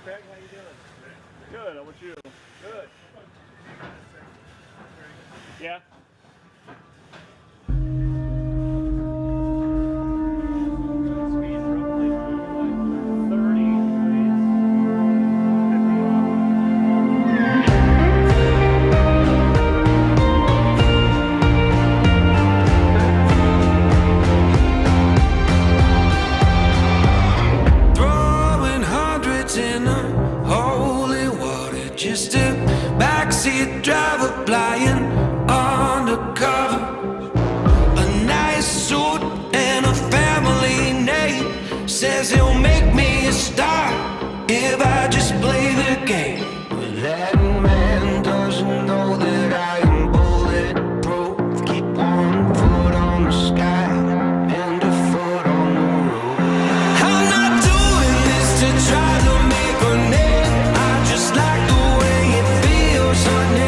Craig, how you doing? Good, how about you? Good. Yeah? Driver flying undercover, a nice suit and a family name. Says he'll make me a star if I just play the game. But that man doesn't know that I am bulletproof. Keep one foot on the sky and a foot on the road. I'm not doing this to try to make a name. I just like the way it feels on it.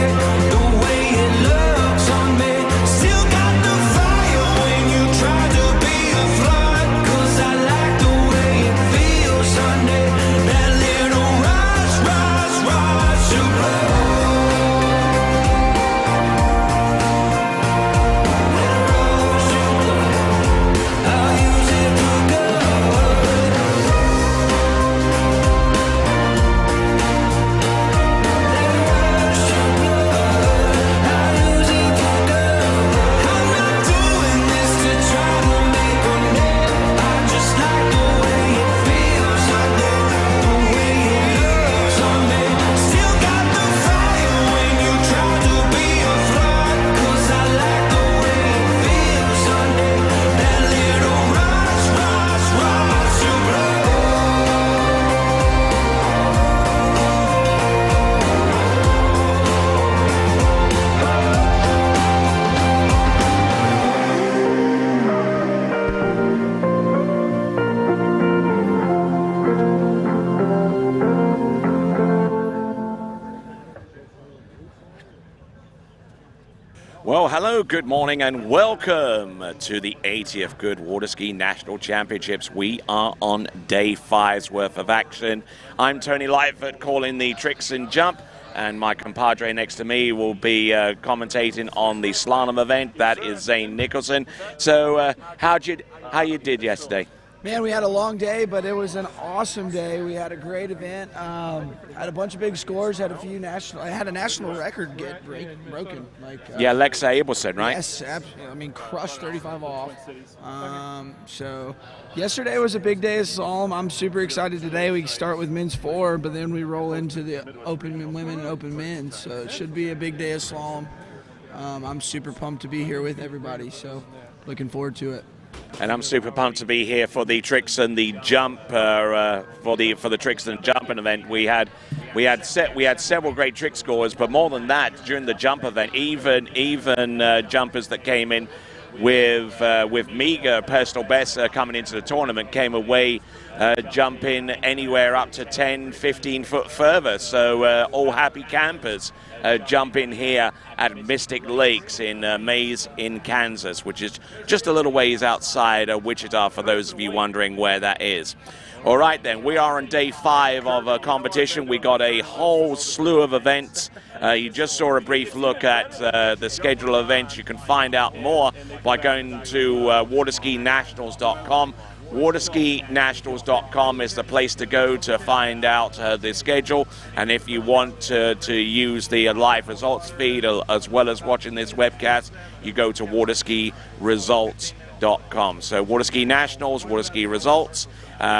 Well, hello, good morning, and welcome to the 80th Goode Water Ski National Championships. We are on day 5's worth of action. I'm Tony Lightfoot calling the tricks and jump, and my compadre next to me will be commentating on the slalom event. That is Zane Nicholson. So, how you did yesterday? Man, we had a long day, but it was an awesome day. We had a great event. Had a bunch of big scores. Had a few national. I had a national record get broken. Yeah, Alexa Abelson, right? Yes, I mean, crushed 35 off. So yesterday was a big day of slalom. I'm super excited today. We start with men's 4, but then we roll into the open women and open men. So it should be a big day of slalom. I'm super pumped to be here with everybody. So looking forward to it. And I'm super pumped to be here for the tricks and the jump for the tricks and jumping event. We had several great trick scores, but more than that, during the jump event, even jumpers that came in with meager personal bests coming into the tournament came away jumping anywhere up to 10, 15 foot further. So all happy campers jumping here at Mystic Lakes in Maize in Kansas, which is just a little ways outside Wichita, for those of you wondering where that is. All right, then, we are on day 5 of a competition. We got a whole slew of events. You just saw a brief look at the schedule of events. You can find out more by going to waterskinationals.com. Waterskinationals.com is the place to go to find out the schedule. And if you want to use the live results feed as well as watching this webcast, you go to waterskiresults.com. So Waterski Nationals, Waterski Results.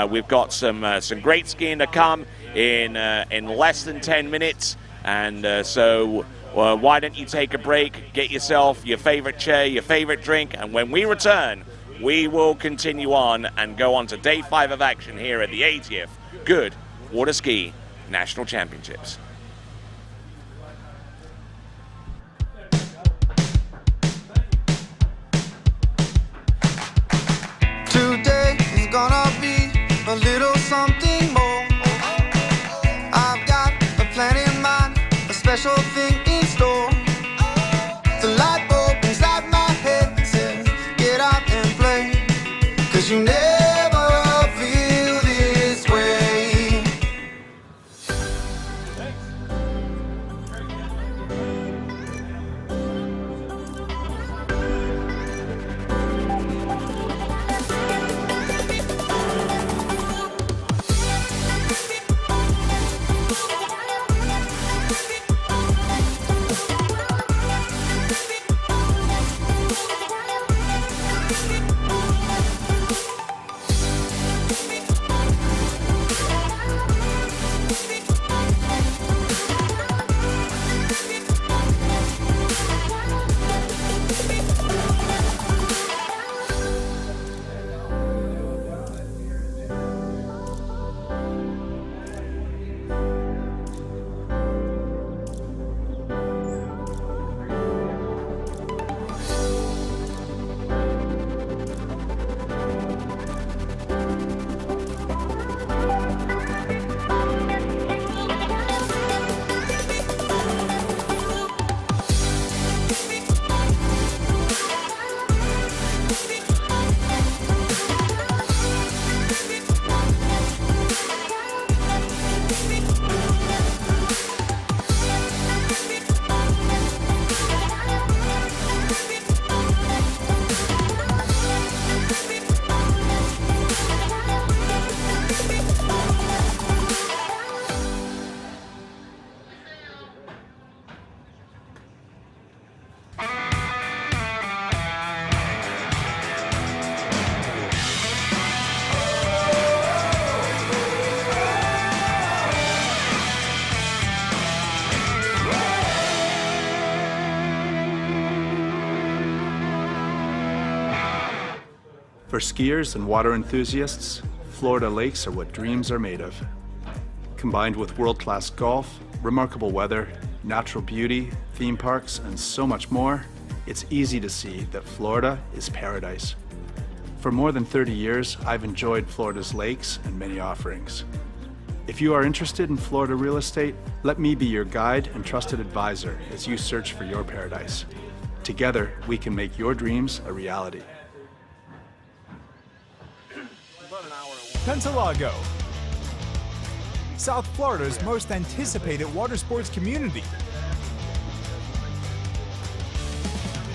We've got some great skiing to come in less than 10 minutes. And so why don't you take a break, get yourself your favorite chair, your favorite drink, and when we return, we will continue on and go on to day 5 of action here at the 80th Goode Water Ski National Championships. Today is gonna be a little something more. I've got a plan in mind, a special thing in store. The light bulb inside my head says, get out and play, 'cause you never feel this way. skiers and water enthusiasts, Florida lakes are what dreams are made of. Combined with world-class golf, remarkable weather, natural beauty, theme parks, and so much more, it's easy to see that Florida is paradise. For more than 30 years, I've enjoyed Florida's lakes and many offerings. If you are interested in Florida real estate, let me be your guide and trusted advisor as you search for your paradise. Together, we can make your dreams a reality. Pentalago, South Florida's most anticipated water sports community.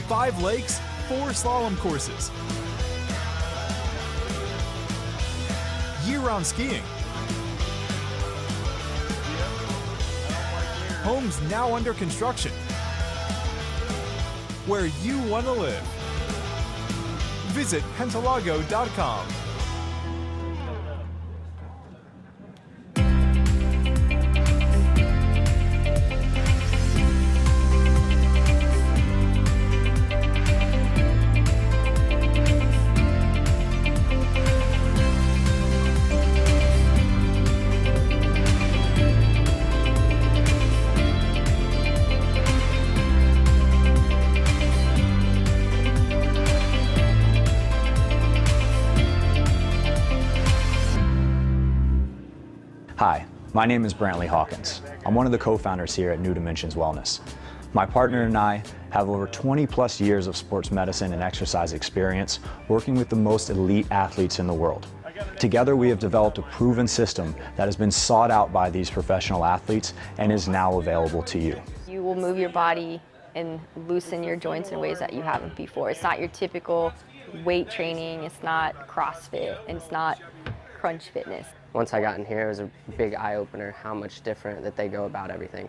5 lakes, 4 slalom courses. Year-round skiing. Homes now under construction. Where you want to live. Visit pentalago.com. Hi, my name is Brantley Hawkins. I'm one of the co-founders here at New Dimensions Wellness. My partner and I have over 20 plus years of sports medicine and exercise experience working with the most elite athletes in the world. Together we have developed a proven system that has been sought out by these professional athletes and is now available to you. You will move your body and loosen your joints in ways that you haven't before. It's not your typical weight training, it's not CrossFit, and it's not crunch fitness. Once I got in here, it was a big eye-opener how much different that they go about everything.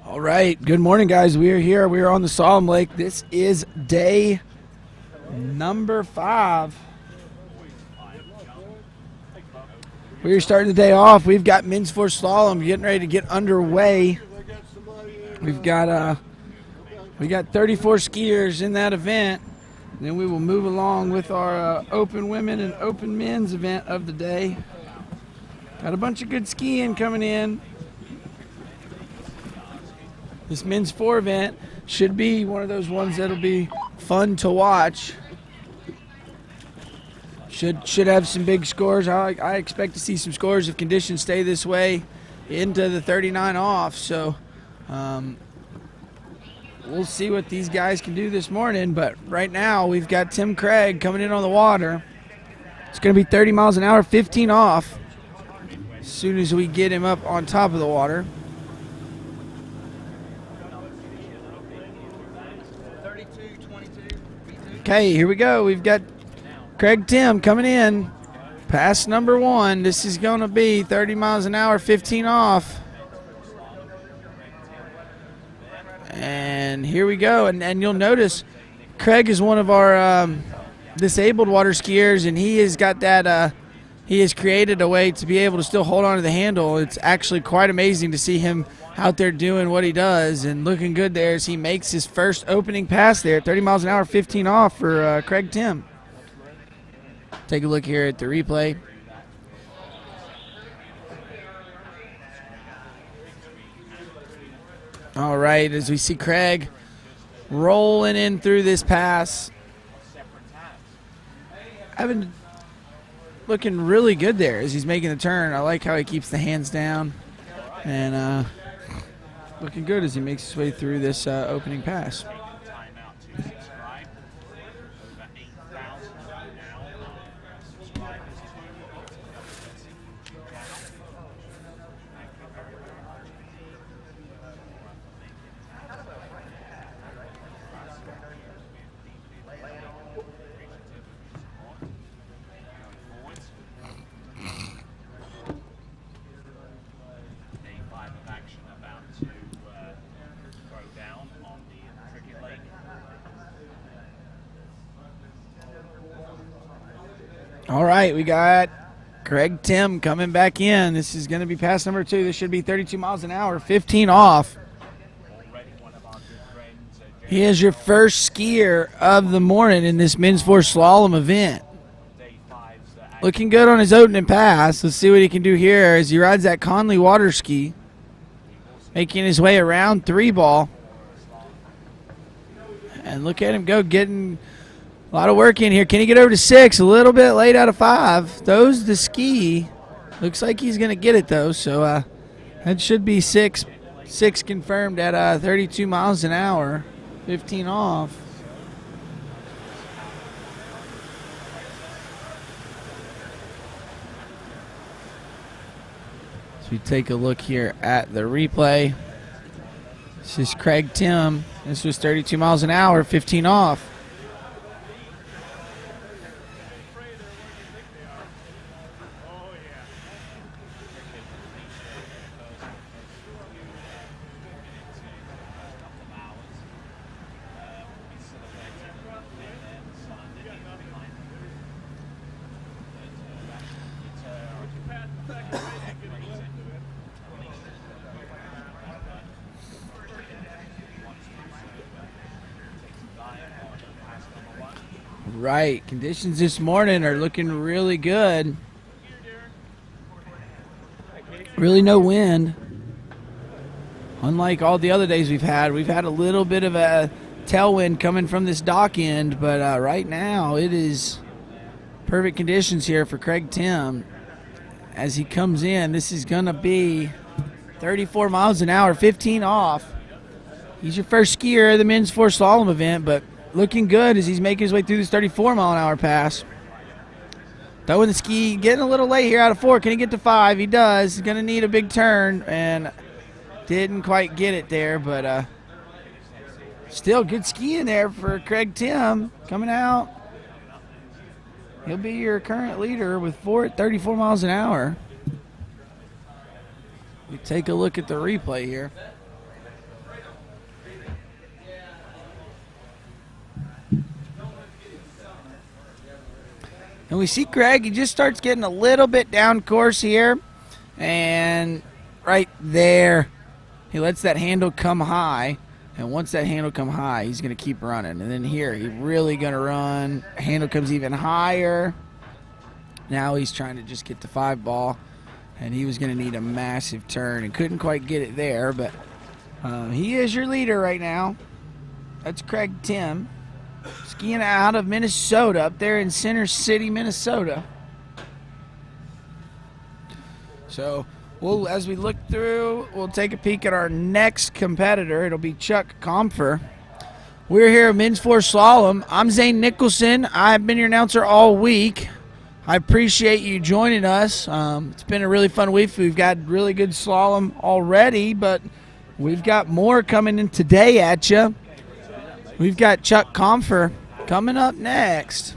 All right, good morning, guys. We are here. We are on the Slalom Lake. This is day number 5. We are starting the day off. We've got men's 4 slalom getting ready to get underway. We got 34 skiers in that event. And then we will move along with our open women and open men's event of the day. Got a bunch of good skiing coming in. This men's 4 event should be one of those ones that'll be fun to watch. Should have some big scores. I expect to see some scores if conditions stay this way into the 39 off. So we'll see what these guys can do this morning. But right now we've got Tim Craig coming in on the water. It's going to be 30 miles an hour, 15 off as soon as we get him up on top of the water. 32, 22, V2. Okay, here we go. We've got Craig Tim coming in. Pass number 1. This is going to be 30 miles an hour, 15 off. And here we go. And you'll notice Craig is one of our disabled water skiers, and he has got that he has created a way to be able to still hold on to the handle. It's actually quite amazing to see him out there doing what he does and looking good there as he makes his first opening pass there. 30 miles an hour, 15 off for Craig Tim. Take a look here at the replay. All right, as we see Craig rolling in through this pass. Looking really good there as he's making the turn. I like how he keeps the hands down. And looking good as he makes his way through this opening pass. All right, we got Craig Tim coming back in. This is going to be pass number 2. This should be 32 miles an hour, 15 off. He is your first skier of the morning in this men's 4 slalom event. Looking good on his opening pass. Let's see what he can do here as he rides that Conley water ski. Making his way around 3 ball. And look at him go, getting a lot of work in here. Can he get over to 6? A little bit late out of 5. Throws the ski. Looks like he's going to get it, though. So that should be 6 confirmed at 32 miles an hour, 15 off. So we take a look here at the replay. This is Craig Tim. This was 32 miles an hour, 15 off. Right, conditions this morning are looking really good. Really no wind. Unlike all the other days we've had a little bit of a tailwind coming from this dock end, but right now it is perfect conditions here for Craig Tim. As he comes in, this is going to be 34 miles an hour, 15 off. He's your first skier of the men's 4 slalom event, but looking good as he's making his way through this 34 mile an hour pass. Throwing the ski, getting a little late here out of 4. Can he get to 5? He does. He's going to need a big turn, and didn't quite get it there, but still good skiing there for Craig Tim coming out. He'll be your current leader with 4 at 34 miles an hour. We take a look at the replay here. And we see Craig, he just starts getting a little bit down course here. And right there, he lets that handle come high. And once that handle come high, he's going to keep running. And then here, he's really going to run. Handle comes even higher. Now he's trying to just get to 5 ball. And he was going to need a massive turn and couldn't quite get it there. But he is your leader right now. That's Craig Tim. Skiing out of Minnesota, up there in Center City, Minnesota. So, as we look through, we'll take a peek at our next competitor. It'll be Chuck Comfer. We're here at Men's 4 Slalom. I'm Zane Nicholson. I've been your announcer all week. I appreciate you joining us. It's been a really fun week. We've got really good slalom already, but we've got more coming in today at you. We've got Chuck Comfer Coming up next.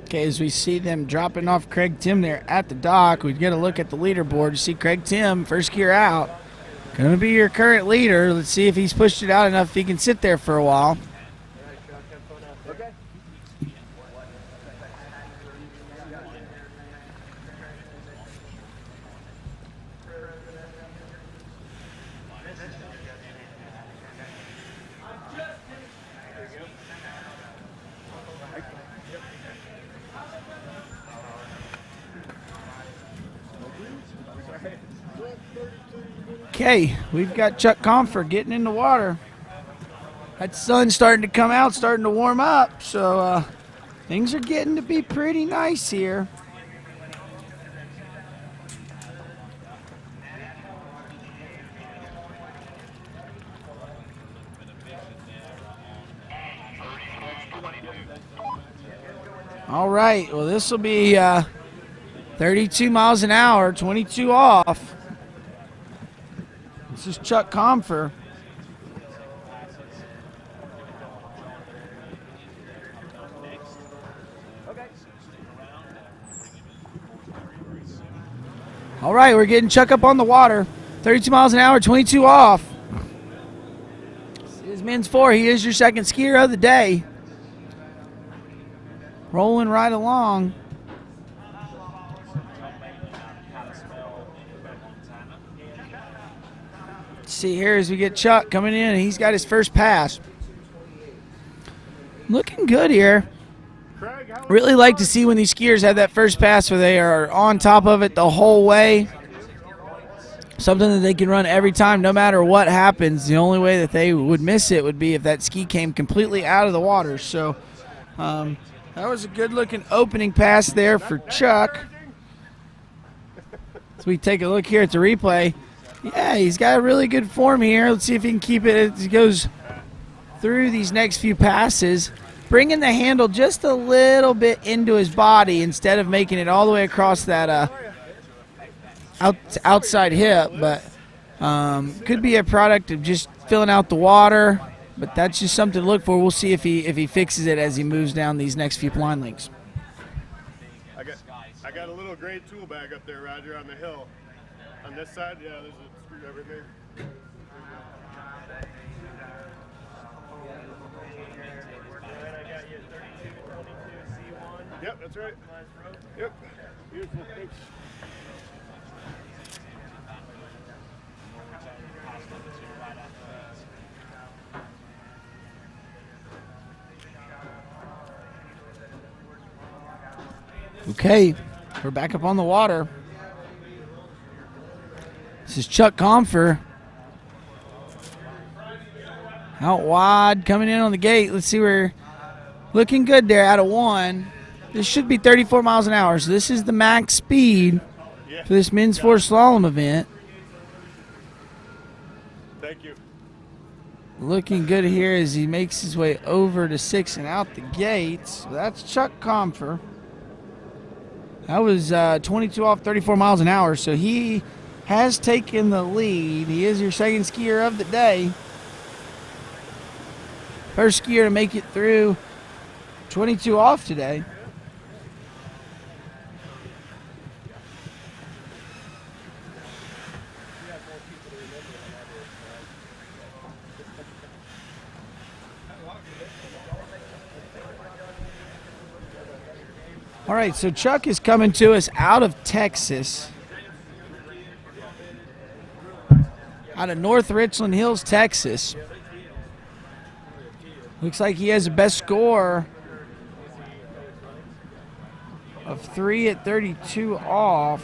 Okay, as we see them dropping off Craig Tim there at the dock, we get a look at the leaderboard to see Craig Tim, first gear out. Going to be your current leader. Let's see if he's pushed it out enough if he can sit there for a while. Okay, we've got Chuck Comfort getting in the water. That sun's starting to come out, starting to warm up, so things are getting to be pretty nice here. All right, well, this will be 32 miles an hour, 22 off. This is Chuck Comfer. All right, we're getting Chuck up on the water. 32 miles an hour, 22 off. This is men's 4. He is your second skier of the day. Rolling right along. See here as we get Chuck coming in, and he's got his first pass. Looking good here. Really like to see when these skiers have that first pass where they are on top of it the whole way. Something that they can run every time no matter what happens. The only way that they would miss it would be if that ski came completely out of the water. So that was a good looking opening pass there for Chuck. As we take a look here at the replay. Yeah, he's got a really good form here. Let's see if he can keep it as he goes through these next few passes. Bringing the handle just a little bit into his body instead of making it all the way across that outside hip. But could be a product of just filling out the water. But that's just something to look for. We'll see if he fixes it as he moves down these next few line links. I got a little gray tool bag up there, Roger, on the hill. On this side, yeah, there's a screwdriver there. Yep, that's right. Yep. Beautiful. Thanks. Okay, we're back up on the water. This is Chuck Comfer. Out wide, coming in on the gate. Let's see, we're looking good there out of 1. This should be 34 miles an hour, so this is the max speed for this men's 4 slalom event. Thank you. Looking good here as he makes his way over to 6 and out the gates. So that's Chuck Comfer. That was 22 off 34 miles an hour, so he has taken the lead. He is your second skier of the day. First skier to make it through 22 off today. All right, so Chuck is coming to us out of Texas. Out of North Richland Hills, Texas. Looks like he has the best score of 3 at 32 off.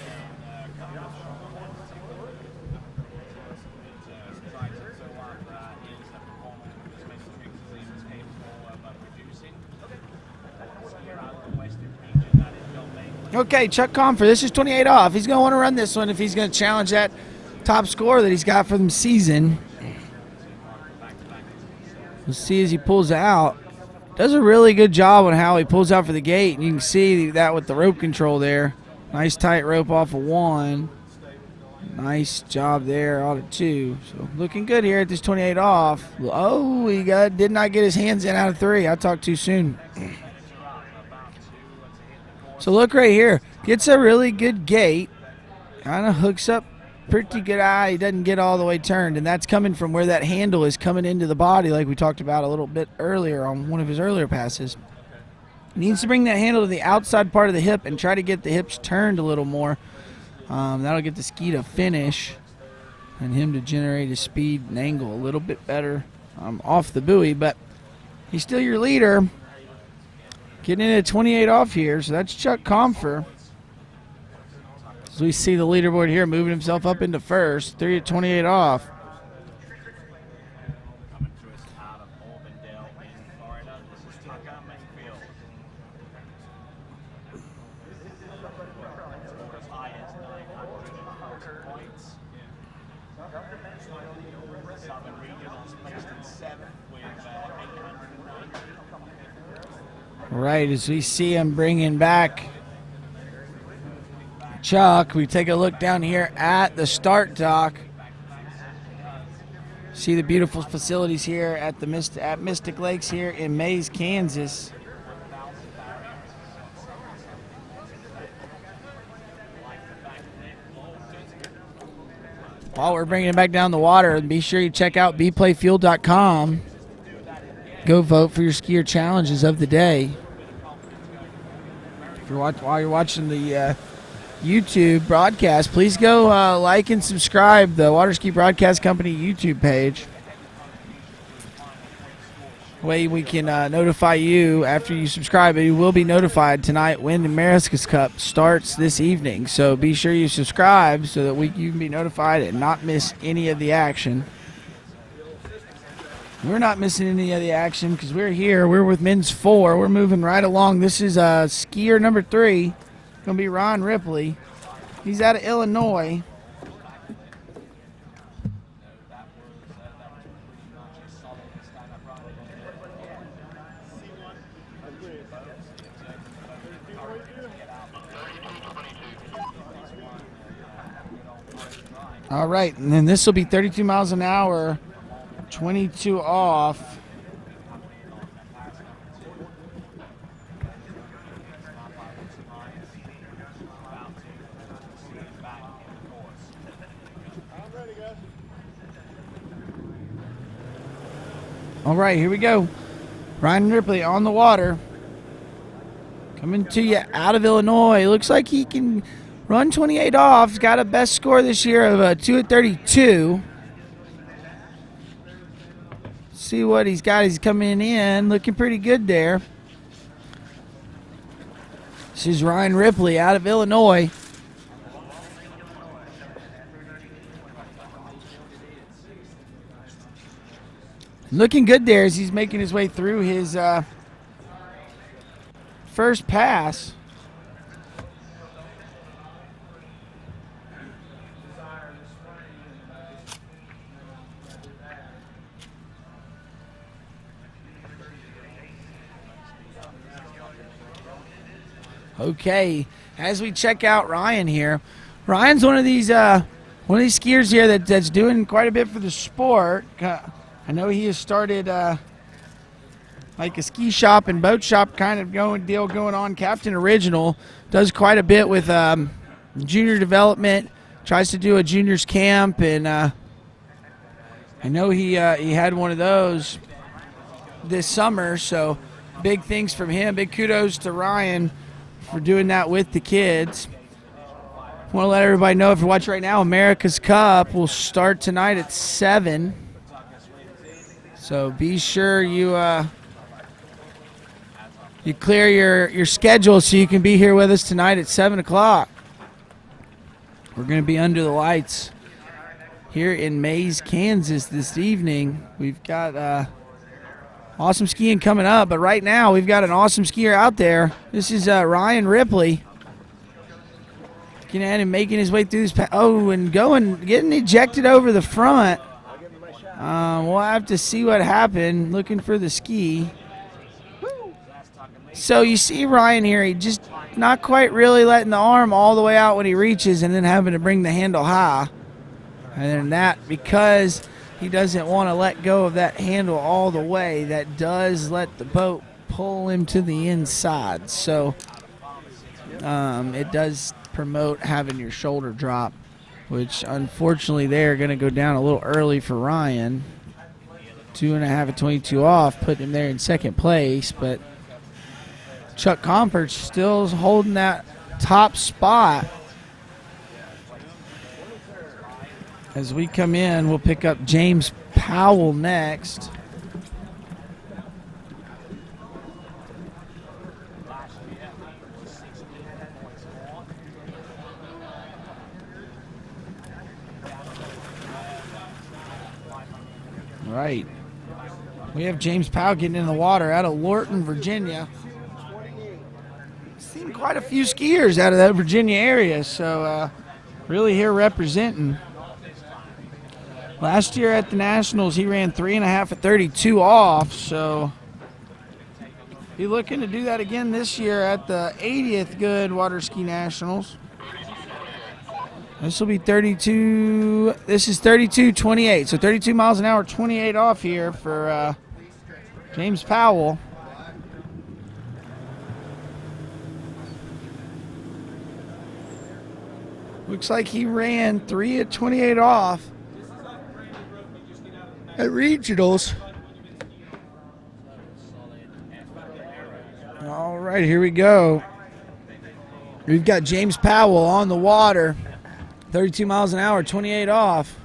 Okay, Chuck Comfer, this is 28 off. He's going to want to run this one if he's going to challenge that top score that he's got for the season. We'll see as he pulls out. Does a really good job on how he pulls out for the gate. And you can see that with the rope control there. Nice tight rope off of 1. Nice job there out of 2. So looking good here at this 28 off. Oh, he did not get his hands in out of 3. I talked too soon. So look right here. Gets a really good gate. Kind of hooks up pretty good eye. He doesn't get all the way turned, and that's coming from where that handle is coming into the body like we talked about a little bit earlier on one of his earlier passes. Needs to bring that handle to the outside part of the hip and try to get the hips turned a little more. That'll get the ski to finish and him to generate his speed and angle a little bit better off the buoy, but he's still your leader. Getting in at 28 off here, so that's Chuck Comfer. As we see the leaderboard here moving himself up into first, 3 at 28 off. Right, as we see him bringing back Chuck, we take a look down here at the start dock. See the beautiful facilities here at the Mystic Lakes here in Maize, Kansas. While we're bringing it back down the water, be sure you check out bplayfuel.com. Go vote for your skier challenges of the day. While you're watching the YouTube broadcast, please go like and subscribe the Water Ski Broadcast Company YouTube page. Way we can notify you after you subscribe, and you will be notified tonight when the America's Cup starts this evening. So be sure you subscribe so that you can be notified and not miss any of the action. We're not missing any of the action because we're here. We're with men's 4. We're moving right along. This is skier number 3. Going to be Ron Ripley. He's out of Illinois. All right, and then this will be 32 miles an hour. 22 off. All right, here we go. Ryan Ripley on the water. Coming to you out of Illinois. Looks like he can run 28 off. He's got a best score this year of 2 at 32. See what he's got. He's coming in looking pretty good there. This is Ryan Ripley out of Illinois. Looking good there as he's making his way through his first pass. Okay, as we check out Ryan here, Ryan's one of these skiers here that's doing quite a bit for the sport. I know he has started like a ski shop and boat shop kind of deal going on. Captain Original does quite a bit with junior development. Tries to do a juniors camp, and I know he had one of those this summer. So big things from him. Big kudos to Ryan for doing that with the kids. I want to let everybody know, if you're watching right now, America's Cup will start tonight at 7. So be sure you clear your schedule so you can be here with us tonight at 7 o'clock. We're going to be under the lights here in Maize, Kansas this evening. We've got awesome skiing coming up, but right now we've got an awesome skier out there. This is Ryan Ripley. Getting in and making his way through this. And getting ejected over the front. We'll have to see what happened. Looking for the ski. So you see Ryan here. not quite really letting the arm all the way out when he reaches and then having to bring the handle high. And then that, because he doesn't want to let go of that handle all the way, that does let the boat pull him to the inside. So it does promote having your shoulder drop, which unfortunately they're going to go down a little early for Ryan. 2.5 at 22 off, put him there in second place, but Chuck Comfort still holding that top spot. As we come in, we'll pick up James Powell next. Right. We have James Powell getting in the water out of Lorton, Virginia. Seen quite a few skiers out of that Virginia area, so really here representing. Last year at the Nationals, he ran 3.5 at 32 off, so be looking to do that again this year at the 80th Goode Water Ski Nationals. This will be 32. This is 32.28, so 32 miles an hour, 28 off here for James Powell. Looks like he ran 3 at 28 off at regionals. All right, here we go. We've got James Powell on the water. 32 miles an hour, 28 off.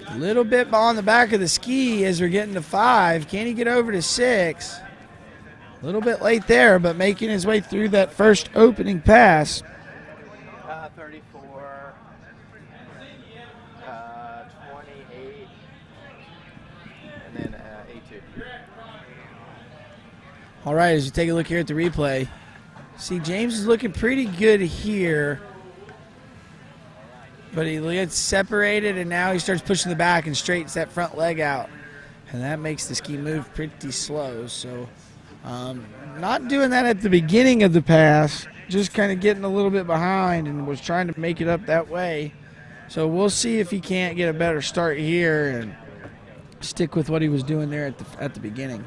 A little bit on the back of the ski as we're getting to 5. Can he get over to 6? A little bit late there, but making his way through that first opening pass. 34, 28, and then 82. All right, as you take a look here at the replay, see James is looking pretty good here, but he gets separated and now he starts pushing the back and straightens that front leg out, and that makes the ski move pretty slow. So not doing that at the beginning of the pass, just kind of getting a little bit behind and was trying to make it up that way. So we'll see if he can't get a better start here and stick with what he was doing there at the beginning.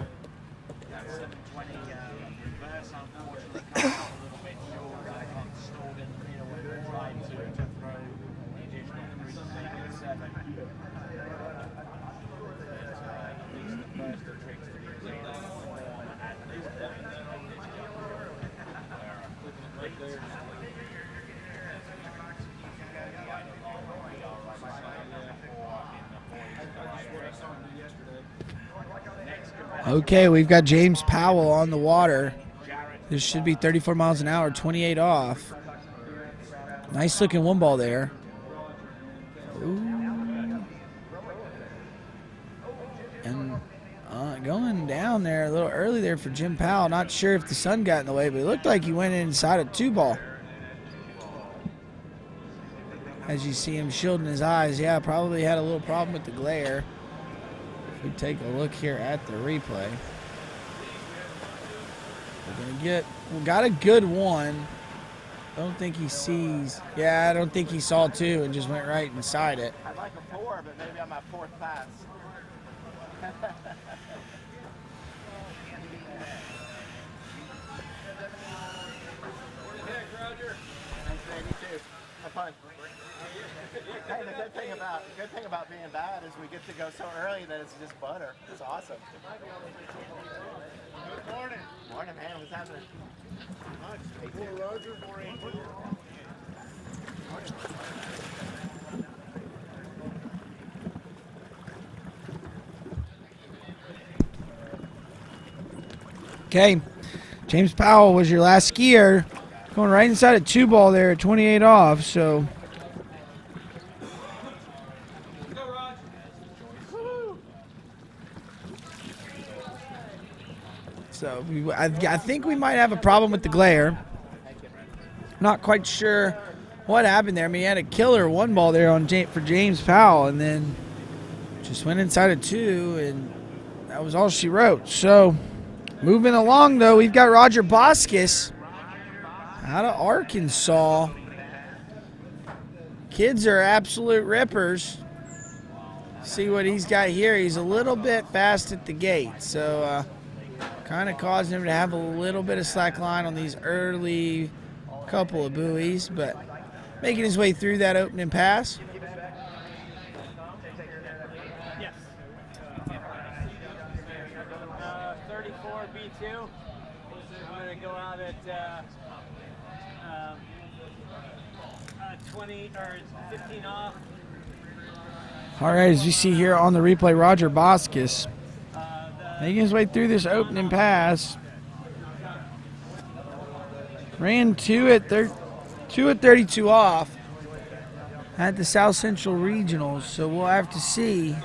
Okay, we've got James Powell on the water. This should be 34 miles an hour, 28 off. Nice looking one ball there. Ooh. And going down there a little early there for Jim Powell. Not sure if the sun got in the way, but it looked like he went inside a 2-ball. As you see him shielding his eyes, yeah, probably had a little problem with the glare. If we take a look here at the replay, we got a good one. Don't think he sees. Yeah, I don't think he saw 2 and just went right inside it. I'd like a 4, but maybe on my 4th pass. Thanks, man. You too. Have fun. Hey, the good thing about being bad is we get to go so early that it's just butter. It's awesome. Good morning. Morning, man. What's happening? More Roger, more Andrew. Okay, James Powell was your last skier, going right inside a 2-ball there at 28 off. So I think we might have a problem with the glare. Not quite sure what happened there. I mean, he had a killer 1-ball there for James Powell, and then just went inside a 2, and that was all she wrote. So Moving along, though, we've got Roger Boskis out of Arkansas. Kids are absolute rippers. See what he's got here. He's a little bit fast at the gate, so kind of causing him to have a little bit of slack line on these early couple of buoys, but making his way through that opening pass. Yes. 34 B2. I'm going to go out at 20 or 15 off. All right, as you see here on the replay, Roger Boskis making his way through this opening pass. Ran 2 at 32 off at the South Central Regionals, so we'll have to see.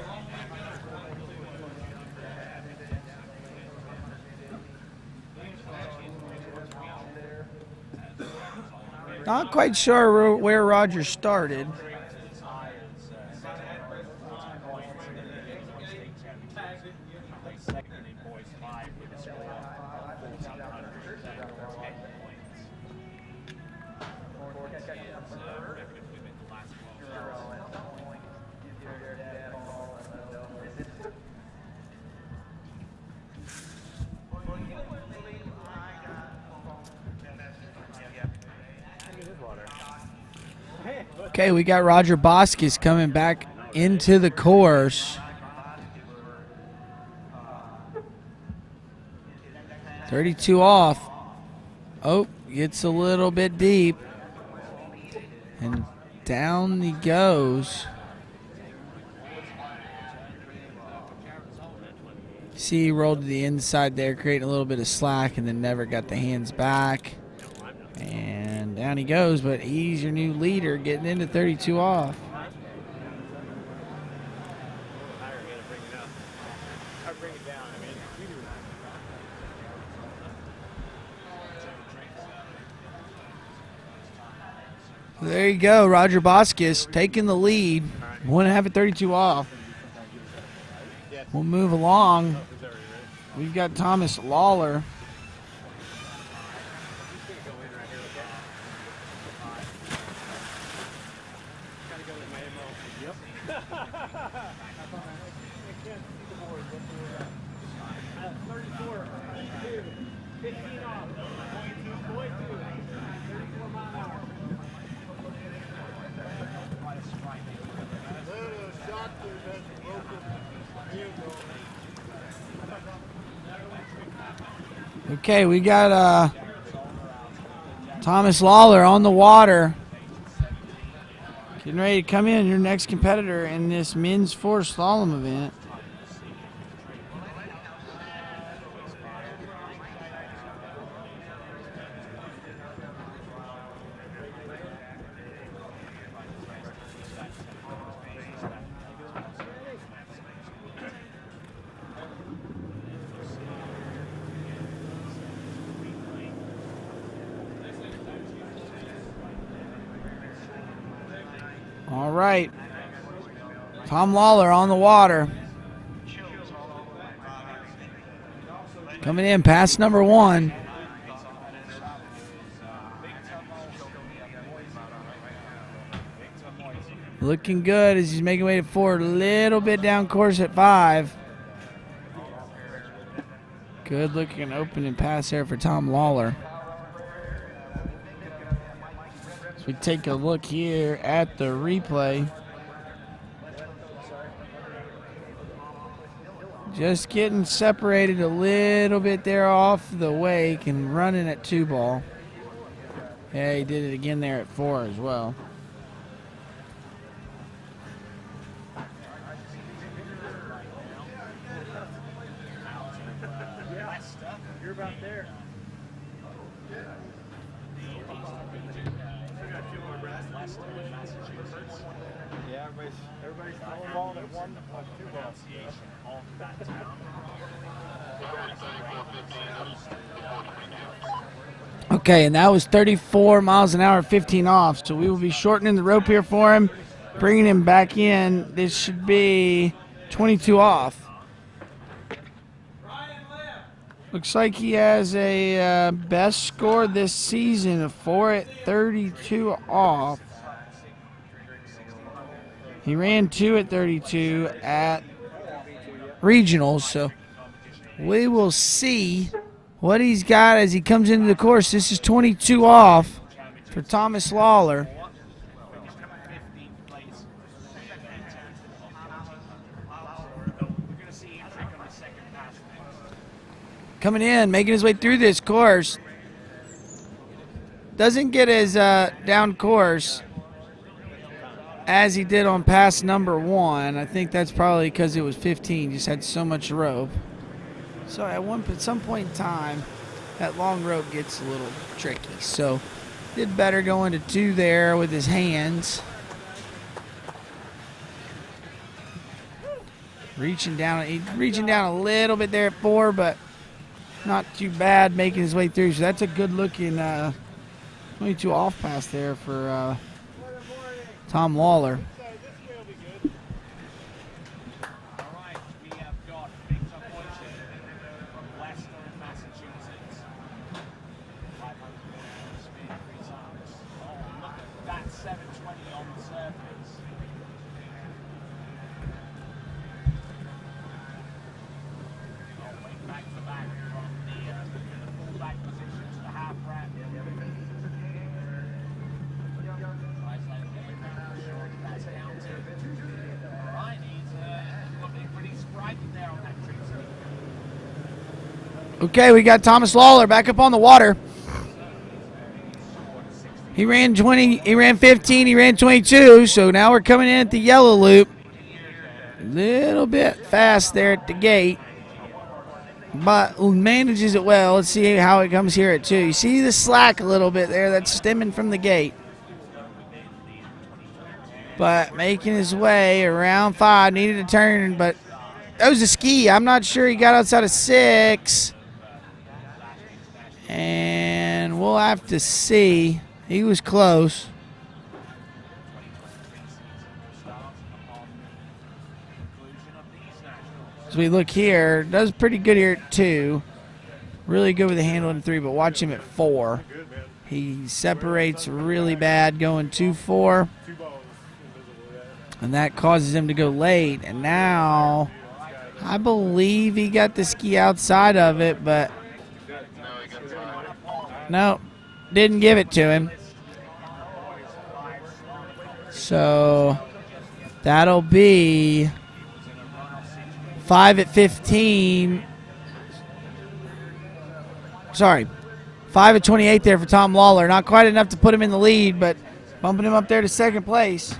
Not quite sure where Roger started. Okay, we got Roger Boskis coming back into the course. 32 off. Oh, gets a little bit deep. And down he goes. See, he rolled to the inside there, creating a little bit of slack, and then never got the hands back. And down he goes, but he's your new leader getting into 32 off. There you go, Roger Boskis taking the lead. 1.5 at 32 off. We'll move along. We've got Thomas Lawler. Okay, we got Thomas Lawler on the water. Getting ready to come in, your next competitor in this men's 4 slalom event. All right, Tom Lawler on the water. Coming in, pass number 1. Looking good as he's making way forward, a little bit down course at 5. Good looking opening pass there for Tom Lawler. We take a look here at the replay. Just getting separated a little bit there off the wake and running at 2 ball. Yeah, he did it again there at 4 as well. You're about there. Yeah, everybody's throwing ball at 1 2 balls. Okay, and that was 34 miles an hour, 15 off. So we will be shortening the rope here for him, bringing him back in. This should be 22 off. Looks like he has a best score this season, a 4 at 32 off. He ran 2 at 32 at regionals, so we will see what he's got as he comes into the course. This is 22 off for Thomas Lawler. Coming in, making his way through this course. Doesn't get as down course as he did on pass number 1. I think that's probably because it was 15, just had so much rope. So at some point in time, that long rope gets a little tricky. So did better going to 2 there with his hands. Reaching down a little bit there at 4, but not too bad, making his way through. So that's a good looking 22 off pass there for Tom Lawler. Okay, we got Thomas Lawler back up on the water. He ran 20, he ran 15, he ran 22, so now we're coming in at the yellow loop. A little bit fast there at the gate, but manages it well. Let's see how it comes here at 2. You see the slack a little bit there, that's stemming from the gate. But making his way around 5, needed a turn, but that was a ski. I'm not sure he got outside of 6. And we'll have to see. He was close. As we look here, does pretty good here at 2. Really good with the handle in 3, but watch him at 4. He separates really bad going 2-4. And that causes him to go late. And now, I believe he got the ski outside of it, but no, didn't give it to him. So that'll be 5 at 15. Sorry, 5 at 28 there for Tom Lawler. Not quite enough to put him in the lead, but bumping him up there to 2nd place.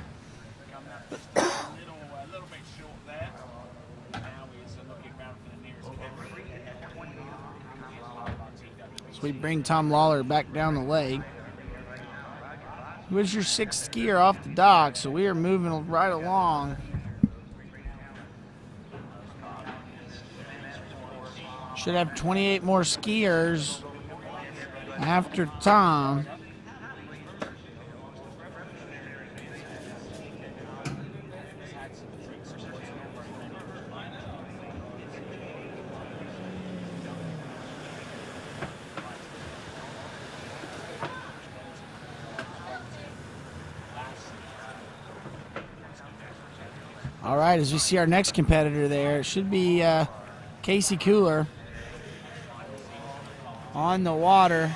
So we bring Tom Lawler back down the leg. He was your 6th skier off the dock, so we are moving right along. Should have 28 more skiers after Tom. All right, as we see our next competitor there, it should be Casey Cooler on the water.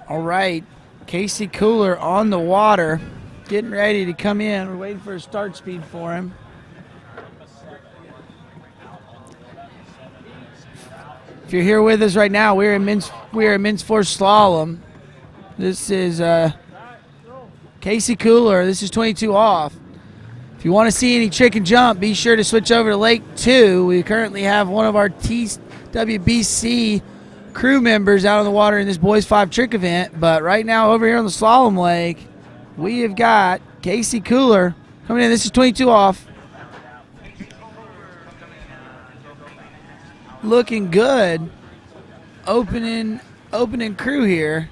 All right, Casey Cooler on the water, getting ready to come in. We're waiting for a start speed for him. If you're here with us right now, we're in men's 4 slalom. This is Casey Cooler. This is 22 off. If you want to see any trick and jump, be sure to switch over to Lake 2. We currently have one of our TWBC crew members out on the water in this boys 5 trick event, but right now over here on the slalom lake, we have got Casey Cooler coming in. This is 22 off. Looking good. Opening crew here.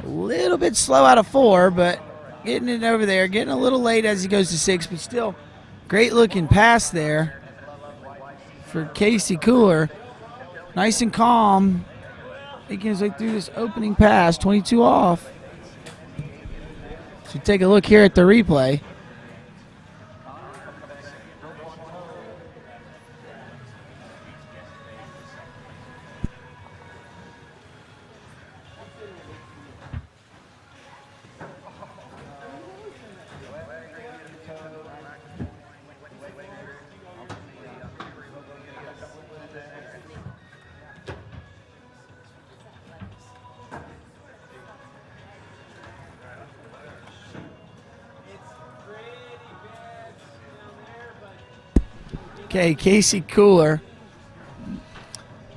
A little bit slow out of 4, but getting it over there. Getting a little late as he goes to 6, but still great looking pass there for Casey Cooler. Nice and calm. Making his way through this opening pass, 22 off. So take a look here at the replay. Okay, Casey Cooler.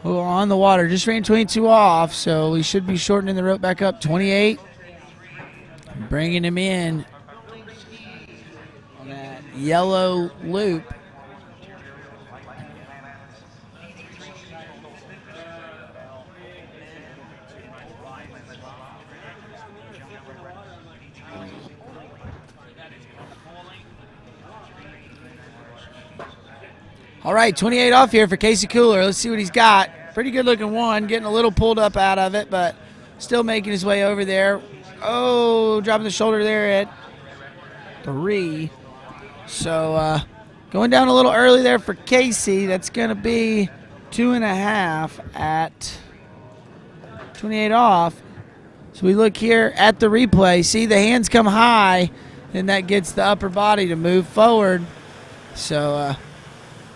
Well, on the water, just ran 22 off, so we should be shortening the rope back up. 28. Bringing him in on that yellow loop. All right, 28 off here for Casey Cooler. Let's see what he's got. Pretty good looking one, getting a little pulled up out of it, but still making his way over there. Oh, dropping the shoulder there at 3. So going down a little early there for Casey. That's going to be 2.5 at 28 off. So we look here at the replay. See, the hands come high, and that gets the upper body to move forward. So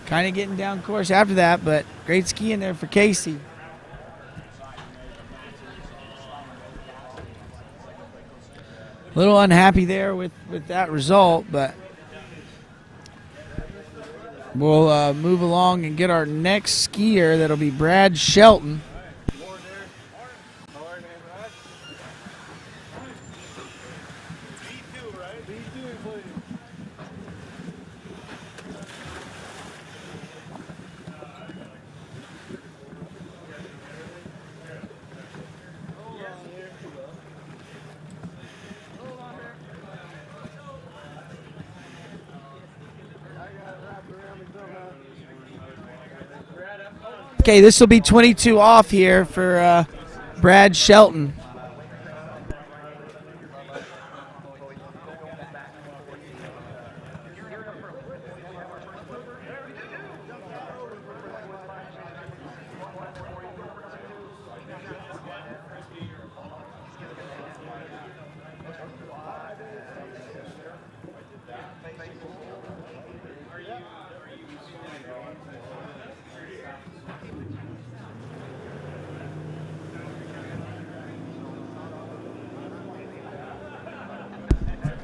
kind of getting down course after that, but great skiing there for Casey. A little unhappy there with that result, but we'll move along and get our next skier. That'll be Brad Shelton. Okay, this will be 22 off here for Brad Shelton.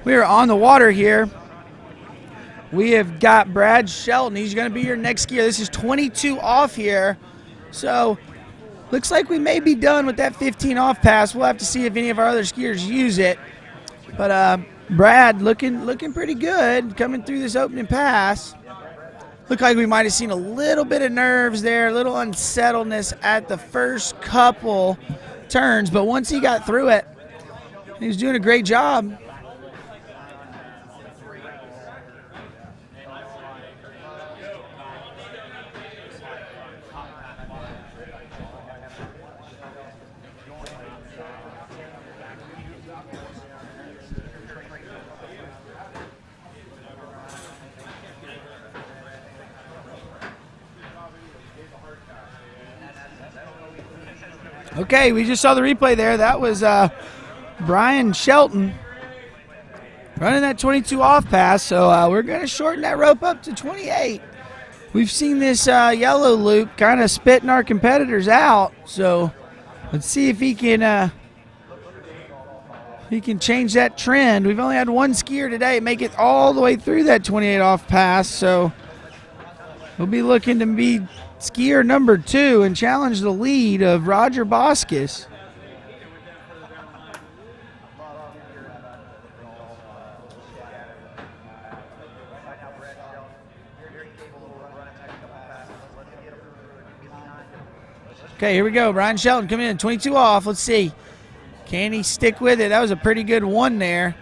We are on the water here. We have got Brad Shelton. He's going to be your next skier. This is 22 off here. So looks like we may be done with that 15 off pass. We'll have to see if any of our other skiers use it. But Brad looking pretty good coming through this opening pass. Looked like we might have seen a little bit of nerves there, a little unsettledness at the first couple turns. But once he got through it, he was doing a great job. Okay, we just saw the replay there. That was Brian Shelton running that 22 off pass. So we're going to shorten that rope up to 28. We've seen this yellow loop kind of spitting our competitors out. So let's see if he can change that trend. We've only had one skier today make it all the way through that 28 off pass. So We'll be looking to be skier number 2 and challenge the lead of Roger Boskis. Okay, here we go. Brian Shelton coming in, 22 off. Let's see. Can he stick with it? That was a pretty good one there.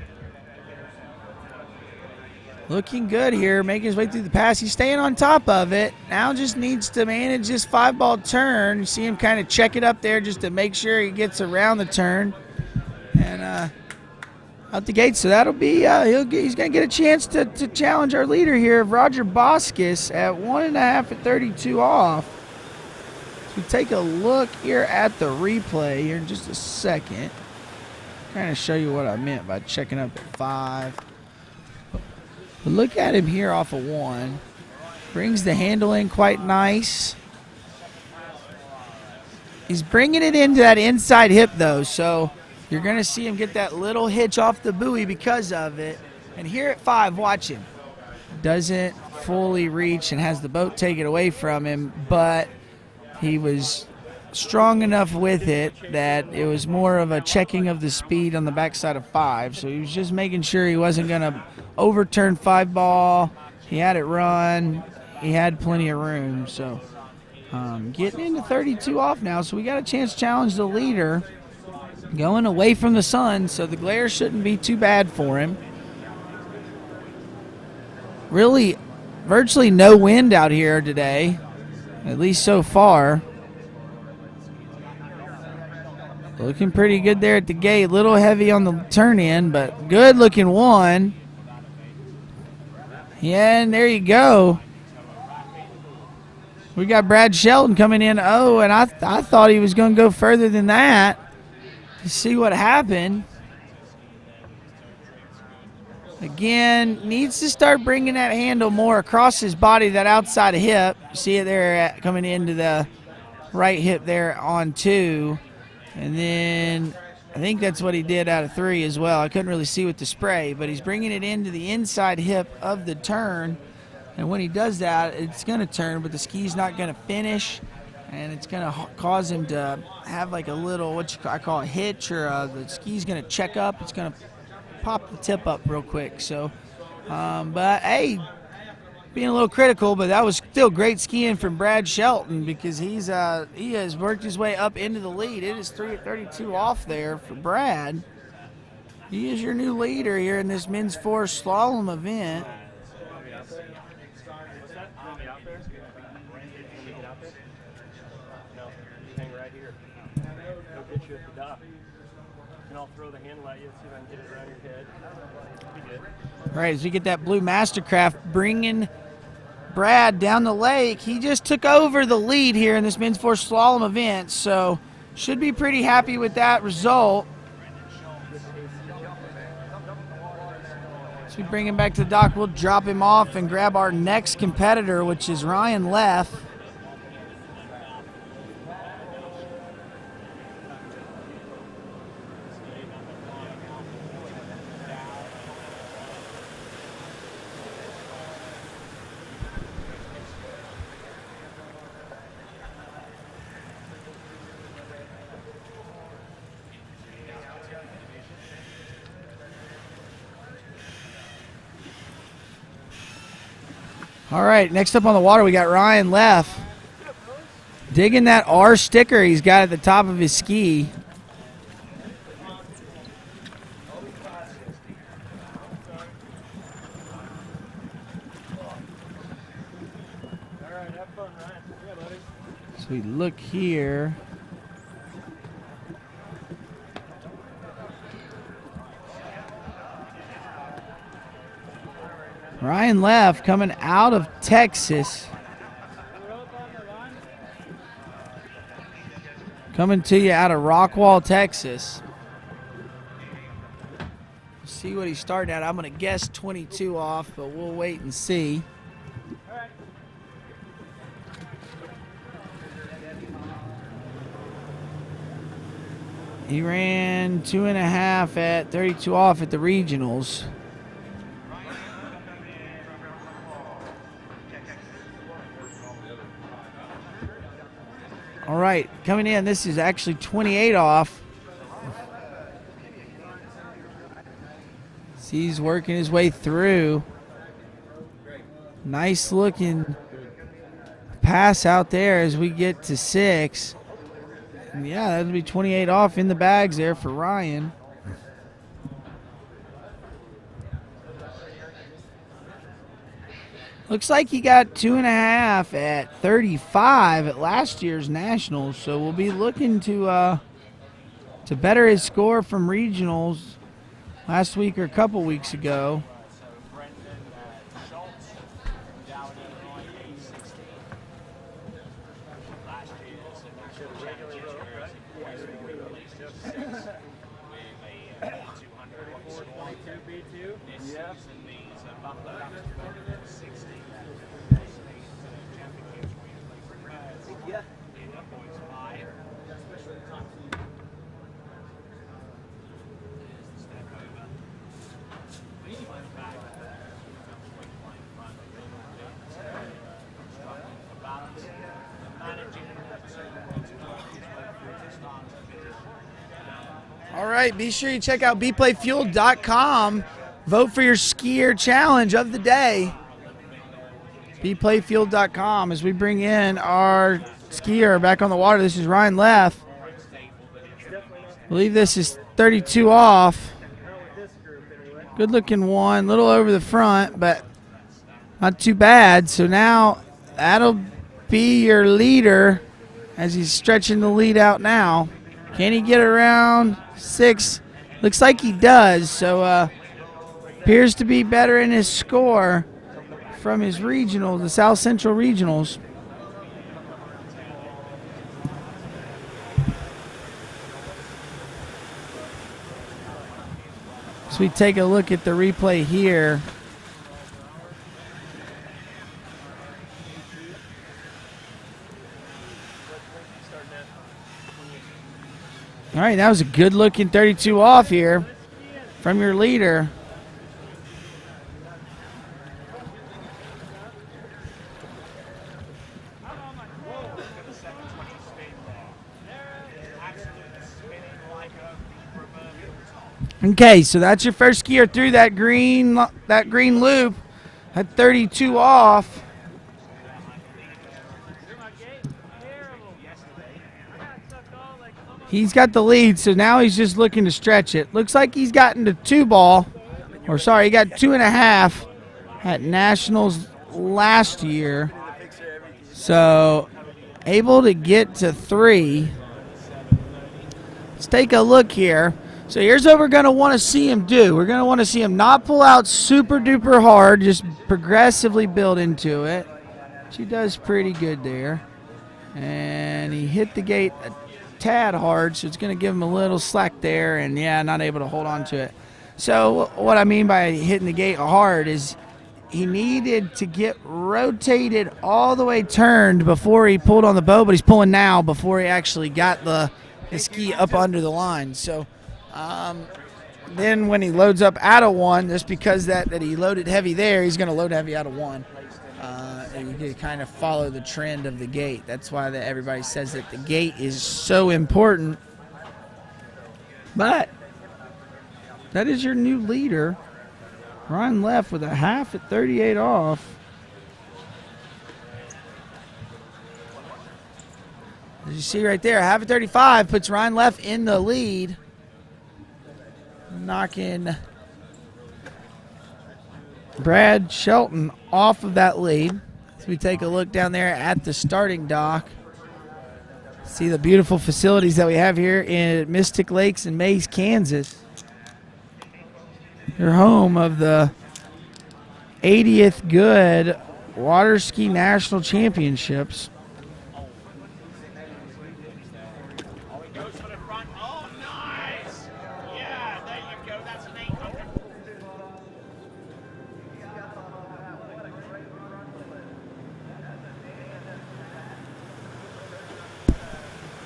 Looking good here, making his way through the pass. He's staying on top of it. Now just needs to manage this 5-ball turn. You see him kind of check it up there just to make sure he gets around the turn. And out the gate. So that'll be, he's going to get a chance to challenge our leader here, Roger Boskis, at 1.5 at 32 off. So we take a look here at the replay here in just a second. Kind of show you what I meant by checking up at 5. But look at him here off of 1. Brings the handle in quite nice. He's bringing it into that inside hip, though, so you're going to see him get that little hitch off the buoy because of it. And here at 5, watch him. Doesn't fully reach and has the boat take it away from him, but he was strong enough with it that it was more of a checking of the speed on the backside of 5. So he was just making sure he wasn't going to overturn 5-ball. He had it run. He had plenty of room. So getting into 32 off now. So we got a chance to challenge the leader. Going away from the sun, so the glare shouldn't be too bad for him. Really, virtually no wind out here today, at least so far. Looking pretty good there at the gate. A little heavy on the turn in, but good looking one. Yeah, and there you go. We got Brad Shelton coming in. Oh, and I thought he was going to go further than that. To see what happened. Again, needs to start bringing that handle more across his body, that outside hip. See it there coming into the right hip there on 2. And then I think that's what he did out of 3 as well. I couldn't really see with the spray, but he's bringing it into the inside hip of the turn. And when he does that, it's going to turn, but the ski's not going to finish. And it's going to cause him to have like a little, I call a hitch, or the ski's going to check up. It's going to pop the tip up real quick. So, but hey, being a little critical, but that was still great skiing from Brad Shelton because he has worked his way up into the lead. It is 3 at 32 off there for Brad. He is your new leader here in this men's 4 slalom event. Throw the handle at you, see if I can get it around your head. All right, as we get that blue Mastercraft bringing Brad down the lake, he just took over the lead here in this men's 4 slalom event, so should be pretty happy with that result. As we bring him back to the dock, we'll drop him off and grab our next competitor, which is Ryan Leff. All right, next up on the water, we got Ryan Leff. Digging that R sticker he's got at the top of his ski. So we look here. Ryan Leff coming out of Texas. Coming to you out of Rockwall, Texas. See what he's starting at. I'm going to guess 22 off, but we'll wait and see. He ran 2.5 at 32 off at the regionals. right, coming in, this is actually 28 off. He's working his way through. Nice looking pass out there as we get to 6. And yeah, that'll be 28 off in the bags there for Ryan. Looks like he got 2.5 at 35 at last year's Nationals, so we'll be looking to better his score from regionals last week or a couple weeks ago. All right, be sure you check out beplayfuel.com. Vote for your skier challenge of the day. beplayfuel.com as we bring in our skier back on the water. This is Ryan Leff. I believe this is 32 off. Good looking one, little over the front, but not too bad. So now that'll be your leader as he's stretching the lead out now. Can he get around 6? Looks like he does. So appears to be better in his score from his regional, the South Central Regionals. So we take a look at the replay here. All right, that was a good-looking 32 off here from your leader. Okay, so that's your first skier through that green loop at 32 off. He's got the lead, so now he's just looking to stretch it. Looks like he's gotten to 2 ball, or sorry, he got 2.5 at Nationals last year. So able to get to 3. Let's take a look here. So here's what we're going to want to see him do. We're going to want to see him not pull out super duper hard, just progressively build into it. She does pretty good there. And he hit the gate a tad hard, so it's going to give him a little slack there, and yeah, not able to hold on to it. So what I mean by hitting the gate hard is he needed to get rotated all the way turned before he pulled on the bow, but he's pulling now before he actually got the ski up under the line. So then when he loads up out of 1, just because that he loaded heavy there, he's going to load heavy out of 1. And you can kind of follow the trend of the gate. That's why everybody says that the gate is so important. But that is your new leader. Ryan Leff with a half at 38 off. As you see right there, half at 35 puts Ryan Leff in the lead. Knocking Brad Shelton off of that lead. As we take a look down there at the starting dock. See the beautiful facilities that we have here in Mystic Lakes in Maize, Kansas. Your home of the 80th Goode Water Ski National Championships.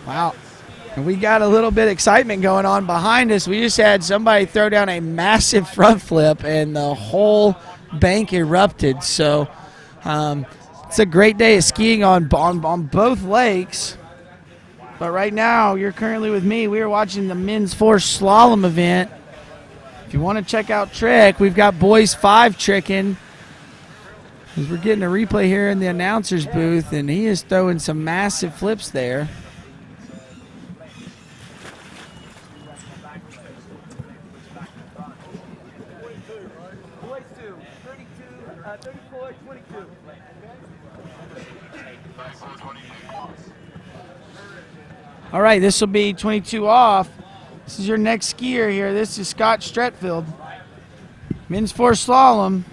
Wow. And we got a little bit of excitement going on behind us. We just had somebody throw down a massive front flip and the whole bank erupted. So it's a great day of skiing on both lakes. But right now, you're currently with me. We are watching the men's 4 slalom event. If you want to check out Trick, we've got boys 5 tricking. We're getting a replay here in the announcer's booth, and he is throwing some massive flips there. All right, this will be 22 off. This is your next skier here. This is Scott Stretfield. Men's 4 slalom.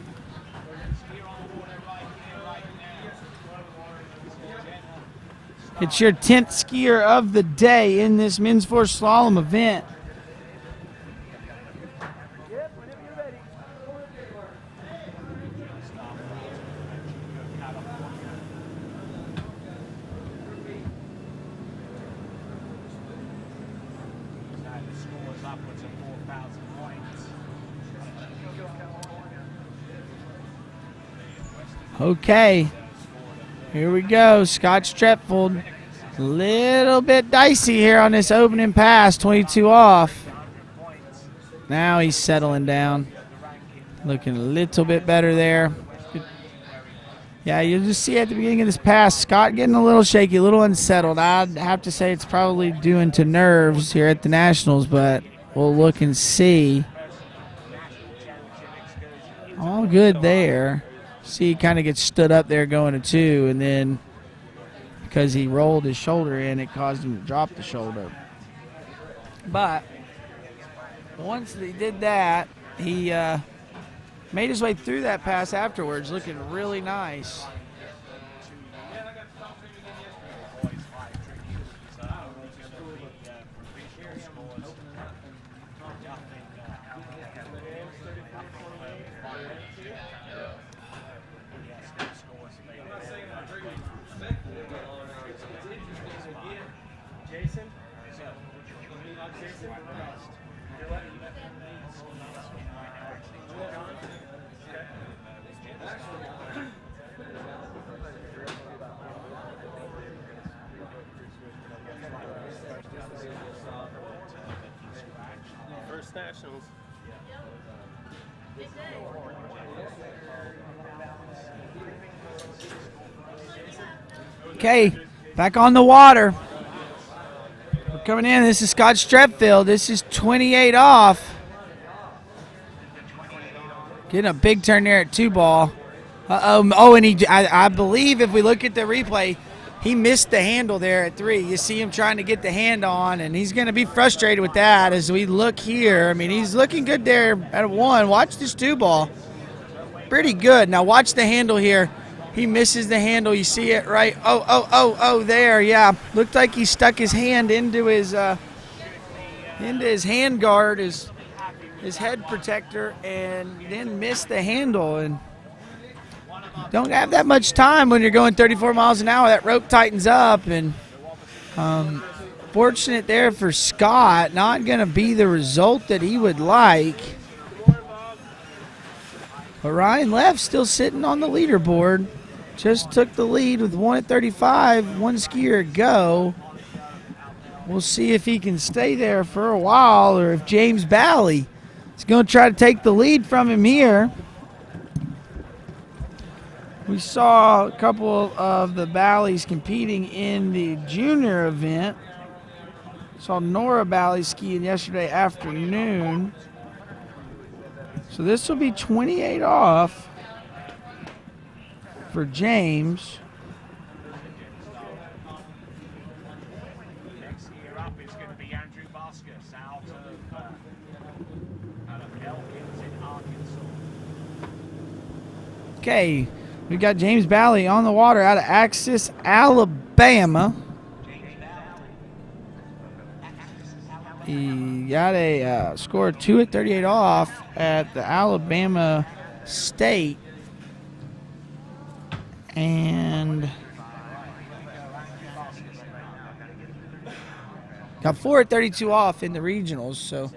It's your 10th skier of the day in this men's 4 slalom event. Okay, here we go. Scott Stretfield. A little bit dicey here on this opening pass, 22 off. Now he's settling down. Looking a little bit better there. Yeah, you'll just see at the beginning of this pass, Scott getting a little shaky, a little unsettled. I'd have to say it's probably due into nerves here at the Nationals, but we'll look and see. All good there. See, he kind of gets stood up there going to 2, and then because he rolled his shoulder in, it caused him to drop the shoulder. But once he did that, he made his way through that pass afterwards, looking really nice. First Nationals. Okay, back on the water. We're coming in. This is Scott Stretfield. This is 28 off. Getting a big turn there at 2 ball. Oh, and I believe if we look at the replay, he missed the handle there at 3. You see him trying to get the hand on, and he's going to be frustrated with that as we look here. I mean, he's looking good there at 1. Watch this 2 ball. Pretty good. Now watch the handle here. He misses the handle. You see it, right? Oh, there, yeah. Looked like he stuck his hand into his hand guard, his head protector, and then missed the handle. And don't have that much time when you're going 34 miles an hour. That rope tightens up, and fortunate there for Scott. Not going to be the result that he would like. But Ryan Leff still sitting on the leaderboard. Just took the lead with 1 at 35, 1 skier ago. We'll see if he can stay there for a while or if James Bally is going to try to take the lead from him here. We saw a couple of the Bally's competing in the junior event. Saw Nora Bally skiing yesterday afternoon. So this will be 28 off for James. Next year up is going to be Andrew Vasquez out of Elkins in Arkansas. Okay, we got James Bally on the water out of Axis, Alabama. He got a score 2 at 38 off at the Alabama State. And got 4 at 32 off in the regionals, so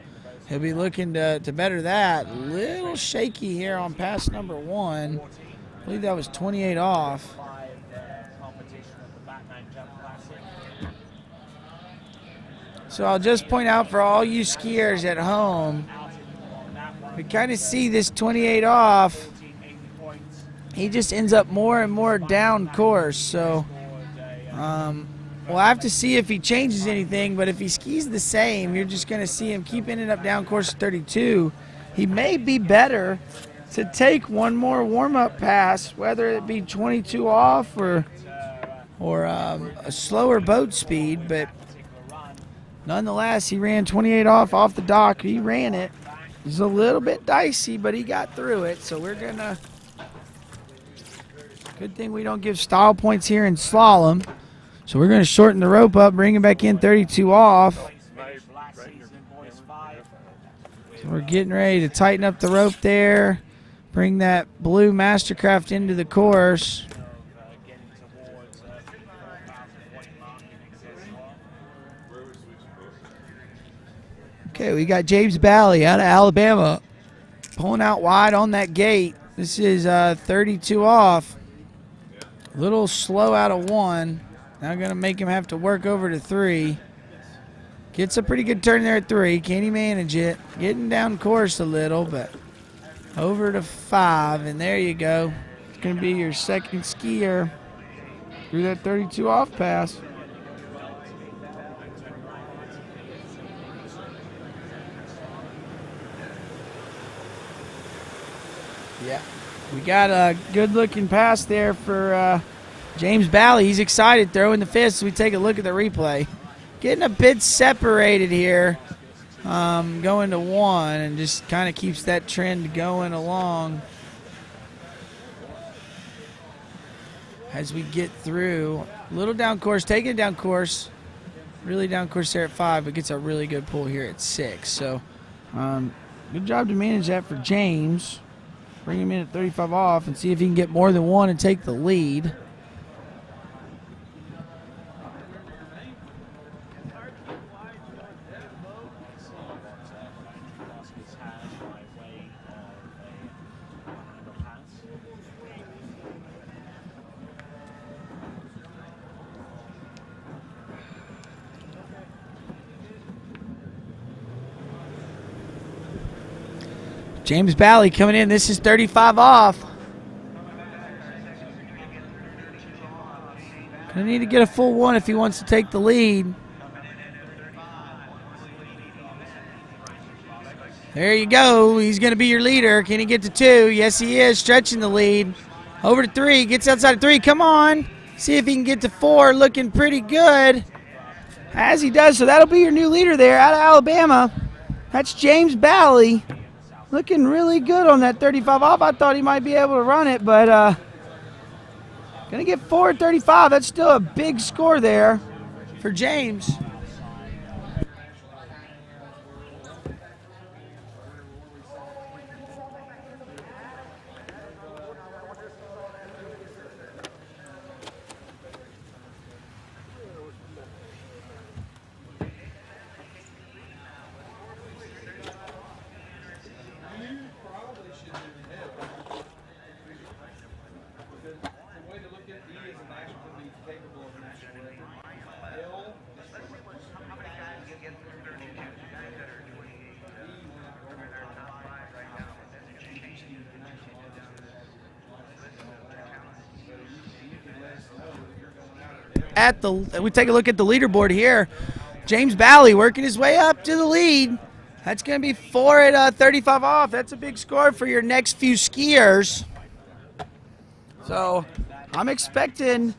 he'll be looking to better that. A little shaky here on pass number 1. I believe that was 28 off. So I'll just point out for all you skiers at home, we kind of see this 28 off. He just ends up more and more down course. So we'll have to see if he changes anything, but if he skis the same, you're just going to see him keep ending up down course 32. He may be better to take one more warm-up pass, whether it be 22 off or a slower boat speed, but nonetheless, he ran 28 off the dock. He ran it. It's a little bit dicey, but he got through it, so we're going to... Good thing we don't give style points here in slalom. So we're going to shorten the rope up, bring him back in 32 off. So we're getting ready to tighten up the rope there. Bring that blue Mastercraft into the course. Okay, we got James Bally out of Alabama pulling out wide on that gate. This is 32 off. A little slow out of 1. Now going to make him have to work over to 3. Gets a pretty good turn there at 3. Can he manage it? Getting down course a little, but over to 5. And there you go. It's going to be your second skier through that 32 off pass. Yeah. We got a good-looking pass there for James Bally. He's excited, throwing the fist as we take a look at the replay. Getting a bit separated here, going to 1, and just kind of keeps that trend going along as we get through. A little down course, taking it down course. Really down course there at 5, but gets a really good pull here at 6. So good job to manage that for James. Bring him in at 35 off and see if he can get more than 1 and take the lead. James Bally coming in. This is 35 off. Gonna need to get a full 1 if he wants to take the lead. There you go. He's gonna be your leader. Can he get to 2? Yes, he is. Stretching the lead. Over to 3. Gets outside of 3. Come on. See if he can get to 4. Looking pretty good. As he does. So that'll be your new leader there out of Alabama. That's James Bally. Looking really good on that 35 off. I thought he might be able to run it, but going to get 4 at 35. That's still a big score there for James. We take a look at the leaderboard here. James Bally working his way up to the lead. That's going to be 4 at 35 off. That's a big score for your next few skiers. So I'm expecting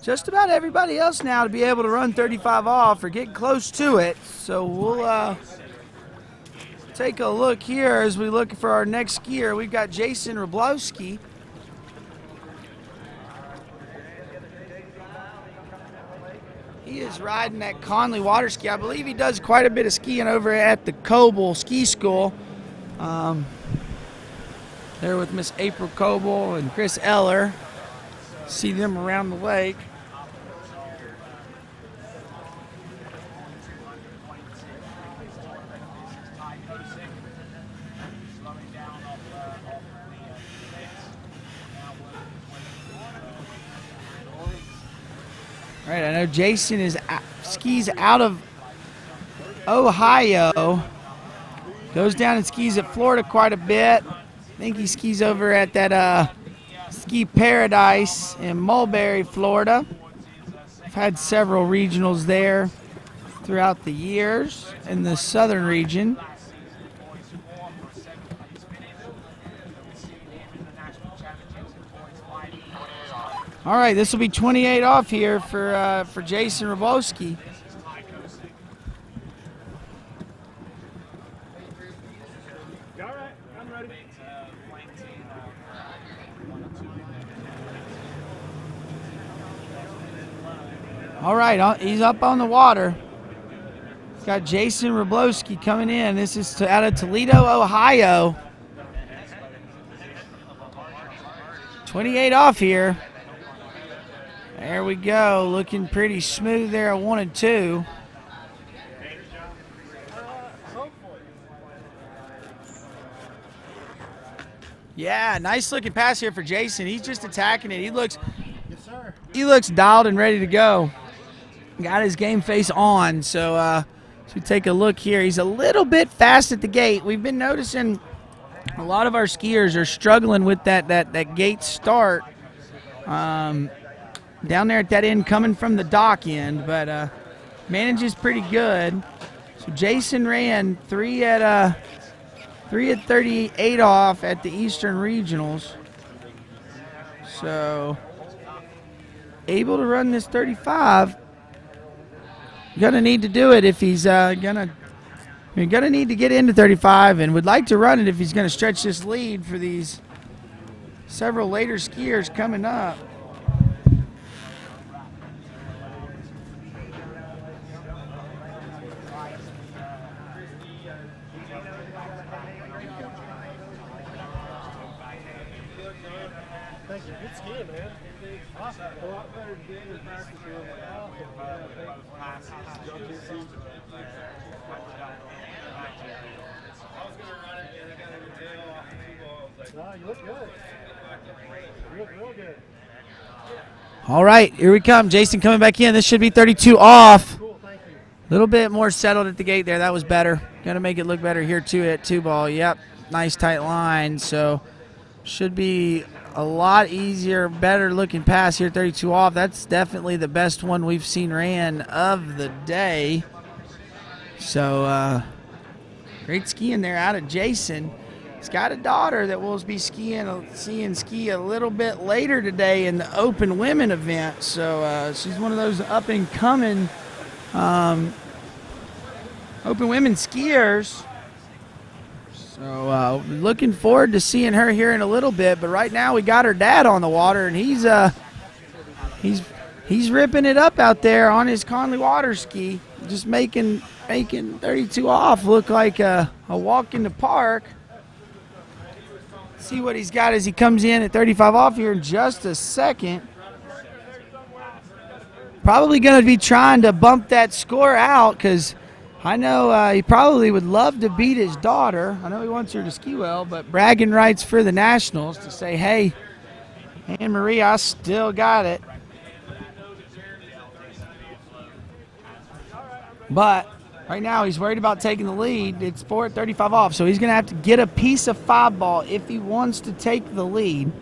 just about everybody else now to be able to run 35 off or get close to it. So we'll take a look here as we look for our next skier. We've got Jason Roblowski. He is riding that Conley water ski. I believe he does quite a bit of skiing over at the Coble Ski School. There with Miss April Coble and Chris Eller. See them around the lake. All right, I know Jason is skis out of Ohio. Goes down and skis at Florida quite a bit. I think he skis over at that Ski Paradise in Mulberry, Florida. I've had several regionals there throughout the years in the southern region. All right, this will be 28 off here for Jason Roboski. All right, he's up on the water. Got Jason Roboski coming in. This is out of Toledo, Ohio. 28 off here. There we go. Looking pretty smooth there at 1 and 2. Yeah, nice looking pass here for Jason. He's just attacking it. He looks dialed and ready to go. Got his game face on. So we take a look here. He's a little bit fast at the gate. We've been noticing a lot of our skiers are struggling with that gate start. Down there at that end coming from the dock end, but manages pretty good. So Jason ran 3 at 38 off at the Eastern Regionals. So able to run this 35. Gonna need to do it if he's gonna need to get into 35, and would like to run it if he's gonna stretch this lead for these several later skiers coming up. Good skiing, man. Awesome. A lot better than in practice. You look good. You look real good. All right, here we come. Jason coming back in. This should be 32 off. Cool, thank you. A little bit more settled at the gate there. That was better. Gonna make it look better here too at 2 ball. Yep, nice tight line. So should be a lot easier, better looking pass here, 32 off. That's definitely the best one we've seen ran of the day. So great skiing there out of Jason. He's got a daughter that will be seeing ski a little bit later today in the Open Women event. So she's one of those up and coming Open Women skiers. So looking forward to seeing her here in a little bit. But right now we got her dad on the water, and he's ripping it up out there on his Conley water ski, just making 32 off look like a walk in the park. See what he's got as he comes in at 35 off here in just a second. Probably going to be trying to bump that score out, because I know he probably would love to beat his daughter. I know he wants her to ski well, but bragging rights for the Nationals to say, hey, Anne-Marie, I still got it. But right now he's worried about taking the lead. It's 4 at 35 off, so he's going to have to get a piece of 5 ball if he wants to take the lead.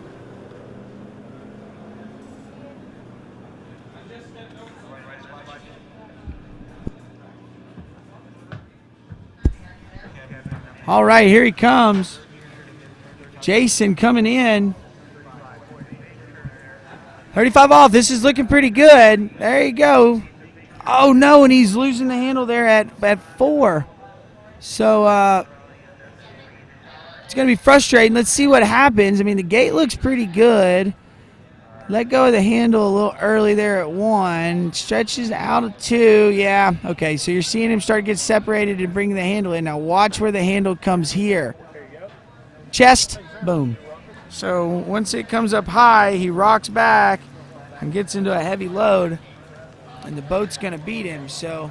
All right, here he comes. Jason coming in. 35 off. This is looking pretty good. There you go. Oh, no, and he's losing the handle there at 4. So it's going to be frustrating. Let's see what happens. I mean, the gate looks pretty good. Let go of the handle a little early there at 1. Stretches out of 2. Yeah, okay, so you're seeing him start to get separated and bring the handle in. Now watch where the handle comes here. Chest, boom. So once it comes up high, he rocks back and gets into a heavy load, and the boat's going to beat him. So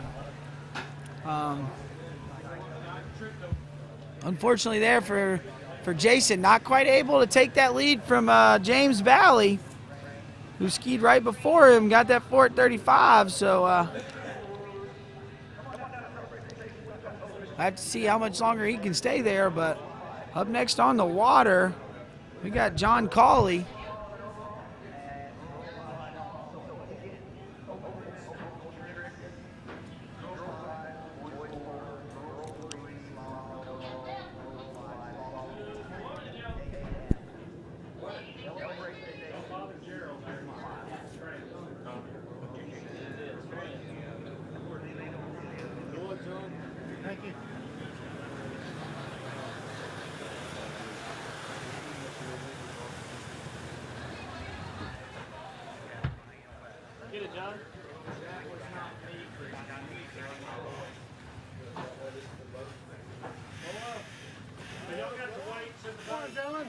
unfortunately there for Jason, not quite able to take that lead from James Valley, who skied right before him, got that 4 at 35. So I have to see how much longer he can stay there, but up next on the water, we got John Cawley. Thank you. Get it, John. Y'all got the whites and the Come on, John. Morning.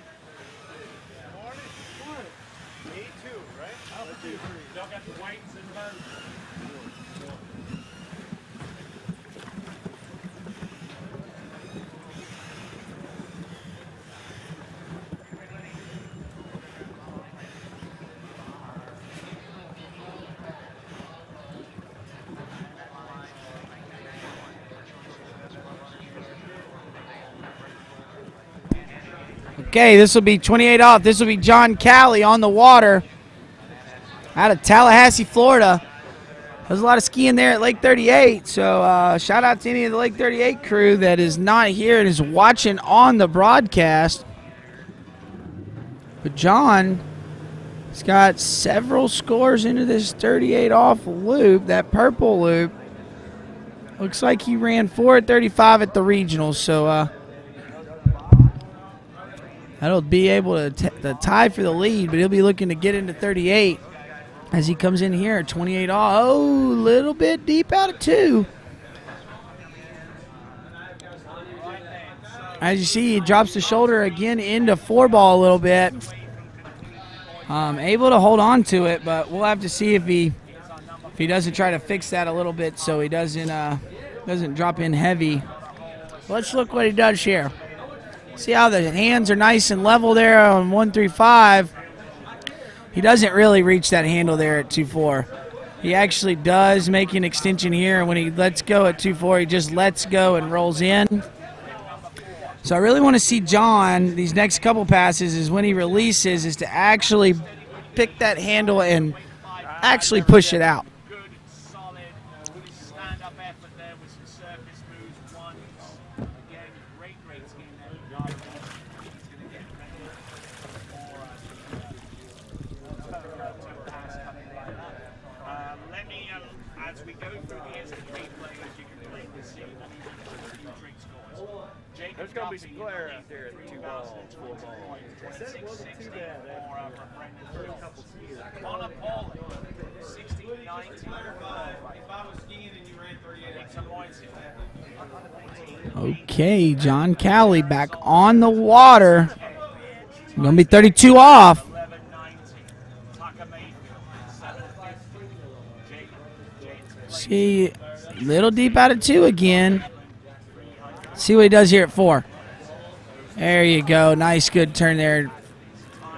Come on. A2, right? Alpha 2, 3. Y'all got the whites and the buns. Okay, this will be 28 off. This will be John Cawley on the water out of Tallahassee, Florida. There's a lot of skiing there at Lake 38, so shout out to any of the Lake 38 crew that is not here and is watching on the broadcast. But John has got several scores into this 38 off loop, that purple loop. Looks like he ran 4:35 at the regionals, so that'll be able to tie for the lead, but he'll be looking to get into 38 as he comes in here at 28 off. Oh, a little bit deep out of 2. As you see, he drops the shoulder again into 4-ball a little bit. Able to hold on to it, but we'll have to see if he doesn't try to fix that a little bit so he doesn't drop in heavy. Let's look what he does here. See how the hands are nice and level there on 135. He doesn't really reach that handle there at 2.4. He actually does make an extension here, and when he lets go at 2.4, he just lets go and rolls in. So I really want to see John, these next couple passes, is when he releases, is to actually pick that handle and actually push it out. Good, solid, stand-up effort there with some surface moves, ones. Again, great skiing there. He's going to get ready for pass coming later. Let me, as we go through the instant replay, as you can clearly see, few trick scores. There's going to be some glare out there at 2 balls, 4 balls. On a pole, 16, 19. If I was skiing and you ran 38, some points in. Okay, John Cawley back on the water. Going to be 32 off. See, a little deep out of 2 again. See what he does here at 4. There you go. Nice, good turn there.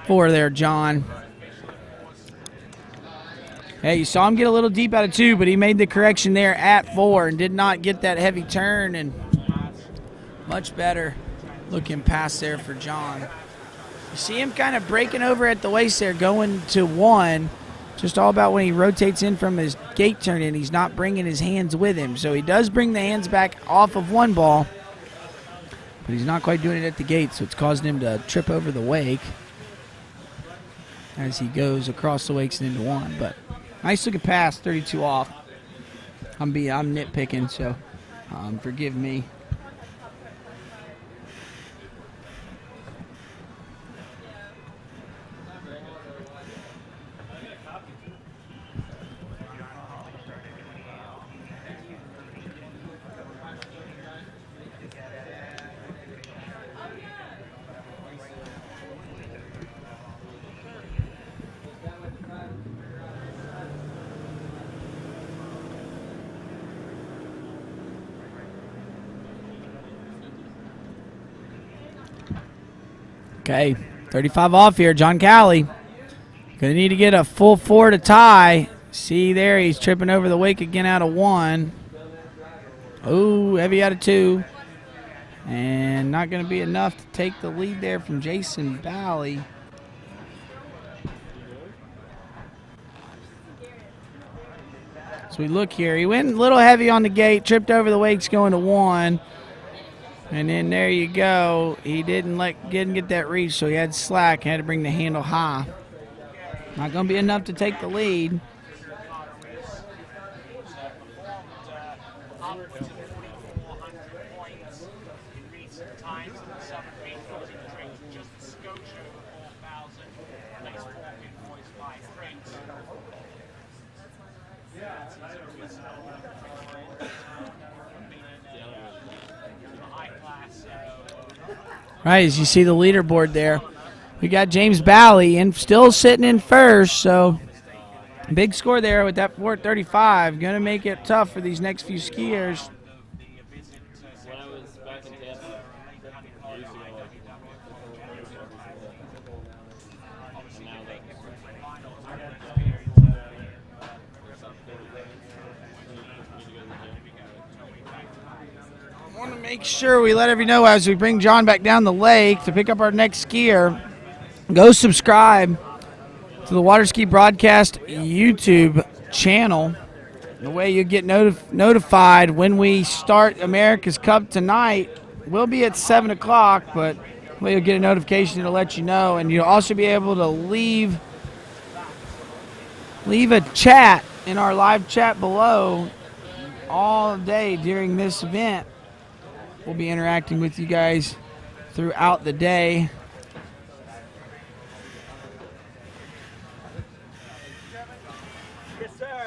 4 there, John. Hey, you saw him get a little deep out of 2, but he made the correction there at 4 and did not get that heavy turn, and much better looking pass there for John. You see him kind of breaking over at the waist there, going to 1. Just all about when he rotates in from his gate turn in, he's not bringing his hands with him. So he does bring the hands back off of 1 ball, but he's not quite doing it at the gate, so it's causing him to trip over the wake as he goes across the wakes and into 1. But nice looking pass, 32 off. I'm nitpicking, so forgive me. Okay, 35 off here, John Cawley. Gonna need to get a full 4 to tie. See there, he's tripping over the wake again out of 1. Oh, heavy out of 2. And not going to be enough to take the lead there from Jason Bally. So we look here. He went a little heavy on the gate, tripped over the weights going to 1. And then there you go. He didn't get that reach, so he had slack. Had to bring the handle high. Not going to be enough to take the lead. Right, as you see the leaderboard there, we got James Bally and still sitting in first, so big score there with that 4:35. Going to make it tough for these next few skiers. Make sure we let everyone know as we bring John back down the lake to pick up our next skier. Go subscribe to the Water Ski Broadcast YouTube channel. The way you get notified when we start America's Cup tonight will be at 7 o'clock, but the way you'll get a notification to let you know. And you'll also be able to leave a chat in our live chat below all day during this event. We'll be interacting with you guys throughout the day. Yes, sir.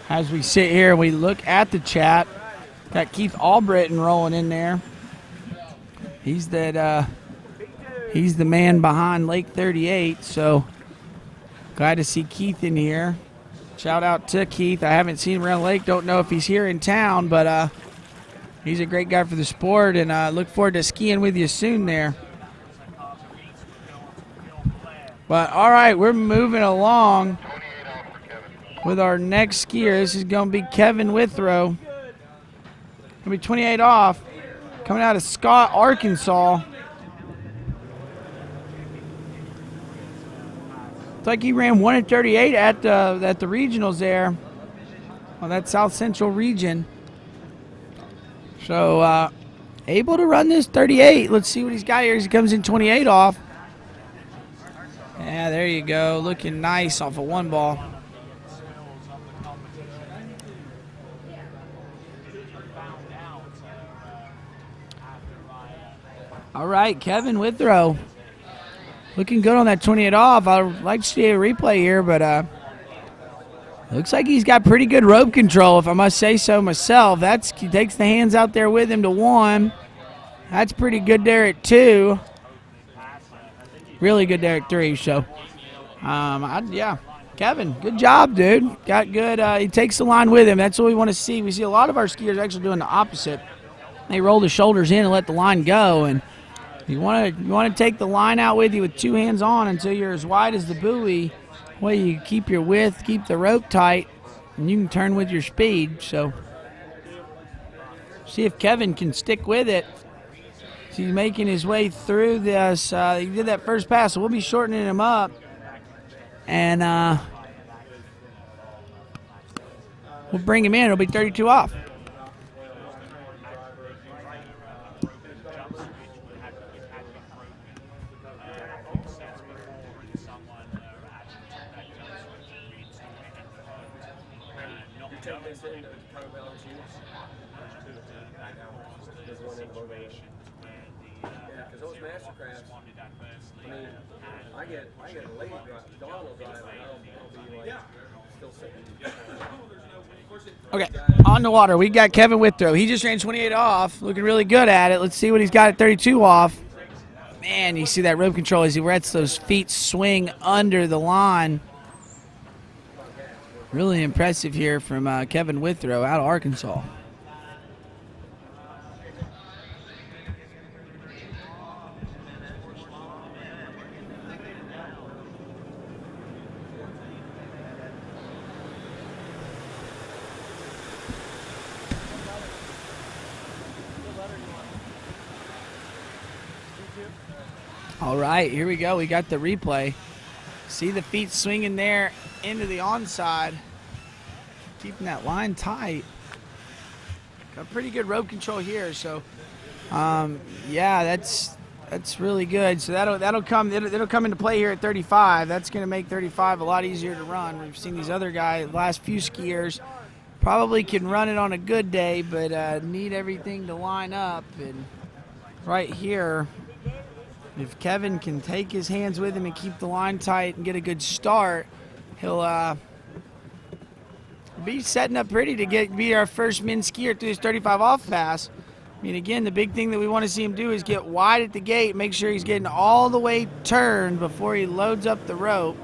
As we sit here, we look at the chat. Got Keith Albritton rolling in there. He's the man behind Lake 38. So glad to see Keith in here. Shout out to Keith. I haven't seen him around the lake. Don't know if he's here in town, but he's a great guy for the sport, and look forward to skiing with you soon there. But, all right, we're moving along with our next skier. This is going to be Kevin Withrow. Going to be 28 off, coming out of Scott, Arkansas. It's like he ran 1:38 at the regionals there on that South Central region. So able to run this 38. Let's see what he's got here as he comes in 28 off. Yeah, there you go. Looking nice off of 1 ball. All right, Kevin Withrow. Looking good on that 28 off. I'd like to see a replay here, but looks like he's got pretty good rope control, if I must say so myself. He takes the hands out there with him to 1. That's pretty good there at 2. Really good there at 3. So, yeah, Kevin, good job, dude. Got good. He takes the line with him. That's what we want to see. We see a lot of our skiers actually doing the opposite. They roll the shoulders in and let the line go, and you want to take the line out with you with 2 hands on until you're as wide as the buoy. Well, you keep your width, keep the rope tight, and you can turn with your speed. So see if Kevin can stick with it. So he's making his way through this. He did that first pass, so we'll be shortening him up. And we'll bring him in. It'll be 32 off. Okay, on the water, we got Kevin Withrow. He just ran 28 off, looking really good at it. Let's see what he's got at 32 off. Man, you see that rope control as he lets those feet swing under the line. Really impressive here from Kevin Withrow out of Arkansas. All right, here we go. We got the replay. See the feet swinging there into the onside. Keeping that line tight. Got pretty good rope control here, so yeah, that's really good. So that'll come into play here at 35. That's going to make 35 a lot easier to run. We've seen these other guys, last few skiers, probably can run it on a good day, but need everything to line up. And right here, if Kevin can take his hands with him and keep the line tight and get a good start, he'll be setting up pretty to be our first men's skier through his 35 off pass. I mean, again, the big thing that we want to see him do is get wide at the gate, make sure he's getting all the way turned before he loads up the rope.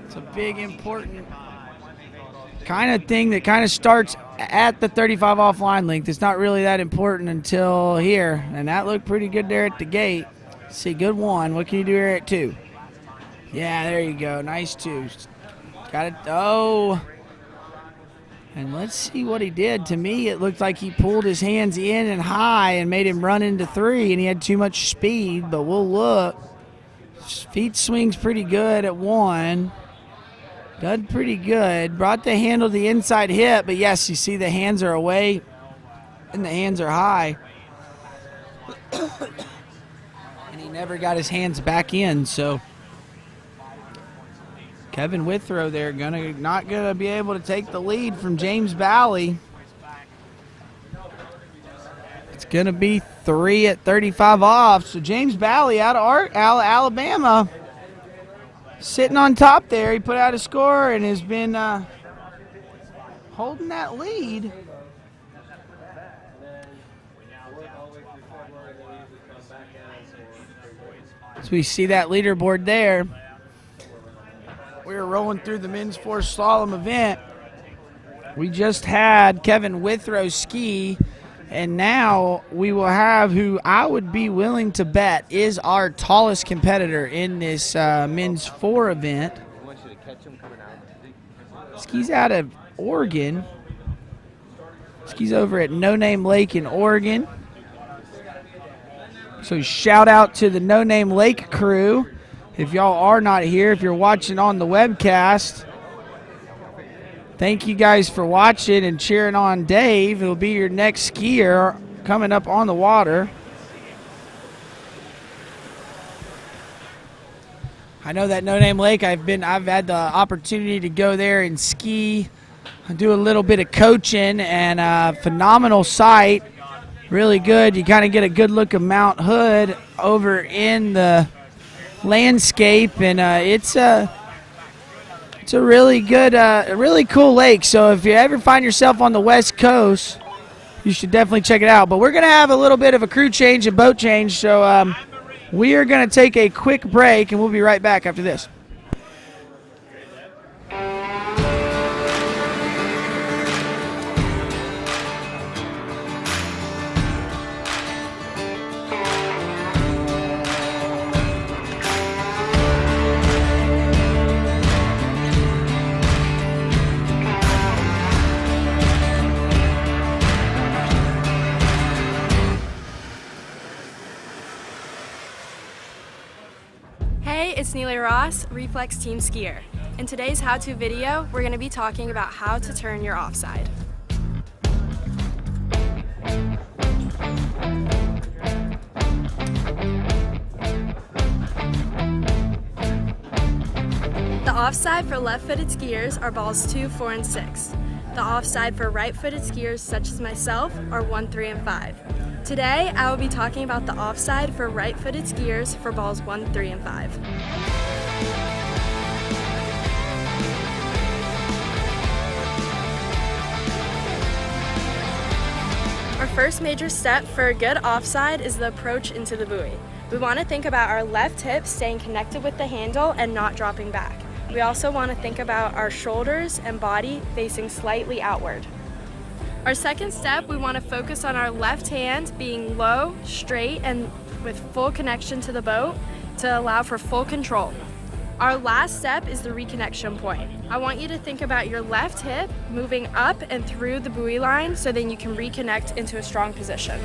It's a big, important kind of thing that kind of starts at the 35 off line length. It's not really that important until here, and that looked pretty good there at the gate. See, good one. What can you do here at 2? Yeah, there you go. Nice 2. Got it. Oh. And let's see what he did. To me, it looked like he pulled his hands in and high and made him run into 3, and he had too much speed, but we'll look. Feet swings pretty good at 1. Done pretty good. Brought the handle to the inside hip, but yes, you see the hands are away and the hands are high. And he never got his hands back in, so Kevin Withrow there not gonna be able to take the lead from James Bally. It's gonna be 3 at 35 off. So James Bally out of Alabama, sitting on top there. He put out a score and has been holding that lead. So we see that leaderboard there. We're rolling through the men's 4 slalom event. We just had Kevin Withrow ski, and now we will have who I would be willing to bet is our tallest competitor in this men's 4 event. Skis out of Oregon. Skis over at No Name Lake in Oregon. So shout out to the No Name Lake crew. If y'all are not here, if you're watching on the webcast, thank you guys for watching and cheering on Dave. He'll be your next skier coming up on the water. I know that No Name Lake, I've had the opportunity to go there and ski, do a little bit of coaching, and phenomenal site, really good. You kind of get a good look of Mount Hood over in the landscape, and it's a really good, really cool lake. So if you ever find yourself on the West Coast, you should definitely check it out. But we're gonna have a little bit of a crew change and boat change, so we are gonna take a quick break, and we'll be right back after this. It's Neely Ross, Reflex Team Skier. In today's how-to video, we're going to be talking about how to turn your offside. The offside for left-footed skiers are balls 2, 4, and 6. The offside for right-footed skiers, such as myself, are 1, 3, and 5. Today, I will be talking about the offside for right-footed skiers for balls 1, 3, and 5. Our first major step for a good offside is the approach into the buoy. We want to think about our left hip staying connected with the handle and not dropping back. We also want to think about our shoulders and body facing slightly outward. Our second step, we want to focus on our left hand being low, straight, and with full connection to the boat to allow for full control. Our last step is the reconnection point. I want you to think about your left hip moving up and through the buoy line so then you can reconnect into a strong position.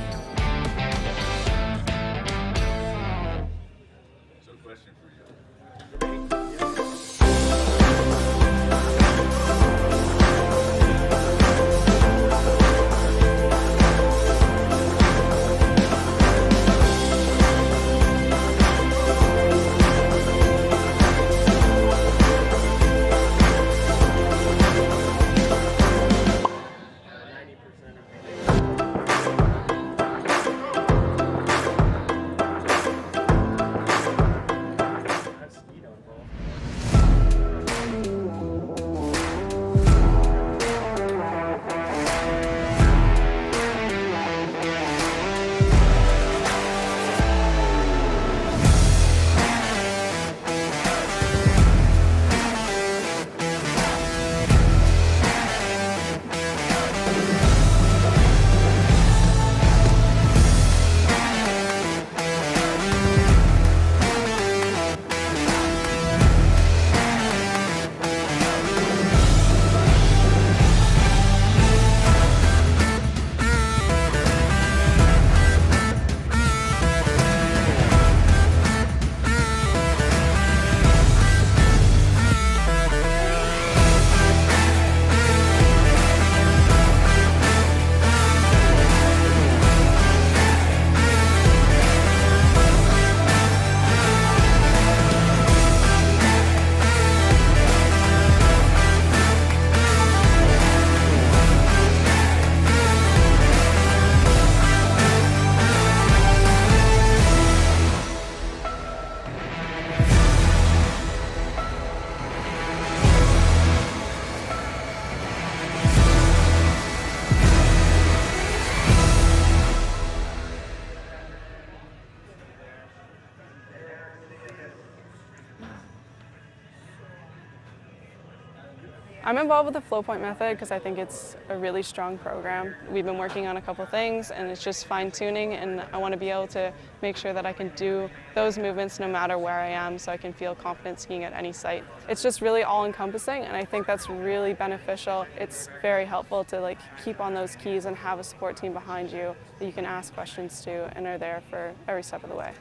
I'm involved with the flow point method because I think it's a really strong program. We've been working on a couple things and it's just fine tuning, and I want to be able to make sure that I can do those movements no matter where I am, so I can feel confident skiing at any site. It's just really all encompassing, and I think that's really beneficial. It's very helpful to like keep on those keys and have a support team behind you that you can ask questions to and are there for every step of the way.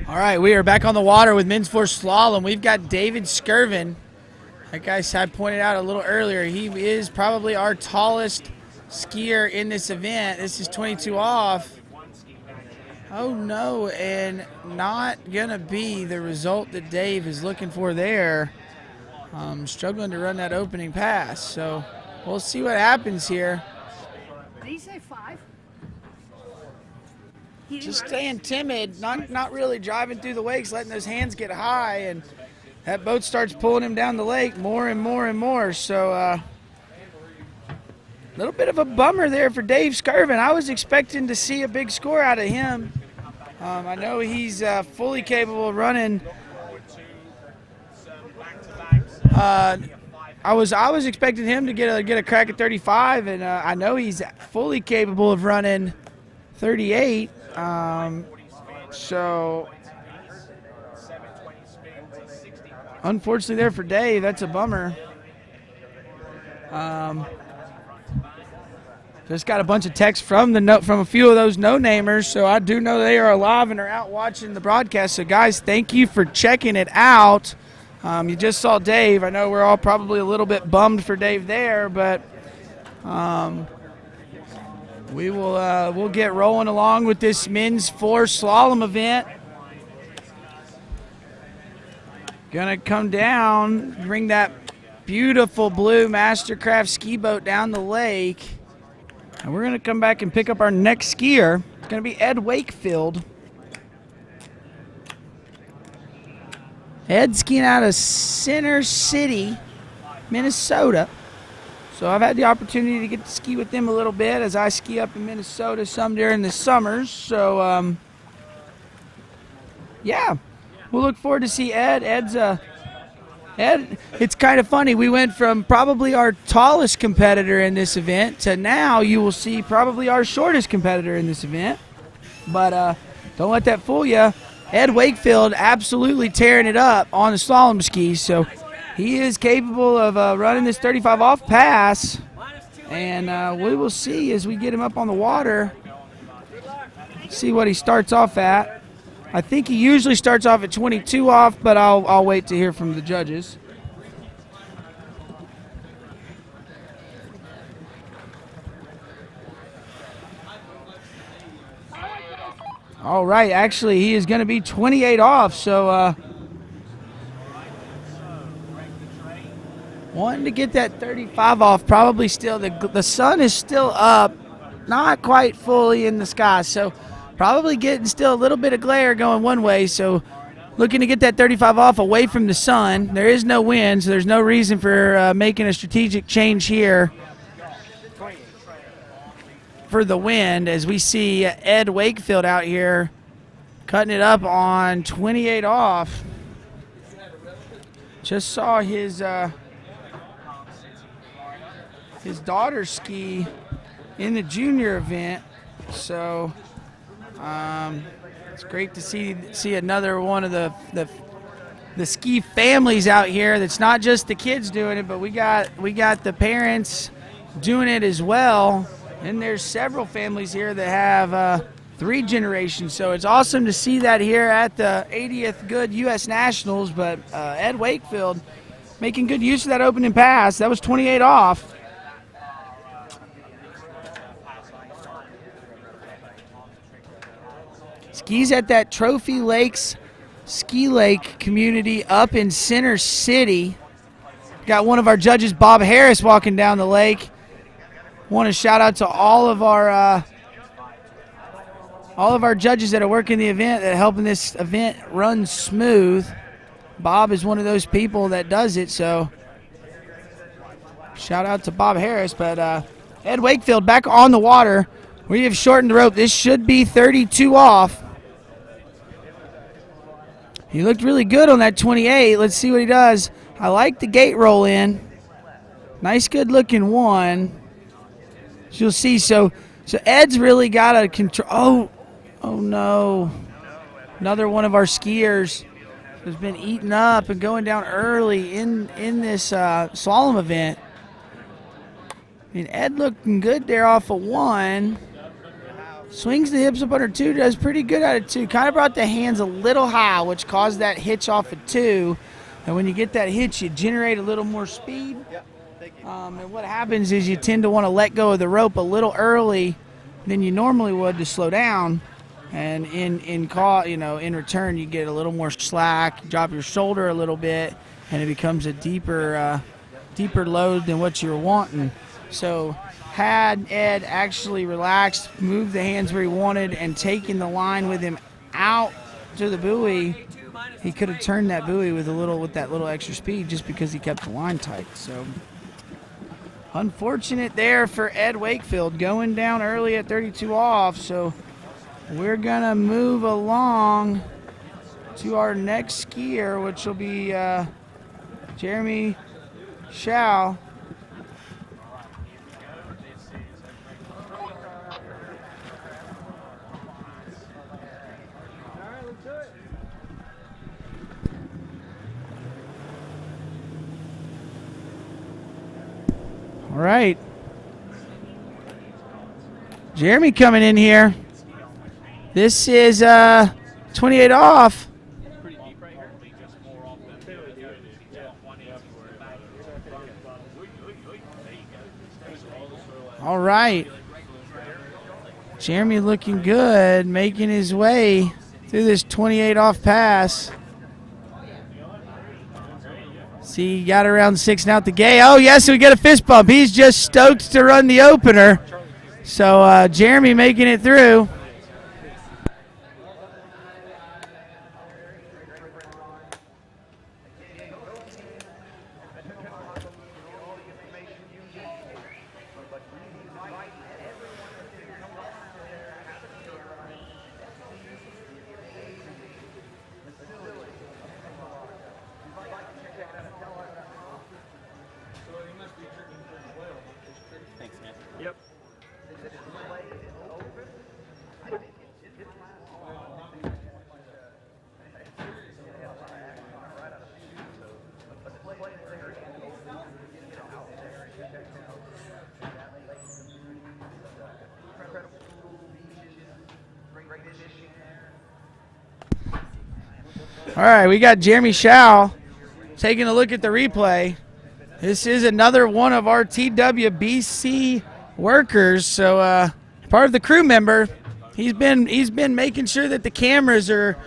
All right, we are back on the water with men's 4 slalom. We've got David Skirvin. Like I pointed out a little earlier, he is probably our tallest skier in this event. This is 22 off. Oh no, and not gonna be the result that Dave is looking for there. Struggling to run that opening pass. So we'll see what happens here. Did he say 5? Just staying timid, not really driving through the wakes, letting those hands get high, and that boat starts pulling him down the lake more and more and more. So a little bit of a bummer there for Dave Skirvin. I was expecting to see a big score out of him. I know he's fully capable of running. I was expecting him to get a crack at 35, and I know he's fully capable of running 38. So unfortunately there for Dave, that's a bummer. Just got a bunch of texts from a few of those no-namers, so I do know they are alive and are out watching the broadcast. So guys, thank you for checking it out. You just saw Dave. I know we're all probably a little bit bummed for Dave there, but we'll get rolling along with this men's 4 slalom event. Gonna come down, bring that beautiful blue Mastercraft ski boat down the lake, and we're gonna come back and pick up our next skier. It's gonna be Ed Wakefield. Ed's skiing out of Center City, Minnesota. So I've had the opportunity to get to ski with them a little bit as I ski up in Minnesota some during the summers. So, yeah, we'll look forward to see Ed. Ed, it's kind of funny. We went from probably our tallest competitor in this event to now you will see probably our shortest competitor in this event. But don't let that fool you. Ed Wakefield absolutely tearing it up on the slalom skis. So he is capable of running this 35 off pass, and we will see as we get him up on the water, see what he starts off at. I think he usually starts off at 22 off, but I'll wait to hear from the judges. All right, actually he is going to be 28 off, so wanting to get that 35 off. Probably still, the sun is still up, not quite fully in the sky, so probably getting still a little bit of glare going one way, so looking to get that 35 off away from the sun. There is no wind, so there's no reason for making a strategic change here for the wind, as we see Ed Wakefield out here cutting it up on 28 off. Just saw his daughter ski in the junior event, so it's great to see another one of the ski families out here. That's not just the kids doing it, but we got the parents doing it as well. And there's several families here that have 3 generations, so it's awesome to see that here at the 80th Goode U.S. Nationals. But Ed Wakefield making good use of that opening pass. That was 28 off. Skis at that Trophy Lakes Ski Lake community up in Center City. Got one of our judges, Bob Harris, walking down the lake. Want to shout out to all of our judges that are working the event, that are helping this event run smooth. Bob is one of those people that does it, so shout out to Bob Harris. But Ed Wakefield back on the water. We have shortened the rope. This should be 32 off. He looked really good on that 28. Let's see what he does. I like the gate roll in. Nice, good looking one. As you'll see, so Ed's really got to control. Oh no. Another one of our skiers has been eaten up and going down early in this slalom event. I mean, Ed looking good there off of 1. Swings the hips up under 2, does pretty good out of 2. Kind of brought the hands a little high, which caused that hitch off of 2. And when you get that hitch, you generate a little more speed. And what happens is you tend to want to let go of the rope a little early than you normally would to slow down. And in return, you get a little more slack, drop your shoulder a little bit, and it becomes a deeper load than what you're wanting. So had Ed actually relaxed, moved the hands where he wanted, and taken the line with him out to the buoy, he could have turned that buoy with that little extra speed, just because he kept the line tight. So unfortunate there for Ed Wakefield, going down early at 32 off. So we're gonna move along to our next skier, which will be Jeremy Schau. All right. Jeremy coming in here. This is 28 off. All right. Jeremy looking good, making his way through this 28 off pass. See, he got around 6 now at the gate. Oh, yes, we get a fist bump. He's just stoked to run the opener. So Jeremy making it through. Yep. All right, we got Jeremy Schau taking a look at the replay. This is another one of our TWBC workers, so part of the crew member. He's been making sure that the cameras are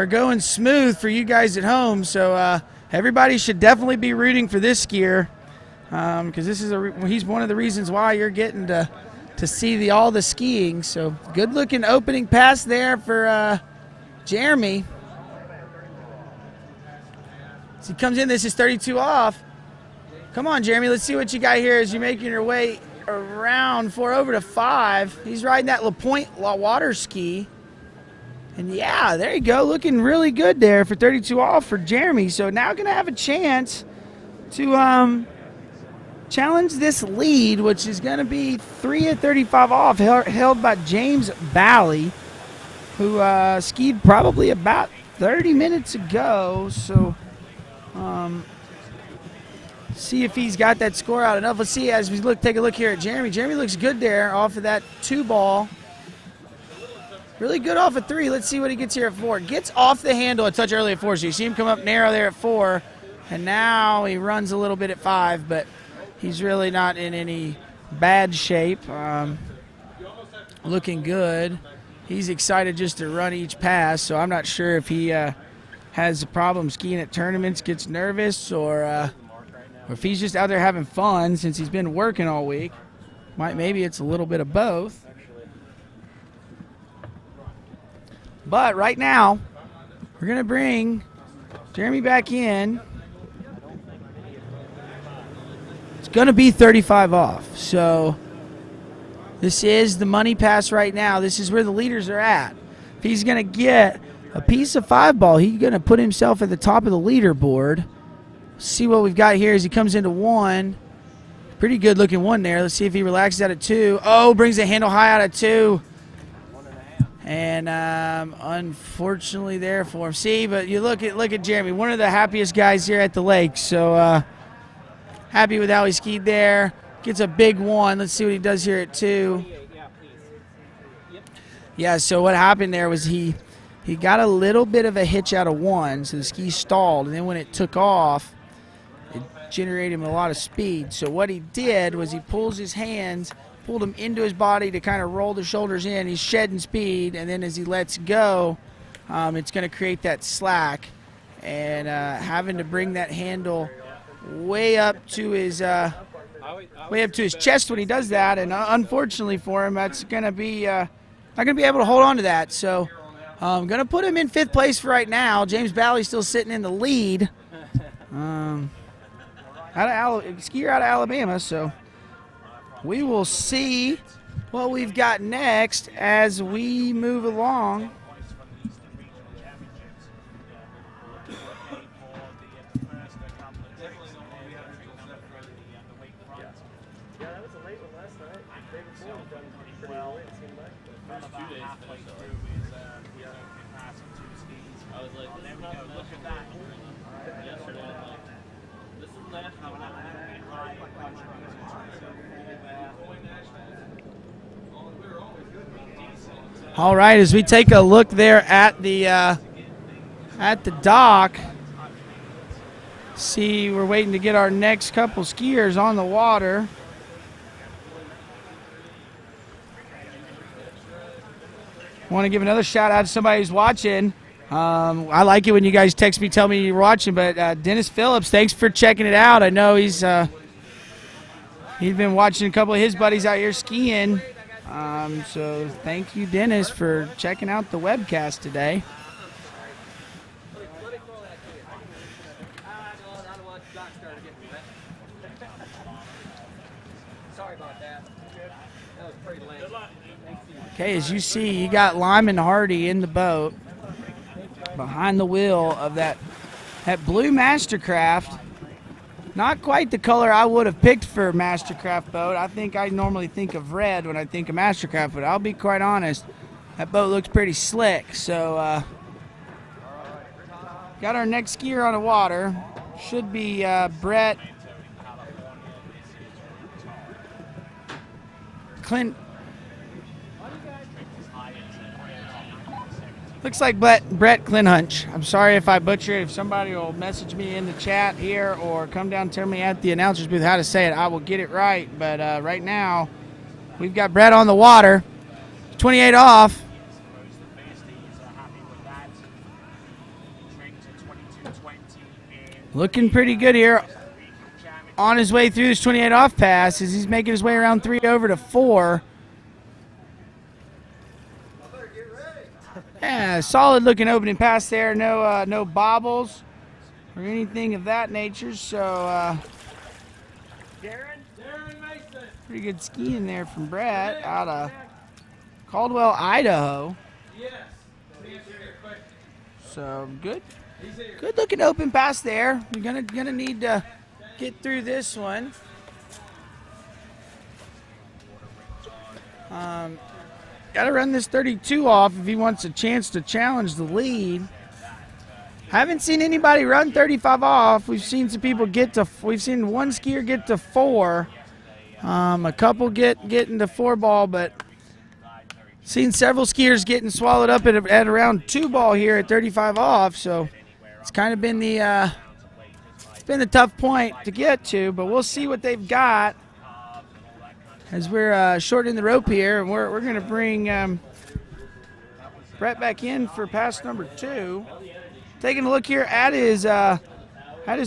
going smooth for you guys at home. So everybody should definitely be rooting for this skier. because this is he's one of the reasons why you're getting to see all the skiing. So good looking opening pass there for Jeremy. As he comes in, this is 32 off. Come on, Jeremy, let's see what you got here as you're making your way around 4 over to 5. He's riding that La Pointe water ski. And yeah, there you go, looking really good there for 32 off for Jeremy. So now going to have a chance to challenge this lead, which is going to be 3 at 35 off, held by James Bally, who skied probably about 30 minutes ago. So see if he's got that score out enough. Let's see as we take a look here at Jeremy. Jeremy looks good there off of that 2 ball. Really good off of 3. Let's see what he gets here at 4. Gets off the handle a touch early at 4. So you see him come up narrow there at 4. And now he runs a little bit at 5. But he's really not in any bad shape. Looking good. He's excited just to run each pass. So I'm not sure if he has a problem skiing at tournaments, gets nervous, or if he's just out there having fun since he's been working all week. Maybe it's a little bit of both. But right now, we're going to bring Jeremy back in. It's going to be 35 off. So this is the money pass right now. This is where the leaders are at. If he's going to get a piece of 5 ball, he's going to put himself at the top of the leaderboard. See what we've got here as he comes into 1. Pretty good looking 1 there. Let's see if he relaxes out at 2. Oh, brings the handle high out at 2. And unfortunately there for him. See, but you look at Jeremy, one of the happiest guys here at the lake. So happy with how he skied there. Gets a big 1. Let's see what he does here at 2. Yeah, so what happened there was he got a little bit of a hitch out of 1, so the ski stalled. And then when it took off, it generated him a lot of speed. So what he did was he pulls his hands, pulled him into his body to kind of roll the shoulders in. He's shedding speed, and then as he lets go, it's going to create that slack. And having to bring that handle way up to his chest when he does that. And unfortunately for him, that's going to be not going to be able to hold on to that. So I'm going to put him in 5th place for right now. James Bally's still sitting in the lead. Skier out of Alabama, so we will see what we've got next as we move along. All right, as we take a look there at the dock, see we're waiting to get our next couple skiers on the water. Want to give another shout out to somebody who's watching. I like it when you guys text me, tell me you're watching, but Dennis Phillips, thanks for checking it out. I know he's been watching a couple of his buddies out here skiing. So thank you, Dennis, for checking out the webcast today. Okay, as you see, you got Lyman Hardy in the boat behind the wheel of that blue Mastercraft. Not quite the color I would have picked for a Mastercraft boat. I think I normally think of red when I think of Mastercraft, but I'll be quite honest, that boat looks pretty slick. So got our next skier on the water. Should be Brett Clint. Looks like Brett Klinhunch. I'm sorry if I butcher it. If somebody will message me in the chat here or come down and tell me at the announcer's booth how to say it, I will get it right. But right now, we've got Brett on the water. 28 off. Looking pretty good here. on his way through this 28 off pass as he's making his way around 3 over to 4. Yeah, solid looking opening pass there. No bobbles or anything of that nature. So pretty good skiing there from Brett out of Caldwell, Idaho. So good looking open pass there. We're gonna need to get through this one. Got to run this 32 off if he wants a chance to challenge the lead. Haven't seen anybody run 35 off. We've seen some people we've seen one skier get to 4. A couple get into 4 ball, but seen several skiers getting swallowed up at around 2 ball here at 35 off. So it's kind of been the tough point to get to, but we'll see what they've got as we're shortening the rope here, and we're going to bring Brett back in for pass number 2. Taking a look here at his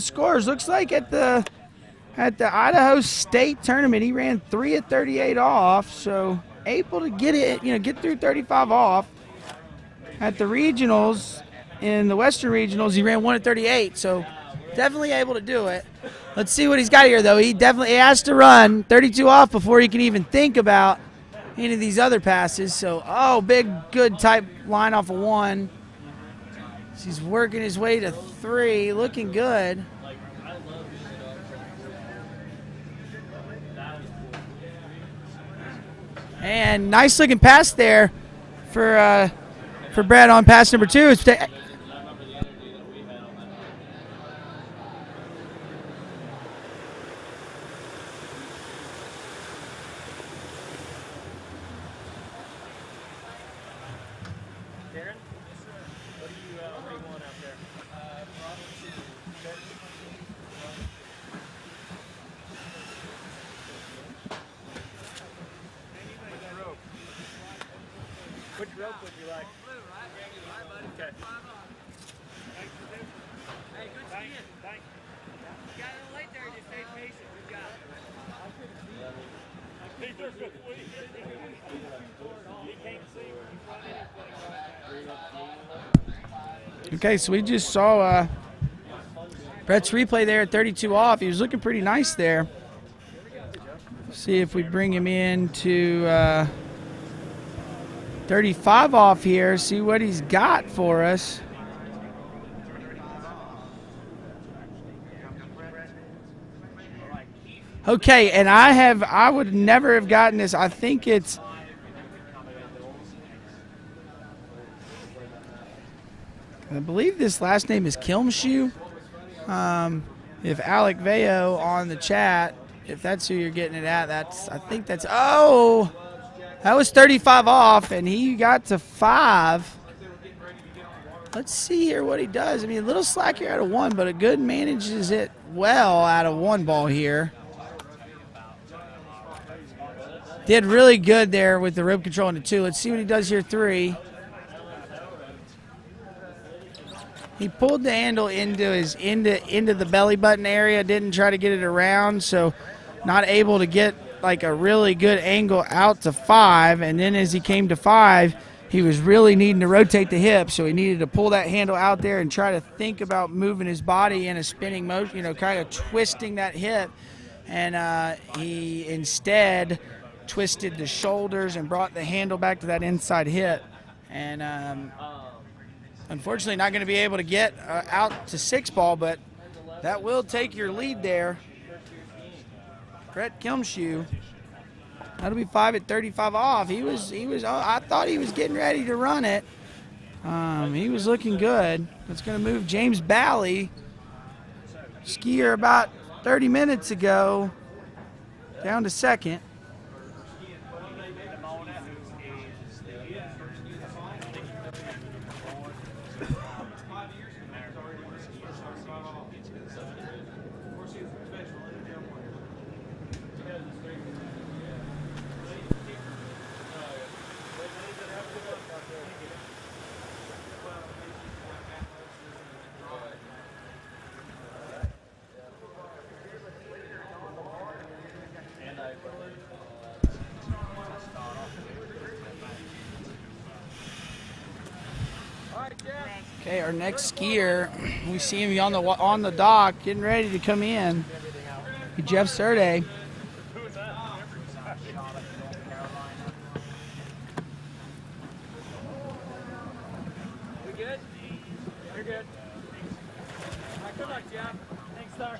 scores. Looks like at the Idaho State tournament, he ran 3 at 38 off, so able to get through 35 off. At the regionals, in the Western regionals, he ran 1 at 38, so definitely able to do it. Let's see what he's got here, though. He definitely has to run 32 off before he can even think about any of these other passes. So, big, good type line off of 1. So he's working his way to 3, looking good. And nice looking pass there for Brad on pass number 2. Which rope would you like? Okay. Hey, good skiing. Thank you. You got a little late there, you stayed patient. Good job. Okay, so we just saw Brett's replay there at 32 off. He was looking pretty nice there. See if we bring him in to 35 off here, see what he's got for us. Okay, and I would never have gotten this. I think it's I believe this last name is Kilmshoe. If Alec Veo on the chat, if that's who you're getting it at, that was 35 off, and he got to 5. Let's see here what he does. I mean, a little slack here out of 1, but a good manages it well out of 1 ball here. Did really good there with the rope control into 2. Let's see what he does here, 3. He pulled the handle into the belly button area, didn't try to get it around, so not able to get like a really good angle out to 5, and then as he came to 5, he was really needing to rotate the hip, so he needed to pull that handle out there and try to think about moving his body in a spinning motion, kind of twisting that hip, and he instead twisted the shoulders and brought the handle back to that inside hip, and unfortunately not going to be able to get out to 6 ball, but that will take your lead there. Brett Kilmshoe. That'll be 5 at 35 off. He was. I thought he was getting ready to run it. He was looking good. It's going to move James Bally, skier about 30 minutes ago, down to 2nd. Okay, our next skier, we see him on the dock, getting ready to come in. Jeff Surday. We good? You're good. All right, good luck, Jeff. Thanks, sir.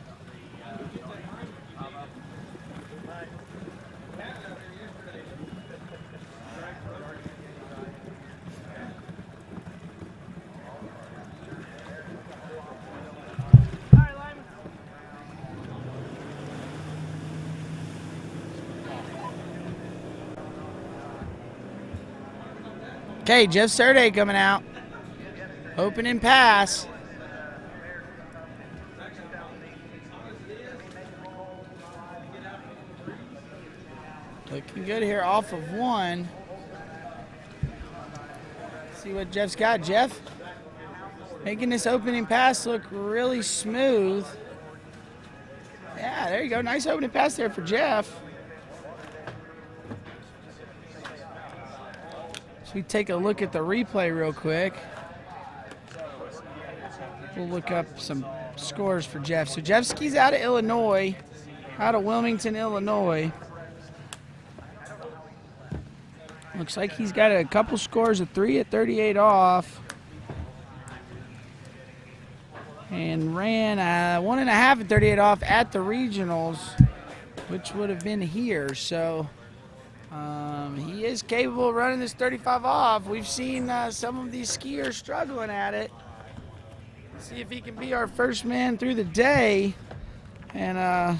Okay, Jeff Surday coming out. Opening pass. Looking good here off of one. See what Jeff's got. Jeff making this opening pass look really smooth. Yeah, there you go. Nice opening pass there for Jeff. So we take a look at the replay real quick. We'll look up some scores for Jeff. So Jeff skis out of Illinois, out of Wilmington, Illinois. Looks like he's got a couple scores, a 3 at 38 off. And ran 1.5 at 38 off at the regionals, which would have been here. So he is capable of running this 35 off. We've seen some of these skiers struggling at it. See if he can be our first man through the day and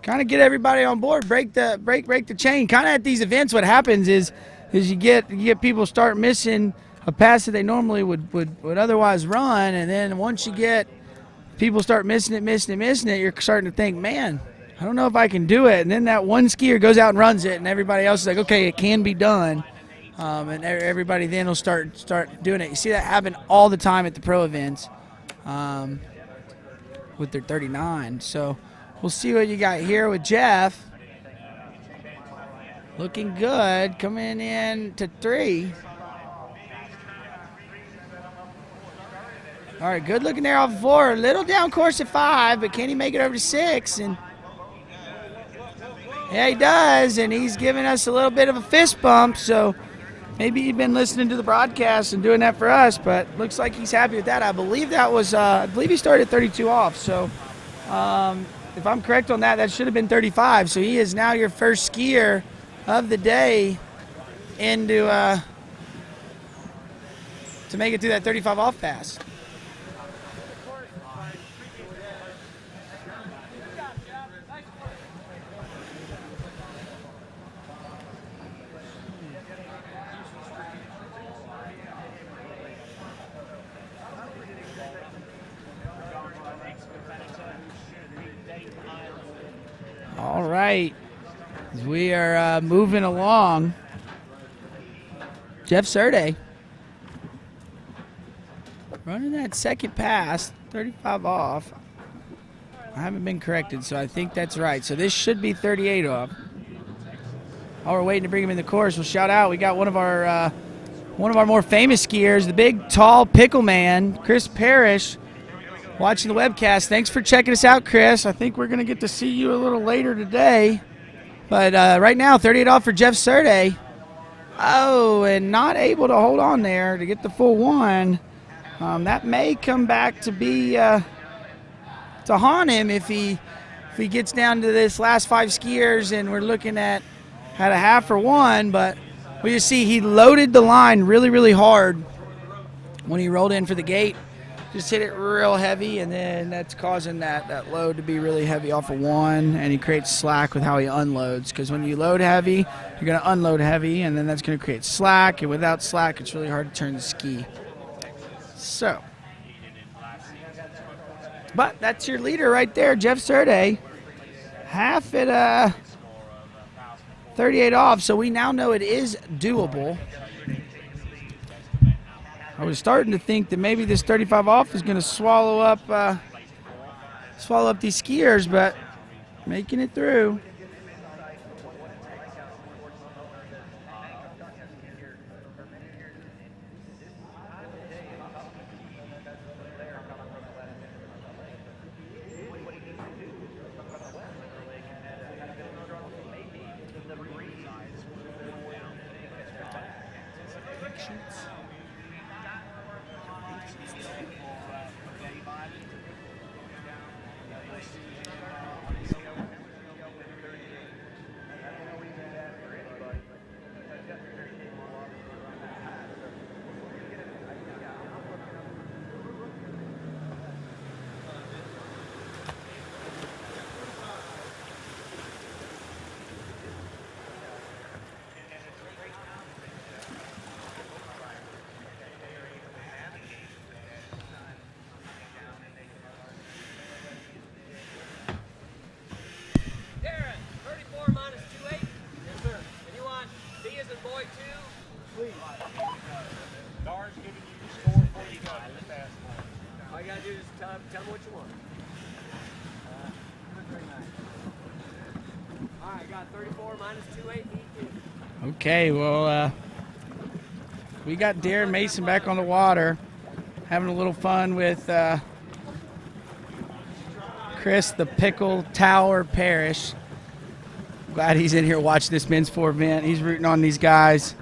kind of get everybody on board, break the chain. Kind of at these events, what happens is you get people start missing a pass that they normally would otherwise run, and then once you get people start missing it, you're starting to think, man, I don't know if I can do it. And then that one skier goes out and runs it, and everybody else is like, okay, it can be done. And everybody then will start doing it. You see that happen all the time at the pro events with their 39. So we'll see what you got here with Jeff. Looking good, coming in to 3. All right, good looking there off 4. A little down course at 5, but can he make it over to 6? And yeah, he does, and he's giving us a little bit of a fist bump, so maybe he'd been listening to the broadcast and doing that for us, but looks like he's happy with that. I believe that was, I believe he started 32 off, so if I'm correct on that, that should have been 35. So he is now your first skier of the day into to make it through that 35 off pass. All right, we are moving along. Jeff Surday running that second pass, 35 off. I haven't been corrected, so I think that's right. So this should be 38 off. While we're waiting to bring him in the course, we'll shout out. We got one of our more famous skiers, the big, tall pickle man, Chris Parrish, watching the webcast. Thanks for checking us out, Chris. I think we're going to get to see you a little later today. But right now, 38 off for Jeff Surday. Oh, and not able to hold on there to get the full one. That may come back to be to haunt him if he gets down to this last 5 skiers and we're looking at a half or one. But we just see he loaded the line really, really hard when he rolled in for the gate. Just hit it real heavy, and then that's causing that load to be really heavy off of one, and he creates slack with how he unloads, because when you load heavy, you're going to unload heavy, and then that's going to create slack, and without slack, it's really hard to turn the ski. So, but that's your leader right there, Jeff Surday. Half at 38 off, so we now know it is doable. I was starting to think that maybe this 35 off is going to swallow up these skiers, but making it through. lead. Dar's giving you your score before you go. All you gotta do is tell me what you want. All right, got 34 minus 28. Okay, well, we got Darren Mason back on the water, having a little fun with Chris the Pickle Tower Parrish. Glad he's in here watching this men's 4 event. He's rooting on these guys,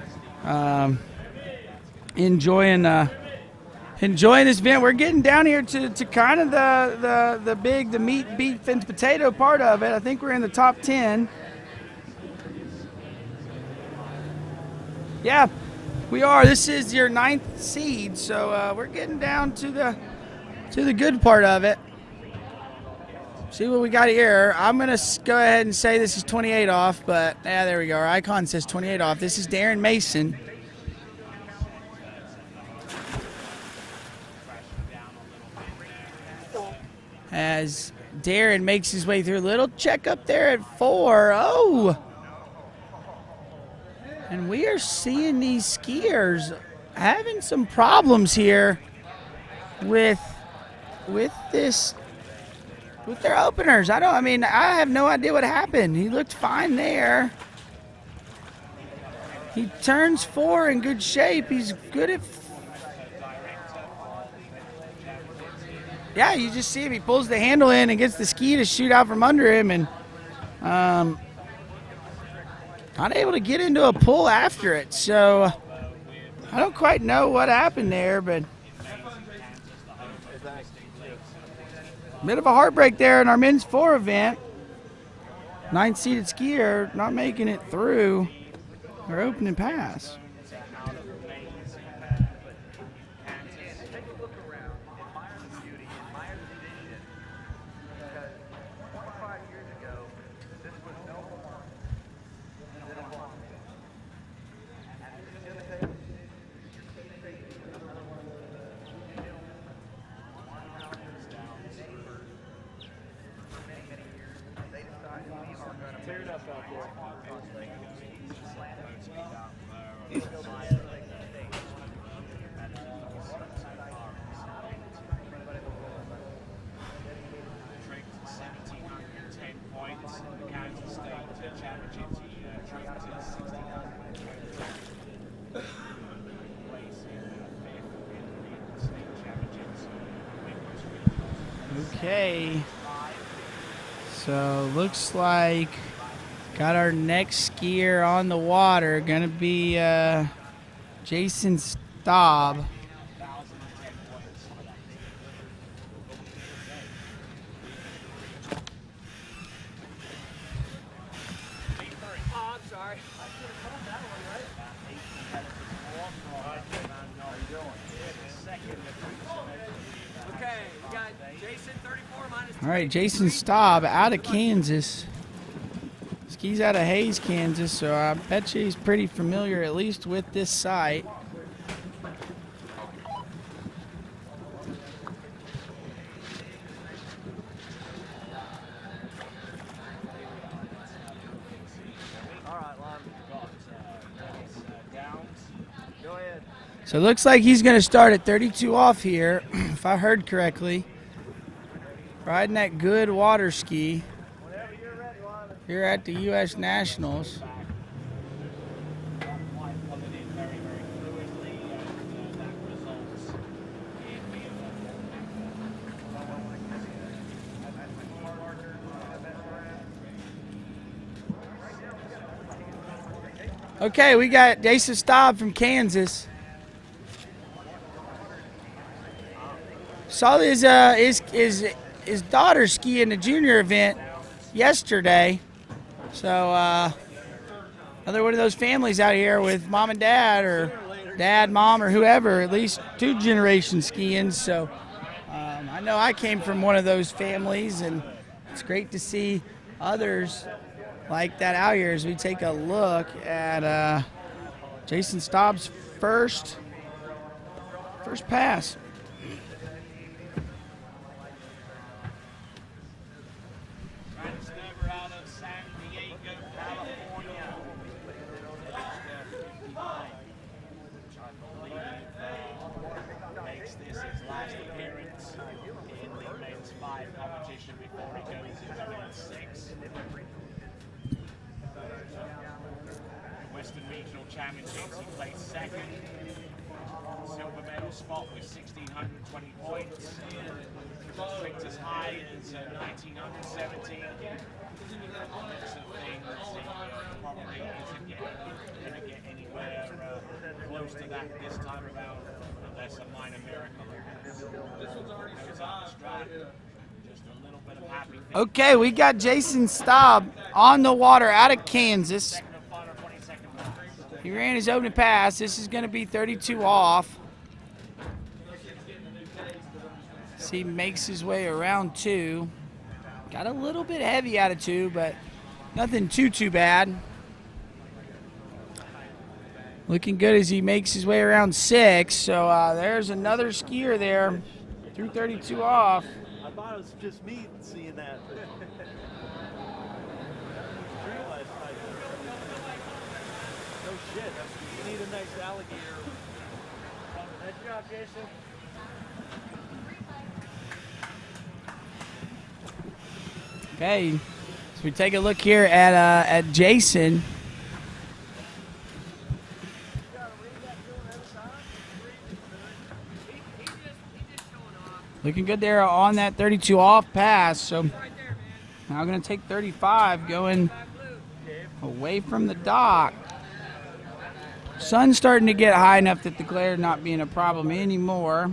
enjoying this event. We're getting down here to kind of the meat, beef, and potato part of it. I think we're in the top 10. Yeah, we are. This is your 9th seed, so we're getting down to the good part of it. See what we got here. I'm going to go ahead and say this is 28 off, but yeah, there we go. Our icon says 28 off. This is Darren Mason. As Darren makes his way through, a little check up there at 4. Oh! And we are seeing these skiers having some problems here with their openers. I have no idea what happened. He looked fine there. He turns 4 in good shape. He's good at. Yeah, you just see him. He pulls the handle in and gets the ski to shoot out from under him, and not able to get into a pull after it. So I don't quite know what happened there, but a bit of a heartbreak there in our men's 4 event. 9th-seeded skier not making it through their opening pass. Okay, so looks like got our next skier on the water. Gonna be Jason Staub. All right, Jason Staub out of Kansas. Skis out of Hayes, Kansas, so I bet you he's pretty familiar at least with this site. So it looks like he's going to start at 32 off here, if I heard correctly. Riding that good water ski here at the U.S. Nationals. Okay, we got Jason Staub from Kansas. Saw his daughter ski in the junior event yesterday. So another one of those families out here with mom and dad, or dad, mom, or whoever, at least 2 generations skiing. So I know I came from one of those families, and it's great to see others like that out here as we take a look at Jason Staub's first pass. live competition before he goes into minute 6. Western Regional Championships, he placed second. Silver medal spot with 1,620 points. Tricked as high as 1,917. Looks of things, probably isn't going to get anywhere close to that this time around, unless a minor miracle goes up the strap. Just a little bit of happy. Okay, we got Jason Staub on the water out of Kansas. He ran his opening pass. This is going to be 32 off. So he makes his way around 2. Got a little bit heavy out of 2, but nothing too bad. Looking good as he makes his way around 6. So there's another skier there through 32 off. I thought it was just me seeing that. No shit. You need a nice alligator. Nice job, Jason. Okay, so we take a look here at Jason. Looking good there on that 32 off pass. So now going to take 35 going away from the dock. Sun's starting to get high enough that the glare not being a problem anymore.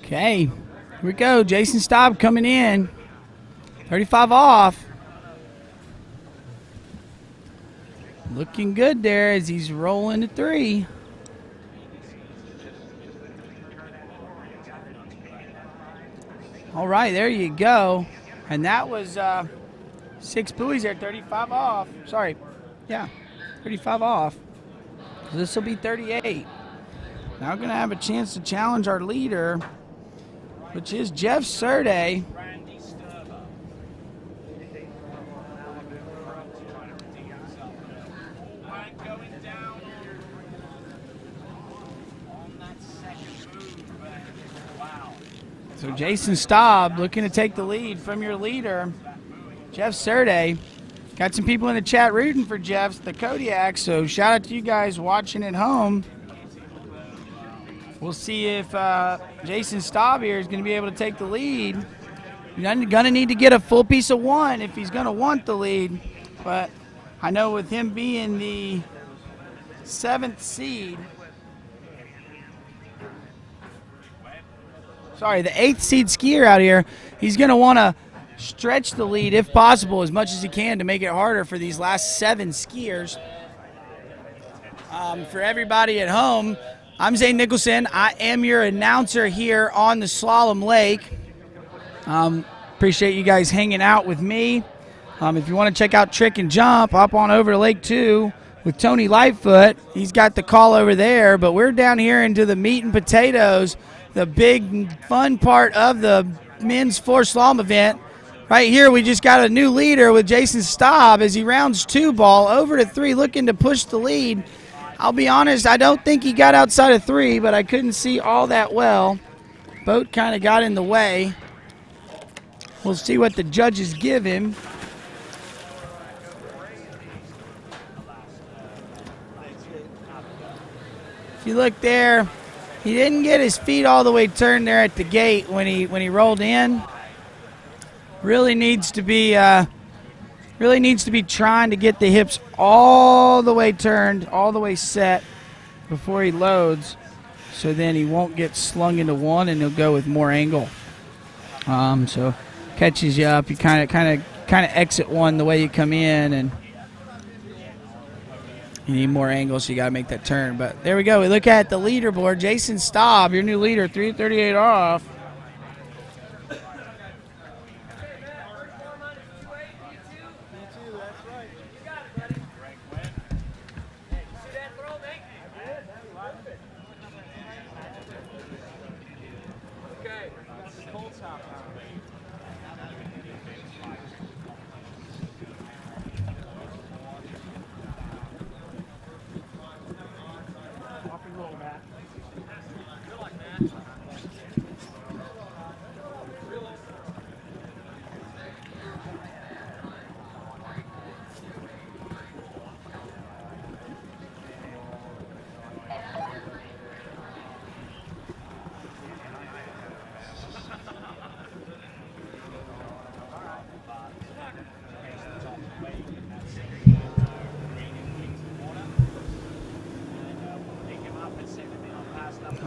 Okay, here we go. Jason Staub coming in. 35 off. Looking good there as he's rolling to 3. All right, there you go. And that was 6 buoys there, 35 off. Sorry, yeah, 35 off. So this will be 38. Now going to have a chance to challenge our leader, which is Jeff Surday. So Jason Staub looking to take the lead from your leader, Jeff Surday. Got some people in the chat rooting for Jeff, the Kodiak, so shout out to you guys watching at home. We'll see if Jason Staub here is going to be able to take the lead. He's going to need to get a full piece of 1 if he's going to want the lead. But I know with him being the 7th seed, sorry, the 8th seed skier out here, he's going to want to stretch the lead if possible as much as he can to make it harder for these last 7 skiers. For everybody at home, I'm Zane Nicholson. I am your announcer here on the Slalom Lake. Appreciate you guys hanging out with me. If you want to check out Trick and Jump, hop on over to Lake 2 with Tony Lightfoot. He's got the call over there, but we're down here into the meat and potatoes, the big fun part of the men's 4 slalom event. Right here, we just got a new leader with Jason Staub as he rounds 2 ball over to 3, looking to push the lead. I'll be honest, I don't think he got outside of 3, but I couldn't see all that well. Boat kind of got in the way. We'll see what the judges give him. If you look there, he didn't get his feet all the way turned there at the gate when he rolled in. Really needs to be trying to get the hips all the way turned, all the way set before he loads, so then he won't get slung into 1 and he'll go with more angle. So catches you up. You kind of exit 1 the way you come in, and you need more angle, so you got to make that turn. But there we go. We look at the leaderboard. Jason Staub, your new leader, 338 off.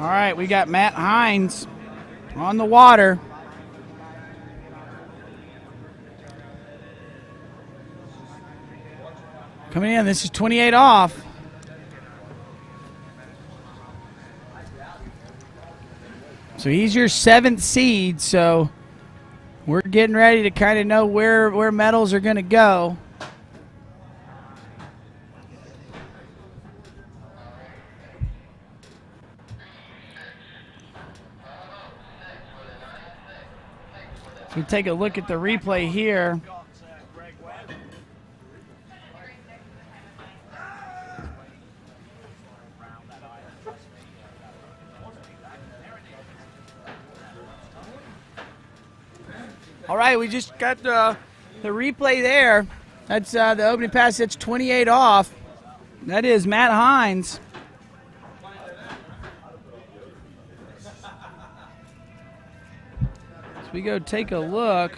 All right, we got Matt Hines on the water. Coming in, this is 28 off. So he's your 7th seed, so we're getting ready to kind of know where medals are going to go. So we take a look at the replay here. All right, we just got the replay there. That's the opening pass. That's 28 off. That is Matt Hines. So we go take a look.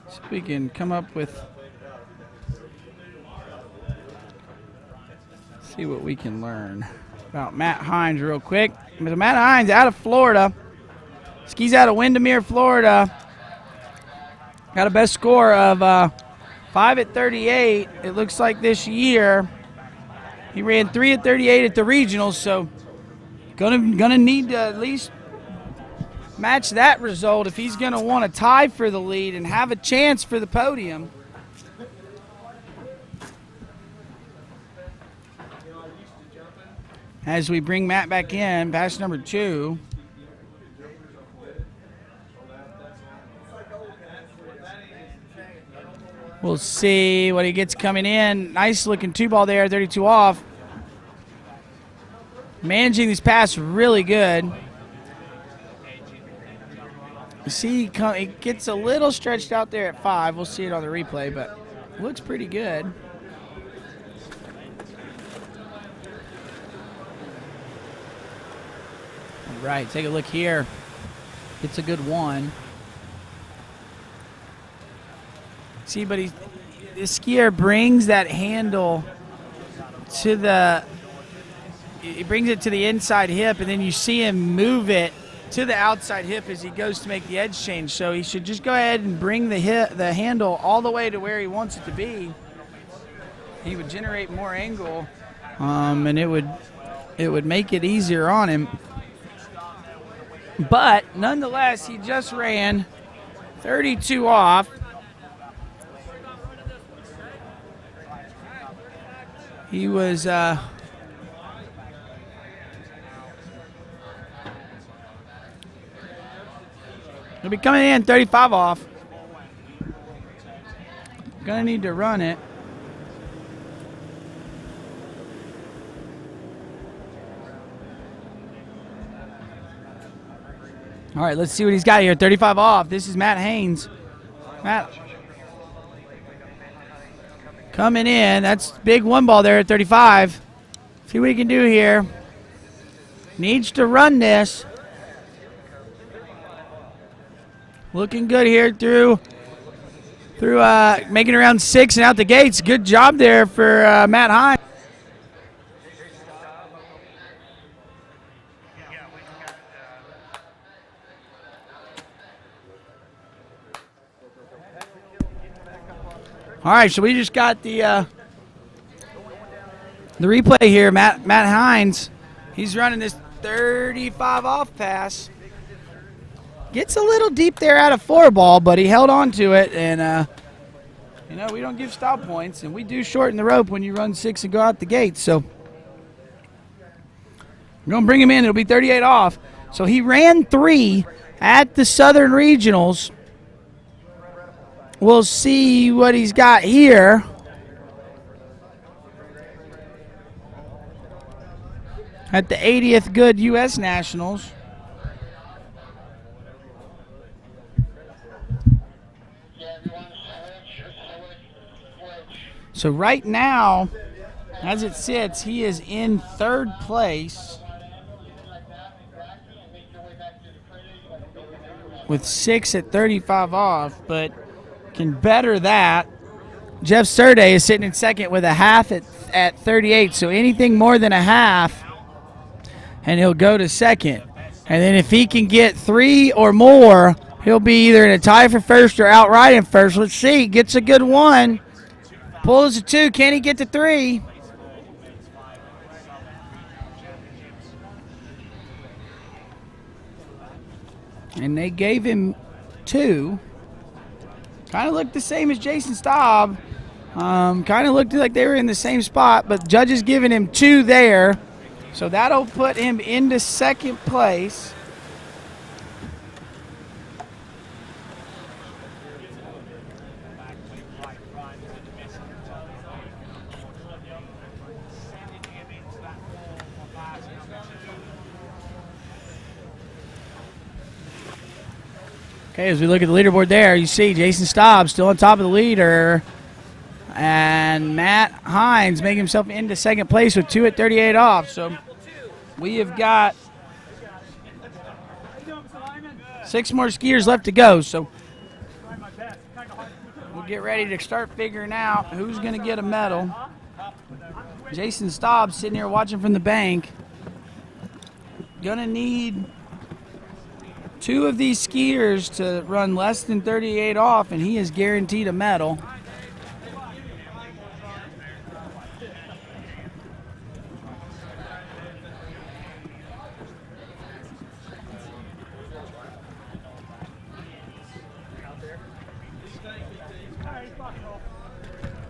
See if we can come up with. See what we can learn about Matt Hines real quick. Matt Hines out of Florida. Skis out of Windermere, Florida. Got a best score of 5 at 38. It looks like this year. He ran 3 at 38 at the regionals, so gonna need to at least match that result if he's gonna want to tie for the lead and have a chance for the podium. As we bring Matt back in, pass number 2. We'll see what he gets coming in. Nice looking 2-ball there, 32 off. Managing these passes really good. You see, it gets a little stretched out there at 5. We'll see it on the replay, but it looks pretty good. All right, take a look here. It's a good 1. See, but the skier brings that handle to he brings it to the inside hip, and then you see him move it to the outside hip as he goes to make the edge change. So he should just go ahead and bring the handle all the way to where he wants it to be. He would generate more angle, and it would make it easier on him. But nonetheless, he just ran 32 off. He was he'll be coming in 35 off. Gonna need to run it. All right, let's see what he's got here. 35 off. This is Matt Haynes. Matt coming in. That's big 1-ball there at 35. See what he can do here. Needs to run this. Looking good here through making around 6 and out the gates. Good job there for Matt Hines. All right, so we just got the replay here. Matt Hines, he's running this 35 off pass. Gets a little deep there out of 4-ball, but he held on to it. And, we don't give stop points, and we do shorten the rope when you run 6 and go out the gate. So we're going to bring him in. It'll be 38 off. So he ran 3 at the Southern Regionals. We'll see what he's got here. At the 80th Goode U.S. Nationals. So right now, as it sits, he is in 3rd place with 6 at 35 off, but can better that. Jeff Surday is sitting in 2nd with a half at 38, so anything more than a half, and he'll go to 2nd. And then if he can get 3 or more, he'll be either in a tie for first or outright in first. Let's see. Gets a good 1. Pulls a 2. Can he get to 3? And they gave him 2. Kind of looked the same as Jason Staub. Kind of looked like they were in the same spot, but judges giving him 2 there. So that'll put him into second place. Okay, as we look at the leaderboard there, you see Jason Staub still on top of the leader. And Matt Hines making himself into second place with 2 at 38 off. So we have got 6 more skiers left to go. So we'll get ready to start figuring out who's going to get a medal. Jason Staub sitting here watching from the bank. Gonna need 2 of these skiers to run less than 38 off, and he is guaranteed a medal.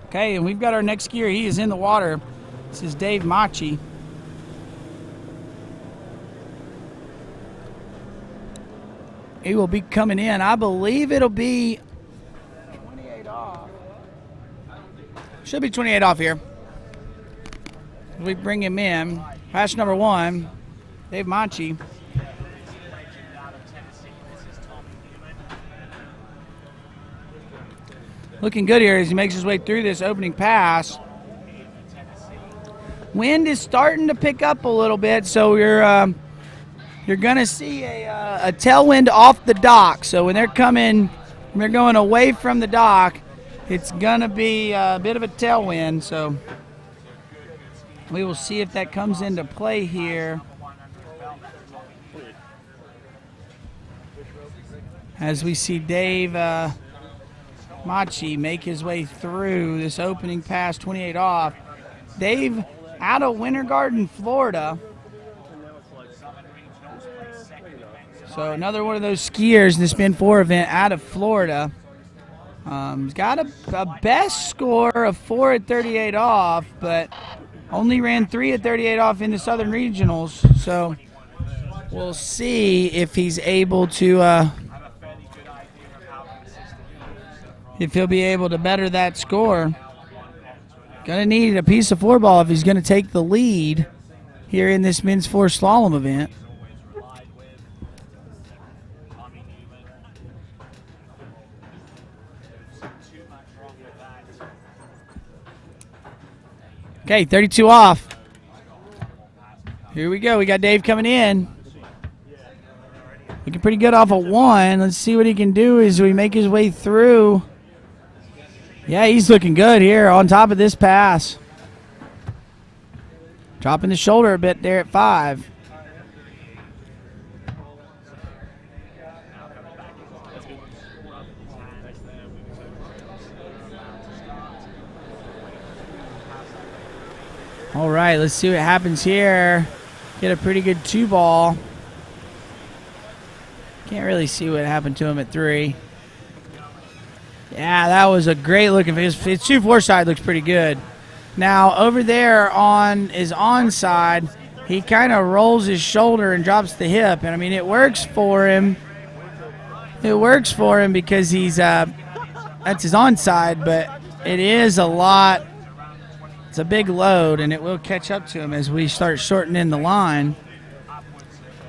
Okay, and we've got our next skier. He is in the water. This is Dave Machi. He will be coming in. I believe it'll be 28 off. Should be 28 off here. We bring him in. Pass number 1, Dave Machi. Looking good here as he makes his way through this opening pass. Wind is starting to pick up a little bit, so you're going to see a tailwind off the dock. So when they're going away from the dock, it's going to be a bit of a tailwind. So we will see if that comes into play here. As we see Dave Machi make his way through this opening pass, 28 off. Dave out of Winter Garden, Florida. So another one of those skiers in the Spin 4 event out of Florida. He's got a best score of 4 at 38 off, but only ran 3 at 38 off in the Southern Regionals. So we'll see if he's able to, if he'll be able to better that score. Gonna need a piece of 4-ball if he's gonna take the lead here in this men's 4 slalom event. Okay, 32 off. Here we go. We got Dave coming in. Looking pretty good off of 1. Let's see what he can do as we make his way through. Yeah, he's looking good here on top of this pass. Dropping the shoulder a bit there at 5. All right, let's see what happens here. Get a pretty good 2-ball. Can't really see what happened to him at 3. Yeah, that was a great looking. His 2-4 side looks pretty good. Now over there on his onside, he kind of rolls his shoulder and drops the hip, and I mean it works for him. It works for him because he's that's his onside, but it is a lot. It's a big load, and it will catch up to him as we start shortening the line.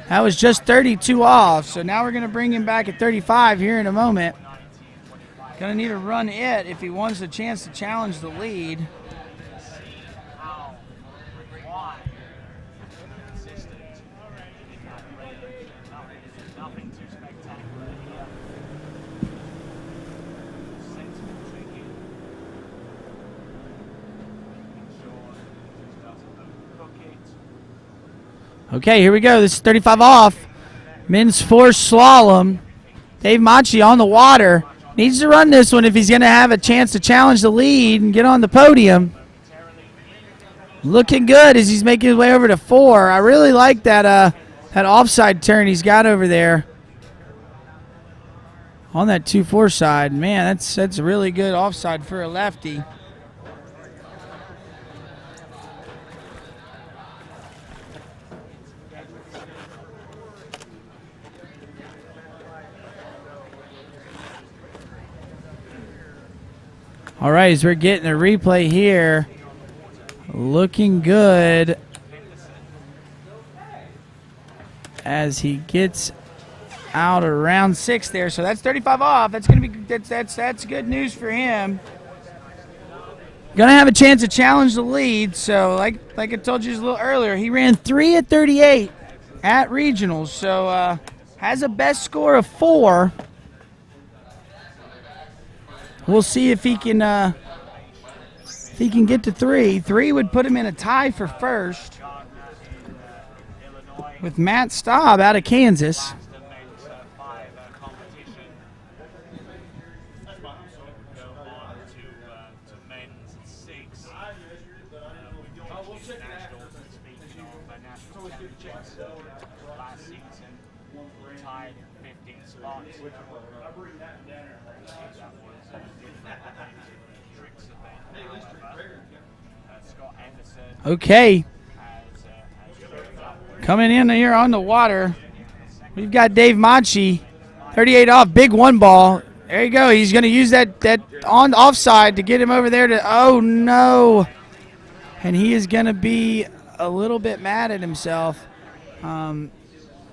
That was just 32 off, so now we're going to bring him back at 35 here in a moment. Going to need to run it if he wants a chance to challenge the lead. Okay, here we go. This is 35 off. Men's 4 slalom. Dave Machi on the water. Needs to run this one if he's going to have a chance to challenge the lead and get on the podium. Looking good as he's making his way over to 4. I really like that that offside turn he's got over there on that 2-4 side. Man, that's a really good offside for a lefty. All right, as we're getting a replay here, looking good as he gets out around 6 there. So that's 35 off. That's gonna be that's good news for him. Gonna have a chance to challenge the lead. So like I told you a little earlier, he ran 3 at 38 at regionals. So has a best score of 4. We'll see if he can get to 3. 3 would put him in a tie for first with Matt Staub out of Kansas. Okay. Coming in here on the water, we've got Dave Machi, 38 off, big 1 ball. There you go. He's going to use that on offside to get him over there to, oh no. And he is going to be a little bit mad at himself.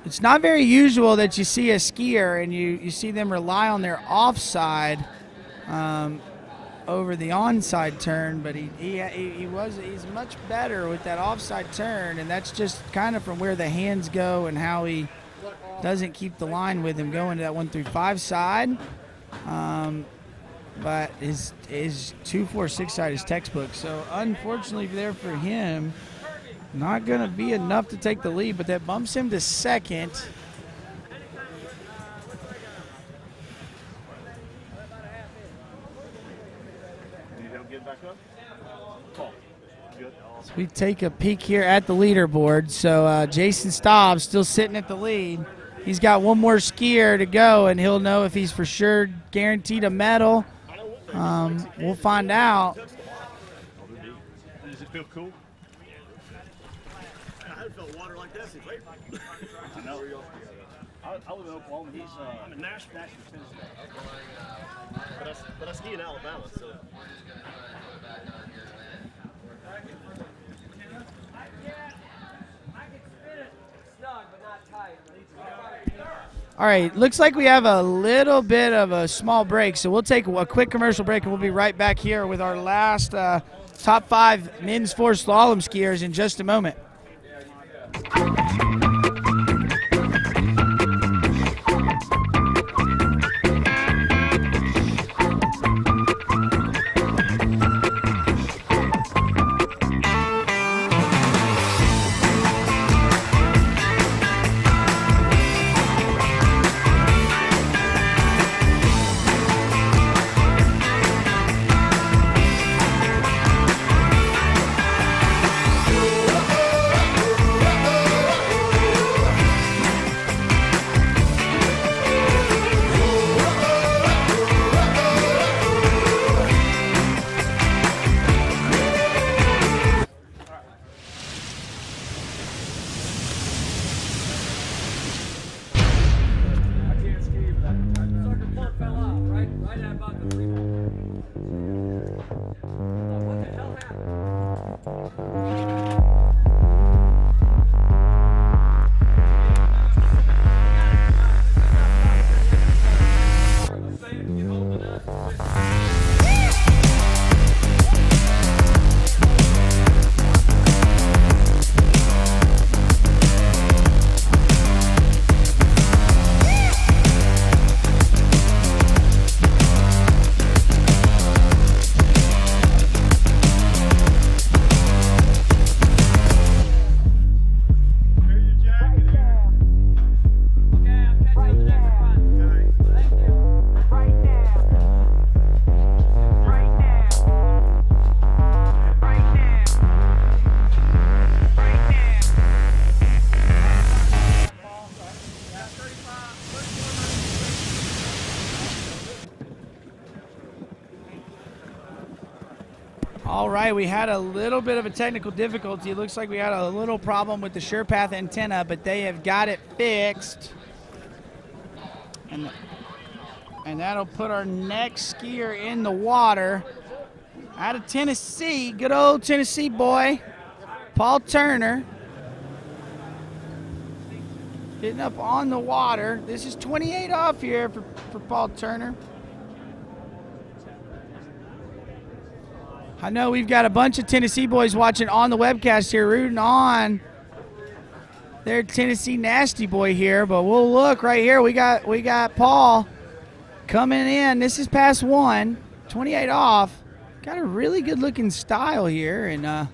It's not very usual that you see a skier and you see them rely on their offside over the onside turn, but he's much better with that offside turn, and that's just kind of from where the hands go and how he doesn't keep the line with him going to that 1 through 5 side. But his 2-4-6 side is textbook. So unfortunately there for him, not going to be enough to take the lead, but that bumps him to second. So we take a peek here at the leaderboard. So Jason Staub still sitting at the lead. He's got 1 more skier to go, and he'll know if he's for sure guaranteed a medal. We'll find out. Does it feel cool? I haven't felt water like this in late. I live in Oklahoma. I'm in Nashville, Tennessee. But I ski in Alabama, so. All right, looks like we have a little bit of a small break, so we'll take a quick commercial break, and we'll be right back here with our last top 5 men's 4 slalom skiers in just a moment. All right, we had a little bit of a technical difficulty. It looks like we had a little problem with the SurePath antenna, but they have got it fixed. And that'll put our next skier in the water. Out of Tennessee, good old Tennessee boy, Paul Turner. Getting up on the water. This is 28 off here for Paul Turner. I know we've got a bunch of Tennessee boys watching on the webcast here, rooting on their Tennessee nasty boy here, but we'll look right here. We got Paul coming in. This is pass 1, 28 off. Got a really good looking style here, and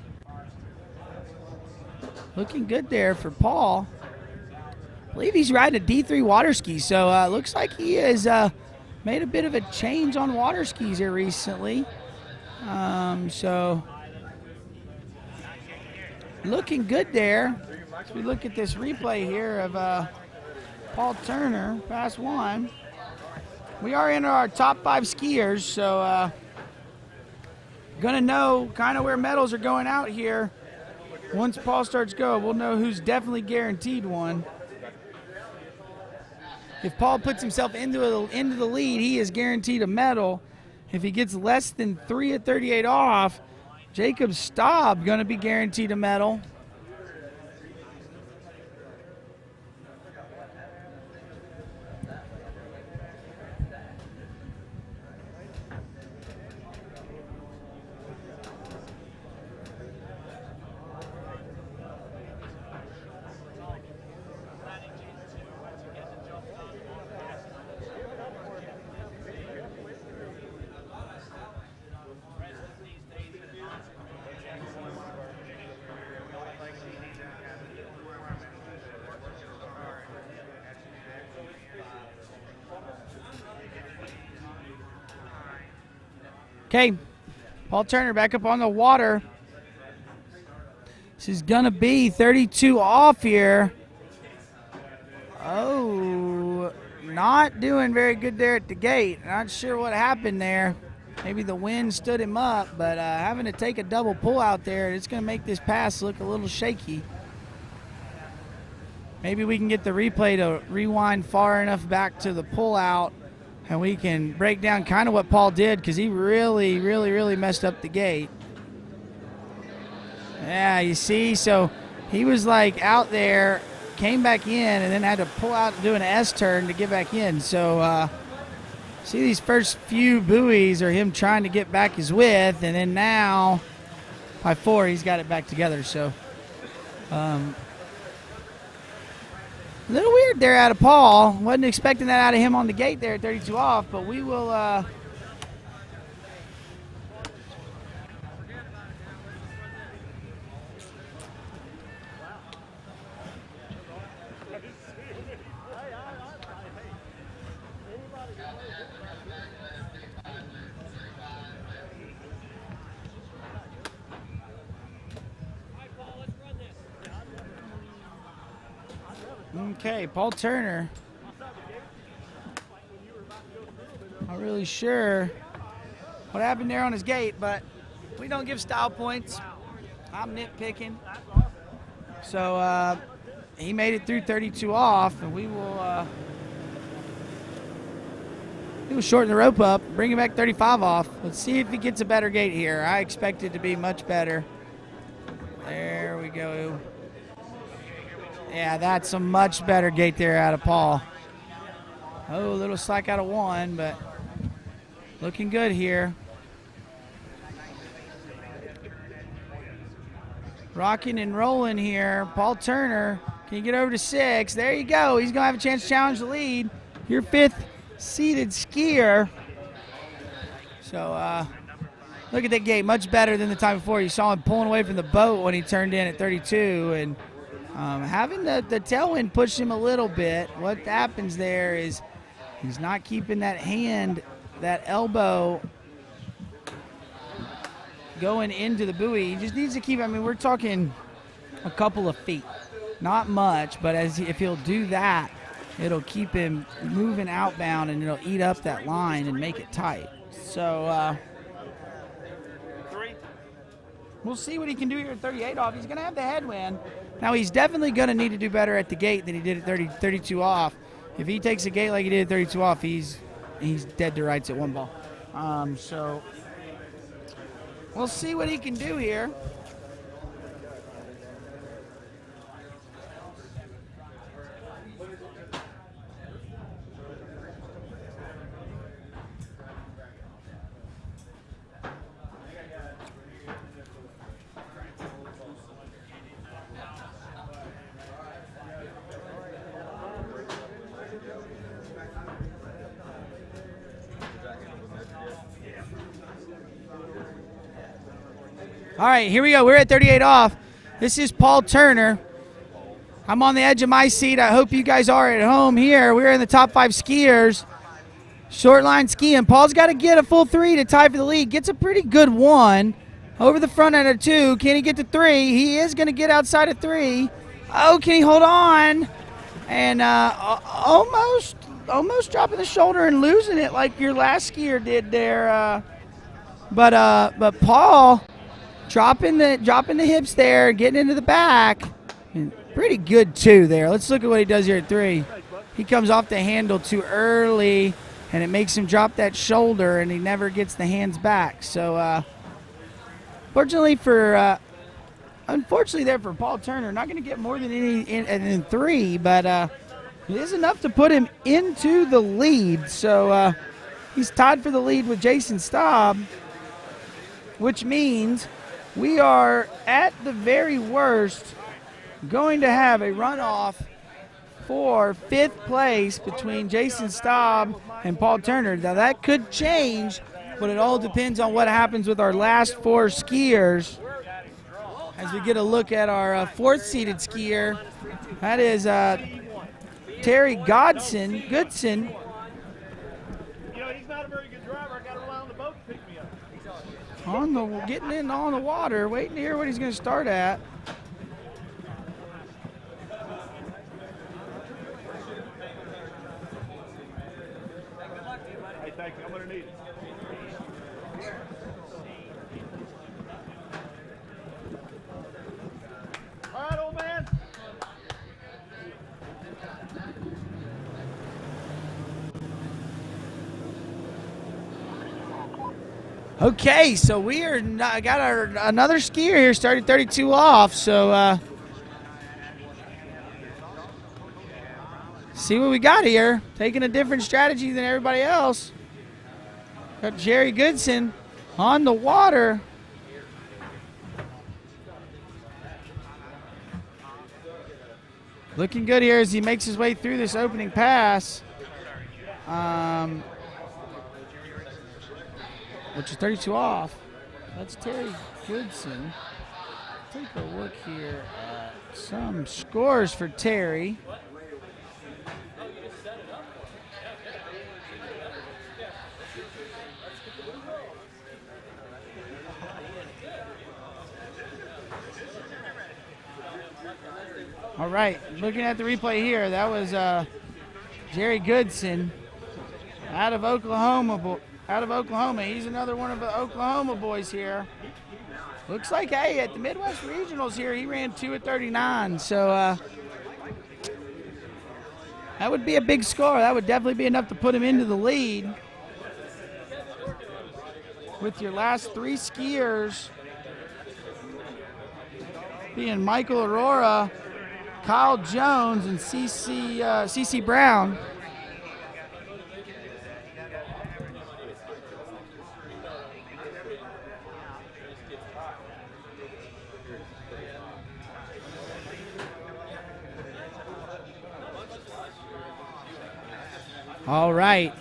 looking good there for Paul. I believe he's riding a D3 water ski, so looks like he has made a bit of a change on water skis here recently. So looking good there. As we look at this replay here of Paul Turner, pass 1. We are in our top 5 skiers, so gonna know kind of where medals are going out here. Once Paul starts going, we'll know who's definitely guaranteed one. If Paul puts himself into the lead, he is guaranteed a medal. If he gets less than 3 at 38 off, Jacob Staub going to be guaranteed a medal. Okay, Paul Turner back up on the water. This is going to be 32 off here. Oh, not doing very good there at the gate. Not sure what happened there. Maybe the wind stood him up, but having to take a double pull out there, it's going to make this pass look a little shaky. Maybe we can get the replay to rewind far enough back to the pull out, and we can break down kind of what Paul did, because he really messed up the gate. Yeah, you see, so he was like out there, came back in, and then had to pull out and do an S-turn to get back in. So see, these first few buoys are him trying to get back his width, and then now by 4 he's got it back together. So a little weird there out of Paul. Wasn't expecting that out of him on the gate there at 32 off, but we will okay, Paul Turner. Not really sure what happened there on his gate, but we don't give style points. I'm nitpicking. So he made it through 32 off, and we will shorten the rope up, bring it back 35 off. Let's see if he gets a better gate here. I expect it to be much better. There we go. Yeah, that's a much better gate there out of Paul. Oh, a little slack out of 1, but looking good here. Rocking and rolling here. Paul Turner, can you get over to 6? There you go. He's going to have a chance to challenge the lead. Your 5th seated skier. So look at that gate. Much better than the time before. You saw him pulling away from the boat when he turned in at 32, and having the tailwind push him a little bit. What happens there is he's not keeping that hand, that elbow going into the buoy. He just needs to keep, I mean, we're talking a couple of feet. Not much, but if he'll do that, it'll keep him moving outbound, and it'll eat up that line and make it tight. So We'll see what he can do here at 38 off. He's going to have the headwind. Now, he's definitely going to need to do better at the gate than he did at 32 off. If he takes a gate like he did at 32 off, he's dead to rights at 1 ball. So we'll see what he can do here. All right, here we go. We're at 38 off. This is Paul Turner. I'm on the edge of my seat. I hope you guys are at home here. We're in the top 5 skiers. Short line skiing. Paul's got to get a full 3 to tie for the lead. Gets a pretty good 1 over the front end of 2. Can he get to 3? He is going to get outside of 3. Oh, can he hold on? And almost dropping the shoulder and losing it like your last skier did there. But Paul dropping the hips there, getting into the back. And pretty good, too, there. Let's look at what he does here at 3. He comes off the handle too early, and it makes him drop that shoulder, and he never gets the hands back. So, unfortunately there for Paul Turner, not going to get more than 3, but it is enough to put him into the lead. So, he's tied for the lead with Jason Staub, which means we are, at the very worst, going to have a runoff for 5th place between Jason Staub and Paul Turner. Now, that could change, but it all depends on what happens with our last 4 skiers. As we get a look at our 4th-seeded skier, that is Terry Goodson. You know, he's not a very good driver. I got to rely on the boat to pick me up. Getting in on the water, waiting to hear what he's going to start at. Hey, thank you. I'm going to need it. All right, old man. Okay, so we are got another skier here, started 32 off. So see what we got here. Taking a different strategy than everybody else. Got Jerry Goodson on the water. Looking good here as he makes his way through this opening pass. Which is 32 off. That's Terry Goodson. Take a look here at some scores for Terry. All right, looking at the replay here, that was Jerry Goodson out of Oklahoma. He's another one of the Oklahoma boys here. Looks like, hey, at the Midwest Regionals here, he ran 2 at 39. So that would be a big score. That would definitely be enough to put him into the lead. With your last 3 skiers being Michael Aurora, Kyle Jones, and CC Brown. All right.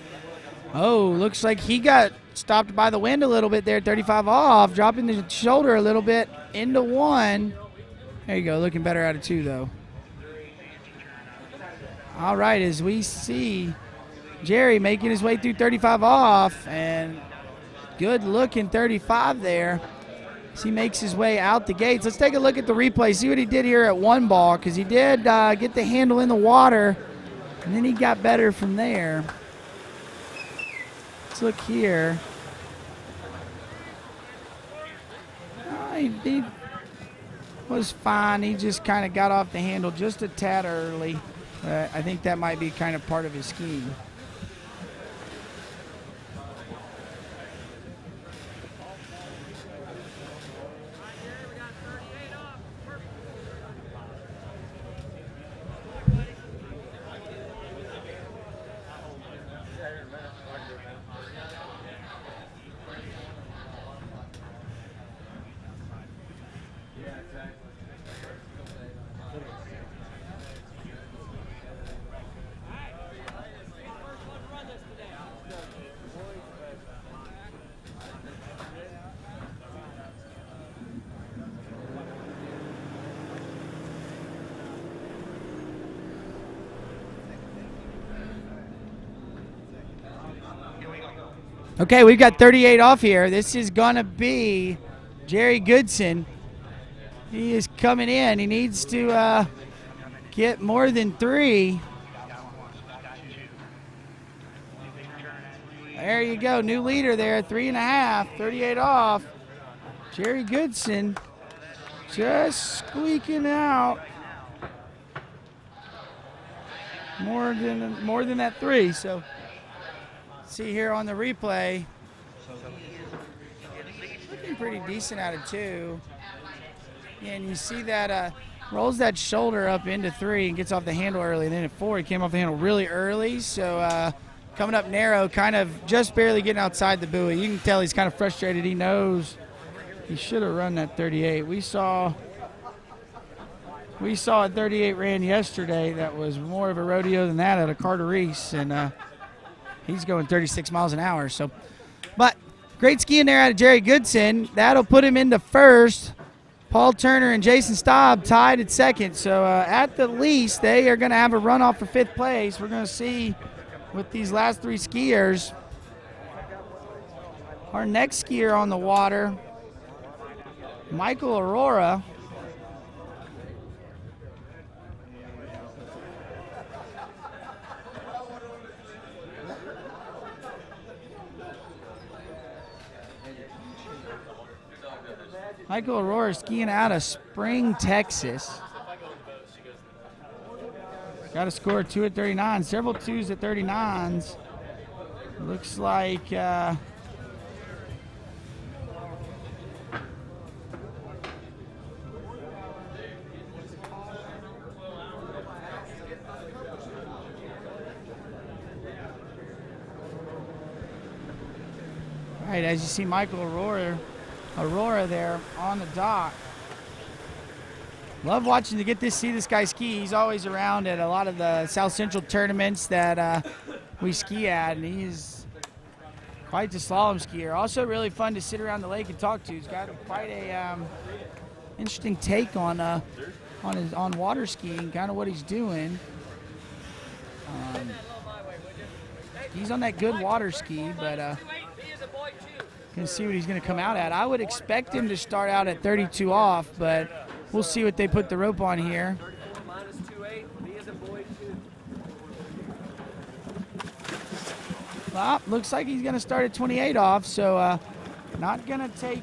Oh, looks like he got stopped by the wind a little bit there, 35 off, dropping the shoulder a little bit into 1. There you go, looking better out of 2, though. All right, as we see Jerry making his way through 35 off, and good looking 35 there as he makes his way out the gates. Let's take a look at the replay, see what he did here at 1 ball, because he did get the handle in the water, and then he got better from there. Let's look here. He was fine. He just kind of got off the handle just a tad early. I think that might be kind of part of his scheme. Okay, we've got 38 off here. This is going to be Jerry Goodson. He is coming in. He needs to get more than 3. There you go. New leader there, 3.5, 38 off. Jerry Goodson just squeaking out more than that 3. So see here on the replay, looking pretty decent out of 2. And you see that rolls that shoulder up into 3 and gets off the handle early. And then at 4, he came off the handle really early. So coming up narrow, kind of just barely getting outside the buoy. You can tell he's kind of frustrated. He knows he should have run that 38. We saw a 38 ran yesterday that was more of a rodeo than that at a Carter Reese. And he's going 36 miles an hour. So, but great skiing there out of Jerry Goodson. That'll put him into first. Paul Turner and Jason Staub tied at second. So at the least, they are going to have a runoff for 5th place. We're going to see with these last 3 skiers. Our next skier on the water, Michael Aurora. Michael Aurora skiing out of Spring, Texas. Got a score of 2 at 39, several 2s at 39s. Looks like right, as you see Michael Aurora there on the dock. Love watching see this guy ski. He's always around at a lot of the South Central tournaments that we ski at, and he's quite the slalom skier. Also really fun to sit around the lake and talk to. He's got quite a interesting take on water skiing, kind of what he's doing. He's on that good water ski, but gonna see what he's gonna come out at. I would expect him to start out at 32 off, but we'll see what they put the rope on here. Well, looks like he's gonna start at 28 off, so not gonna take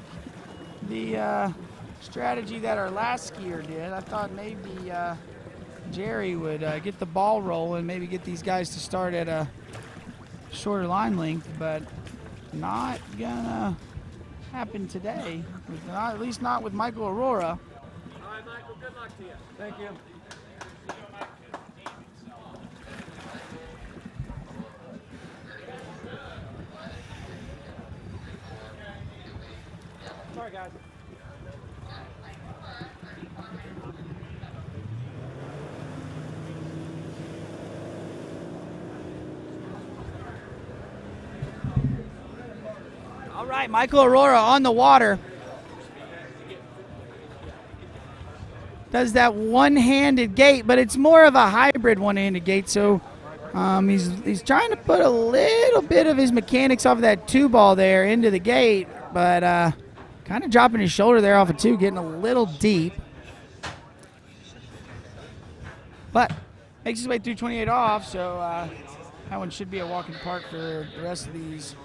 the strategy that our last skier did. I thought maybe Jerry would get the ball rolling, maybe get these guys to start at a shorter line length, but not gonna happen today. At least not with Michael Aurora. All right, Michael, good luck to you. Thank you. Sorry, guys. All right, Michael Aurora on the water. Does that one-handed gate, but it's more of a hybrid one-handed gate. So he's trying to put a little bit of his mechanics off of that 2-ball there into the gate, but kind of dropping his shoulder there off of 2, getting a little deep. But makes his way through 28 off, so that one should be a walk in the park for the rest of these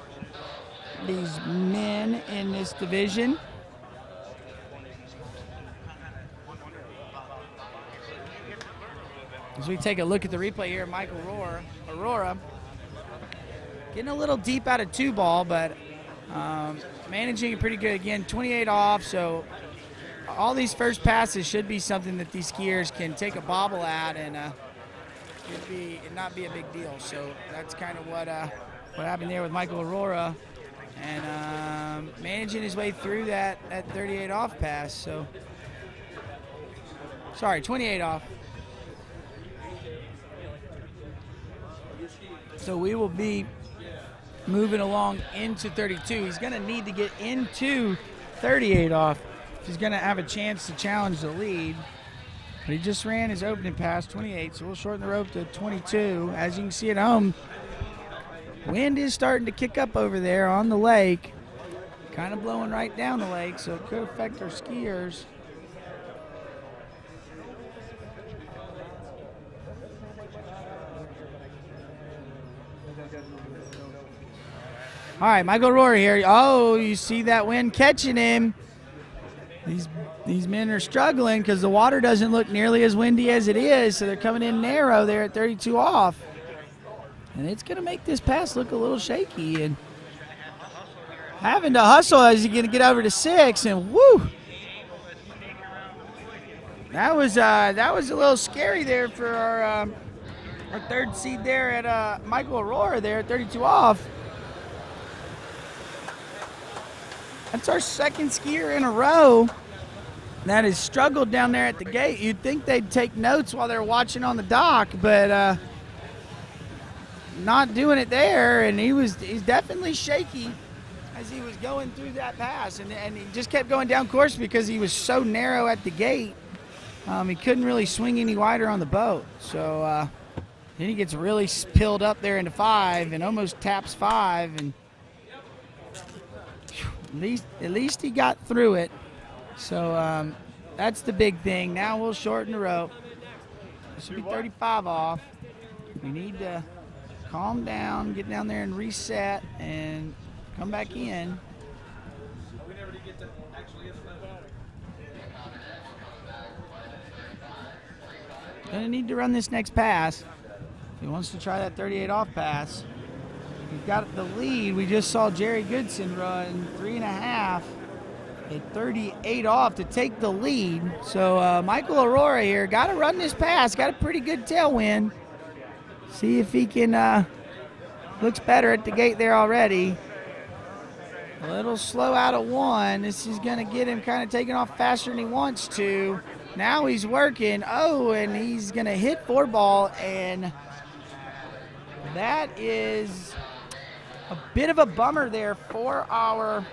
men in this division. As we take a look at the replay here, Michael Aurora getting a little deep out of 2-ball, but managing it pretty good. Again, 28 off, so all these first passes should be something that these skiers can take a bobble at and it'd not be a big deal. So that's kind of what happened there with Michael Aurora, and managing his way through that 38 off pass. So sorry, 28 off. So we will be moving along into 32. He's going to need to get into 38 off if he's going to have a chance to challenge the lead. But he just ran his opening pass, 28, so we'll shorten the rope to 22. As you can see at home, wind is starting to kick up over there on the lake, kind of blowing right down the lake, so it could affect our skiers. All right, Michael Aurora here. Oh, you see that wind catching him. These men are struggling because the water doesn't look nearly as windy as it is, so they're coming in narrow there at 32 off. And it's going to make this pass look a little shaky. And having to hustle as he's going to get over to 6, and whoo! That was a little scary there for our third seed there at Michael Aurora there at 32 off. That's our second skier in a row that has struggled down there at the gate. You'd think they'd take notes while they're watching on the dock, but not doing it there. And he's definitely shaky as he was going through that pass, and he just kept going down course because he was so narrow at the gate. He couldn't really swing any wider on the boat. So then he gets really pilled up there into 5 and almost taps 5, and at least he got through it. So that's the big thing. Now we'll shorten the rope. This should be 35 off. We need to calm down, get down there and reset and come back in. Gonna need to run this next pass if he wants to try that 38 off pass. He's got the lead. We just saw Jerry Goodson run 3.5 at 38 off to take the lead. So Michael Aurora here got to run this pass. Got a pretty good tailwind. See if he can. Looks better at the gate there already. A little slow out of 1. This is going to get him kind of taking off faster than he wants to. Now he's working. Oh, and he's going to hit 4-ball, and that is a bit of a bummer there for our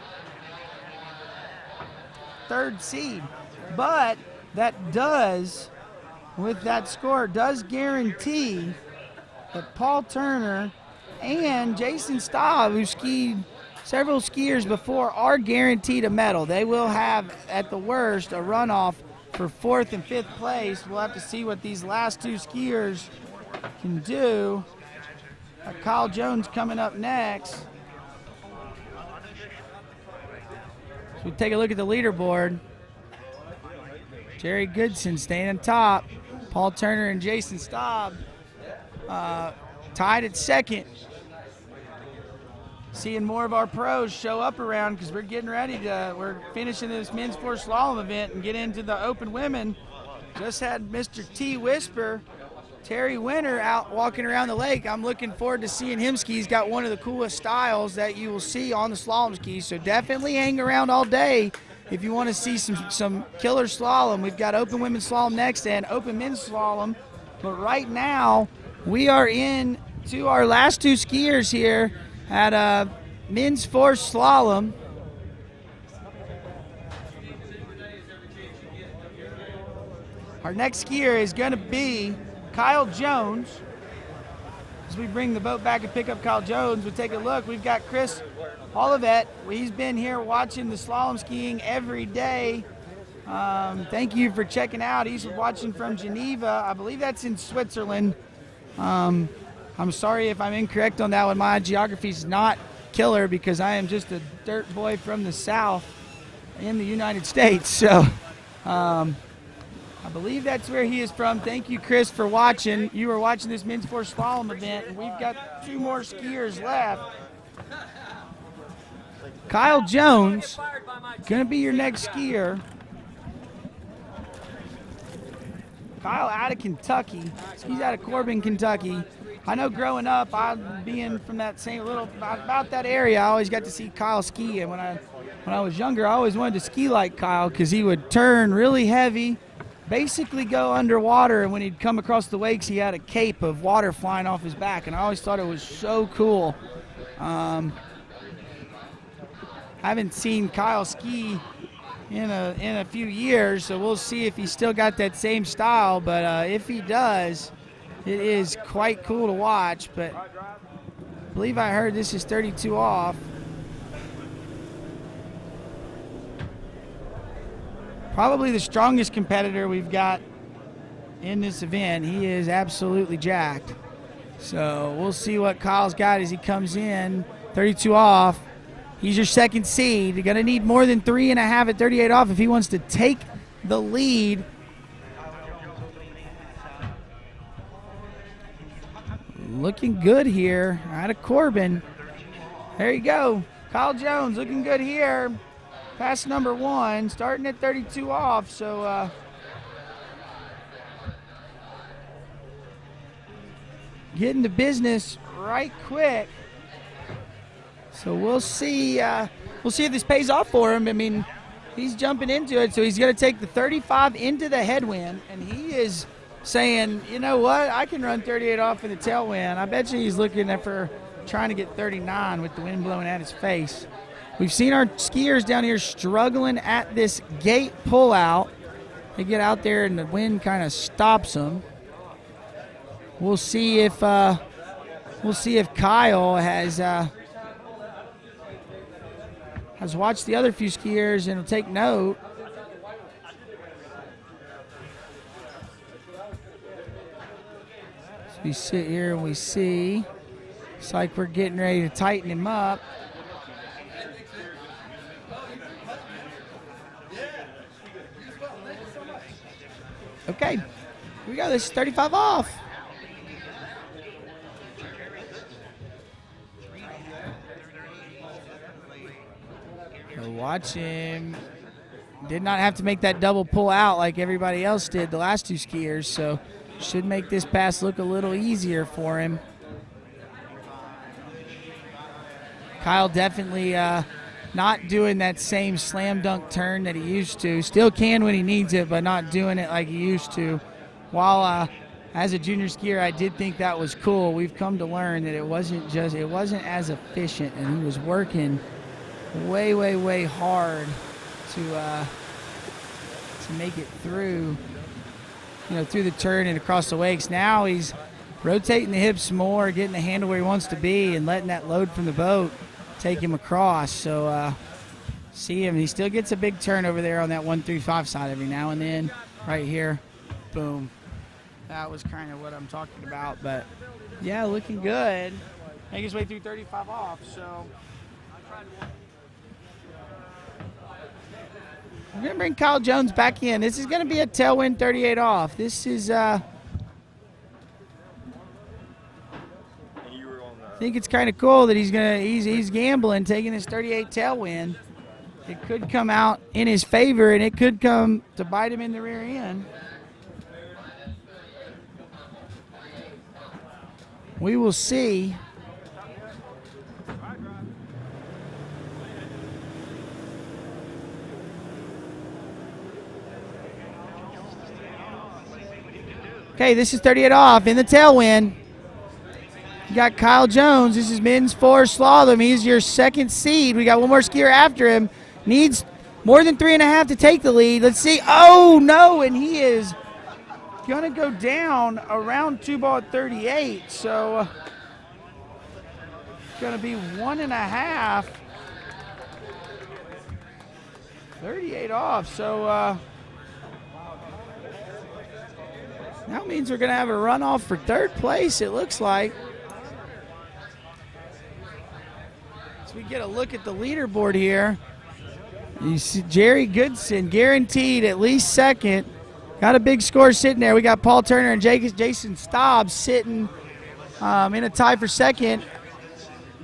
third seed. But that does, with that score, does guarantee that Paul Turner and Jason Staub, who skied several skiers before, are guaranteed a medal. They will have, at the worst, a runoff for 4th and 5th place. We'll have to see what these last 2 skiers can do. Kyle Jones coming up next. So we take a look at the leaderboard. Jerry Goodson staying on top. Paul Turner and Jason Staub tied at 2nd. Seeing more of our pros show up around because we're getting ready to, we're finishing this men's 4 slalom event and get into the open women. Just had Mr. T Whisper, Terry Winter, out walking around the lake. I'm looking forward to seeing him ski. He's got one of the coolest styles that you will see on the slalom skis. So definitely hang around all day if you want to see some killer slalom. We've got open women's slalom next and open men's slalom. But right now, we are in to our last 2 skiers here at men's 4 slalom. Our next skier is going to be Kyle Jones. As we bring the boat back and pick up Kyle Jones, we'll take a look. We've got Chris Olivet. He's been here watching the slalom skiing every day. Thank you for checking out. He's watching from Geneva. I believe that's in Switzerland. I'm sorry if I'm incorrect on that one. My geography is not killer because I am just a dirt boy from the South in the United States. So I believe that's where he is from. Thank you, Chris, for watching. You were watching this men's 4 slalom event, and we've got 2 more skiers left. Kyle Jones, going to be your next skier. Kyle out of Kentucky. He's out of Corbin, Kentucky. I know growing up, I being from that same little, about that area, I always got to see Kyle ski. And when I was younger, I always wanted to ski like Kyle because he would turn really heavy, basically go underwater, and when he'd come across the wakes, he had a cape of water flying off his back, and I always thought it was so cool. I haven't seen Kyle ski in a few years, so we'll see if he's still got that same style, but if he does, it is quite cool to watch. But I believe I heard this is 32 off. Probably the strongest competitor we've got in this event. He is absolutely jacked. So we'll see what Kyle's got as he comes in. 32 off. He's your second seed. You're going to need more than 3.5 at 38 off if he wants to take the lead. Looking good here out of Corbin. There you go. Kyle Jones looking good here. Pass number 1, starting at 32 off. So getting to business right quick. So we'll see if this pays off for him. I mean, he's jumping into it, so he's going to take the 35 into the headwind, and he is saying, you know what, I can run 38 off in the tailwind. I bet you he's looking for trying to get 39 with the wind blowing at his face. We've seen our skiers down here struggling at this gate pullout. They get out there and the wind kind of stops them. We'll see if Kyle has watched the other few skiers and will take note. So we sit here and we see. It's like we're getting ready to tighten him up. Okay, here we go. This is 35 off. So watch him. Did not have to make that double pull out like everybody else did the last 2 skiers, so should make this pass look a little easier for him. Kyle definitely not doing that same slam dunk turn that he used to. Still can when he needs it, but not doing it like he used to. While as a junior skier, I did think that was cool. We've come to learn that it wasn't as efficient, and he was working way, way, way hard to make it through, through the turn and across the wakes. Now he's rotating the hips more, getting the handle where he wants to be, and letting that load from the boat take him across. So see him, he still gets a big turn over there on that 135 side every now and then. Right here, boom. That was kind of what I'm talking about, but yeah, looking good. Make his way through 35 off. So we're gonna bring Kyle Jones back in. This is gonna be a tailwind 38 off. This is I think it's kind of cool that he's gambling, taking this 38 tailwind. It could come out in his favor, and it could come to bite him in the rear end. We will see. Okay, this is 38 off in the tailwind. You got Kyle Jones. This is men's 4 slalom. He's your second seed. We got one more skier after him. Needs more than 3.5 to take the lead. Let's see. Oh, no, and he is going to go down around 2 ball at 38. So going to be 1.5. 38 off. So that means we're going to have a runoff for 3rd place, it looks like. So we get a look at the leaderboard here. You see Jerry Goodson guaranteed at least 2nd Got a big score sitting there. We got Paul Turner and Jason Stobbs sitting in a tie for second.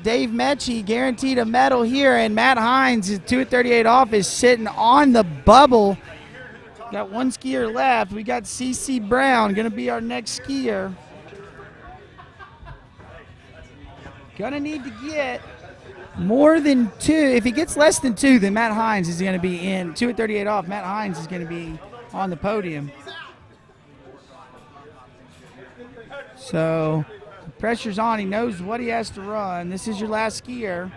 Dave Mechie guaranteed a medal here, and Matt Hines, 2:38 off, is sitting on the bubble. Got one skier left. We got CC Brown going to be our next skier. Gonna need to get more than 2. If he gets less than 2, then Matt Hines is going to be in. 2:38 off. Matt Hines is going to be on the podium. So the pressure's on. He knows what he has to run. This is your last skier.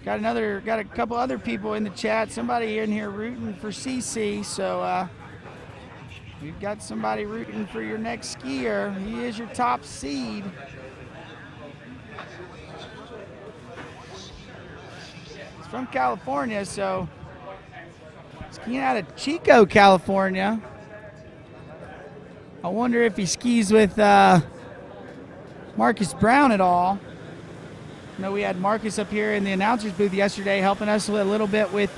Got a couple other people in the chat. Somebody in here rooting for CC. So we've got somebody rooting for your next skier. He is your top seed. He's from California, so skiing out of Chico, California. I wonder if he skis with Marcus Brown at all. I know we had Marcus up here in the announcer's booth yesterday helping us a little bit with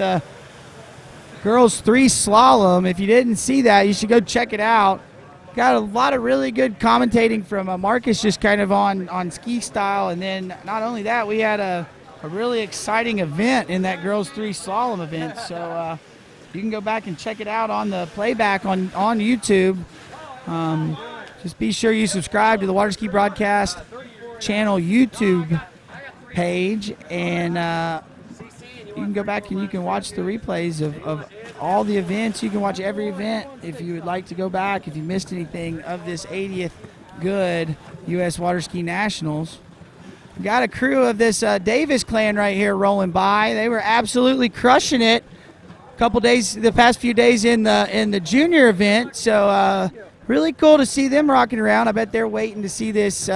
girls 3 slalom. If you didn't see that, you should go check it out. Got a lot of really good commentating from Marcus, just kind of on ski style. And then not only that, we had a really exciting event in that girls 3 slalom event. So you can go back and check it out on the playback on YouTube. Just be sure you subscribe to the Water Ski Broadcast channel YouTube page, and you can go back and you can watch the replays of all the events. You can watch every event if you would like to go back, if you missed anything of this 80th Goode U.S. Water Ski Nationals. We got a crew of this Davis clan right here rolling by. They were absolutely crushing it the past few days in the junior event. So really cool to see them rocking around. I bet they're waiting to see this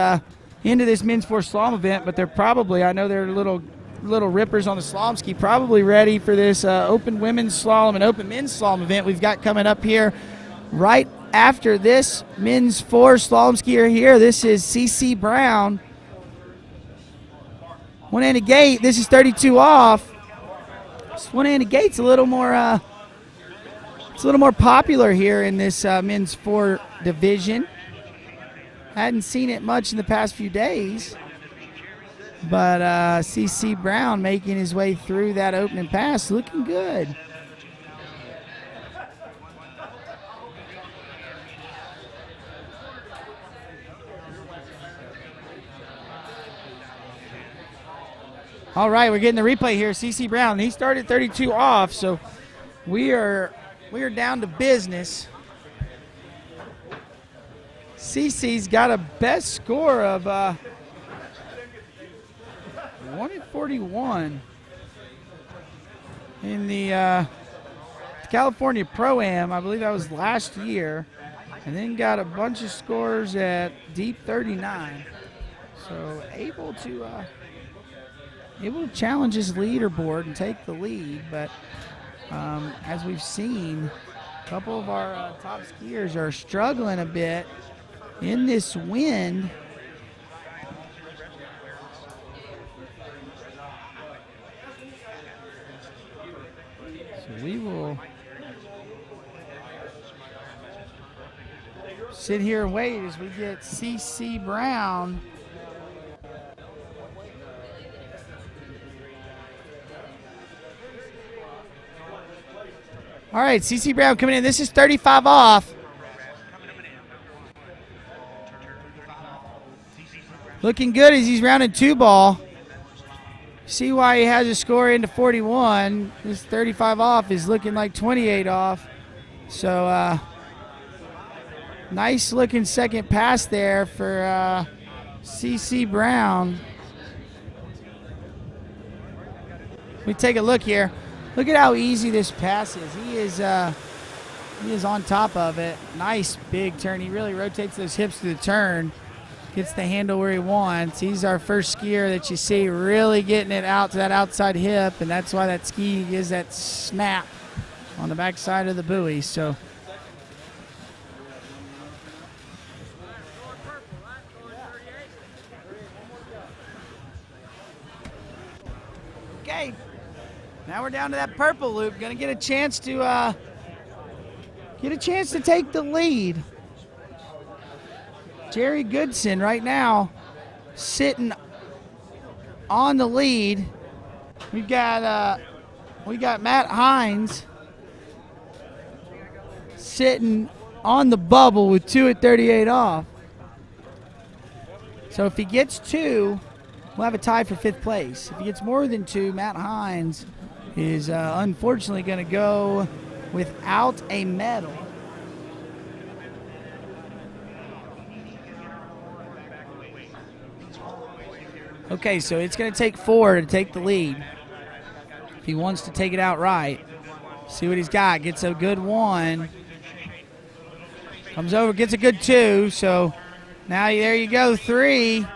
into this men's 4 slalom event, but they're probably, I know they're little rippers on the slalom ski, probably ready for this open women's slalom and open men's slalom event we've got coming up here right after this men's 4 slalom skier here. This is CC Brown. One-handed gate. This is 32 off. This one-handed gate's a little more popular here in this men's 4 division. Hadn't seen it much in the past few days, but CC Brown making his way through that opening pass, looking good. All right, we're getting the replay here. CC Brown, he started 32 off, so we are down to business. CC's got a best score of 1:41 in the California Pro-Am. I believe that was last year, and then got a bunch of scores at deep 39. So able to challenge his leaderboard and take the lead, but as we've seen, a couple of our top skiers are struggling a bit in this wind. So we will sit here and wait as we get CC Brown. All right, CC Brown coming in. This is 35 off. Looking good as he's rounding 2 ball. See why he has a score into 41. This 35 off is looking like 28 off. So nice looking second pass there for CC Brown. We take a look here. Look at how easy this pass is. He is on top of it. Nice big turn. He really rotates those hips to the turn. Gets the handle where he wants. He's our first skier that you see really getting it out to that outside hip, and that's why that ski gives that snap on the back side of the buoy. So okay, now we're down to that purple loop. Gonna get a chance to get a chance to take the lead. Jerry Goodson right now sitting on the lead. We got Matt Hines sitting on the bubble with 2 at 38 off. So if he gets 2, we'll have a tie for 5th place. If he gets more than 2, Matt Hines is unfortunately going to go without a medal. Okay, so it's going to take 4 to take the lead. If he wants to take it outright. See what he's got. Gets a good 1. Comes over, gets a good 2. So now there you go, 3.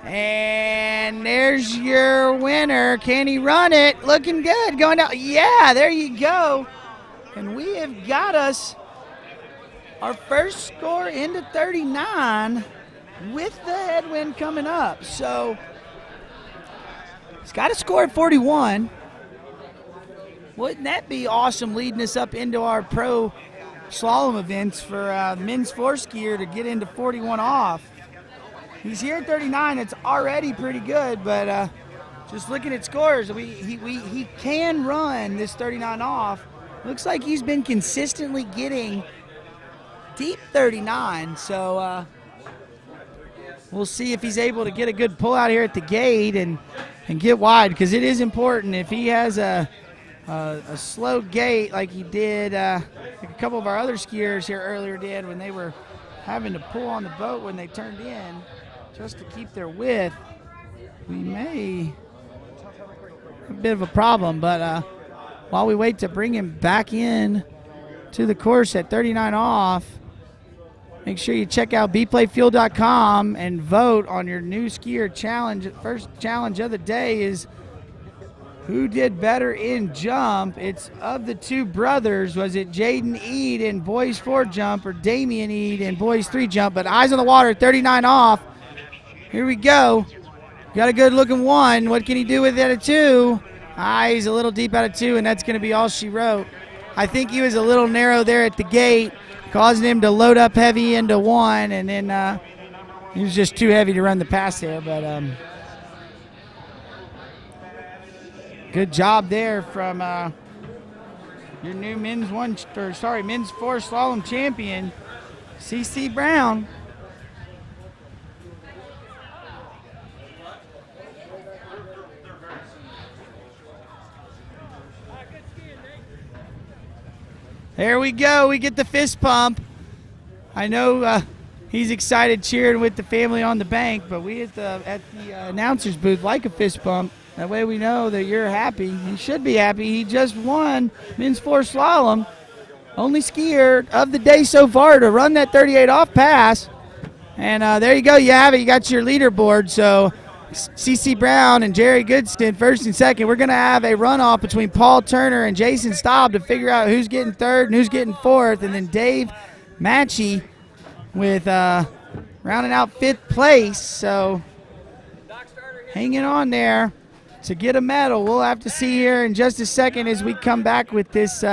And there's your winner. Can he run it? Looking good. Going down. Yeah, there you go. And we have got us our first score into 39 with the headwind coming up. So he's got a score at 41. Wouldn't that be awesome, leading us up into our pro slalom events for men's 4-skier to get into 41 off? He's here at 39. It's already pretty good, but just looking at scores, he can run this 39 off. Looks like he's been consistently getting deep 39, so we'll see if he's able to get a good pull out here at the gate and get wide, because it is important. If he has a slow gait like he did, like a couple of our other skiers here earlier did when they were having to pull on the boat when they turned in just to keep their width, we may have a bit of a problem. But while we wait to bring him back in to the course at 39 off, make sure you check out bplayfuel.com and vote on your new skier challenge. First challenge of the day is who did better in jump. It's of the 2 brothers. Was it Jaden Eade in boys 4 jump or Damian Eade in boys 3 jump? But eyes on the water, 39 off. Here we go. Got a good looking 1. What can he do with it at 2? He's a little deep out of 2, and that's going to be all she wrote. I think he was a little narrow there at the gate, causing him to load up heavy into 1, and then he was just too heavy to run the pass there. But good job there from your new men's 4 slalom champion, CC Brown. There we go. We get the fist pump. I know he's excited cheering with the family on the bank, but we at the announcer's booth like a fist pump. That way we know that you're happy. You should be happy. He just won men's 4 slalom. Only skier of the day so far to run that 38 off pass. And there you go. You have it. You got your leaderboard. So CC Brown and Jerry Goodson, 1st and 2nd. We're going to have a runoff between Paul Turner and Jason Staub to figure out who's getting 3rd and who's getting 4th. And then Dave Matchy with rounding out 5th place. So hanging on there to get a medal. We'll have to see here in just a second as we come back with this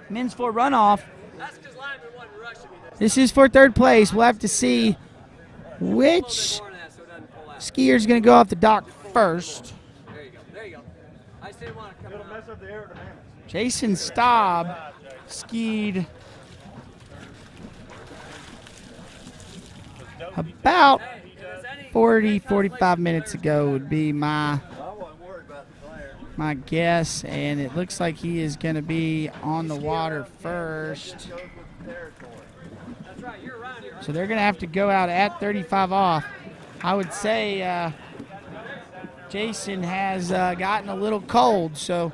men's 4 runoff. This is for 3rd place. We'll have to see which skier's going to go off the dock first. There you go. There you go. I just didn't want to come. It'll mess up the aerodynamics. Jason Staub skied about 45 minutes ago would be my guess, and it looks like he is going to be on the water first. So they're going to have to go out at 35 off. I would say Jason has gotten a little cold, so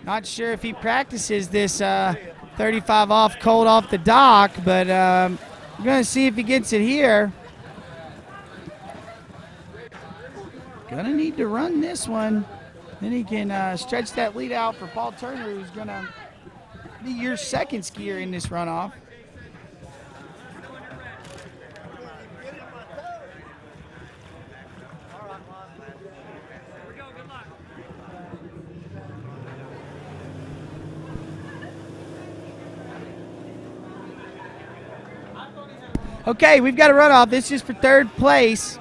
not sure if he practices this 35 off cold off the dock, but I'm going to see if he gets it here. Going to need to run this one. Then he can stretch that lead out for Paul Turner, who's going to be your 2nd skier in this runoff. Okay, we've got a runoff. This is for third place.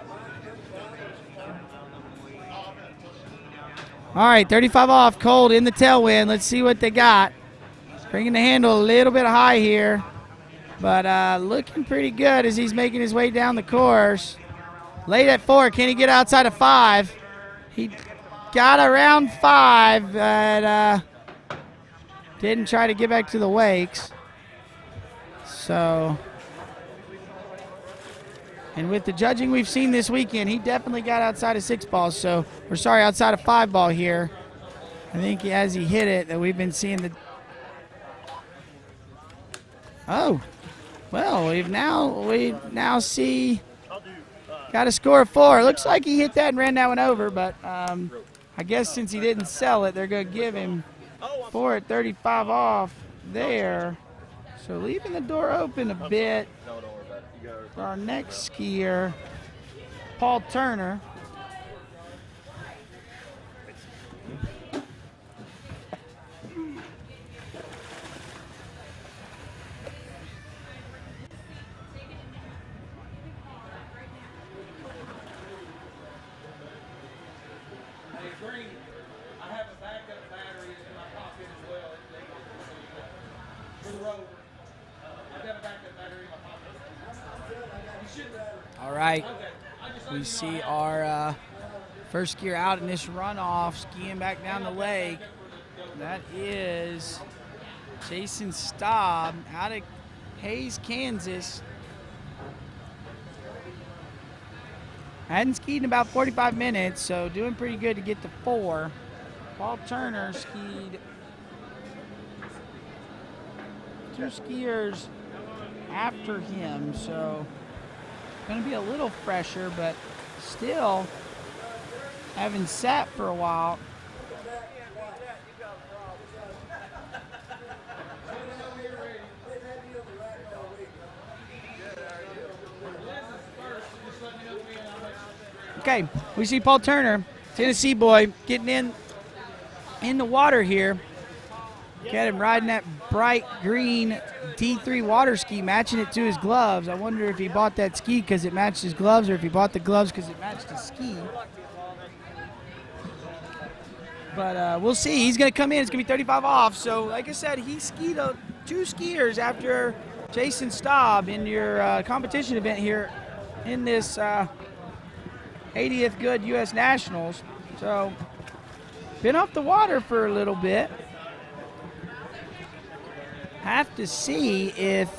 All right, 35 off, Cold in the tailwind. Let's see what they got. Bringing the handle a little bit high here, but looking pretty good as he's making his way down the course. Late at 4, can he get outside of 5? He got around 5, but didn't try to get back to the wakes. So, and with the judging we've seen this weekend, he definitely got outside of 6 balls. So, or sorry, outside of 5 ball here. I think as he hit it, that we've been seeing the. Oh, well, we now see got a score of 4. Looks like he hit that and ran that one over, but I guess since he didn't sell it, they're going to give him 4 at 35 off there. So leaving the door open a bit for our next skier, Paul Turner. All right, we see our first skier out in this runoff, skiing back down the lake. That is Jason Staub out of Hayes, Kansas. Hadn't skied in about 45 minutes, so doing pretty good to get to 4. Paul Turner skied 2 skiers after him, so going to be a little fresher, but still haven't sat for a while. Okay, we see Paul Turner, Tennessee boy, getting in the water here. Got him riding that bright green D3 water ski, matching it to his gloves. I wonder if he bought that ski because it matched his gloves or if he bought the gloves because it matched his ski. But we'll see. He's going to come in. It's going to be 35 off. So, like I said, he skied 2 skiers after Jason Staub in your competition event here in this 80th Goode U.S. Nationals. So, been off the water for a little bit. Have to see if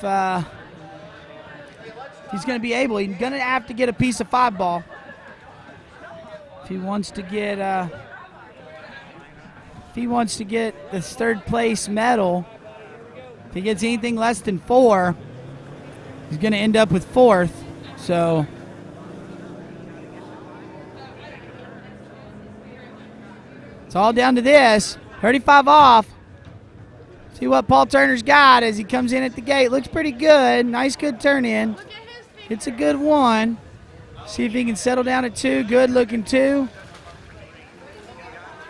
he's going to be able. He's going to have to get a piece of 5 ball if he wants to get this 3rd place medal. If he gets anything less than 4, he's going to end up with 4th. So it's all down to this. 35 off. See what Paul Turner's got as he comes in at the gate. Looks pretty good. Nice, good turn in. It's a good 1. See if he can settle down at 2. Good looking 2.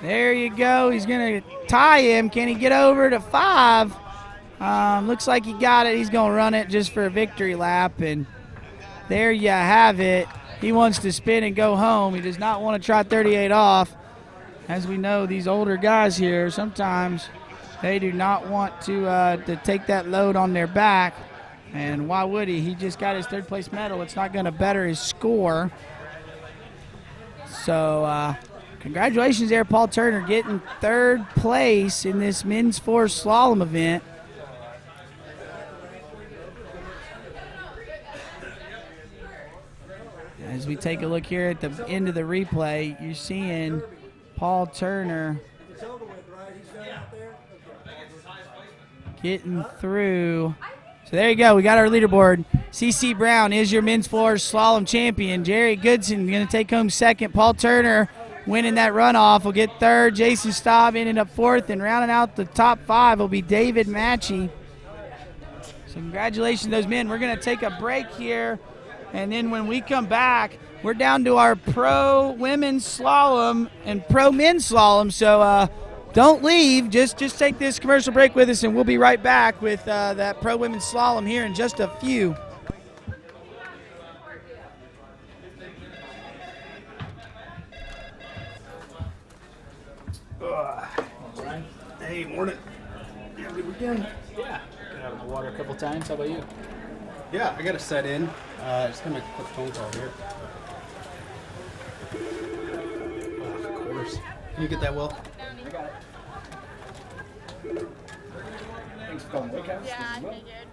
There you go. He's going to tie him. Can he get over to 5? Looks like he got it. He's going to run it just for a victory lap. And there you have it. He wants to spin and go home. He does not want to try 38 off. As we know, these older guys here, sometimes they do not want to take that load on their back. And why would he? He just got his 3rd place medal. It's not going to better his score. So congratulations there, Paul Turner, getting 3rd place in this men's 4 slalom event. As we take a look here at the end of the replay, you're seeing Paul Turner getting through. So there you go. We got our leaderboard. CC Brown is your men's 4 slalom champion. Jerry Goodson going to take home 2nd. Paul Turner winning that runoff will get 3rd. Jason Staub ending up 4th. And rounding out the top 5 will be David Matchey. So congratulations to those men. We're going to take a break here. And then when we come back, we're down to our pro women's slalom and pro men's slalom. So don't leave. Just take this commercial break with us, and we'll be right back with that pro women's slalom here in just a few. Hey, morning. You have a good weekend? Yeah, got out on the water a couple times. How about you? Yeah, I got to set in. Just gonna make a quick phone call here. Oh, of course. Can you get that, Will? I got it. Thanks for calling Wakehouse. Yeah, I This is Will. figured.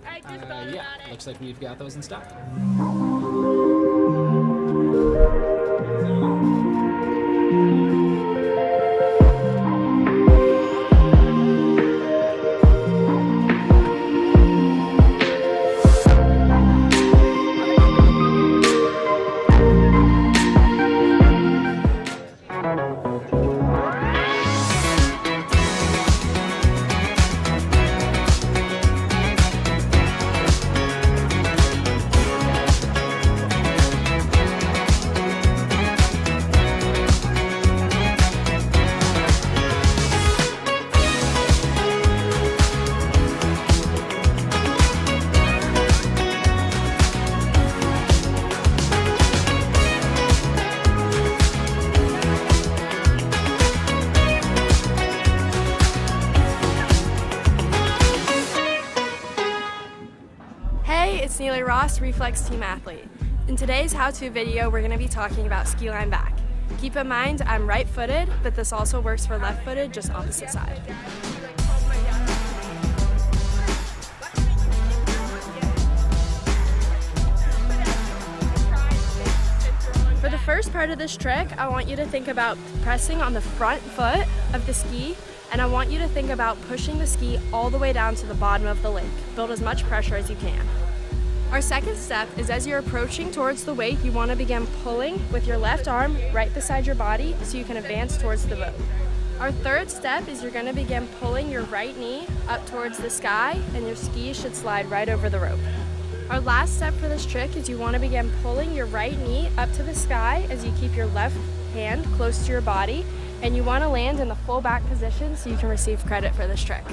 I just thought Yeah, about it. looks like we've got those in stock. Hey, it's Neely Ross, Reflex Team Athlete. In today's how-to video, we're going to be talking about ski line back. Keep in mind, I'm right-footed, but this also works for left-footed, just opposite side. For the first part of this trick, I want you to think about pressing on the front foot of the ski, and I want you to think about pushing the ski all the way down to the bottom of the lake. Build as much pressure as you can. Our second step is as you're approaching towards the wake, you want to begin pulling with your left arm right beside your body so you can advance towards the boat. Our third step is you're going to begin pulling your right knee up towards the sky, and your ski should slide right over the rope. Our last step for this trick is you want to begin pulling your right knee up to the sky as you keep your left hand close to your body, and you want to land in the full back position so you can receive credit for this trick.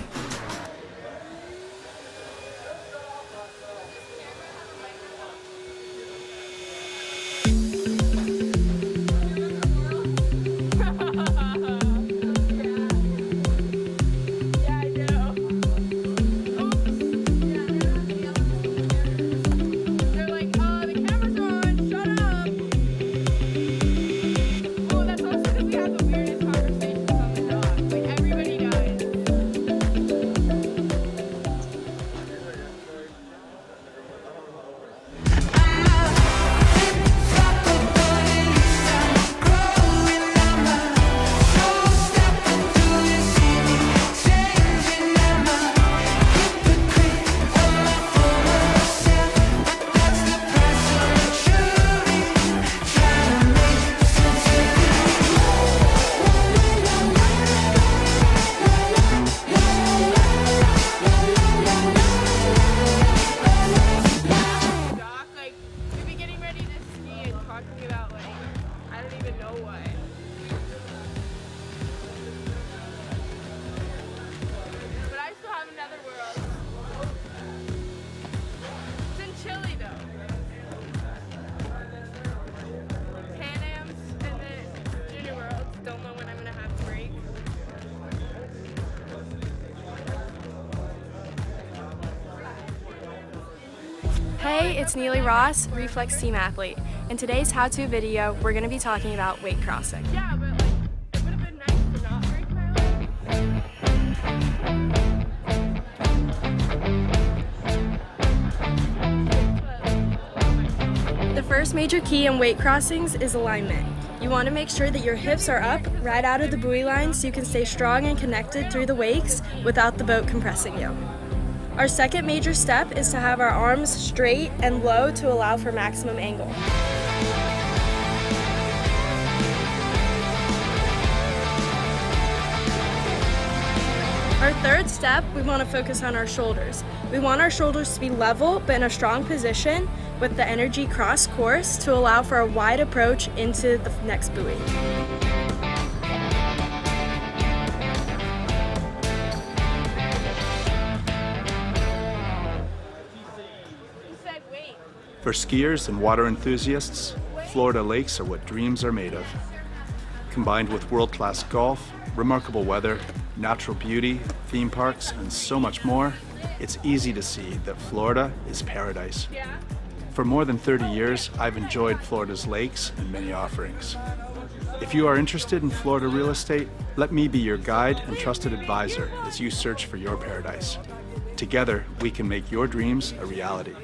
Hey, it's Neely Ross, Reflex Team Athlete. In today's how-to video, we're going to be talking about weight crossing. Yeah, but like, it would have been nice to not break my leg. The first major key in weight crossings is alignment. You want to make sure that your hips are up right out of the buoy line so you can stay strong and connected through the wakes without the boat compressing you. Our second major step is to have our arms straight and low to allow for maximum angle. Our third step, we want to focus on our shoulders. We want our shoulders to be level but in a strong position with the energy cross course to allow for a wide approach into the next buoy. For skiers and water enthusiasts, Florida lakes are what dreams are made of. Combined with world-class golf, remarkable weather, natural beauty, theme parks, and so much more, it's easy to see that Florida is paradise. For more than 30 years, I've enjoyed Florida's lakes and many offerings. If you are interested in Florida real estate, let me be your guide and trusted advisor as you search for your paradise. Together, we can make your dreams a reality.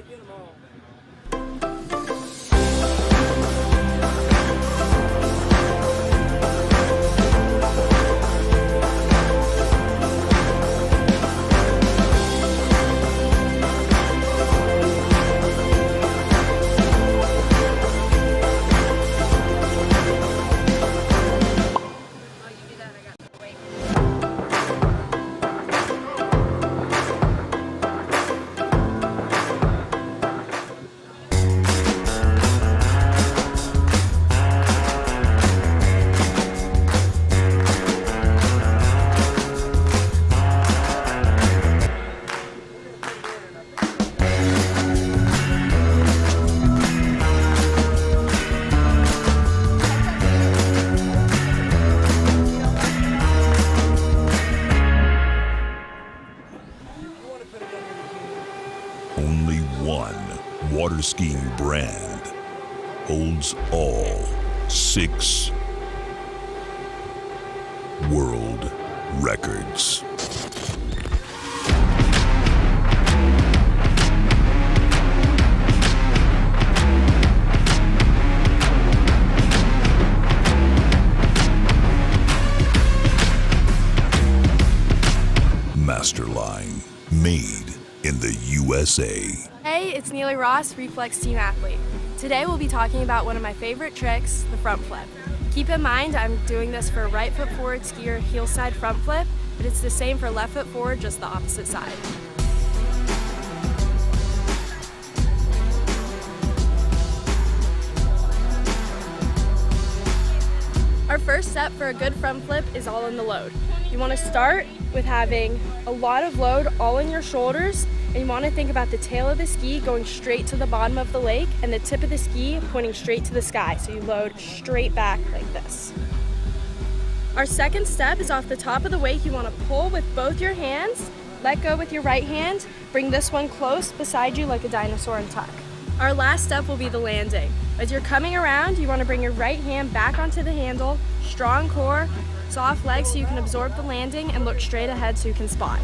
Only one water skiing brand holds all 6 world records. Masterline, made in the USA. Hey, it's Neely Ross, Reflex Team Athlete. Today we'll be talking about one of my favorite tricks, the front flip. Keep in mind I'm doing this for right foot forward skier heel side front flip, but it's the same for left foot forward, just the opposite side. Our first step for a good front flip is all in the load. You want to start with having a lot of load all in your shoulders, and you want to think about the tail of the ski going straight to the bottom of the lake and the tip of the ski pointing straight to the sky. So you load straight back like this. Our second step is off the top of the wake. You want to pull with both your hands, let go with your right hand, bring this one close beside you like a dinosaur and tuck. Our last step will be the landing. As you're coming around, you want to bring your right hand back onto the handle, strong core, soft legs so you can absorb the landing, and look straight ahead so you can spot.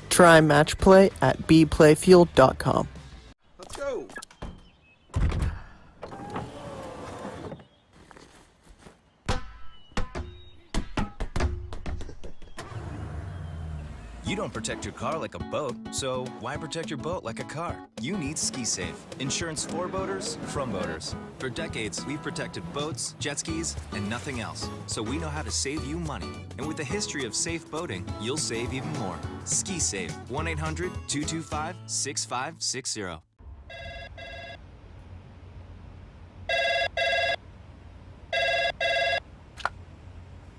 Try match play at bplayfield.com. Let's go. You don't protect your car like a boat, so why protect your boat like a car? You need SkiSafe, insurance for boaters, from boaters. For decades, we've protected boats, jet skis, and nothing else, so we know how to save you money. And with a history of safe boating, you'll save even more. SkiSafe, 1-800-225-6560.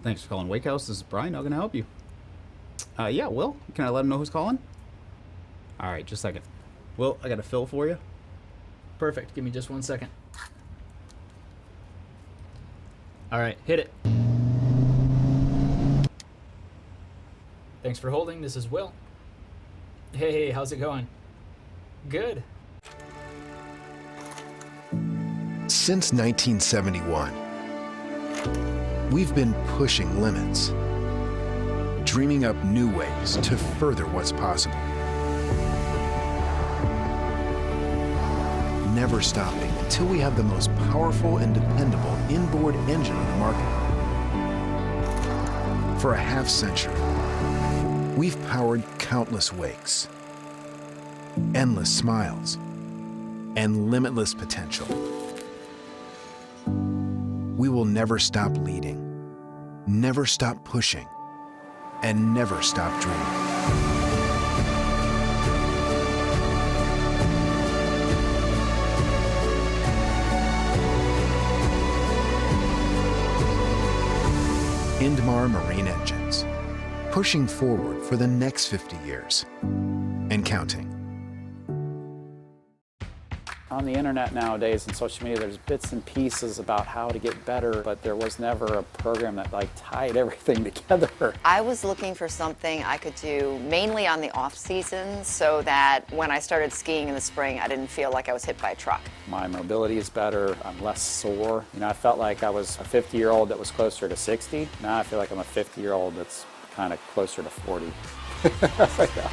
Thanks for calling Wake House. This is Brian. How can I help you? Yeah, Will. Can I let him know who's calling? All right, just a second. Will, I got a fill for you. Perfect. Give me just 1 second. All right, hit it. Thanks for holding. This is Will. Hey, how's it going? Good. Since 1971, we've been pushing limits, dreaming up new ways to further what's possible. Never stopping until we have the most powerful and dependable inboard engine on the market. For a half century, we've powered countless wakes, endless smiles, and limitless potential. We will never stop leading, never stop pushing, and never stop dreaming. Indmar Marine Engines, pushing forward for the next 50 years and counting. On the internet nowadays and social media, there's bits and pieces about how to get better, but there was never a program that tied everything together. I was looking for something I could do mainly on the off season so that when I started skiing in the spring, I didn't feel like I was hit by a truck. My mobility is better, I'm less sore. You know, I felt like I was a 50-year-old that was closer to 60. Now I feel like I'm a 50-year-old that's kind of closer to 40. Like that.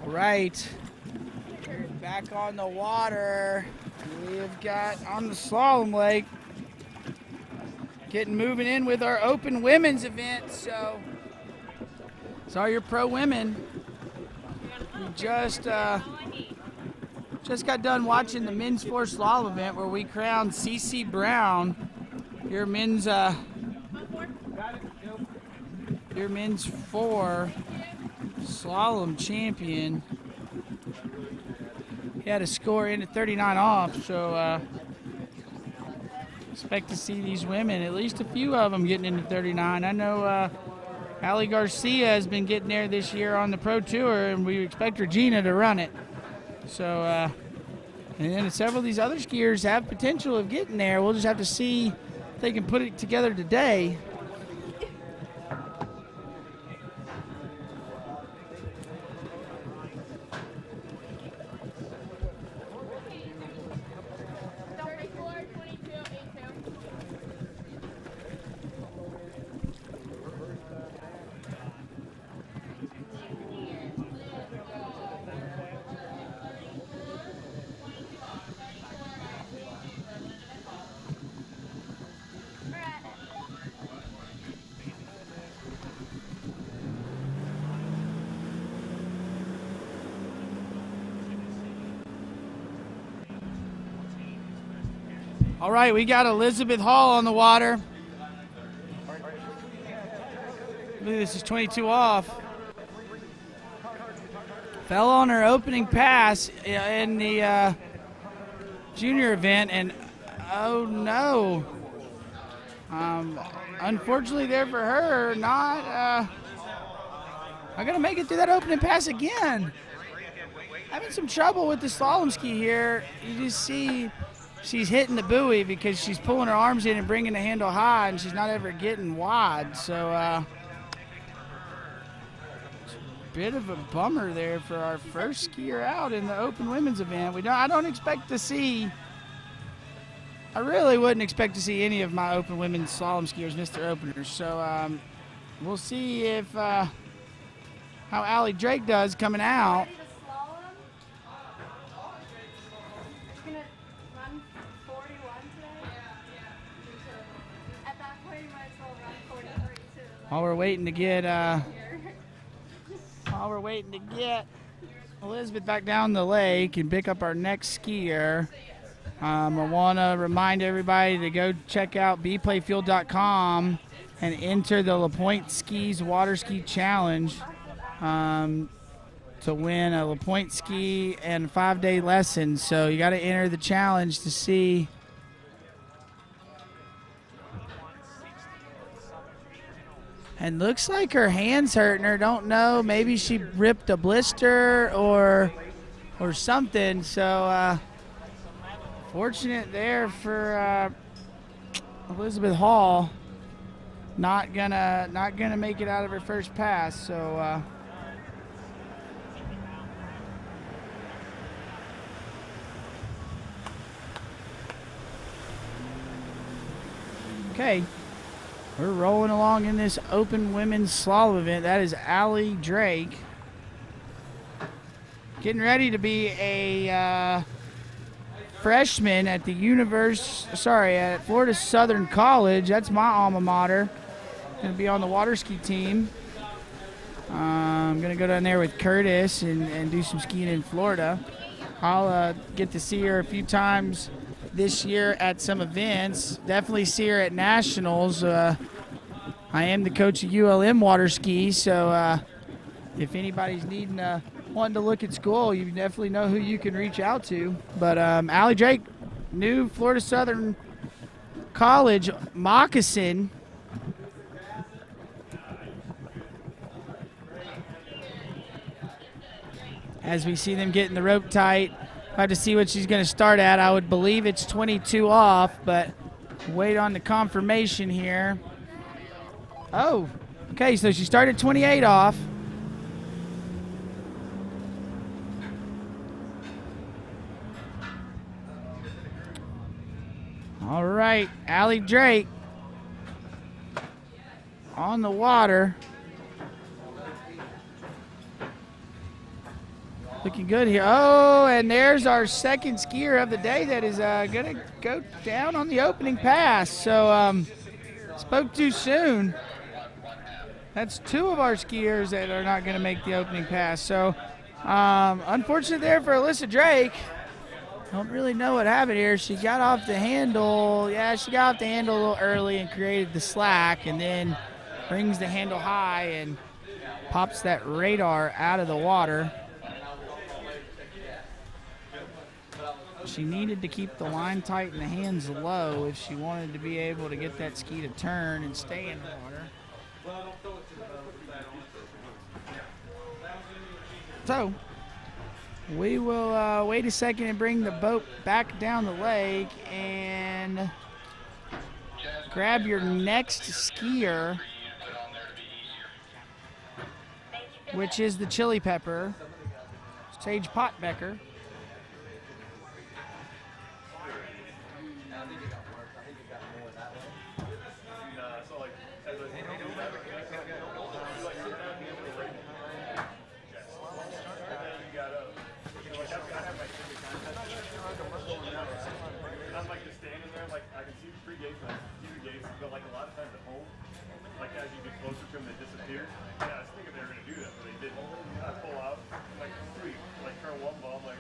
Right, back on the water. We've got on the slalom lake, getting moving in with our open women's event. So all your pro women. We just got done watching the men's 4 slalom event where we crowned CC Brown, your men's 4 slalom champion. He had a score in at 39 off, so expect to see these women, at least a few of them, getting into 39. I know Ali Garcia has been getting there this year on the Pro Tour, and we expect Regina to run it. So, and then several of these other skiers have potential of getting there. We'll just have to see if they can put it together today. All right, we got Elizabeth Hall on the water. I believe this is 22 off. Fell on her opening pass in the junior event, and oh no. Unfortunately there for her, not gonna make it through that opening pass again. Having some trouble with the slalom ski here. You just see she's hitting the buoy because she's pulling her arms in and bringing the handle high, and she's not ever getting wide. So bit of a bummer there for our first skier out in the open women's event. I don't expect to see. I really wouldn't expect to see any of my open women's slalom skiers miss their openers. So we'll see if how Allie Drake does coming out. While we're waiting to get Elizabeth back down the lake and pick up our next skier, I want to remind everybody to go check out bplayfield.com and enter the LaPointe Skis Water Ski Challenge to win a LaPointe ski and 5-day lesson. So you got to enter the challenge to see. And looks like her hand's hurting her. Don't know. Maybe she ripped a blister or something. So fortunate there for Elizabeth Hall. Not gonna make it out of her first pass. So okay. We're rolling along in this open women's slalom event. That is Allie Drake. Getting ready to be a freshman at at Florida Southern College. That's my alma mater. Gonna be on the water ski team. I'm gonna go down there with Curtis and do some skiing in Florida. I'll get to see her a few times this year at some events. Definitely see her at nationals. I am the coach of ULM water ski, so if anybody's wanting to look at school, you definitely know who you can reach out to. But Allie Drake, new Florida Southern College moccasin. As we see them getting the rope tight. Have to see what she's going to start at. I would believe it's 22 off, but wait on the confirmation here. Oh, okay, so she started 28 off. All right, Allie Drake on the water. Looking good here. Oh, and there's our second skier of the day that is going to go down on the opening pass. So spoke too soon. That's two of our skiers that are not going to make the opening pass. So unfortunate there for Alyssa Drake. Don't really know what happened here. She got off the handle. Yeah, she got off the handle a little early and created the slack, and then brings the handle high and pops that radar out of the water. She needed to keep the line tight and the hands low if she wanted to be able to get that ski to turn and stay in the water. So we will wait a second and bring the boat back down the lake and grab your next skier, which is the Chili Pepper, Sage Potbecker. Yeah, I was thinking they were going to do that, but they didn't. I pull out, like, sweet, like, turn one ball, I'm like,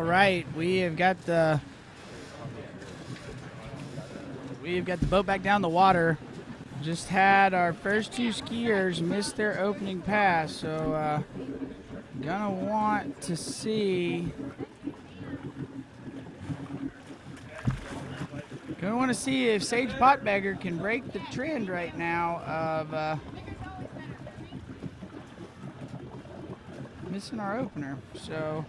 right, we have got the boat back down the water. Just had our first two skiers miss their opening pass, so gonna want to see. Gonna want to see if Sage Potbagger can break the trend right now of missing our opener. So.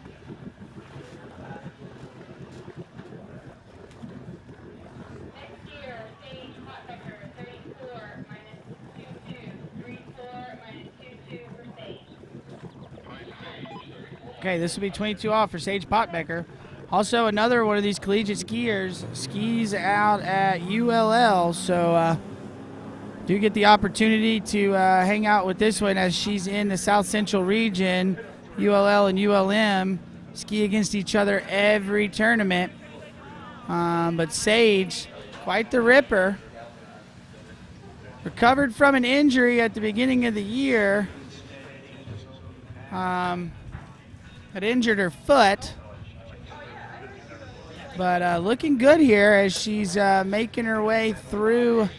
Okay, this will be 22 off for Sage Potbecker. Also, another one of these collegiate skiers skis out at ULL, so do get the opportunity to hang out with this one as she's in the South Central region. ULL and ULM ski against each other every tournament. But Sage, quite the ripper. Recovered from an injury at the beginning of the year. Had injured her foot. But looking good here as she's making her way through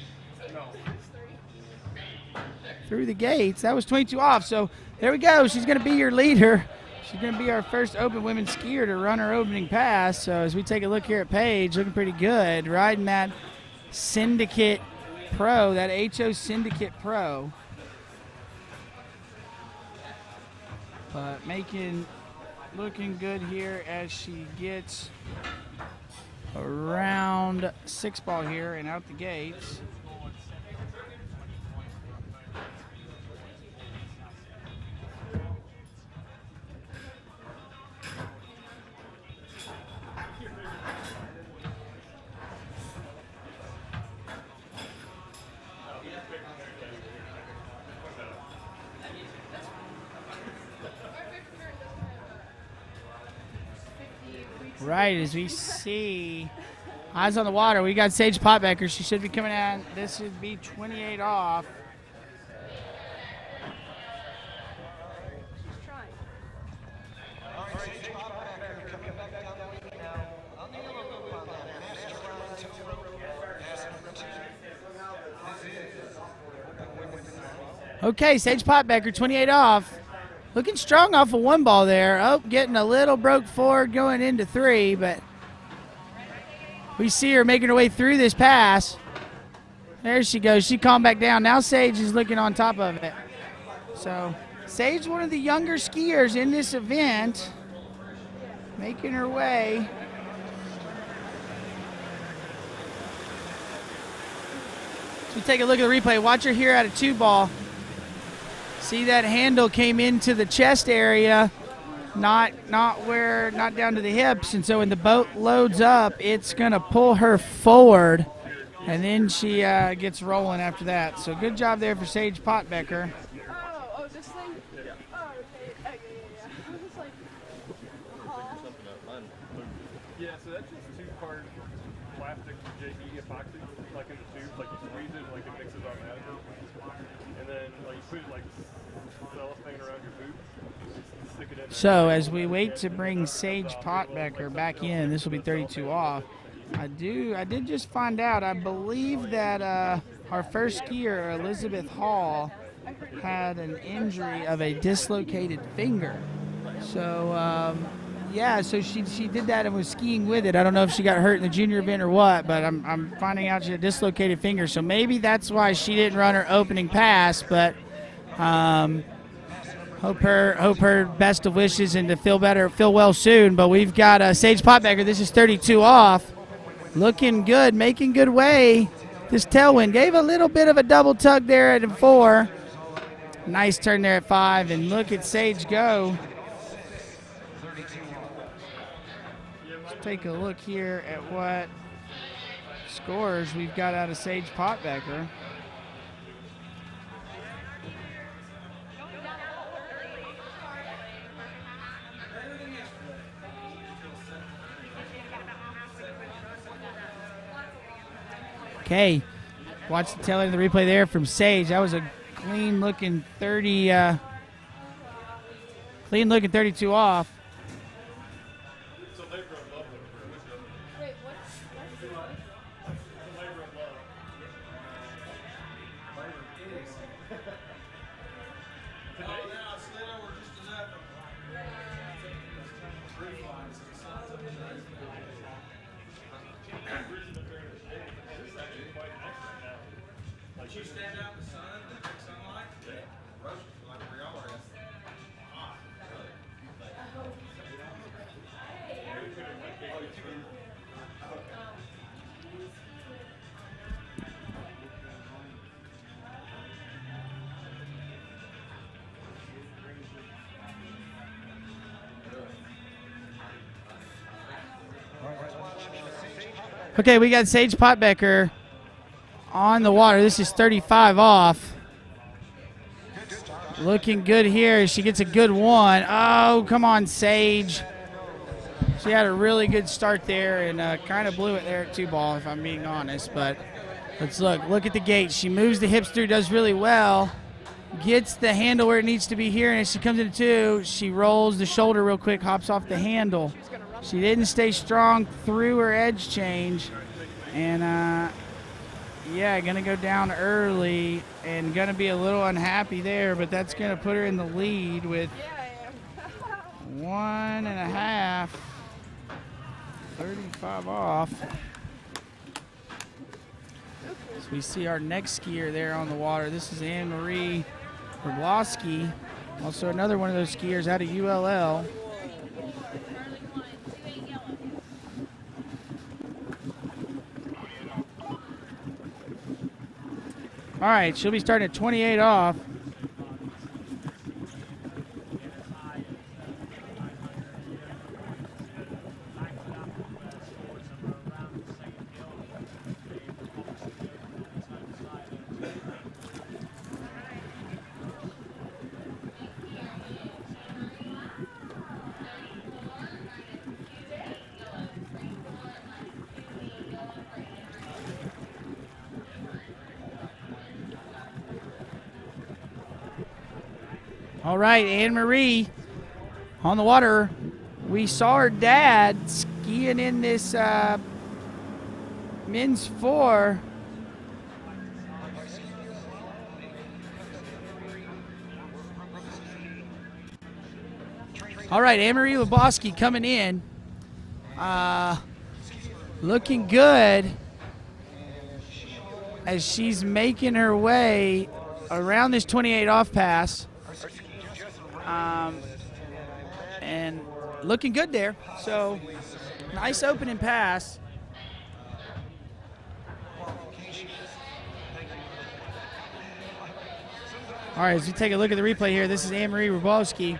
the gates. That was 22 off, so there we go. She's going to be your leader. She's going to be our first open women's skier to run her opening pass. So as we take a look here at Paige, looking pretty good. Riding that Syndicate Pro, that HO Syndicate Pro. But looking good here as she gets around 6-ball here and out the gates. Right, as we see, eyes on the water, we got Sage Potbecker. She should be coming in. This should be 28 off. Okay, Sage Potbecker, 28 off. Looking strong off of 1-ball there. Oh, getting a little broke forward going into 3, but we see her making her way through this pass. There she goes. She calmed back down. Now Sage is looking on top of it. So Sage, one of the younger skiers in this event, making her way. So we take a look at the replay. Watch her here at a 2-ball. See that handle came into the chest area, not down to the hips, and so when the boat loads up, it's gonna pull her forward, and then she gets rolling after that. So good job there for Sage Potbecker. Oh, this thing? Yeah. Oh, okay. I was like, yeah, so that's just 2-part plastic JE epoxy, like in the tube, like you squeeze it, like it mixes automatically, and then like you put like cellophane around your boot. Stick it in there. So as we wait to bring Sage Potbecker back in, this will be 32 off. I did just find out, I believe that our first skier, Elizabeth Hall, had an injury of a dislocated finger. So yeah, so she did that and was skiing with it. I don't know if she got hurt in the junior event or what, but I'm finding out she had a dislocated finger. So maybe that's why she didn't run her opening pass, but hope her best of wishes and to feel well soon. But we've got Sage Potbecker. This is 32 off. Looking good, making good way. This tailwind gave a little bit of a double tug there at 4. Nice turn there at 5, and look at Sage go. Let's take a look here at what scores we've got out of Sage Potbecker. Okay, watch the tail end of the replay there from Sage. That was a clean-looking 32 off. So Okay, we got Sage Potbecker on the water. This is 35 off. Looking good here. She gets a good one. Oh, come on, Sage. She had a really good start there and kind of blew it there at 2-ball, if I'm being honest. But let's look. Look at the gate. She moves the hips through, does really well. Gets the handle where it needs to be here, and as she comes into 2, she rolls the shoulder real quick, hops off the handle. She didn't stay strong through her edge change. And, yeah, going to go down early and going to be a little unhappy there, but that's going to put her in the lead with 1.5. 35 off. So we see our next skier there on the water. This is Anne-Marie Rubloski, also another one of those skiers out of ULL. All right, she'll be starting at 28 off. All right, Anne-Marie on the water. We saw her dad skiing in this men's 4. All right, Anne-Marie Lebowski coming in. Looking good as she's making her way around this 28 off pass. And looking good there. So nice opening pass. All right, as we take a look at the replay here, this is Anne-Marie Rubowski.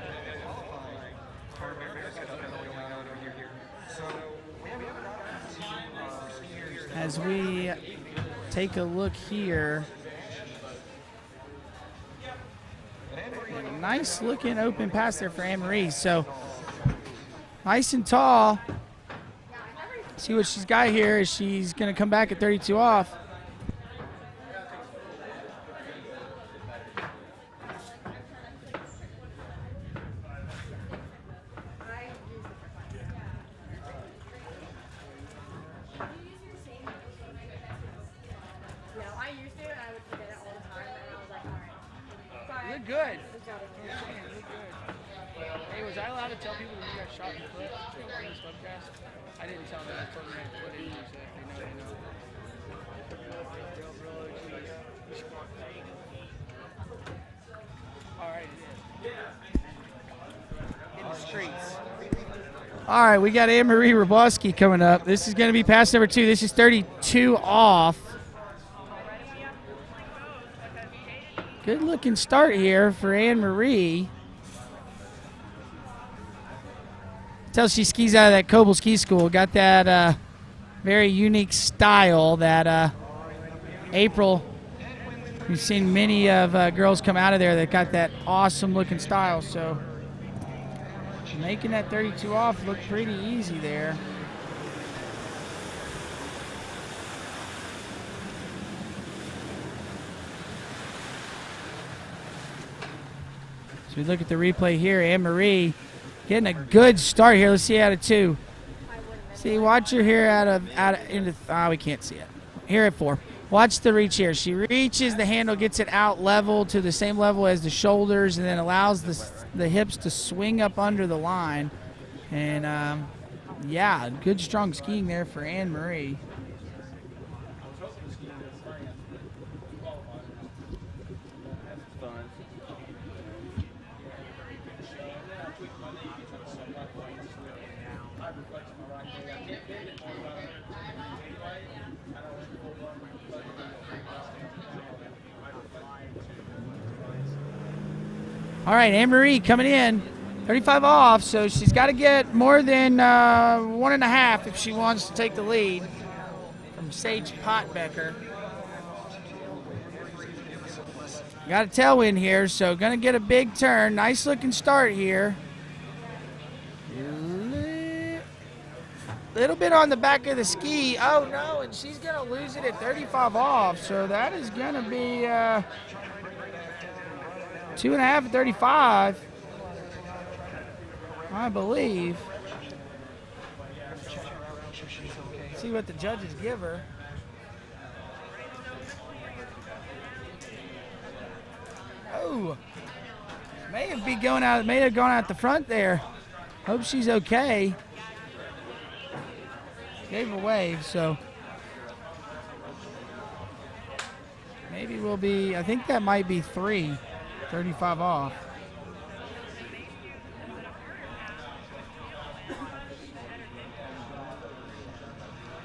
As we take a look here, nice looking open pass there for Anne-Marie. So nice and tall. See what she's got here is she's going to come back at 32 off. You're good. Hey, was I allowed to tell people that you got shot in the foot on this webcast? I didn't tell them. I told them they had foot injury, so if they know, they know. All right, it is. In the streets. All right, we got Anne-Marie Rubowski coming up. This is going to be pass number 2. This is 32 off. Good looking start here for Anne-Marie. Tells she skis out of that Coble Ski School. Got that very unique style that April, we've seen many of girls come out of there that got that awesome looking style. So making that 32 off look pretty easy there. So we look at the replay here. Anne-Marie getting a good start here. Let's see out of 2. See, watch her here we can't see it. Here at 4. Watch the reach here. She reaches the handle, gets it out level to the same level as the shoulders, and then allows the hips to swing up under the line. And yeah, good strong skiing there for Anne-Marie. All right, Anne-Marie coming in, 35 off, so she's got to get more than 1.5 if she wants to take the lead from Sage Potbecker. Got a tailwind here, so going to get a big turn. Nice looking start here. Little bit on the back of the ski. Oh no, and she's going to lose it at 35 off, so that is going to be 2.5 at 35, I believe. See what the judges give her. Oh, may have gone out the front there. Hope she's okay. Gave a wave, so maybe we'll be, I think that might be 35 off.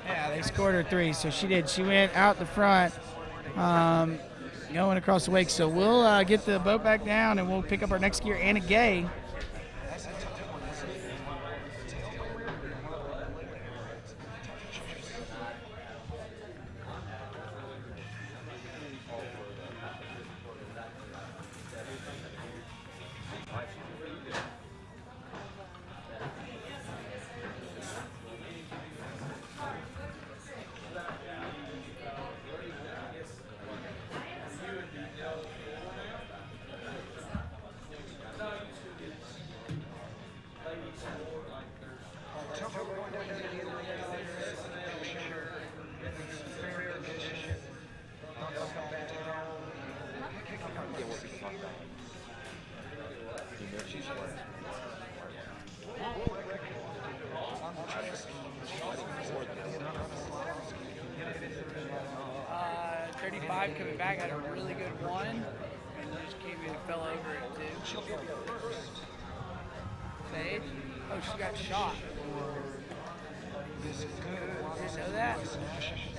Yeah, they scored her 3, so she did. She went out the front, going across the wake. So we'll get the boat back down and we'll pick up our next skier, Anna Gay. Coming back, had a really good one, and just came in and fell over it too. Sage? Oh, she got shot. Didn't know that?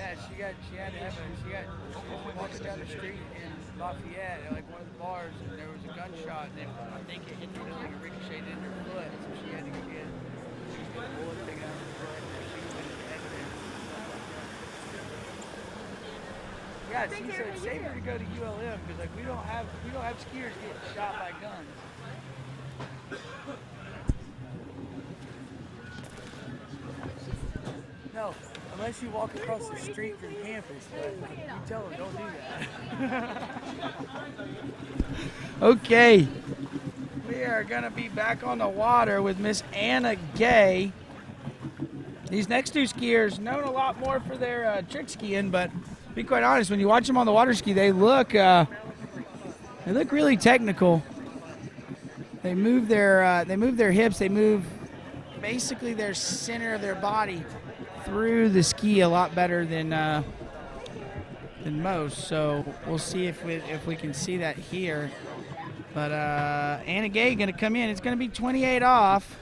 Yeah, she was walking down the street in Lafayette at like one of the bars, and there was a gunshot, and I think it hit the building and ricocheted in her foot, so she had to go get a bullet taken out of her foot. Yeah, she said it's safer to go to ULM because like we don't have skiers getting shot by guns. No, unless you walk across the street from campus, but you tell them don't do that. Okay, we are gonna be back on the water with Miss Anna Gay. These next 2 skiers known a lot more for their trick skiing, but to be quite honest, when you watch them on the water ski, they look really technical. They move their hips. They move basically their center of their body through the ski a lot better than most. So we'll see if we can see that here. But Anna Gay going to come in. It's going to be 28 off.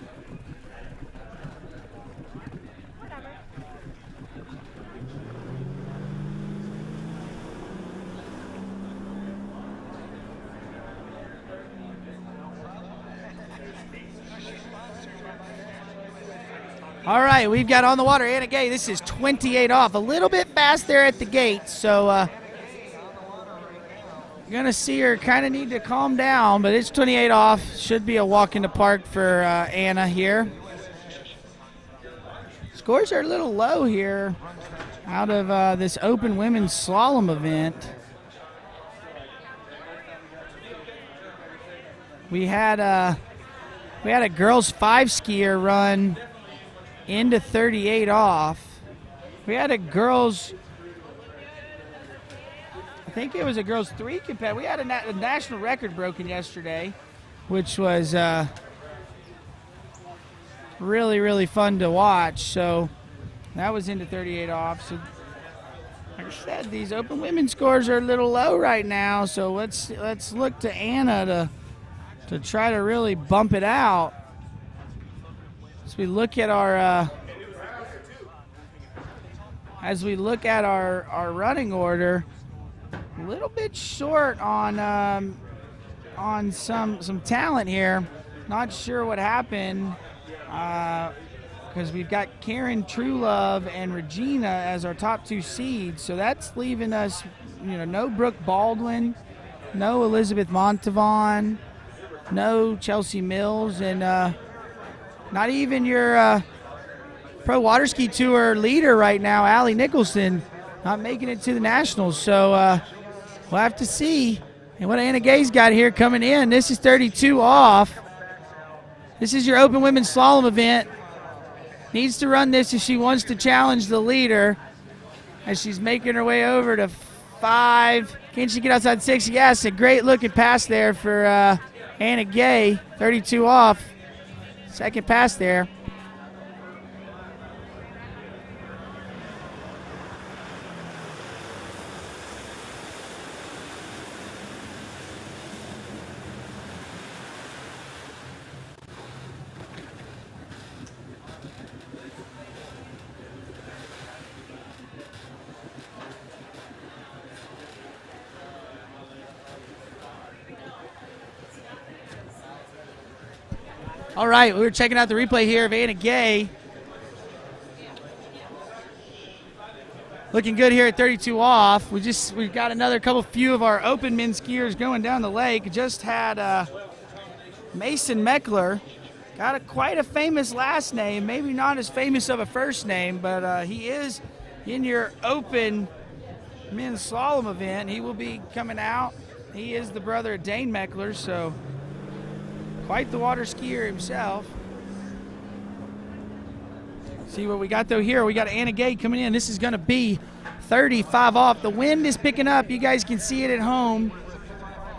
All right, we've got on the water Anna Gay. This is 28 off. A little bit fast there at the gate, so you're going to see her kind of need to calm down, but it's 28 off. Should be a walk in the park for Anna here. Scores are a little low here out of this open women's slalom event. We had a girls 5 skier run into 38 off. We had a girls, I think it was a girls 3 competitor. We had a national record broken yesterday, which was really, really fun to watch. So that was into 38 off. So like I said, these open women's scores are a little low right now. So let's look to Anna to try to really bump it out. As we look at our running order, a little bit short on on some talent here. Not sure what happened because we've got Karen Truelove and Regina as our top 2 seeds. So that's leaving us, no Brooke Baldwin, no Elizabeth Montavon, no Chelsea Mills, and not even your Pro Water Ski Tour leader right now, Allie Nicholson, not making it to the Nationals. So we'll have to see. And what Anna Gay's got here coming in, this is 32 off. This is your open women's slalom event. Needs to run this if she wants to challenge the leader as she's making her way over to 5. Can she get outside 6? Yes, a great looking pass there for Anna Gay. 32 off. Second pass there. All right, we were checking out the replay here of Anna Gay. Looking good here at 32 off. We've got another few of our open men's skiers going down the lake. Just had Mason Meckler. Got quite a famous last name, maybe not as famous of a first name, but he is in your open men's slalom event. He will be coming out. He is the brother of Dane Meckler, so quite the water skier himself. See what we got though here. We got Anna Gay coming in. This is going to be 35 off. The wind is picking up. You guys can see it at home.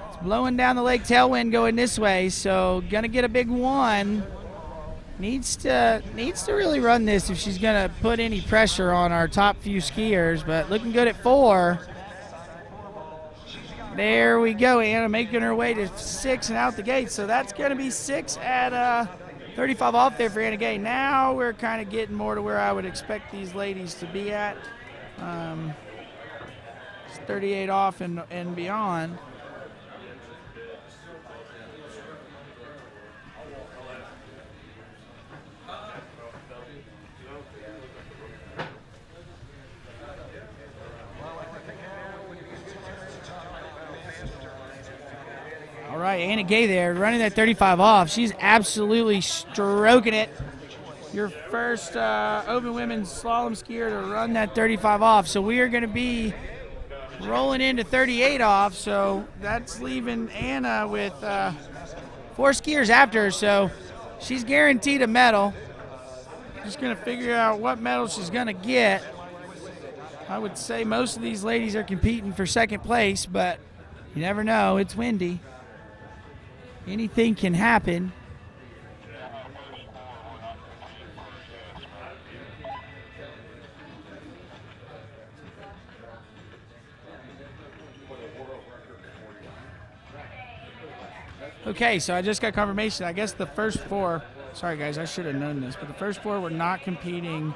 It's blowing down the lake, tailwind going this way, so going to get a big 1. Needs to really run this if she's going to put any pressure on our top few skiers, but looking good at 4. There we go, Anna making her way to 6 and out the gate. So that's going to be 6 at 35 off there for Anna Gay. Now we're kind of getting more to where I would expect these ladies to be at. It's 38 off and beyond. All right, Anna Gay there, running that 35 off. She's absolutely stroking it. Your first open women's slalom skier to run that 35 off. So we are going to be rolling into 38 off. So that's leaving Anna with 4 skiers after her. So she's guaranteed a medal. Just going to figure out what medal she's going to get. I would say most of these ladies are competing for second place, but you never know. It's windy. Anything can happen. Okay, so I just got confirmation. I guess the first 4, sorry guys, I should have known this, but the first 4 were not competing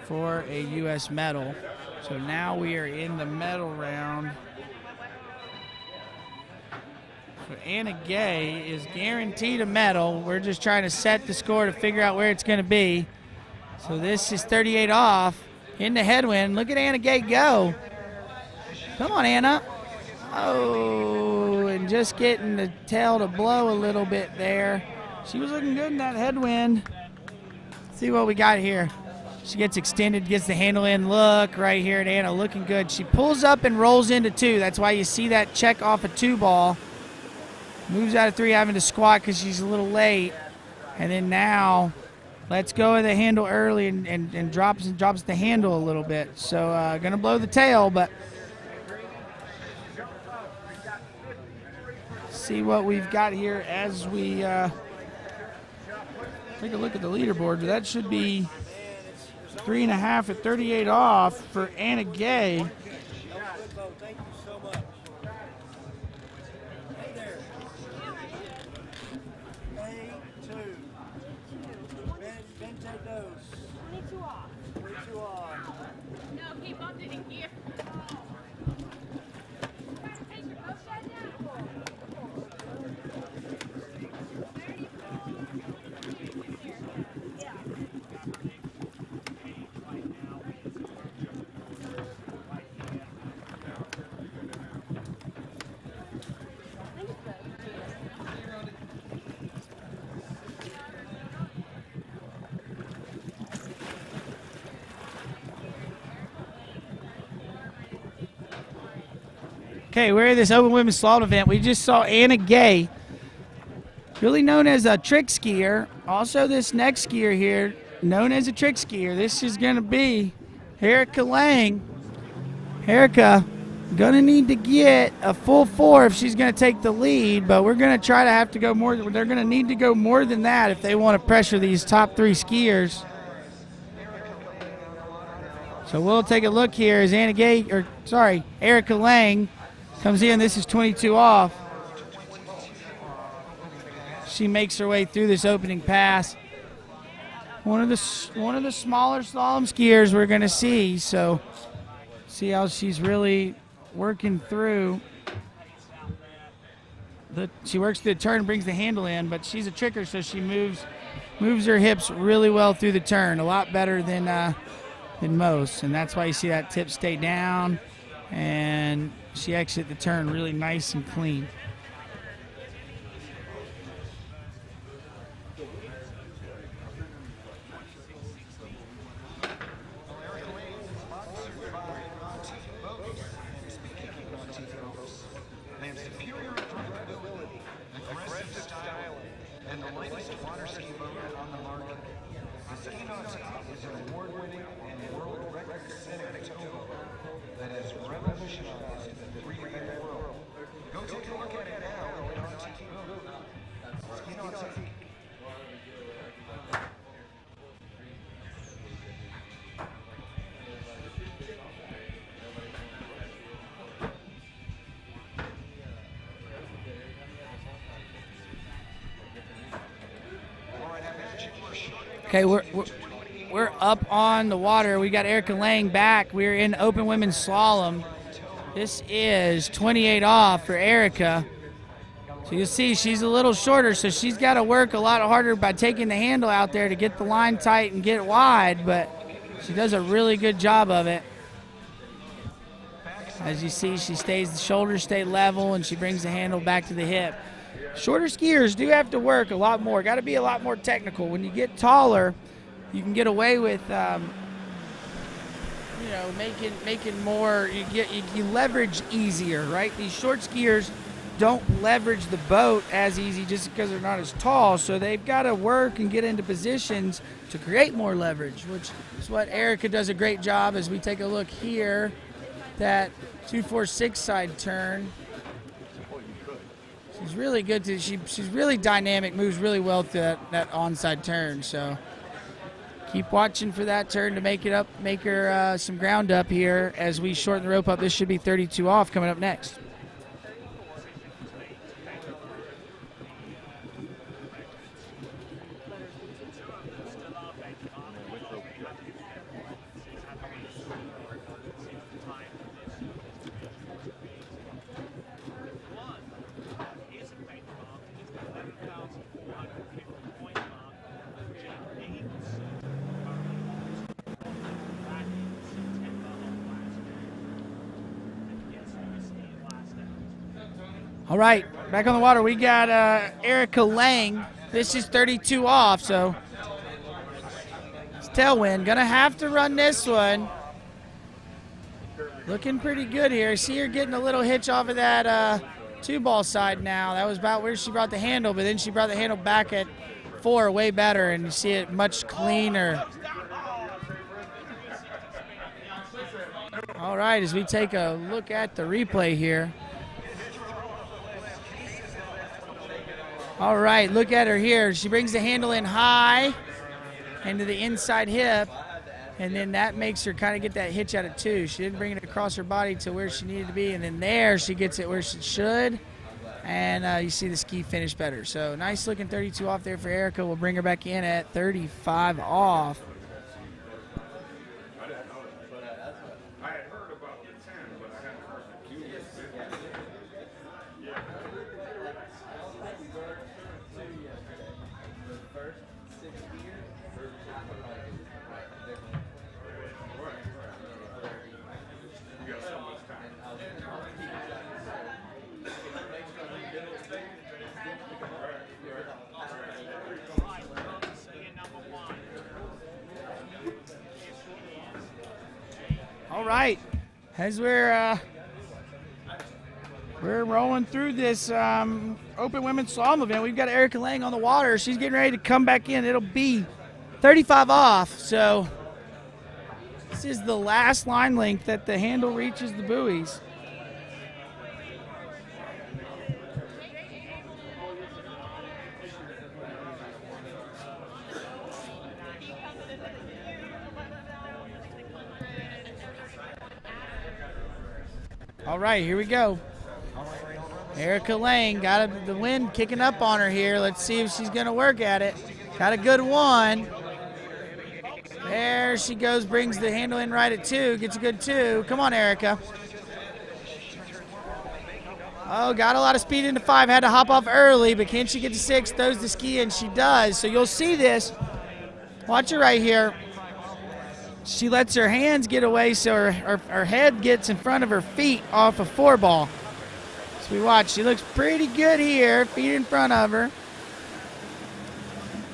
for a U.S. medal. So now we are in the medal round. So Anna Gay is guaranteed a medal. We're just trying to set the score to figure out where it's going to be. So this is 38 off in the headwind. Look at Anna Gay go. Come on, Anna. Oh, and just getting the tail to blow a little bit there. She was looking good in that headwind. Let's see what we got here. She gets extended, gets the handle in. Look right here at Anna, looking good. She pulls up and rolls into 2. That's why you see that check off a 2 ball. Moves out of 3, having to squat because she's a little late. And then now, lets go of the handle early and drops the handle a little bit. So going to blow the tail, but see what we've got here as we take a look at the leaderboard. That should be 3.5 at 38 off for Anna Gay. Okay, we're at this open women's slalom event. We just saw Anna Gay, really known as a trick skier. Also, this next skier here, known as a trick skier. This is going to be Erica Lang. Erica going to need to get a full 4 if she's going to take the lead, but we're going to try to have to go more. They're going to need to go more than that if they want to pressure these top 3 skiers. So we'll take a look here as Erica Lang comes in. This is 22 off. She makes her way through this opening pass. One of the smaller slalom skiers we're going to see. So see how she's really working through. She works through the turn, brings the handle in, but she's a tricker, so she moves her hips really well through the turn, a lot better than most, and that's why you see that tip stay down, and she exits the turn really nice and clean. Okay, we're up on the water. We got Erica Lang back. We're in open women's slalom. This is 28 off for Erica. So you'll see she's a little shorter, so she's got to work a lot harder by taking the handle out there to get the line tight and get wide, but she does a really good job of it. As you see, the shoulders stay level, and she brings the handle back to the hip. Shorter skiers do have to work a lot more. Got to be a lot more technical. When you get taller, you can get away with, making more. You leverage easier, right? These short skiers don't leverage the boat as easy just because they're not as tall. So they've got to work and get into positions to create more leverage, which is what Erica does a great job. As we take a look here, that 246 side turn. She's really good she's really dynamic, moves really well to that onside turn. So keep watching for that turn to make her some ground up here as we shorten the rope up. This should be 32 off coming up next. All right, back on the water, we got Erica Lang. This is 32 off, so it's tailwind. Gonna have to run this one. Looking pretty good here. See her getting a little hitch off of that 2-ball side now. That was about where she brought the handle, but then she brought the handle back at 4, way better, and you see it much cleaner. All right, as we take a look at the replay here. All right, look at her here. She brings the handle in high into the inside hip, and then that makes her kind of get that hitch out of 2. She didn't bring it across her body to where she needed to be, and then there she gets it where she should, and you see the ski finish better. So nice looking 32 off there for Erica. We'll bring her back in at 35 off. All right, as we're We're rolling through this open women's slalom event. We've got Erica Lang on the water. She's getting ready to come back in. It'll be 35 off. So this is the last line length that the handle reaches the buoys. All right, here we go. Erica Lang got the wind kicking up on her here. Let's see if she's going to work at it. Got a good one. There she goes, brings the handle in right at 2. Gets a good 2. Come on, Erica. Oh, got a lot of speed into 5. Had to hop off early, but can she get to 6? Throws the ski, and she does. So you'll see this. Watch her right here. She lets her hands get away so her head gets in front of her feet off a 4-ball. So we watch. She looks pretty good here, feet in front of her.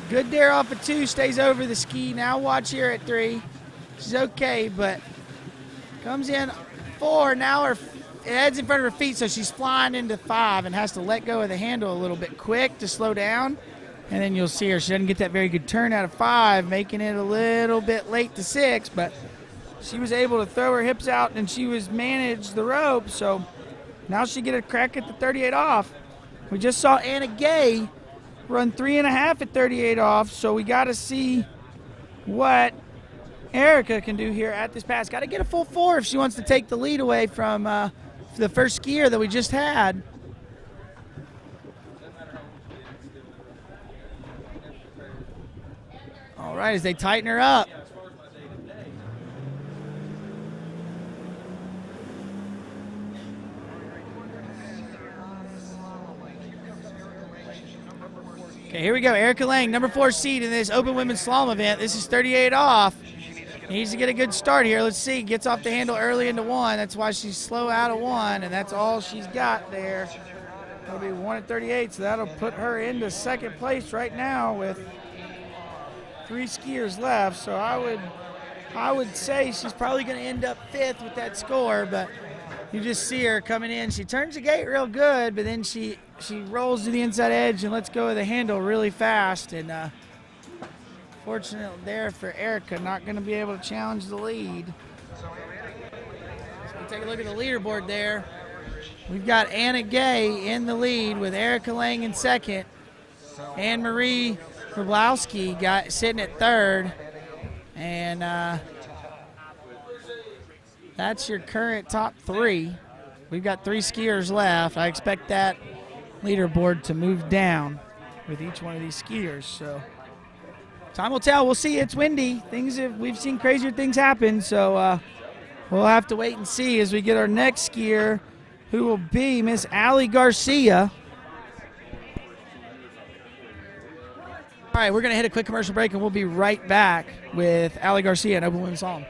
Good there off of 2, stays over the ski. Now watch here at 3. She's okay, but comes in 4. Now her head's in front of her feet, so she's flying into 5 and has to let go of the handle a little bit quick to slow down. And then you'll see her. She doesn't get that very good turn out of 5, making it a little bit late to 6, but she was able to throw her hips out and she was managed the rope, so now she get a crack at the 38 off. We just saw Anna Gay run 3.5 at 38 off, so we got to see what Erica can do here at this pass. Got to get a full 4 if she wants to take the lead away from the first skier that we just had. All right, as they tighten her up. Okay, here we go. Erica Lang, number 4 seed in this open women's slalom event. This is 38 off. Needs to get a good start here. Let's see. Gets off the handle early into 1. That's why she's slow out of 1, and that's all she's got there. That'll be 1 at 38, so that'll put her into second place right now with 3 skiers left. So I would say she's probably going to end up 5th with that score, but you just see her coming in. She turns the gate real good, but then she rolls to the inside edge and lets go of the handle really fast. And fortunate there for Erica, not going to be able to challenge the lead. So we'll take a look at the leaderboard there. We've got Anna Gay in the lead with Erica Lang in 2nd. Anne-Marie Grabowski sitting at 3rd. And that's your current top 3. We've got 3 skiers left. I expect that leaderboard to move down with each one of these skiers. So time will tell. We'll see. It's windy. We've seen crazier things happen. So we'll have to wait and see as we get our next skier, who will be Miss Allie Garcia. All right, we're going to hit a quick commercial break, and we'll be right back with Allie Garcia and Open Women's Slalom.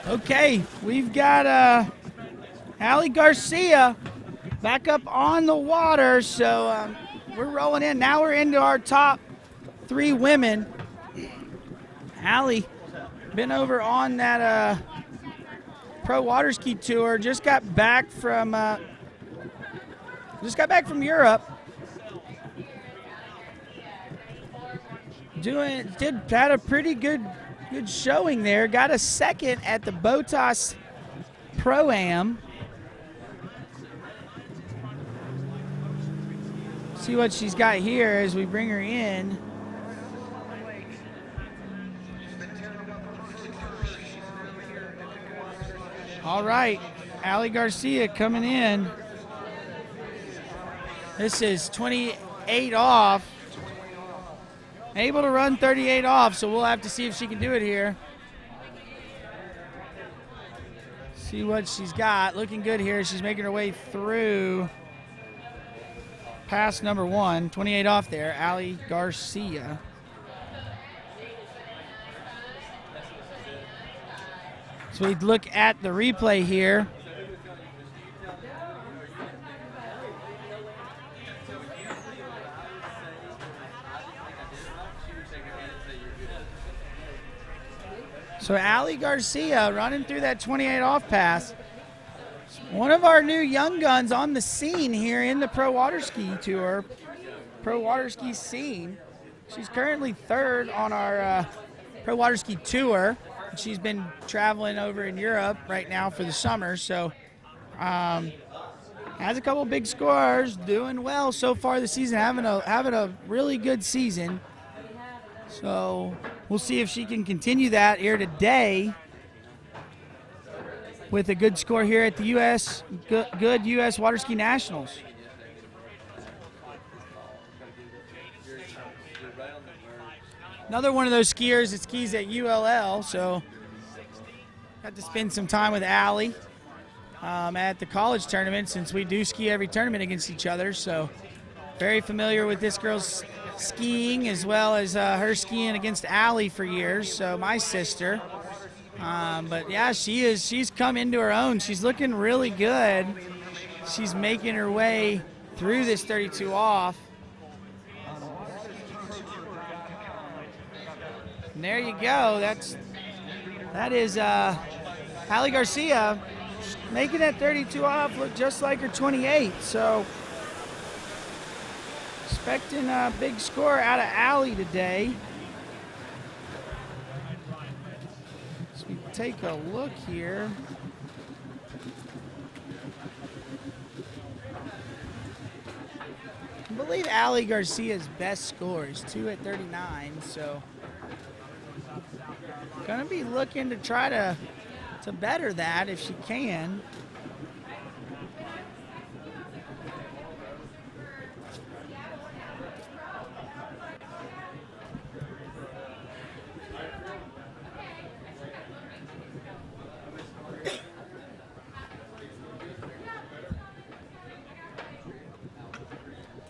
Okay, we've got Allie Garcia back up on the water, so we're rolling in. Now we're into our top 3 women. Allie been over on that Pro Water Ski Tour. Just got back from Europe. Had a pretty good showing there. Got a second at the Botas Pro-Am. See what she's got here as we bring her in. All right, Allie Garcia coming in. This is 28 off. Able to run 38 off, so we'll have to see if she can do it here. See what she's got. Looking good here. She's making her way through pass number 1. 28 off there, Allie Garcia. So we look at the replay here. So Allie Garcia running through that 28 off pass. One of our new young guns on the scene here in the Pro Water Ski Tour, Pro Water Ski scene. She's currently 3rd on our Pro Water Ski Tour. She's been traveling over in Europe right now for the summer, so has a couple big scores, doing well so far this season, having a really good season. So we'll see if she can continue that here today with a good score here at the Goode U.S. Water Ski Nationals. Another one of those skiers that skis at ULL, so got to spend some time with Allie at the college tournament, since we do ski every tournament against each other. So very familiar with this girl's skiing, as well as her skiing against Allie for years, so my sister. But yeah, she's come into her own. She's looking really good. She's making her way through this 32 off. And there you go. That is Allie Garcia making that 32 off look just like her 28. So expecting a big score out of Allie today. So we take a look here. I believe Allie Garcia's best score is 2 at 39, so gonna be looking to try to better that if she can.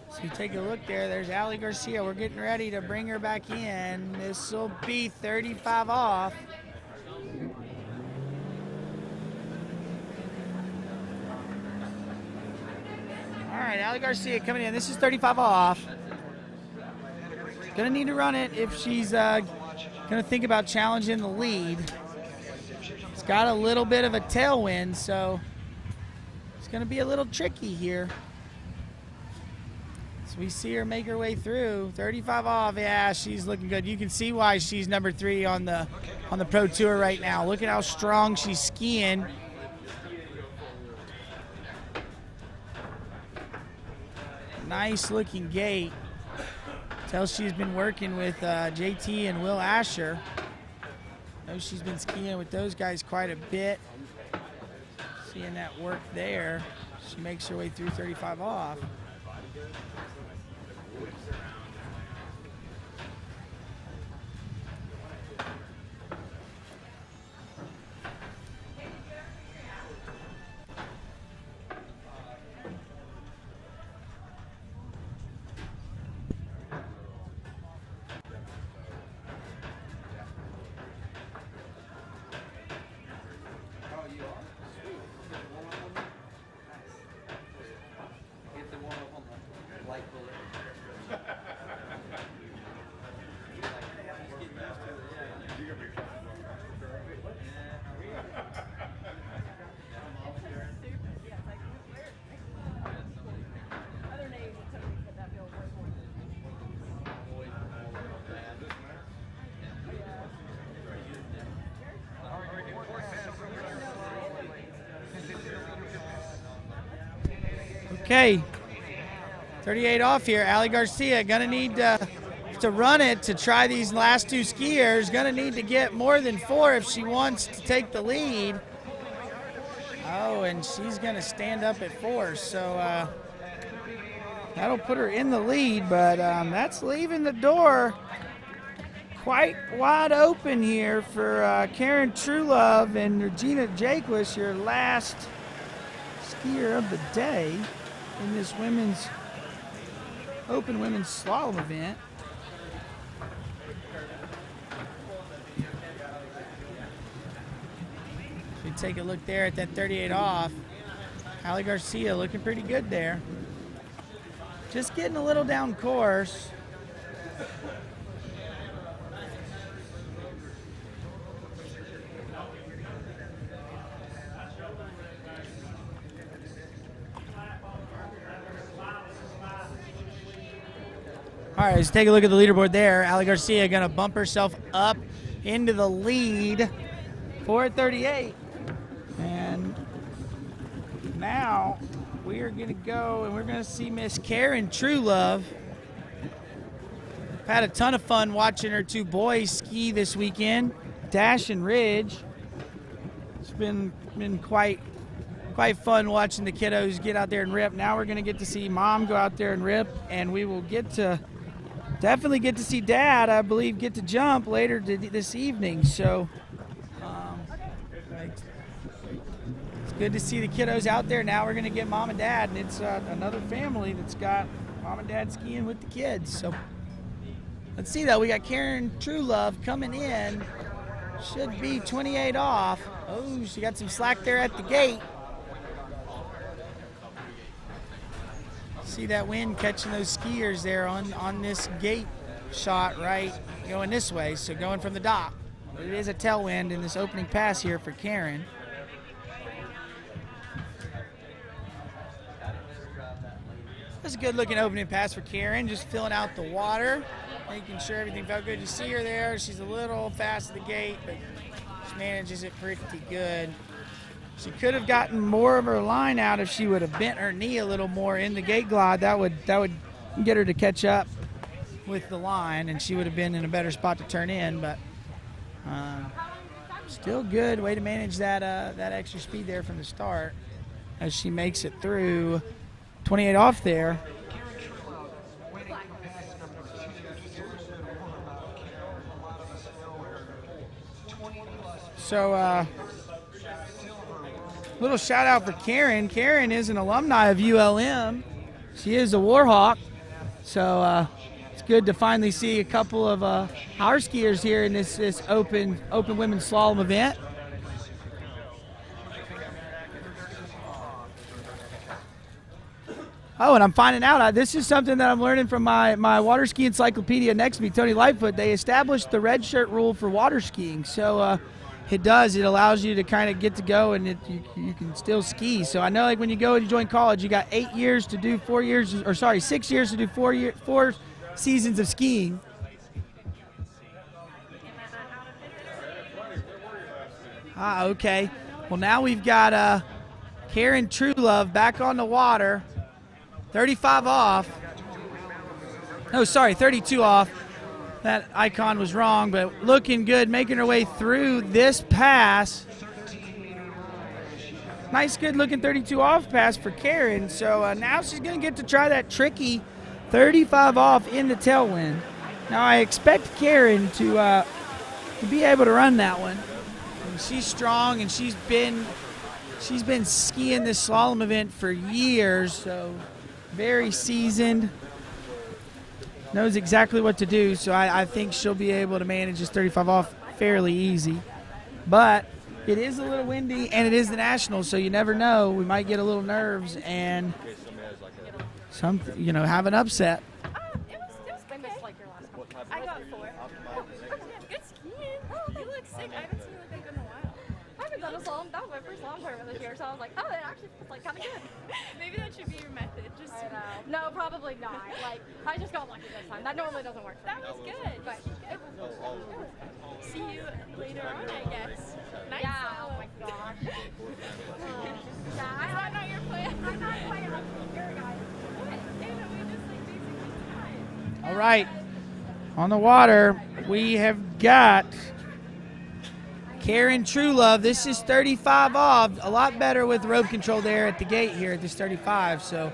So you take a look there, there's Allie Garcia. We're getting ready to bring her back in. This will be 35 off. All right, Allie Garcia coming in. This is 35 off. Gonna need to run it if she's gonna think about challenging the lead. It's got a little bit of a tailwind, so it's gonna be a little tricky here. So we see her make her way through. 35 off, yeah, she's looking good. You can see why she's number 3 on the Pro Tour right now. Look at how strong she's skiing. Nice looking gait. Tells she's been working with JT and Will Asher. Knows she's been skiing with those guys quite a bit. Seeing that work there. She makes her way through 35 off. Okay, 38 off here. Ali Garcia gonna need to run it to try these last two skiers. Gonna need to get more than 4 if she wants to take the lead. Oh, and she's gonna stand up at 4, so that'll put her in the lead, but that's leaving the door quite wide open here for Karen Truelove and Regina Jaquist, your last skier of the day in this open women's slalom event. If you take a look there at that 38 off, Ali Garcia looking pretty good there. Just getting a little down course. All right, let's take a look at the leaderboard there. Ali Garcia gonna bump herself up into the lead for 38. And now we are gonna go and we're gonna see Miss Karen Truelove. Had a ton of fun watching her 2 boys ski this weekend, Dash and Ridge. It's been quite fun watching the kiddos get out there and rip. Now we're gonna get to see Mom go out there and rip, and we will definitely get to see Dad, I believe, get to jump later this evening. So it's good to see the kiddos out there. Now we're going to get Mom and Dad, and it's another family that's got Mom and Dad skiing with the kids. So let's see, though. We got Karen Truelove coming in. Should be 28 off. Oh, she got some slack there at the gate. See that wind catching those skiers there on this gate shot right going this way, so going from the dock. But it is a tailwind in this opening pass here for Karen. That's a good looking opening pass for Karen, just filling out the water, making sure everything felt good. You see her there, she's a little fast at the gate, but she manages it pretty good. She could have gotten more of her line out if she would have bent her knee a little more in the gate glide. That would get her to catch up with the line, and she would have been in a better spot to turn in. But still good way to manage that extra speed there from the start as she makes it through 28 off there. So little shout out for Karen. Karen is an alumni of ULM. She is a Warhawk. So it's good to finally see a couple of our skiers here in this open women's slalom event. Oh, and I'm finding out, this is something that I'm learning from my water ski encyclopedia next to me, Tony Lightfoot. They established the red shirt rule for water skiing. So it allows you to kind of get to go, and you can still ski. So I know, like, when you go and you join college, you got 6 years to do 4 seasons of skiing. Okay. Well, now we've got Karen Truelove back on the water. 35 off. Oh, sorry, 32 off. That icon was wrong, but looking good, making her way through this pass. Nice, good-looking 32 off pass for Karen. So now she's going to get to try that tricky 35 off in the tailwind. Now I expect Karen to be able to run that one. And she's strong, and she's been skiing this slalom event for years, so very seasoned. Knows exactly what to do, so I think she'll be able to manage this 35 off fairly easy. But it is a little windy, and it is the Nationals, so you never know. We might get a little nerves and have an upset. It was I got 4. Good skiing. You look sick. I haven't seen you look that good in a while. I haven't done a slalom. That was my first slalom tournament this year, so I was like, oh, it actually feels kind of good. Maybe that should be your method. No, probably not. Like, I just got lucky this time. That normally doesn't work for me. That was good. But it was see you later on, I guess. Nice. Yeah, oh my gosh. Yeah, I know your plan. I'm not playing. Here we go. right, on the water, we have got Karen Truelove. This is 35 off. A lot better with rope control there at the gate here at this 35. So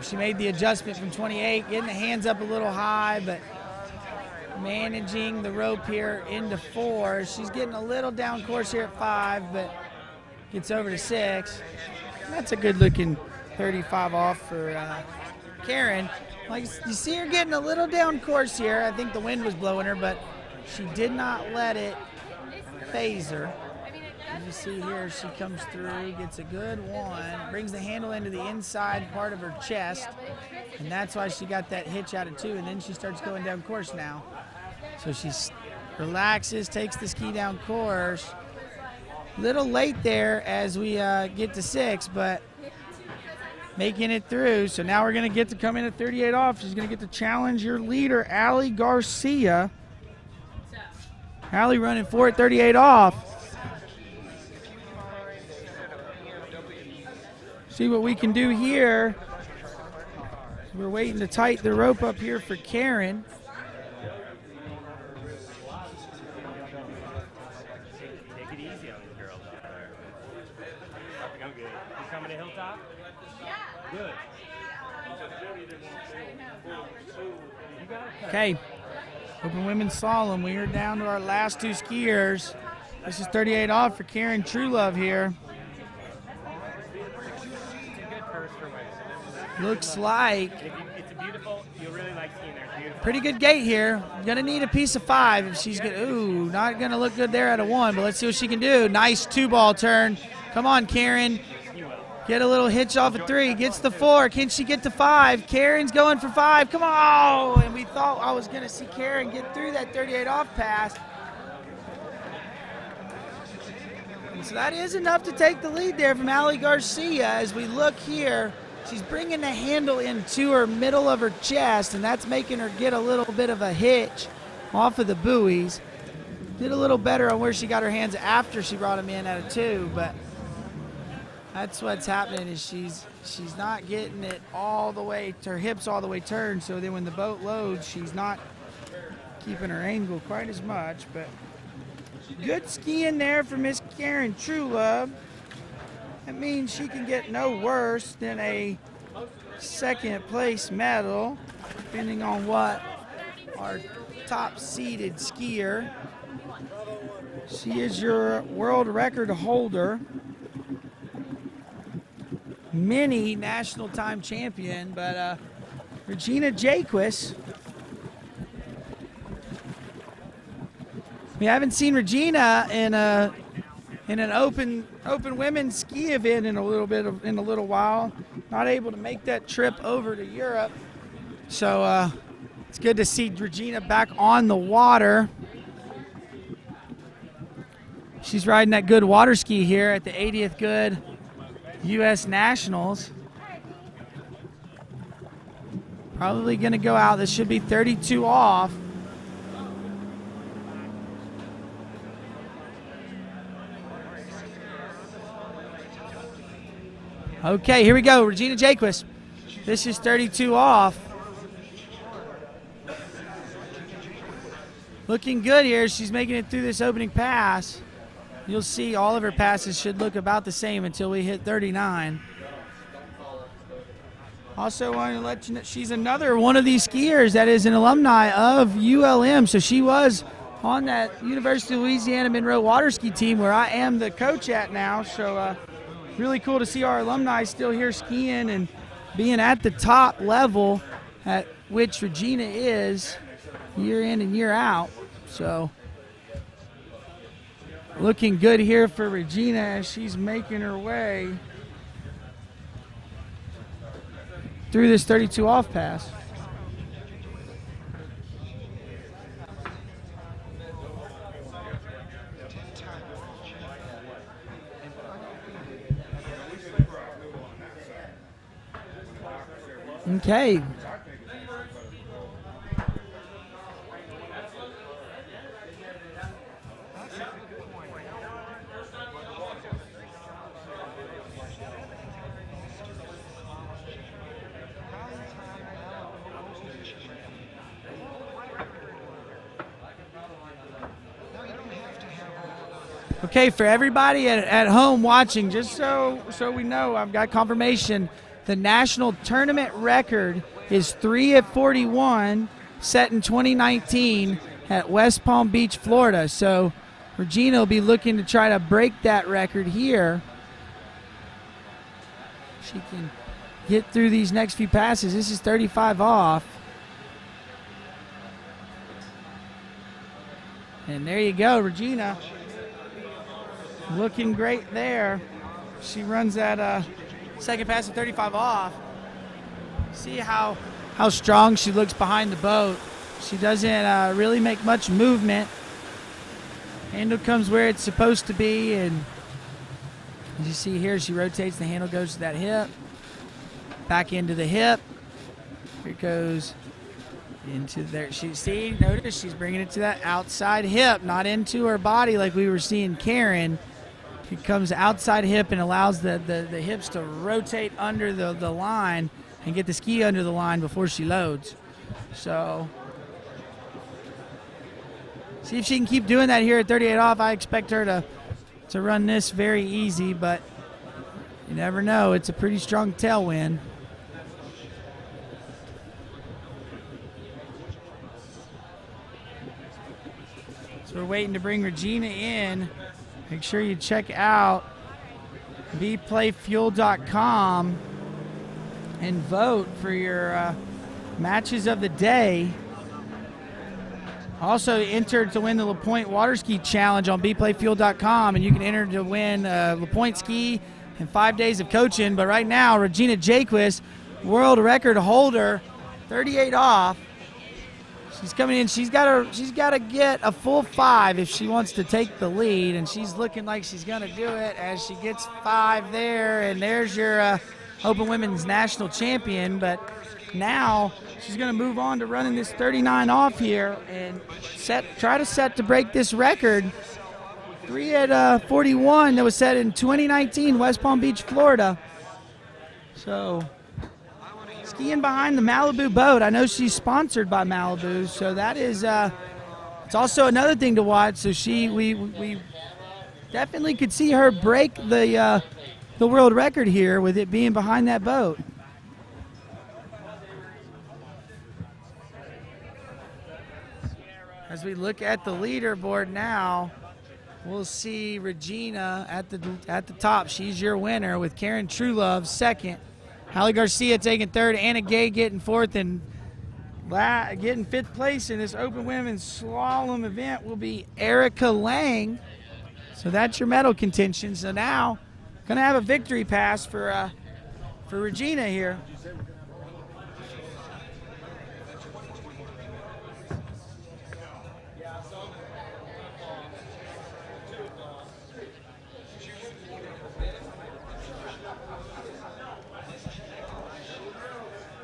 she made the adjustment from 28, getting the hands up a little high, but managing the rope here into 4. She's getting a little down course here at 5, but gets over to 6. That's a good looking 35 off for Karen. Like you see her getting a little down course here. I think the wind was blowing her, but she did not let it phase her. As you see here, she comes through, gets a good one, brings the handle into the inside part of her chest, and that's why she got that hitch out of 2, and then she starts going down course now. So she relaxes, takes the ski down course. Little late there as we get to 6, but making it through. So now we're going to get to come in at 38 off. She's going to get to challenge your leader, Allie Garcia. Allie running 4 at 38 off. See what we can do here. We're waiting to tighten the rope up here for Karen. Take it easy on these girls out there. I think I'm good. You coming to Hilltop? Yeah. Good. Okay, Open Women's Slalom. We are down to our last 2 skiers. This is 38 off for Karen Truelove here. Looks like It's a beautiful, you'll really like skiing there. It's beautiful. pretty good gate here. Gonna need a piece of 5 if she's gonna. Ooh, not gonna look good there at a 1, but let's see what she can do. Nice 2-ball turn. Come on, Karen. Get a little hitch off of 3. Gets the 4. Can she get to 5? Karen's going for 5. Come on! And we thought I was gonna see Karen get through that 38 off pass. And so that is enough to take the lead there from Allie Garcia. As we look here, she's bringing the handle into her middle of her chest, and that's making her get a little bit of a hitch off of the buoys. Did a little better on where she got her hands after she brought them in at a 2, but that's what's happening is she's not getting it all the way, her hips all the way turned, so then when the boat loads, she's not keeping her angle quite as much, but good skiing there for Miss Karen Truelove. That means she can get no worse than a 2nd place medal, depending on what our top seeded skier. She is your world record holder, mini national time champion, but Regina Jaquist. We haven't seen Regina in an open women's ski event in a little while. Not able to make that trip over to Europe, so it's good to see Regina back on the water. She's riding that good water ski here at the 80th Goode U.S. Nationals. Probably going to go out. This should be 32 off. Okay, here we go. Regina Jaquist. This is 32 off. Looking good here. She's making it through this opening pass. You'll see all of her passes should look about the same until we hit 39. Also want to let you know she's another one of these skiers that is an alumni of ULM. So she was on that University of Louisiana Monroe water ski team where I am the coach at now. So really cool to see our alumni still here skiing and being at the top level at which Regina is year in and year out. So looking good here for Regina as she's making her way through this 32 off pass. Okay. Okay, for everybody at home watching, just so we know, I've got confirmation. The national tournament record is 3 at 41, set in 2019 at West Palm Beach, Florida. So Regina will be looking to try to break that record here. She can get through these next few passes. This is 35 off. And there you go, Regina. Looking great there. She runs that second pass at 35 off. See how strong she looks behind the boat. She doesn't really make much movement. Handle comes where it's supposed to be, and as you see here, she rotates. The handle goes to that hip, back into the hip. Here it goes into there. Notice she's bringing it to that outside hip, not into her body like we were seeing Karen. It comes outside hip and allows the hips to rotate under the line and get the ski under the line before she loads. So see if she can keep doing that here at 38 off. I expect her to run this very easy, but you never know. It's a pretty strong tailwind. So we're waiting to bring Regina in. Make sure you check out bplayfuel.com and vote for your matches of the day. Also enter to win the LaPointe Water Ski Challenge on bplayfuel.com, and you can enter to win LaPointe ski and 5 days of coaching. But right now, Regina Jaquist, world record holder, 38 off. She's coming in. She's got to get a full 5 if she wants to take the lead, and she's looking like she's going to do it as she gets 5 there. And there's your Open Women's National Champion. But now she's going to move on to running this 39 off here and try to set to break this record. 3 at 41 that was set in 2019, West Palm Beach, Florida. So skiing behind the Malibu boat. I know she's sponsored by Malibu, so that is it's also another thing to watch. So we definitely could see her break the world record here with it being behind that boat. As we look at the leaderboard now, we'll see Regina at the top. She's your winner with Karen Truelove second. Hallie Garcia taking third, Anna Gay getting fourth, and getting 5th place in this Open Women's Slalom event will be Erica Lang. So that's your medal contention. So now, gonna have a victory pass for Regina here.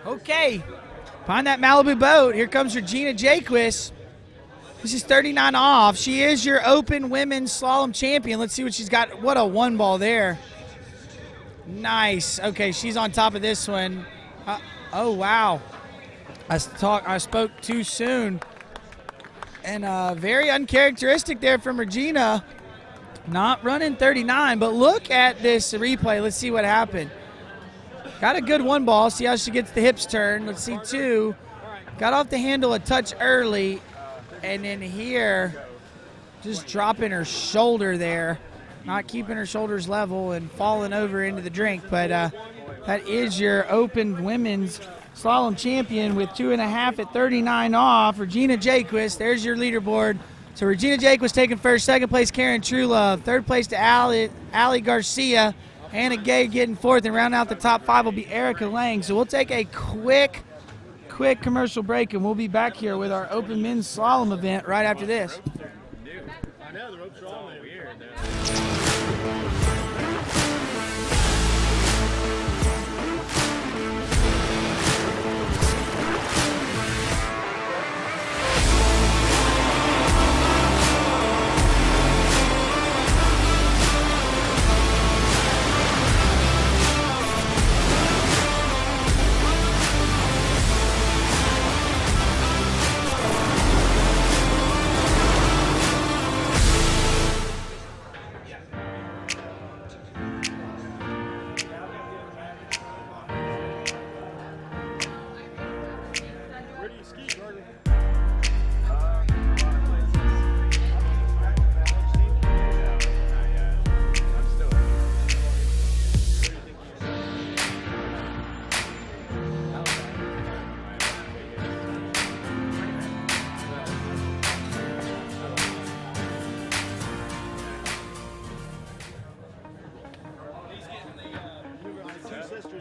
Okay, behind that Malibu boat, here comes Regina Jaquist. This is 39 off. She is your Open Women's Slalom Champion. Let's see what she's got. What a one ball there. Nice. Okay, she's on top of this one. Oh, wow. I spoke too soon. And very uncharacteristic there from Regina. Not running 39, but look at this replay. Let's see what happened. Got a good one ball. See how she gets the hips turned. Let's see 2. Got off the handle a touch early. And then here, just dropping her shoulder there. Not keeping her shoulders level and falling over into the drink. But that is your Open Women's Slalom Champion with 2.5 at 39 off. Regina Jaquist. There's your leaderboard. So Regina Jaquist taking first. Second place, Karen Truelove. Third place to Allie Garcia. Anna Gay getting fourth, and round out the top 5 will be Erica Lang. So we'll take a quick commercial break, and we'll be back here with our Open Men's Slalom event right after this. I know, the ropes are all weird.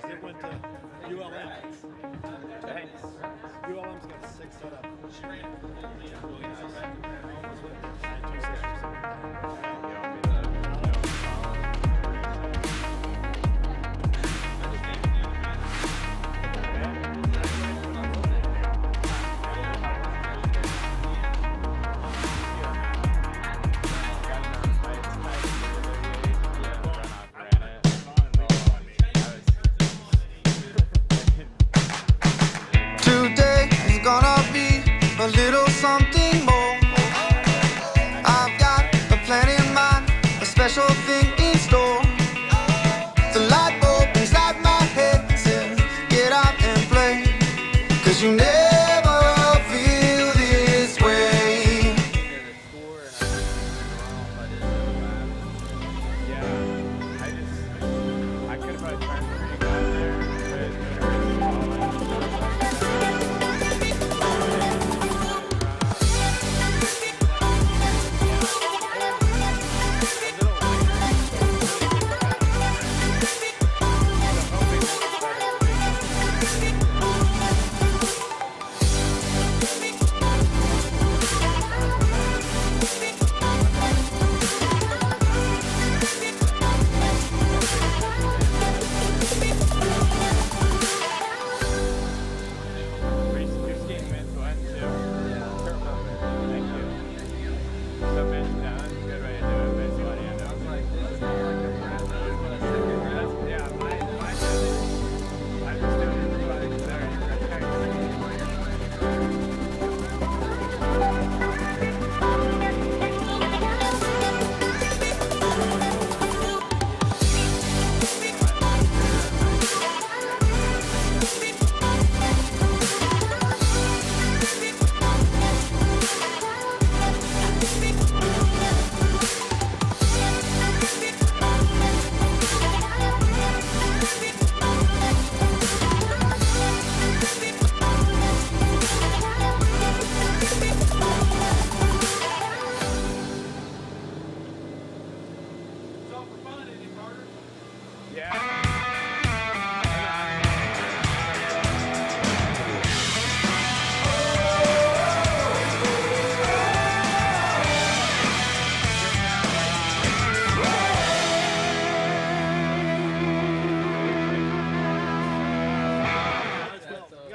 skiers that went to ULM. ULM's got a 6 setup. Today is gonna be a little something more. I've got a plan in mind, a special thing in store. The light bulb inside my head says, get out and play, 'cause you never feel this way. I could have probably turned pretty good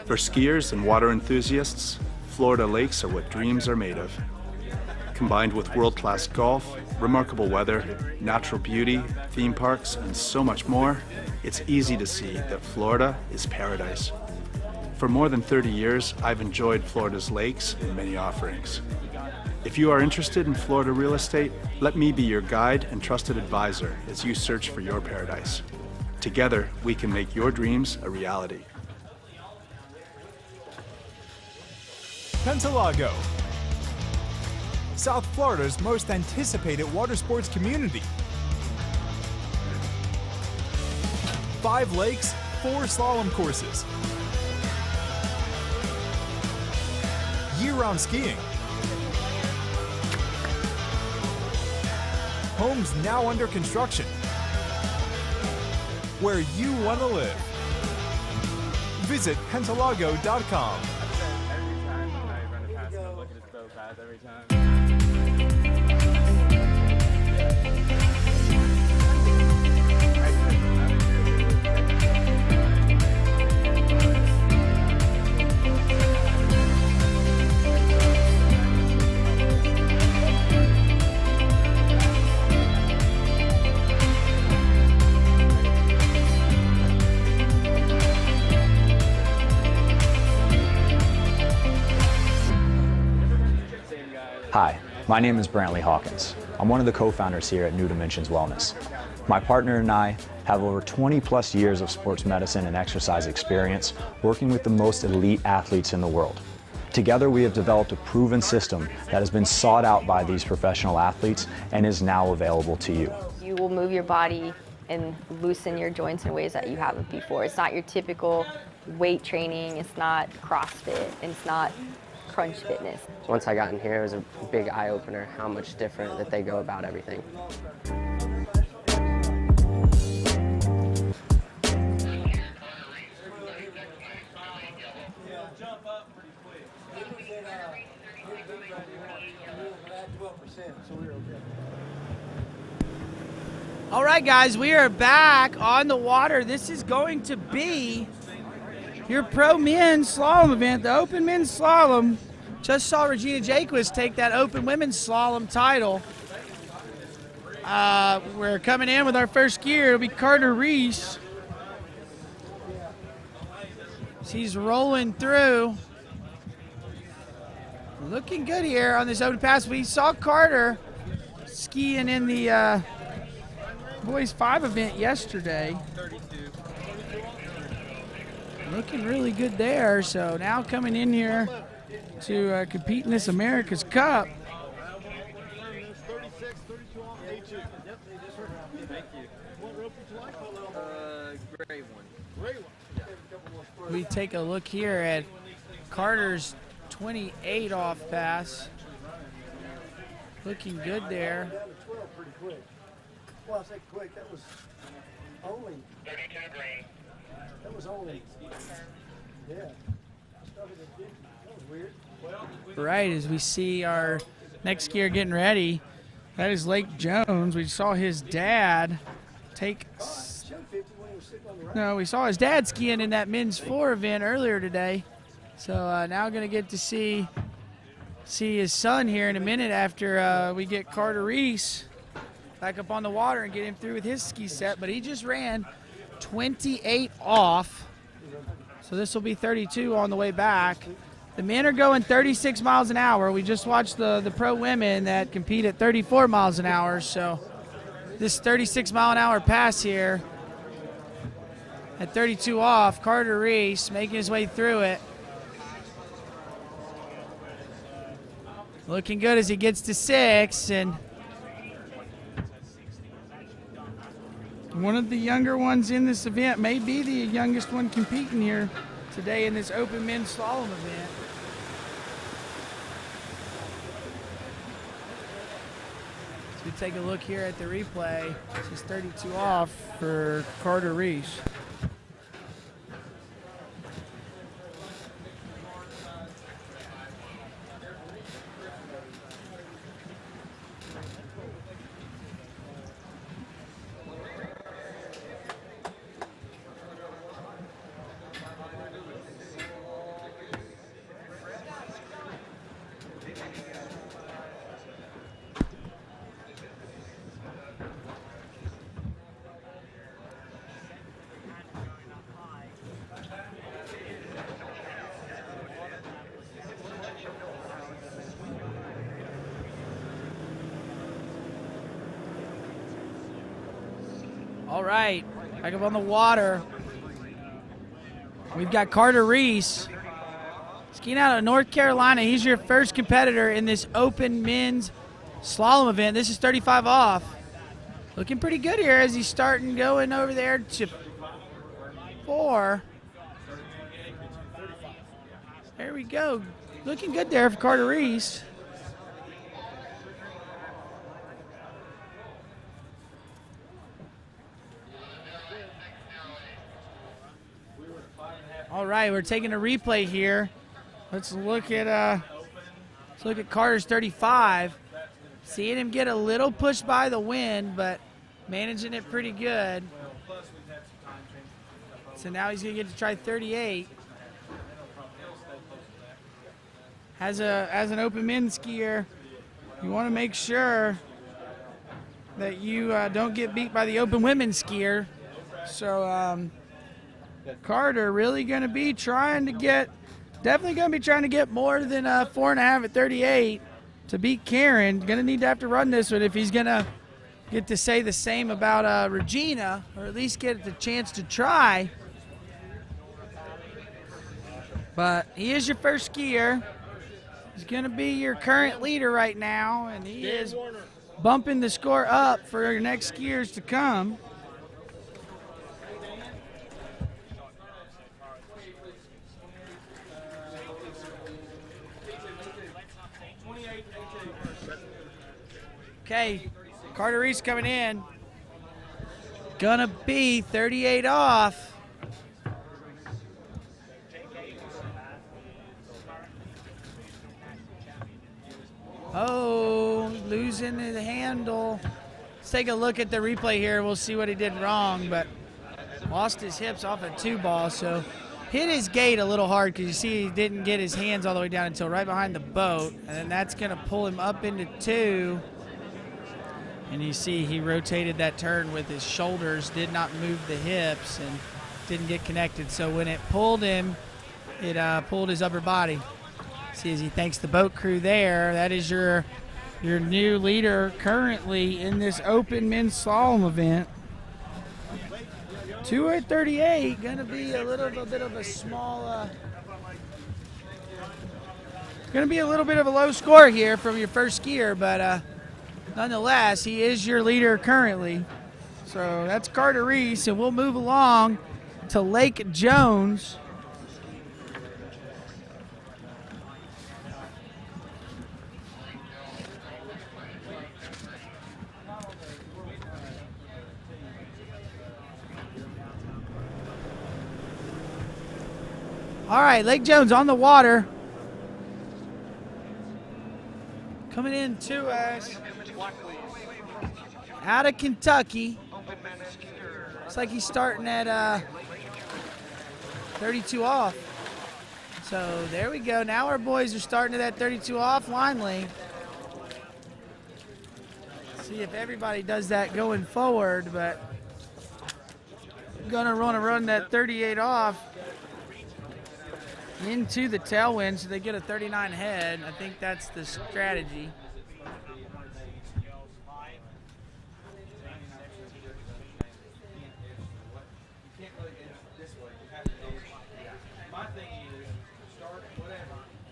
For skiers and water enthusiasts, Florida lakes are what dreams are made of. Combined with world-class golf, remarkable weather, natural beauty, theme parks, and so much more, it's easy to see that Florida is paradise. For more than 30 years, I've enjoyed Florida's lakes and many offerings. If you are interested in Florida real estate, let me be your guide and trusted advisor as you search for your paradise. Together, we can make your dreams a reality. Pentalago, South Florida's most anticipated water sports community. 5 lakes, 4 slalom courses. Year-round skiing. Homes now under construction. Where you want to live. Visit pentalago.com. every time. Hi, my name is Brantley Hawkins. I'm one of the co-founders here at New Dimensions Wellness. My partner and I have over 20 plus years of sports medicine and exercise experience working with the most elite athletes in the world. Together we have developed a proven system that has been sought out by these professional athletes and is now available to you. You will move your body and loosen your joints in ways that you haven't before. It's not your typical weight training, it's not CrossFit, and it's not crunch fitness. Once I got in here, it was a big eye-opener how much different that they go about everything. All right, guys, we are back on the water. This is going to be your pro men's slalom event, the open men's slalom. Just saw Regina Jaquist take that open women's slalom title. We're coming in with our first skier. It'll be Carter Reese. She's rolling through. Looking good here on this open pass. We saw Carter skiing in the boys 5 event yesterday. Looking really good there. So now coming in here to compete in this America's Cup. Gray one. We take a look here at Carter's 28 off pass. Looking good there. Pretty quick. Well, I say quick. That was only 32 green. That was only. Yeah. That was weird. Right, as we see our next skier getting ready, that is Lake Jones. We saw his dad take. No, we saw his dad skiing in that men's 4 event earlier today. So now going to get to see his son here in a minute after we get Carter Reese back up on the water and get him through with his ski set. But he just ran 28 off. So this will be 32 on the way back. The men are going 36 miles an hour. We just watched the pro women that compete at 34 miles an hour. So this 36 mile an hour pass here at 32 off, Carter Reese making his way through it. Looking good as he gets to 6, and one of the younger ones in this event may be the youngest one competing here today in this open men's slalom event. So we take a look here at the replay. This is 32 off for Carter Reese. All right, back up on the water. We've got Carter Reese skiing out of North Carolina. He's your first competitor in this open men's slalom event. This is 35 off. Looking pretty good here as he's starting going over there to 4. There we go. Looking good there for Carter Reese. All right, we're taking a replay here. Let's look at Carter's 35. Seeing him get a little pushed by the wind, but managing it pretty good. So now he's going to get to try 38. As an open men's skier, you want to make sure that you don't get beat by the open women's skier. So Carter really going to be trying to get, definitely going to be trying to get more than 4.5 at 38 to beat Karen. Going to need to have to run this one if he's going to get to say the same about Regina, or at least get the chance to try. But he is your first skier. He's going to be your current leader right now, and he is bumping the score up for your next skiers to come. Okay, Carter Reese coming in. Gonna be 38 off. Oh, losing his handle. Let's take a look at the replay here. We'll see what he did wrong, but lost his hips off a 2-ball, so hit his gate a little hard because you see he didn't get his hands all the way down until right behind the boat, and then that's going to pull him up into 2. And you see he rotated that turn with his shoulders, did not move the hips, and didn't get connected. So when it pulled him, it pulled his upper body. See, as he thanks the boat crew there, that is your new leader currently in this open men's slalom event. 2:38, gonna be a bit of a small, gonna be a little bit of a low score here from your first skier, but nonetheless, he is your leader currently. So that's Carter Reese, and we'll move along to Lake Jones. All right, Lake Jones on the water. Coming in to us out of Kentucky. Looks like he's starting at 32 off. So there we go. Now our boys are starting at that 32 off line length. See if everybody does that going forward, but gonna want to run that 38 off into the tailwind so they get a 39 head. I think that's the strategy.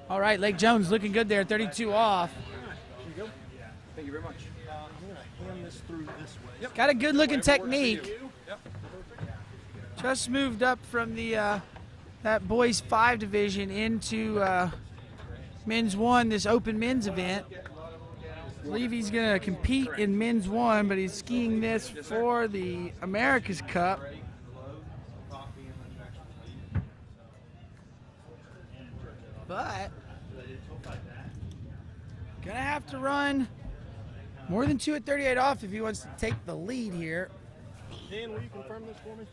All right, Lake Jones looking good there, 32 off. Here you go. Thank you very much. I'm going to hand this through this way. Yep. Got a good looking technique. Yep. Just moved up from the that boys 5 division into men's 1, this open men's event. I believe he's going to compete in men's 1, but he's skiing this for the America's Cup. But gonna have to run more than 2 at 38 off if he wants to take the lead here. Dan, will you confirm this for me?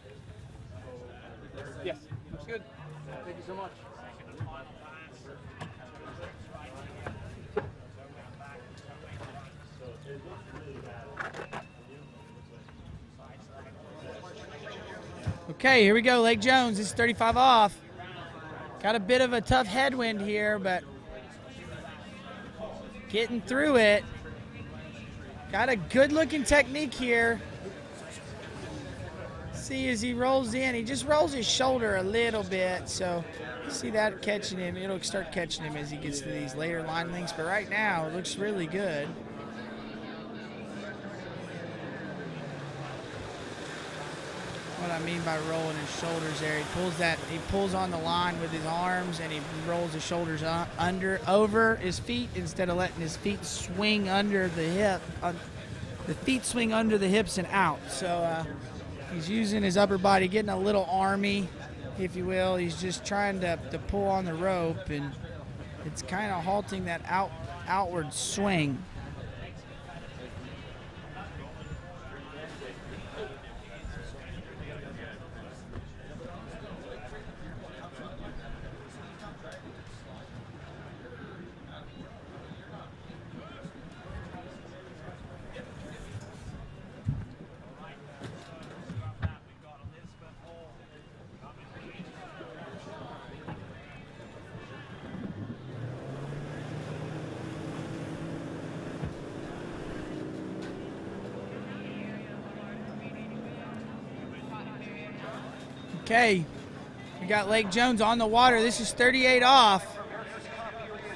Yes, looks good. Thank you so much. Okay, here we go. Lake Jones is 35 off. Got a bit of a tough headwind here, but getting through it. Got a good looking technique here. See, as he rolls in, he just rolls his shoulder a little bit, so see that catching him. It'll start catching him as he gets to these later line lengths, but right now it looks really good. What I mean by rolling his shoulders there, he pulls on the line with his arms and he rolls his shoulders over his feet instead of letting his feet swing under the hip. The feet swing under the hips and out. So he's using his upper body, getting a little army, if you will. He's just trying to pull on the rope, and it's kind of halting that outward swing. Okay, we got Lake Jones on the water. This is 38 off.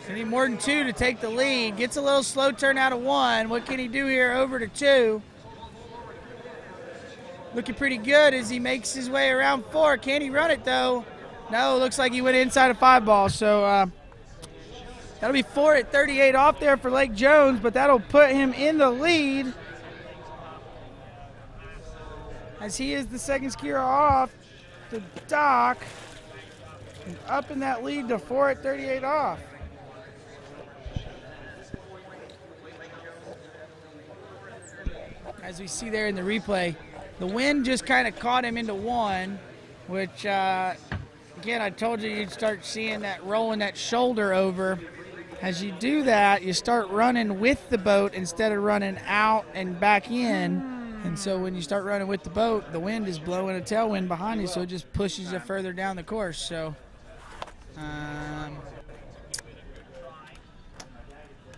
We need more than 2 to take the lead. Gets a little slow turn out of 1. What can he do here over to 2? Looking pretty good as he makes his way around 4. Can he run it though? No, looks like he went inside a 5-ball. So that'll be 4 at 38 off there for Lake Jones, but that'll put him in the lead as he is the second skier off the dock and up in that lead to 4 at 38 off. as we see there in the replay. The wind just kind of caught him into one, which, again, I told you you'd start seeing that rolling that shoulder over. As you do that, you start running with the boat instead of running out and back in. And so when you start running with the boat, the wind is blowing a tailwind behind you, so it just pushes you further down the course. So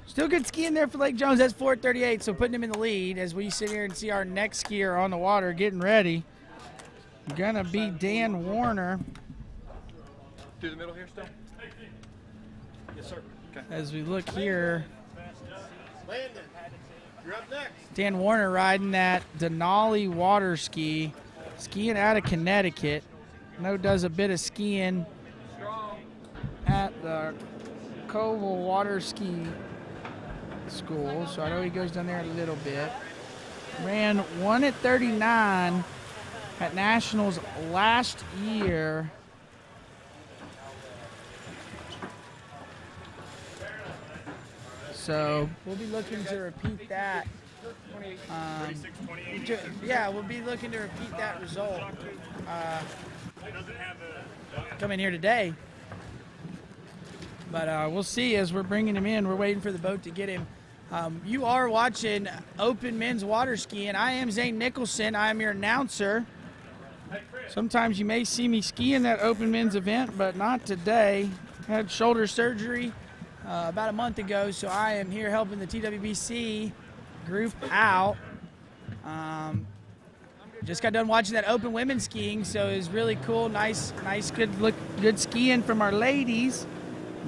still good skiing there for Lake Jones. That's 4:38, so putting him in the lead as we sit here and see our next skier on the water getting ready. Gonna be Dan Warner. Through the middle here still? Yes, sir. Okay. As we look here, Landon, you're up next. Dan Warner riding that Denali water ski, skiing out of Connecticut. Does a bit of skiing at the Koval Water Ski School, so I know he goes down there a little bit. Ran 1 at 39 at Nationals last year. So we'll be looking to repeat that. Yeah, we'll be looking to repeat that result. Coming here today. But we'll see as we're bringing him in. We're waiting for the boat to get him. You are watching Open Men's Water Skiing. I am Zane Nicholson. I am your announcer. Sometimes you may see me skiing that Open Men's event, but not today. Had shoulder surgery about a month ago, so I am here helping the TWBC group out. Just got done watching that Open Women's skiing, so it was really cool. Nice, good skiing from our ladies.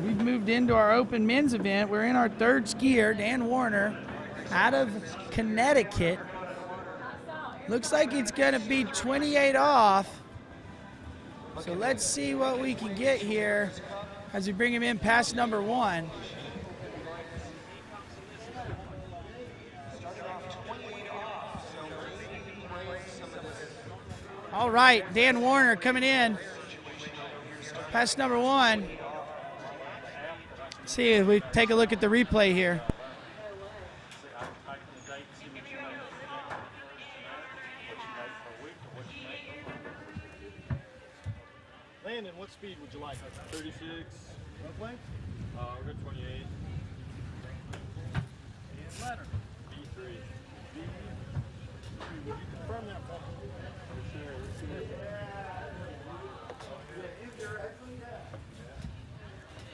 We've moved into our Open Men's event. We're in our third skier, Dan Warner, out of Connecticut. Looks like it's going to be 28 off. So let's see what we can get here as we bring him in past number 1. All right, Dan Warner coming in past number 1. Let's see if we take a look at the replay here. Landon, what speed would you like? 36. Roughly? We're good 28. And letter. B3. Would you confirm that for me?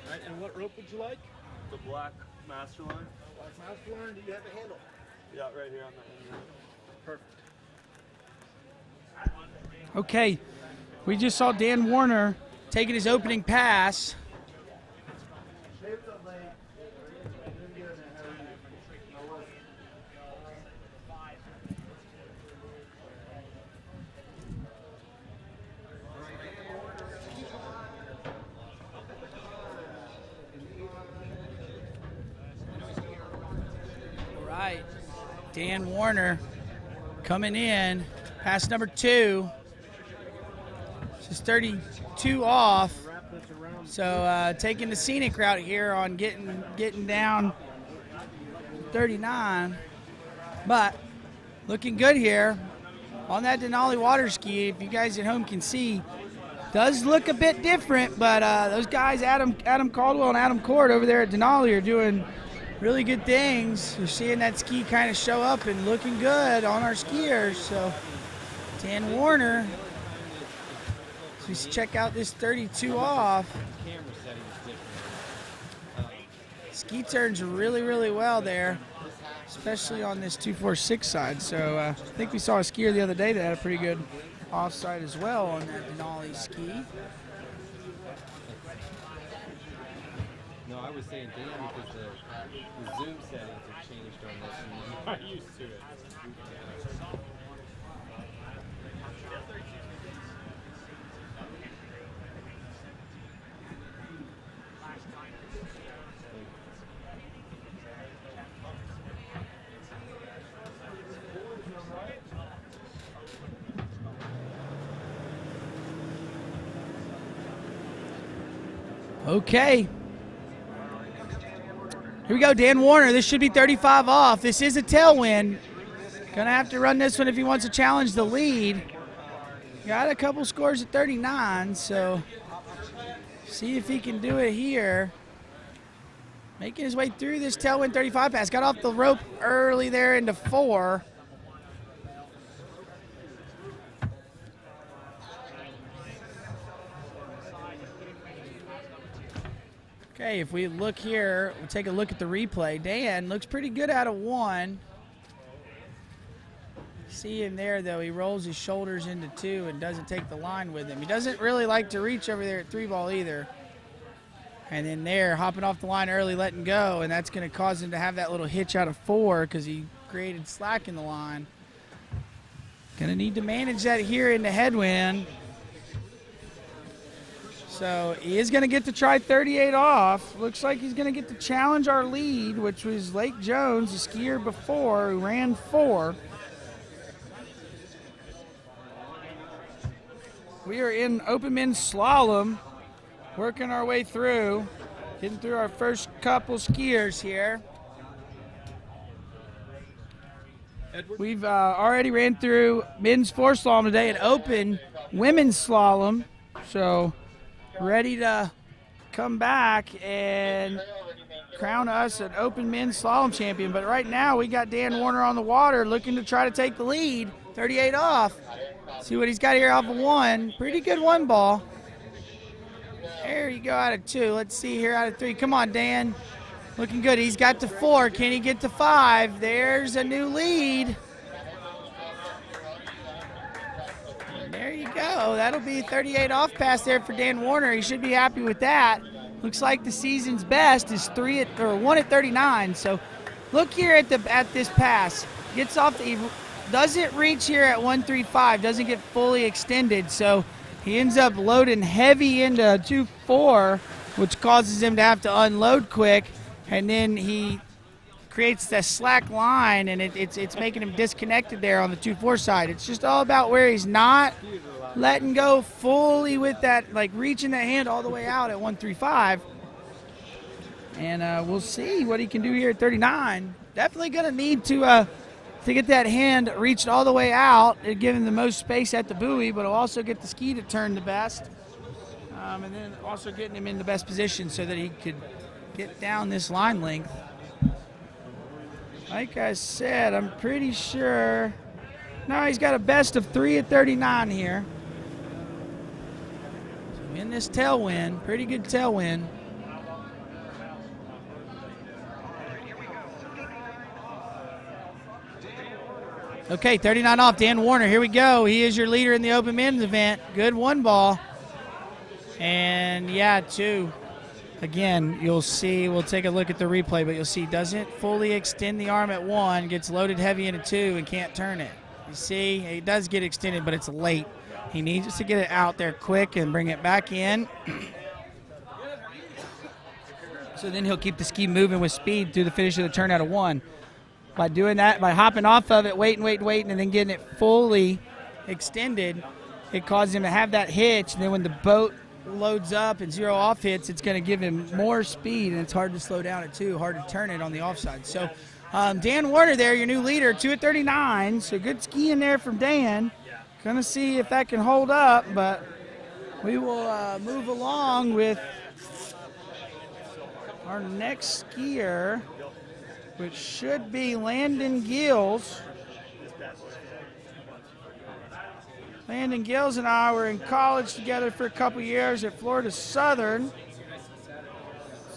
All right, and what rope would you like? The black master line. Black master line. Do you have a handle? Yeah, right here on the end. Perfect. Okay, we just saw Dan Warner taking his opening pass. All right, Dan Warner coming in, pass number 2. This is 32 off, so taking the scenic route here on getting down 39, but looking good here on that Denali water ski. If you guys at home can see, does look a bit different, but those guys, Adam Caldwell and Adam Cord over there at Denali, are doing really good things. You're seeing that ski kind of show up and looking good on our skiers. So Dan Warner. Let's check out this 32 off. Ski turns really, really well there, especially on this 246 side. So I think we saw a skier the other day that had a pretty good offside as well on that Denali ski. No, I was saying Dan because the zoom settings have changed on this, and I'm not used to it. Okay. Here we go, Dan Warner. This should be 35 off. This is a tailwind Gonna have to run this one if he wants to challenge the lead. Got a couple scores at 39, so see if he can do it here. Making his way through this tailwind 35 pass. Got off the rope early there into 4. Okay, if we look here, we'll take a look at the replay. Dan looks pretty good out of 1. See him there, though. He rolls his shoulders into 2 and doesn't take the line with him. He doesn't really like to reach over there at 3 ball either. And then there, hopping off the line early, letting go, and that's going to cause him to have that little hitch out of 4 because he created slack in the line. Going to need to manage that here in the headwind. So he is going to get to try 38 off. Looks like he's going to get to challenge our lead, which was Lake Jones, the skier before, who ran 4. We are in open men's slalom, working our way through, getting through our first couple skiers here. We've already ran through men's 4 slalom today and open women's slalom. So ready to come back and crown us an open men's slalom champion. But right now we got Dan Warner on the water looking to try to take the lead. 38 off. See what he's got here off of 1. Pretty good 1 ball. There you go out of 2. Let's see here out of 3. Come on, Dan. Looking good. He's got to 4. Can he get to 5? There's a new lead. And there you go. That'll be 38 off pass there for Dan Warner. He should be happy with that. Looks like the season's best is 1 at 39. So look here at this pass. Gets off the doesn't reach here at 135. Doesn't get fully extended. So he ends up loading heavy into 2.4, which causes him to have to unload quick, and then he creates that slack line, and it's making him disconnected there on the 2.4 side. It's just all about where he's not letting go fully with that, like reaching that hand all the way out at 135. And we'll see what he can do here at 39. Definitely going to need to get that hand reached all the way out and give him the most space at the buoy, but he'll also get the ski to turn the best. And then also getting him in the best position so that he could get down this line length. Like I said, I'm pretty sure. No, he's got a best of 3 at 39 here. So in this tailwind, pretty good tailwind. Okay, 39 off, Dan Warner. Here we go. He is your leader in the open men's event. Good 1 ball. And yeah, 2. Again, you'll see, we'll take a look at the replay, but you'll see doesn't fully extend the arm at 1, gets loaded heavy into 2 and can't turn it. You see, it does get extended, but it's late. He needs to get it out there quick and bring it back in. So then he'll keep the ski moving with speed through the finish of the turn out of 1. By doing that, by hopping off of it, waiting, and then getting it fully extended, it causes him to have that hitch. And then when the boat loads up and 0 off hits, it's going to give him more speed, and it's hard to slow down at 2, hard to turn it on the offside. So Dan Warner there, your new leader, 2 at 39. So good skiing there from Dan. Going to see if that can hold up, but we will move along with our next skier, which should be Landon Gills. Landon Gills and I were in college together for a couple years at Florida Southern.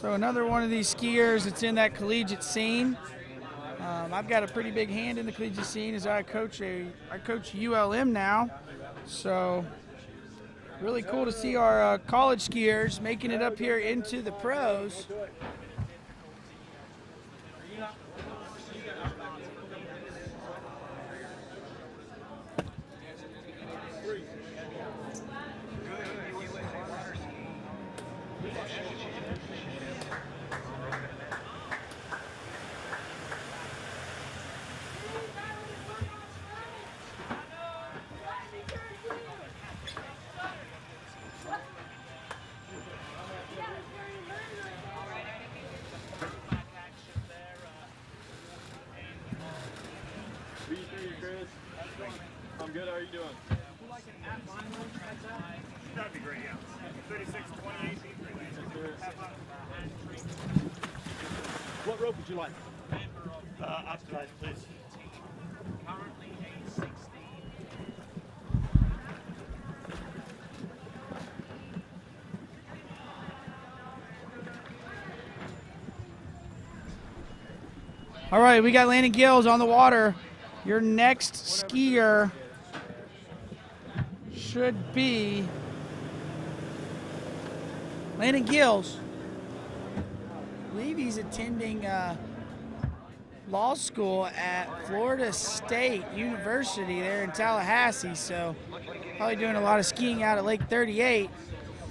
So another one of these skiers that's in that collegiate scene. I've got a pretty big hand in the collegiate scene as I coach ULM now. So really cool to see our college skiers making it up here into the pros. you doing? That'd be great, yeah. 36, 28. What rope would you like? Optimized, please. All right, we got Landon Gills on the water. Your next skier should be Landon Gills. I believe he's attending law school at Florida State University there in Tallahassee, so probably doing a lot of skiing out at Lake 38.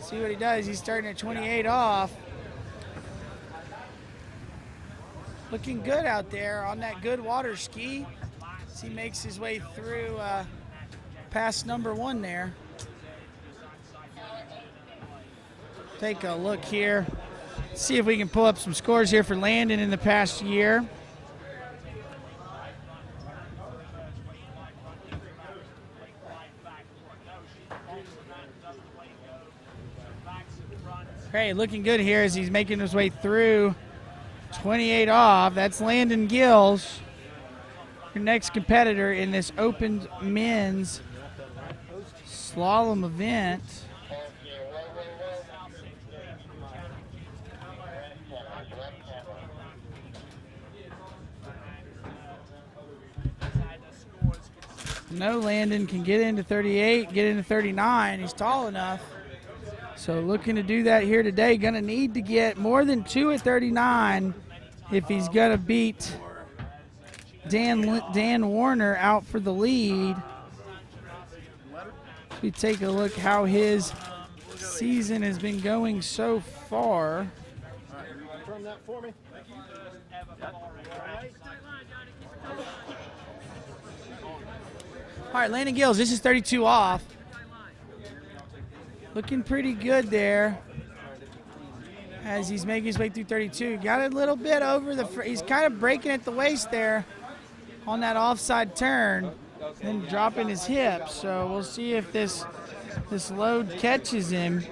See what he does. He's starting at 28 off. Looking good out there on that good water ski as he makes his way through past number 1 there. Take a look here. See if we can pull up some scores here for Landon in the past year. Okay, looking good here as he's making his way through. 28 off. That's Landon Gills, your next competitor in this open men's slalom event. No, Landon can get into 38, get into 39. He's tall enough. So looking to do that here today. Going to need to get more than 2 at 39 if he's going to beat Dan Warner out for the lead. We take a look how his season has been going so far. Confirm that for me. All right, Landon Gills, this is 32 off. Looking pretty good there as he's making his way through 32. Got a little bit over the, he's kind of breaking at the waist there on that offside turn and dropping his hips. So we'll see if this load catches him.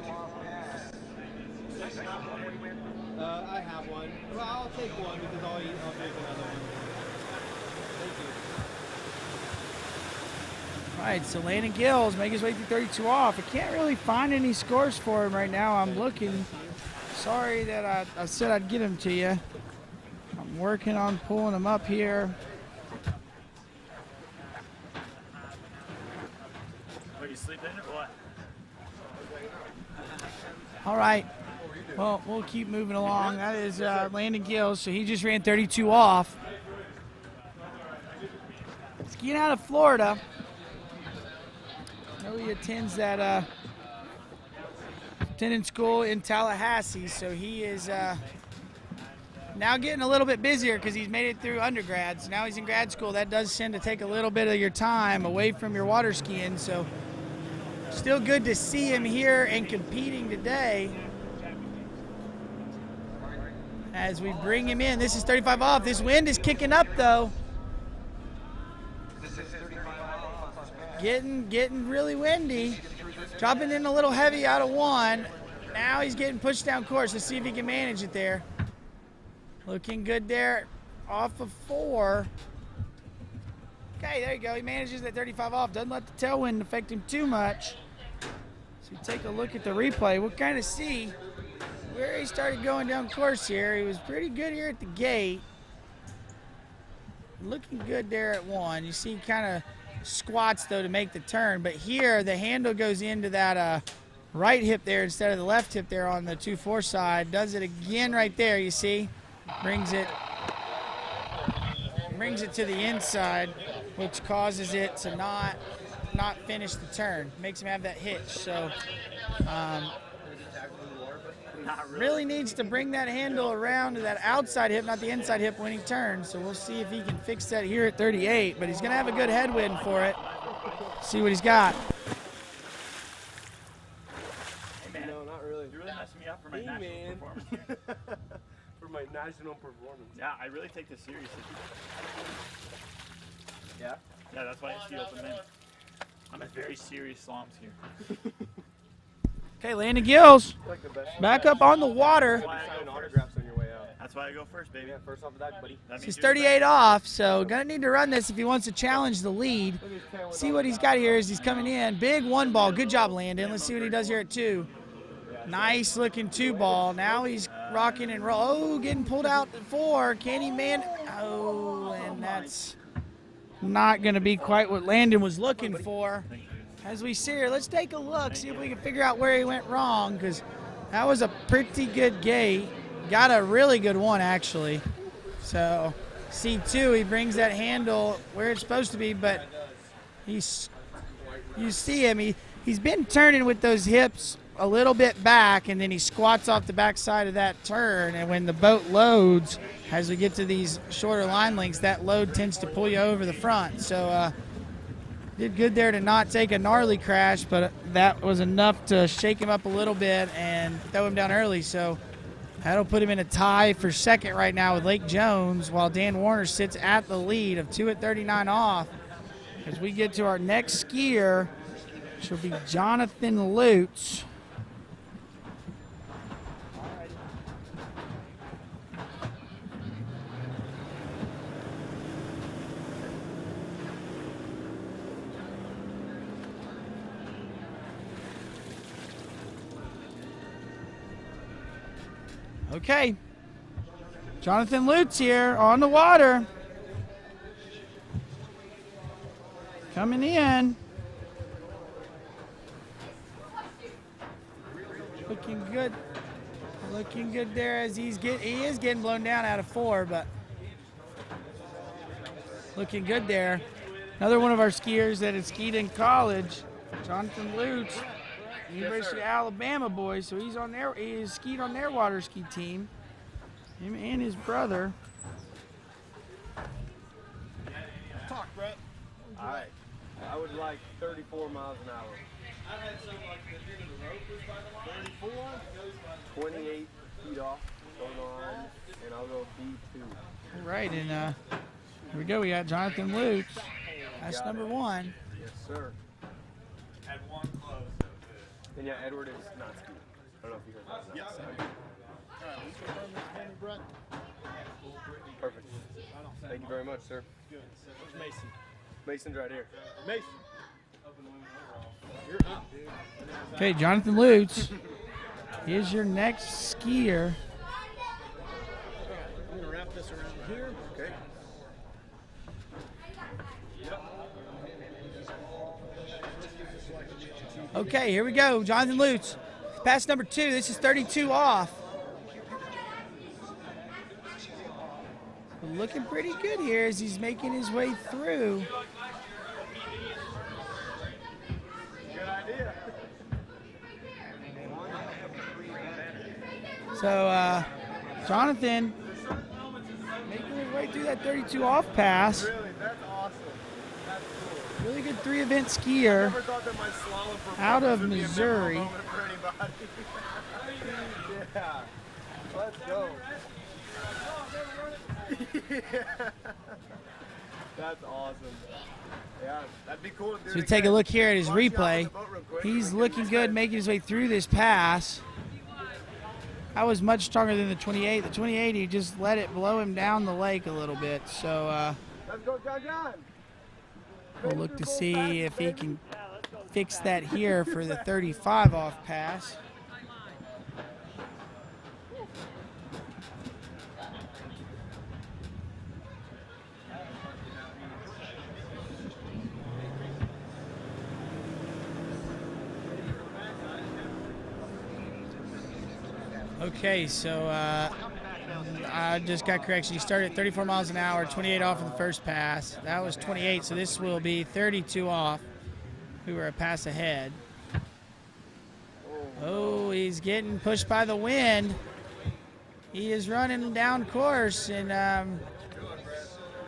I have one. Well, I'll take one because I'll take another one. Thank you. All right, so Landon Gills making his way through 32 off. I can't really find any scores for him right now. I'm looking. Sorry that I said I'd get him to you. I'm working on pulling him up here. Are you sleeping or what? All right. Well, we'll keep moving along. That is Landon Gills. So he just ran 32 off. Skiing out of Florida. I know he attends that attending school in Tallahassee, so he is now getting a little bit busier because he's made it through undergrad. So now he's in grad school. That does tend to take a little bit of your time away from your water skiing. So still good to see him here and competing today. As we bring him in, this is 35 off. This wind is kicking up though. Getting really windy. Dropping in a little heavy out of 1. Now he's getting pushed down course. Let's see if he can manage it there. Looking good there off of 4. Okay, there you go. He manages that 35 off. Doesn't let the tailwind affect him too much. So we take a look at the replay. We'll kind of see where he started going down course here. He was pretty good here at the gate. Looking good there at 1. You see kind of squats though to make the turn, but here the handle goes into that right hip there instead of the left hip there on the 2-4 side. Does it again right there, you see. Brings it to the inside, which causes it to not finish the turn. Makes him have that hitch. So really needs to bring that handle around to that outside hip, not the inside hip when he turns. So we'll see if he can fix that here at 38, but he's gonna have a good headwind for it. See what he's got. Hey man, no, not really. You're really messing me up for my national performance. For my national performance. Yeah, I really take this seriously. Yeah? Yeah, that's why I ski open men. I'm a very serious slalom skier. Okay, Landon Gills back up on the water. That's why I go first, baby. Yeah, first off of that, buddy. He's 38 off, so gonna need to run this if he wants to challenge the lead. See what he's got here as he's coming in. Big 1 ball. Good job, Landon. Let's see what he does here at 2. Nice looking 2 ball. Now he's rocking and roll. Oh, getting pulled out at 4. Can he man? Oh, and that's not gonna be quite what Landon was looking for. As we see here, let's take a look, see if we can figure out where he went wrong, because that was a pretty good gate. Got a really good one, actually. So, C2, he brings that handle where it's supposed to be, but you see him, he's been turning with those hips a little bit back, and then he squats off the back side of that turn, and when the boat loads, as we get to these shorter line lengths, that load tends to pull you over the front. So, did good there to not take a gnarly crash, but that was enough to shake him up a little bit and throw him down early. So that'll put him in a tie for second right now with Lake Jones, while Dan Warner sits at the lead of 2 at 39 off. As we get to our next skier, which will be Jonathan Lutz. Okay, Jonathan Lutz here on the water. Coming in. Looking good. Looking good there as he is getting blown down out of 4, but looking good there. Another one of our skiers that had skied in college, Jonathan Lutz. University of Alabama boy, so he is skied on their water ski team. Him and his brother. Talk, Brett. All right. I would like 34 miles an hour. I've had some like the end of the rope was by the line. 34? 28 feet off going on, and I'll go B2. All right, and here we go. We got Jonathan Lutz. That's number 1. Yes, sir. Had one close. And yeah, Edward is not skiing. I don't know if you heard that. Yes. All right, let's go run this Kenny, Brett. Perfect. Thank you very much, sir. Good. Where's Mason? Mason's right here. Mason. You're up, dude. Okay, Jonathan Lutz is your next skier. I'm going to wrap this around here. Okay. Okay, here we go. Jonathan Lutz. Pass number 2. This is 32 off. Looking pretty good here as he's making his way through. Good idea. So, Jonathan making his way through that 32 off pass. Really, that's awesome. That's cool. Really good 3-event skier out of Missouri. Yeah, let's go. That's awesome. Yeah, that'd be cool to do. So we take a look here at his replay. He's looking good, making his way through this pass. That was much stronger than the 28. The 28, he just let it blow him down the lake a little bit. So let's go, John. We'll look to see if he can fix that here for the 35 off pass. Okay, so I just got correction. He started at 34 miles an hour, 28 off in the first pass. That was 28, so this will be 32 off. We were a pass ahead. Oh, he's getting pushed by the wind. He is running down course, and I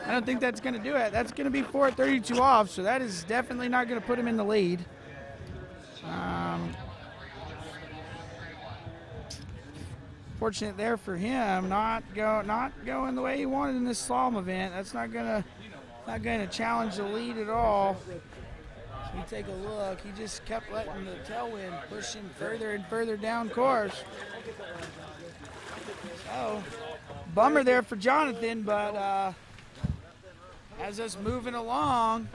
don't think that's going to do it. That's going to be 4 at 32 off, so that is definitely not going to put him in the lead. Fortunate there for him, not going the way he wanted in this slalom event. That's not gonna challenge the lead at all. So we take a look, he just kept letting the tailwind push him further and further down course. So, bummer there for Jonathan, but has us moving along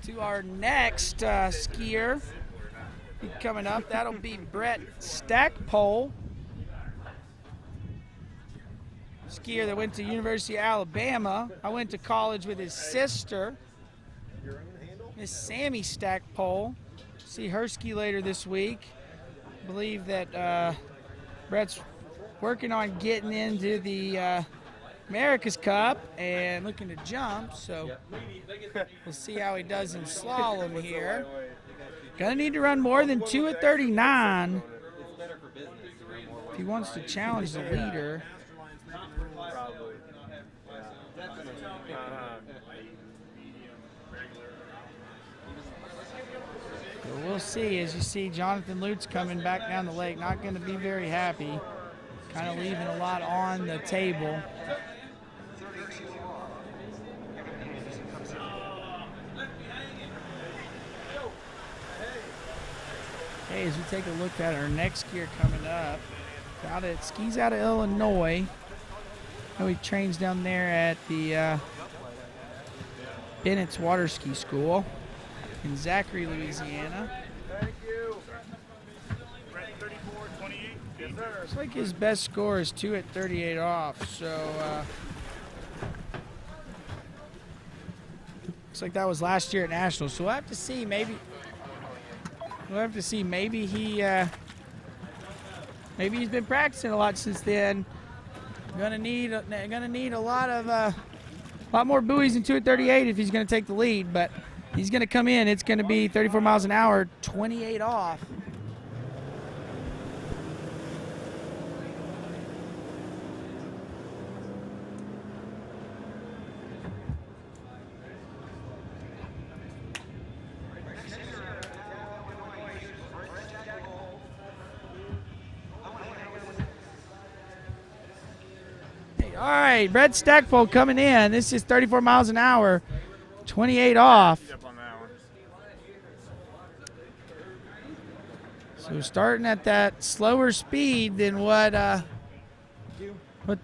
to our next skier coming up. That'll be Brett Stackpole, skier that went to University of Alabama. I went to college with his sister, Miss Sammy Stackpole. See her ski later this week. I believe that Brett's working on getting into the America's Cup and looking to jump, so we'll see how he does in slalom here. Gonna need to run more than 2 at 39 if he wants to challenge the leader. So we'll see. As you see, Jonathan Lutz coming back down the lake, not going to be very happy, kind of leaving a lot on the table. Okay, as we take a look at our next skier coming up, skis out of Illinois. I know he trains down there at the Bennett's Water Ski School in Zachary, Louisiana. Thank you. 34-28. Yes, sir. Looks like his best score is 2 at 38 off, so looks like that was last year at Nationals. So we'll have to see. Maybe maybe he's been practicing a lot since then. Gonna need a lot more buoys than 2 at 38 if he's gonna take the lead, but he's gonna come in. It's gonna be 34 miles an hour, 28 off. All right, Brett Stackpole coming in. This is 34 miles an hour, 28 off. So starting at that slower speed than what the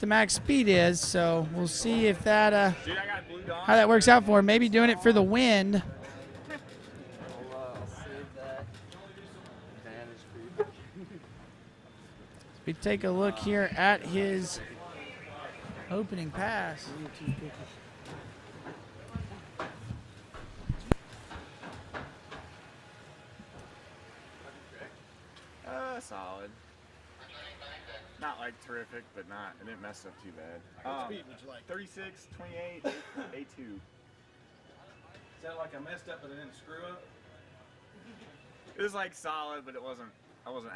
max speed is. So we'll see if that how that works out for him. Maybe doing it for the wind. We take a look here at his opening pass. Solid. Not like terrific, but it didn't mess up too bad. What speed would you like? 36, 28, A2. Sound like I messed up, but I didn't screw up. It was like solid, but I wasn't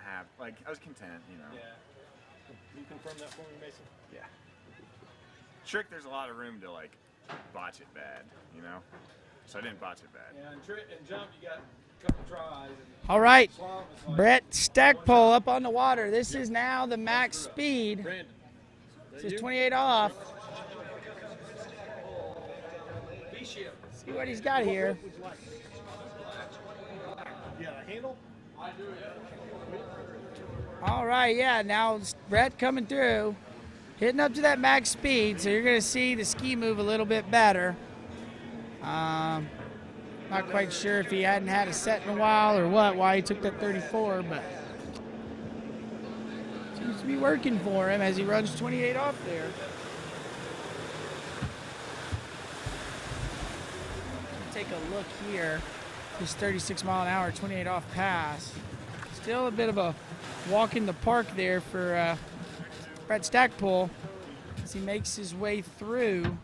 happy. Like I was content, you know. Yeah. You confirm that for me, Mason? Yeah. Trick, there's a lot of room to like botch it bad, you know. So I didn't botch it bad. Yeah, and jump, you got a couple tries. All right, Brett Stackpole up on the water. This is now the max speed. This is 28 off. See what he's got here. Yeah, handle? I do, yeah. All right, yeah, now Brett coming through, hitting up to that max speed, so you're going to see the ski move a little bit better. Not quite sure if he hadn't had a set in a while or why he took that 34, but seems to be working for him as he runs 28 off there. Take a look here. This 36 mile an hour, 28 off pass. Still a bit of a walk in the park there for Brett Stackpole as he makes his way through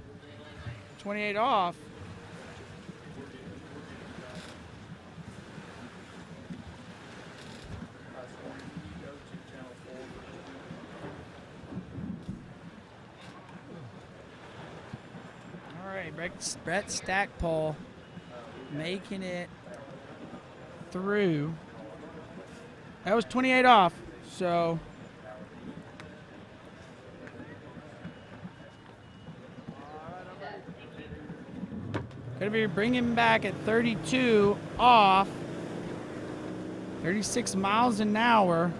28 off. All right, Brett Stackpole making it through. That was 28 off, so Gonna be bringing back at 32 off. 36 miles an hour.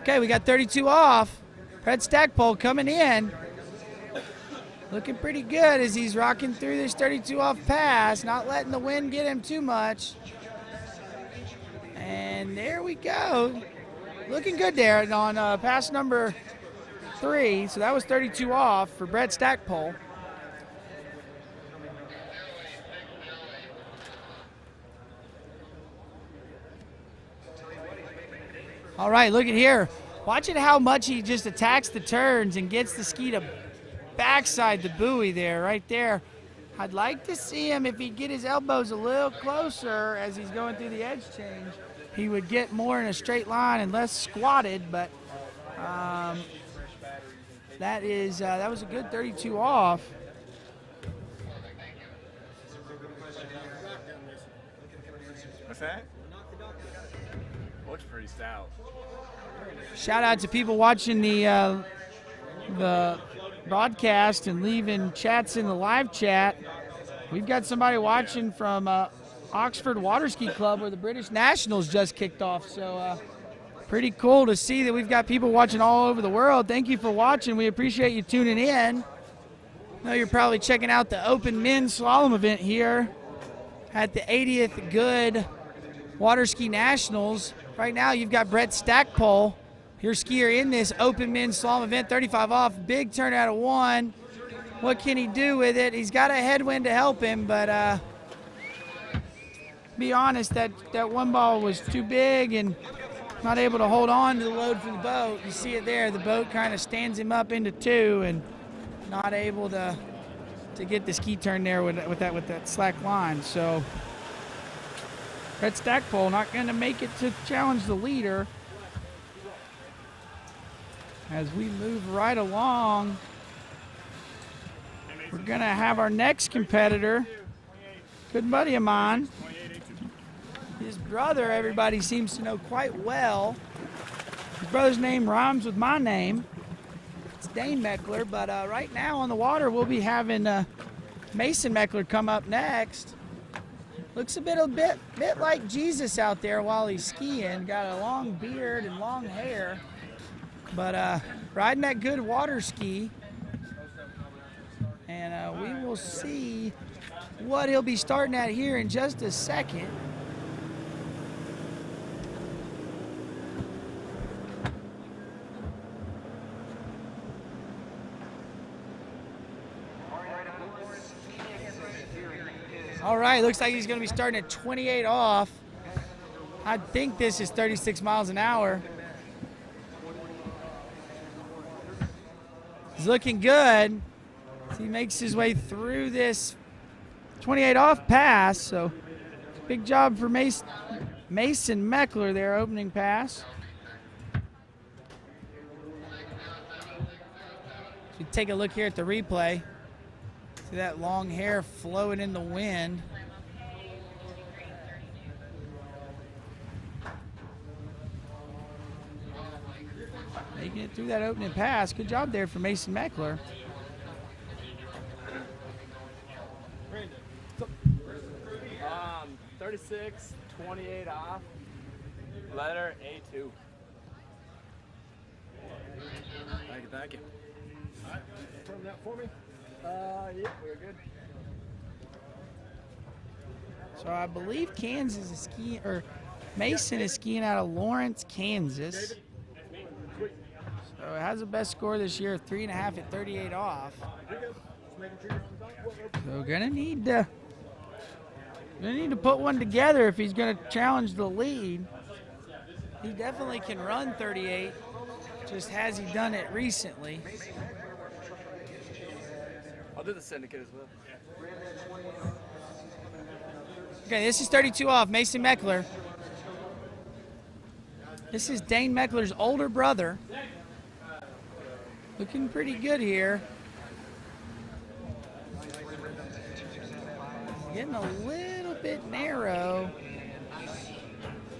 Okay, we got 32 off. Brett Stackpole coming in. Looking pretty good as he's rocking through this 32 off pass, not letting the wind get him too much. And there we go. Looking good there on pass number 3. So that was 32 off for Brett Stackpole. All right, look at here. Watch it how much he just attacks the turns and gets the ski to backside the buoy there, right there. I'd like to see him, if he'd get his elbows a little closer as he's going through the edge change, he would get more in a straight line and less squatted, but that was a good 32 off. What's that? Looks pretty stout. Shout out to people watching the broadcast and leaving chats in the live chat. We've got somebody watching from Oxford Water Ski Club where the British Nationals just kicked off. So pretty cool to see that we've got people watching all over the world. Thank you for watching. We appreciate you tuning in. I know you're probably checking out the Open Men's Slalom event here at the 80th Goode Water Ski Nationals. Right now you've got Brett Stackpole, your skier in this Open Men's Slalom event, 35 off, big turn out of 1. What can he do with it? He's got a headwind to help him, but be honest, that one ball was too big and not able to hold on to the load for the boat. You see it there, the boat kind of stands him up into 2 and not able to get the ski turn there with that slack line. So Brett Stackpole not going to make it to challenge the leader. As we move right along, we're going to have our next competitor, good buddy of mine. His brother, everybody seems to know quite well. His brother's name rhymes with my name. It's Dane Meckler, but right now on the water we'll be having Mason Meckler come up next. Looks a bit like Jesus out there while he's skiing. Got a long beard and long hair. But riding that good water ski. And we will see what he'll be starting at here in just a second. All right, looks like he's going to be starting at 28 off. I think this is 36 miles an hour. He's looking good. He makes his way through this 28 off pass. So big job for Mason Meckler there, opening pass. So we take a look here at the replay. See that long hair flowing in the wind. Making it through that opening pass. Good job there for Mason Meckler. 36, 28 off, letter A2. Thank you. All right, confirm that for me. Yep, we're good. So I believe Kansas is skiing, or Mason is skiing out of Lawrence, Kansas. So it has the best score this year, 3.5 at 38 off. So gonna need to put one together if he's gonna challenge the lead. He definitely can run 38. Just has he done it recently? I'll do the syndicate as well. Okay, this is 32 off, Mason Meckler. This is Dane Meckler's older brother. Looking pretty good here. Getting a little bit narrow.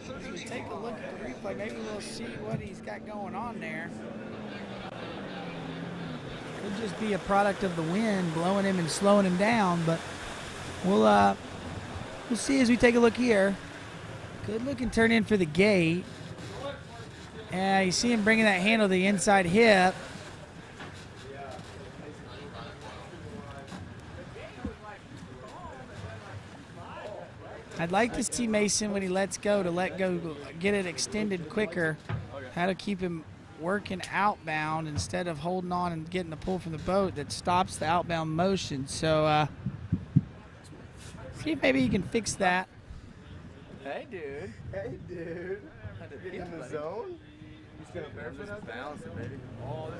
As we take a look at the replay, maybe we'll see what he's got going on there. Could just be a product of the wind blowing him and slowing him down, but we'll see as we take a look here. Good looking turn in for the gate. And you see him bringing that handle to the inside hip. I'd like to see Mason, when he lets go, to let go, get it extended quicker. How to keep him working outbound instead of holding on and getting the pull from the boat that stops the outbound motion. So see if maybe you can fix that. Hey, dude. Hey, dude. Get in the zone. He's going to barefoot out there. Balance it, baby. Oh,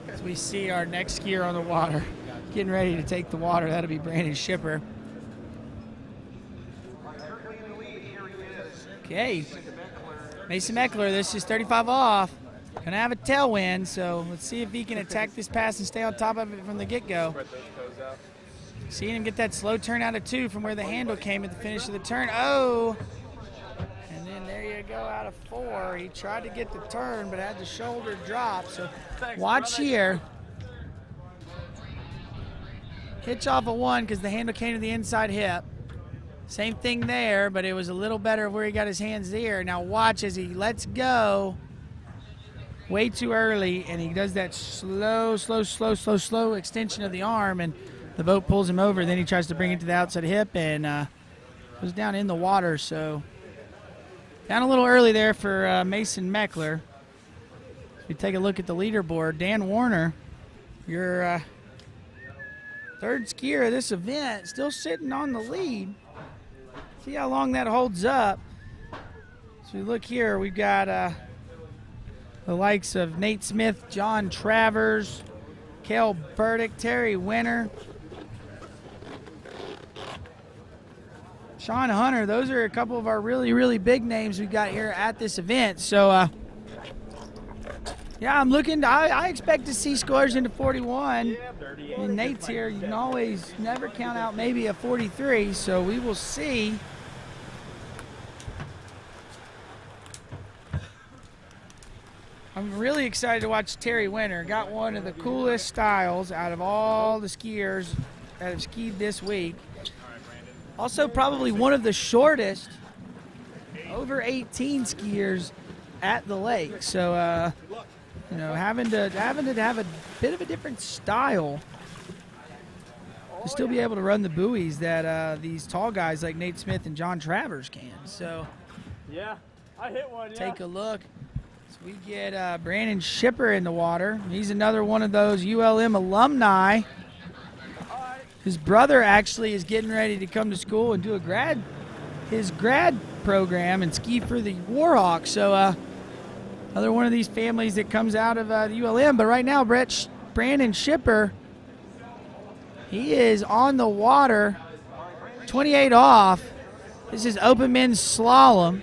As we see our next skier on the water, getting ready to take the water. That'll be Brandon Shipper. Okay. Mason Meckler, this is 35 off. Gonna have a tailwind, so let's see if he can attack this pass and stay on top of it from the get-go. Seeing him get that slow turn out of 2 from where the handle came at the finish of the turn. Oh! And then there you go, out of 4. He tried to get the turn, but had the shoulder drop. So watch here. Hitch off of 1 because the handle came to the inside hip. Same thing there, but it was a little better where he got his hands there. Now watch as he lets go way too early, and he does that slow extension of the arm, and the boat pulls him over. Then he tries to bring it to the outside hip and goes down in the water. So down a little early there for Mason Meckler. If we take a look at the leaderboard, Dan Warner, your third skier of this event, still sitting on the lead. See how long that holds up. So we look here, we've got the likes of Nate Smith, John Travers, Cale Burdick, Terry Winter, Sean Hunter. Those are a couple of our really big names we've got here at this event. So yeah, I'm looking to, I expect to see scores into 41. And Nate's here. You can always never count out maybe a 43, so we will see. I'm really excited to watch Terry Winter. Got one of the coolest styles out of all the skiers that have skied this week. Also probably one of the shortest over 18 skiers at the lake. So you know, having to have a bit of a different style to still be able to run the buoys that these tall guys like Nate Smith and John Travers can. So yeah, I hit one. Take a look. So we get Brandon Shipper in the water. He's another one of those ULM alumni. His brother actually is getting ready to come to school and do his grad program and ski for the Warhawks. So another one of these families that comes out of the ULM. But right now, Brandon Shipper, he is on the water, 28 off. This is open men's slalom.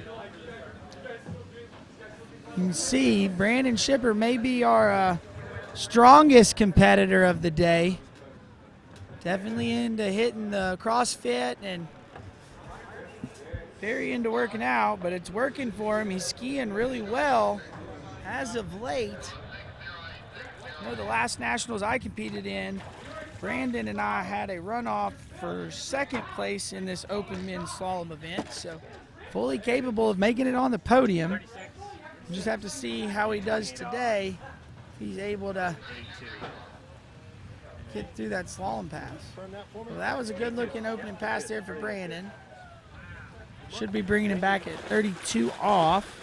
You can see Brandon Shipper may be our strongest competitor of the day. Definitely into hitting the CrossFit and very into working out, but it's working for him. He's skiing really well as of late. You know, the last nationals I competed in, Brandon and I had a runoff for second place in this open men's slalom event, so fully capable of making it on the podium. We'll just have to see how he does today, if he's able to get through that slalom pass. Well, that was a good looking opening pass there for Brandon. Should be bringing him back at 32 off.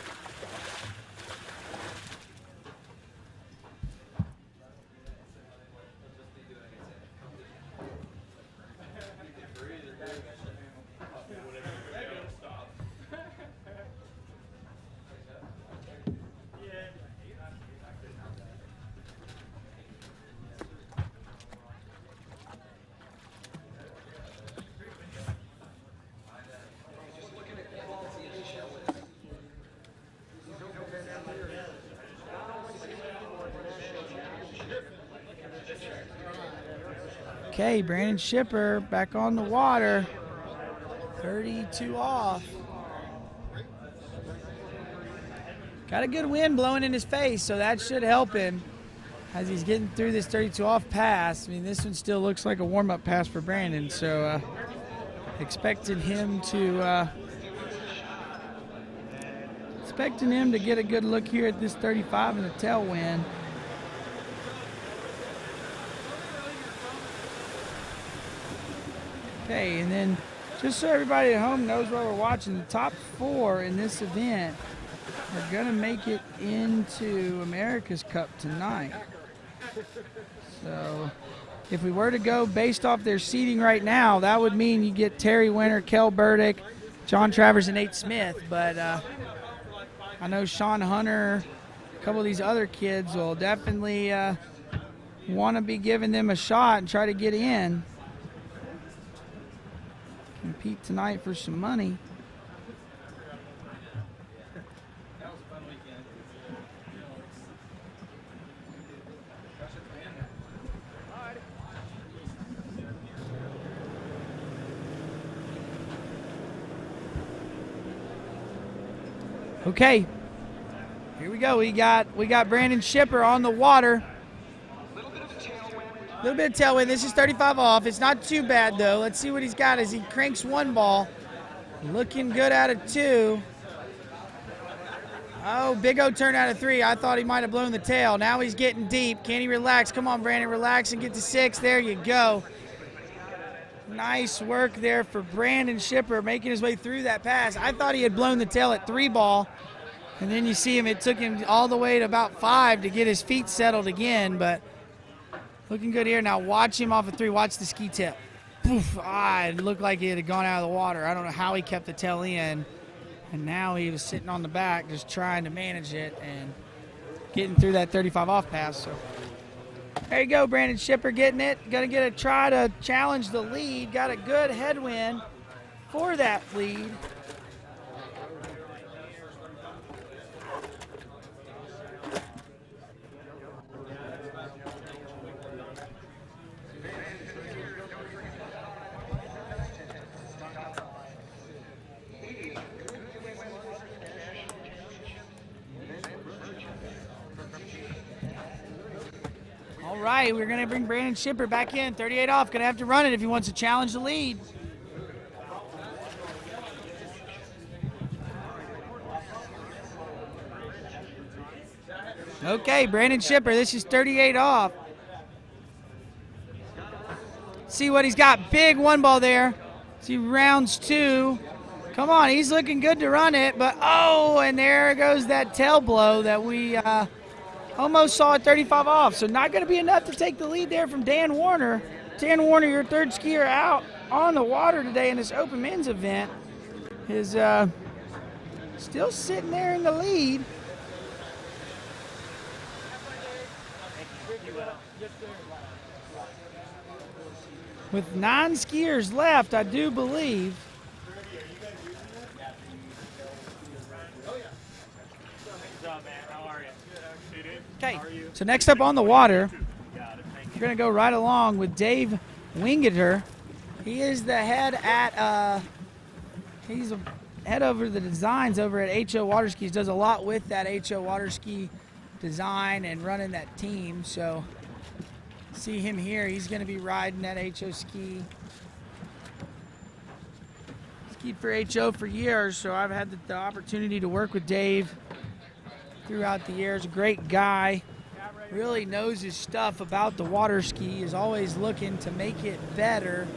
Okay, Brandon Shipper back on the water, 32 off. Got a good wind blowing in his face, so that should help him as he's getting through this 32 off pass. I mean, this one still looks like a warm-up pass for Brandon, so expecting him to get a good look here at this 35 and a tailwind. Okay, and then just so everybody at home knows what we're watching, the top 4 in this event are going to make it into America's Cup tonight. So if we were to go based off their seeding right now, that would mean you get Terry Winter, Kel Burdick, John Travers, and Nate Smith. But I know Sean Hunter, a couple of these other kids will definitely want to be giving them a shot and try to get in. Compete tonight for some money. Okay, here we go. We got Brandon Shipper on the water. A little bit of tailwind. This is 35 off. It's not too bad though. Let's see what he's got as he cranks one ball. Looking good out of 2. Oh, big O turn out of 3. I thought he might have blown the tail. Now he's getting deep. Can he relax? Come on, Brandon, relax and get to 6. There you go. Nice work there for Brandon Shipper making his way through that pass. I thought he had blown the tail at 3 ball. And then you see him, it took him all the way to about 5 to get his feet settled again, but looking good here. Now watch him off of 3. Watch the ski tip. Poof, it looked like he had gone out of the water. I don't know how he kept the tail in. And now he was sitting on the back just trying to manage it and getting through that 35 off pass. So there you go, Brandon Shipper getting it. Going to try to challenge the lead. Got a good headwind for that lead. All right, we're going to bring Brandon Shipper back in. 38 off. Going to have to run it if he wants to challenge the lead. Okay, Brandon Shipper, this is 38 off. See what he's got. Big one ball there. See rounds 2. Come on, he's looking good to run it, but oh, and there goes that tail blow that we almost saw at 35 off. So not going to be enough to take the lead there from Dan Warner. Dan Warner, your third skier out on the water today in this open men's event, is still sitting there in the lead. With 9 skiers left, I do believe. Okay, so next up on the water, we're going to go right along with Dave Wingeter. He is the head at, he's a head over the designs over at HO Water Skis. Does a lot with that HO Water Ski design and running that team. So see him here. He's going to be riding that HO ski. Skied for HO for years, so I've had the opportunity to work with Dave throughout the years. A great guy, really knows his stuff about the water ski, is always looking to make it better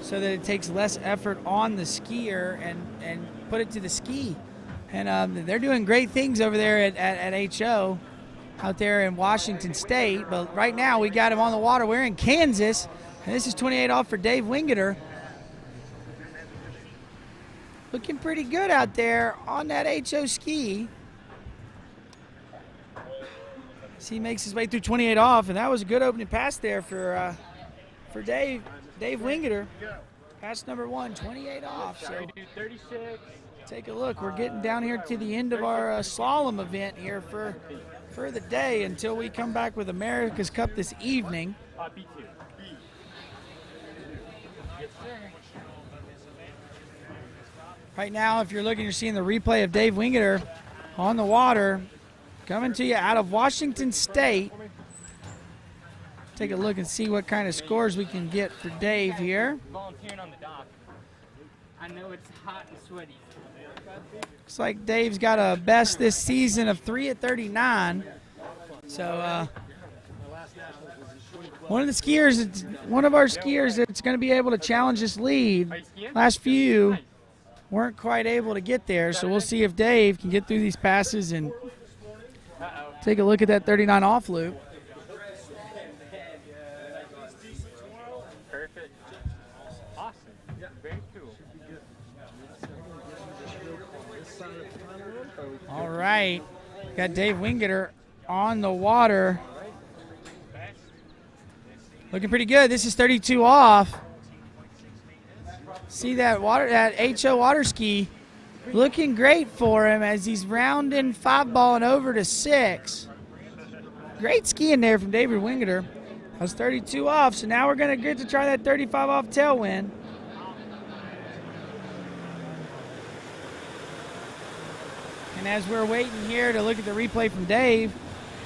so that it takes less effort on the skier and put it to the ski. And they're doing great things over there at HO out there in Washington State. But right now we got him on the water. We're in Kansas, and this is 28 off for Dave Wingeter. Looking pretty good out there on that HO ski. He makes his way through 28 off, and that was a good opening pass there for Dave Wingeter. Pass number 1, 28 off. So take a look. We're getting down here to the end of our slalom event here for the day until we come back with America's Cup this evening. Right now, if you're looking, you're seeing the replay of Dave Wingeter on the water. coming to you out of Washington State. Take a look and see what kind of scores we can get for Dave here. Volunteering on the dock. I know it's hot and sweaty. Looks like Dave's got a best this season of 3 at 39. So one of our skiers that's going to be able to challenge this lead. Last few weren't quite able to get there, so we'll see if Dave can get through these passes and take a look at that 39 off loop. Perfect. Awesome. Very cool. All right, got Dave Wingeter on the water. Looking pretty good. This is 32 off. See that HO water ski looking great for him as he's rounding 5-balling over to 6. Great skiing there from David Wingeter. That was 32 off, so now we're going to get to try that 35 off tailwind. And as we're waiting here to look at the replay from Dave,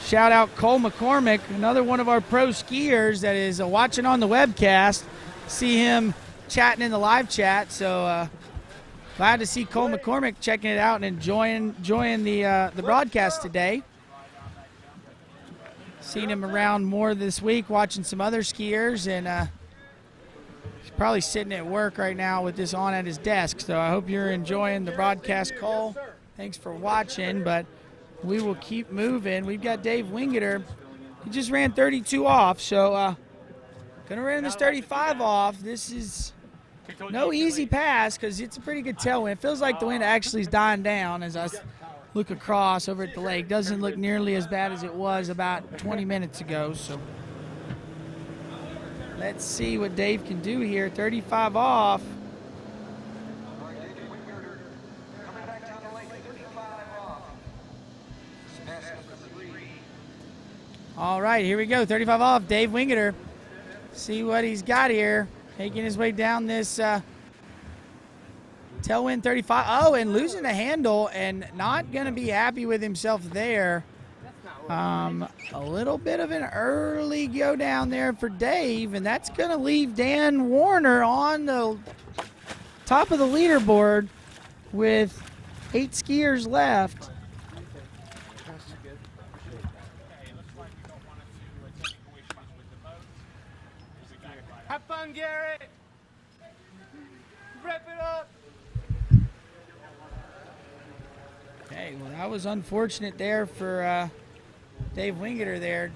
shout out Cole McCormick, another one of our pro skiers that is watching on the webcast. See him chatting in the live chat, so glad to see Cole McCormick checking it out and enjoying the broadcast today. Seen him around more this week, watching some other skiers, and he's probably sitting at work right now with this on at his desk. So I hope you're enjoying the broadcast, Cole. Thanks for watching, but we will keep moving. We've got Dave Wingeter. He just ran 32 off, so gonna run this 35 off. This is no easy pass because it's a pretty good tailwind. It feels like the wind actually is dying down as I look across over at the lake. Doesn't look nearly as bad as it was about 20 minutes ago. So let's see what Dave can do here. 35 off. All right, here we go. 35 off, Dave Wingeter. See what he's got here. Making his way down this tailwind 35. Oh, and losing the handle and not going to be happy with himself there. A little bit of an early go down there for Dave, and that's going to leave Dan Warner on the top of the leaderboard with 8 skiers left. Have fun, Garrett. Wrap it up. Okay, well, that was unfortunate there for Dave Wingeter there.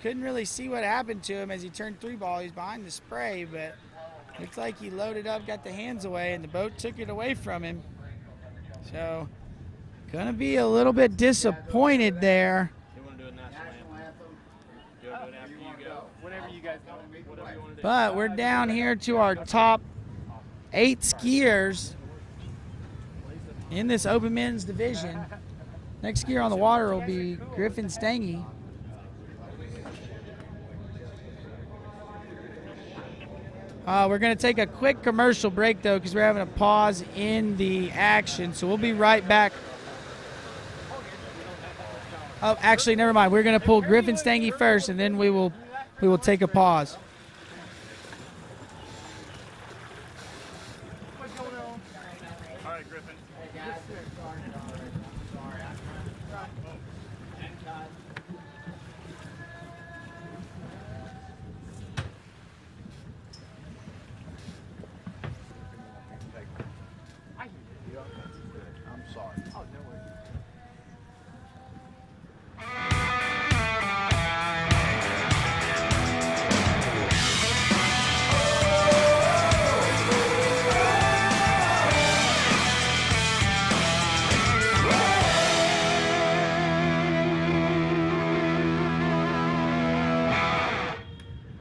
Couldn't really see what happened to him as he turned 3-ball. He's behind the spray, but looks like he loaded up, got the hands away, and the boat took it away from him. So, gonna be a little bit disappointed there. But we're down here to our top 8 skiers in this open men's division. Next skier on the water will be Griffin Stange. We're going to take a quick commercial break, though, because we're having a pause in the action. So we'll be right back. Oh, actually, never mind. We're going to pull Griffin Stange first, and then we will take a pause. All right, Griffin. I'm sorry. Oh, no worries.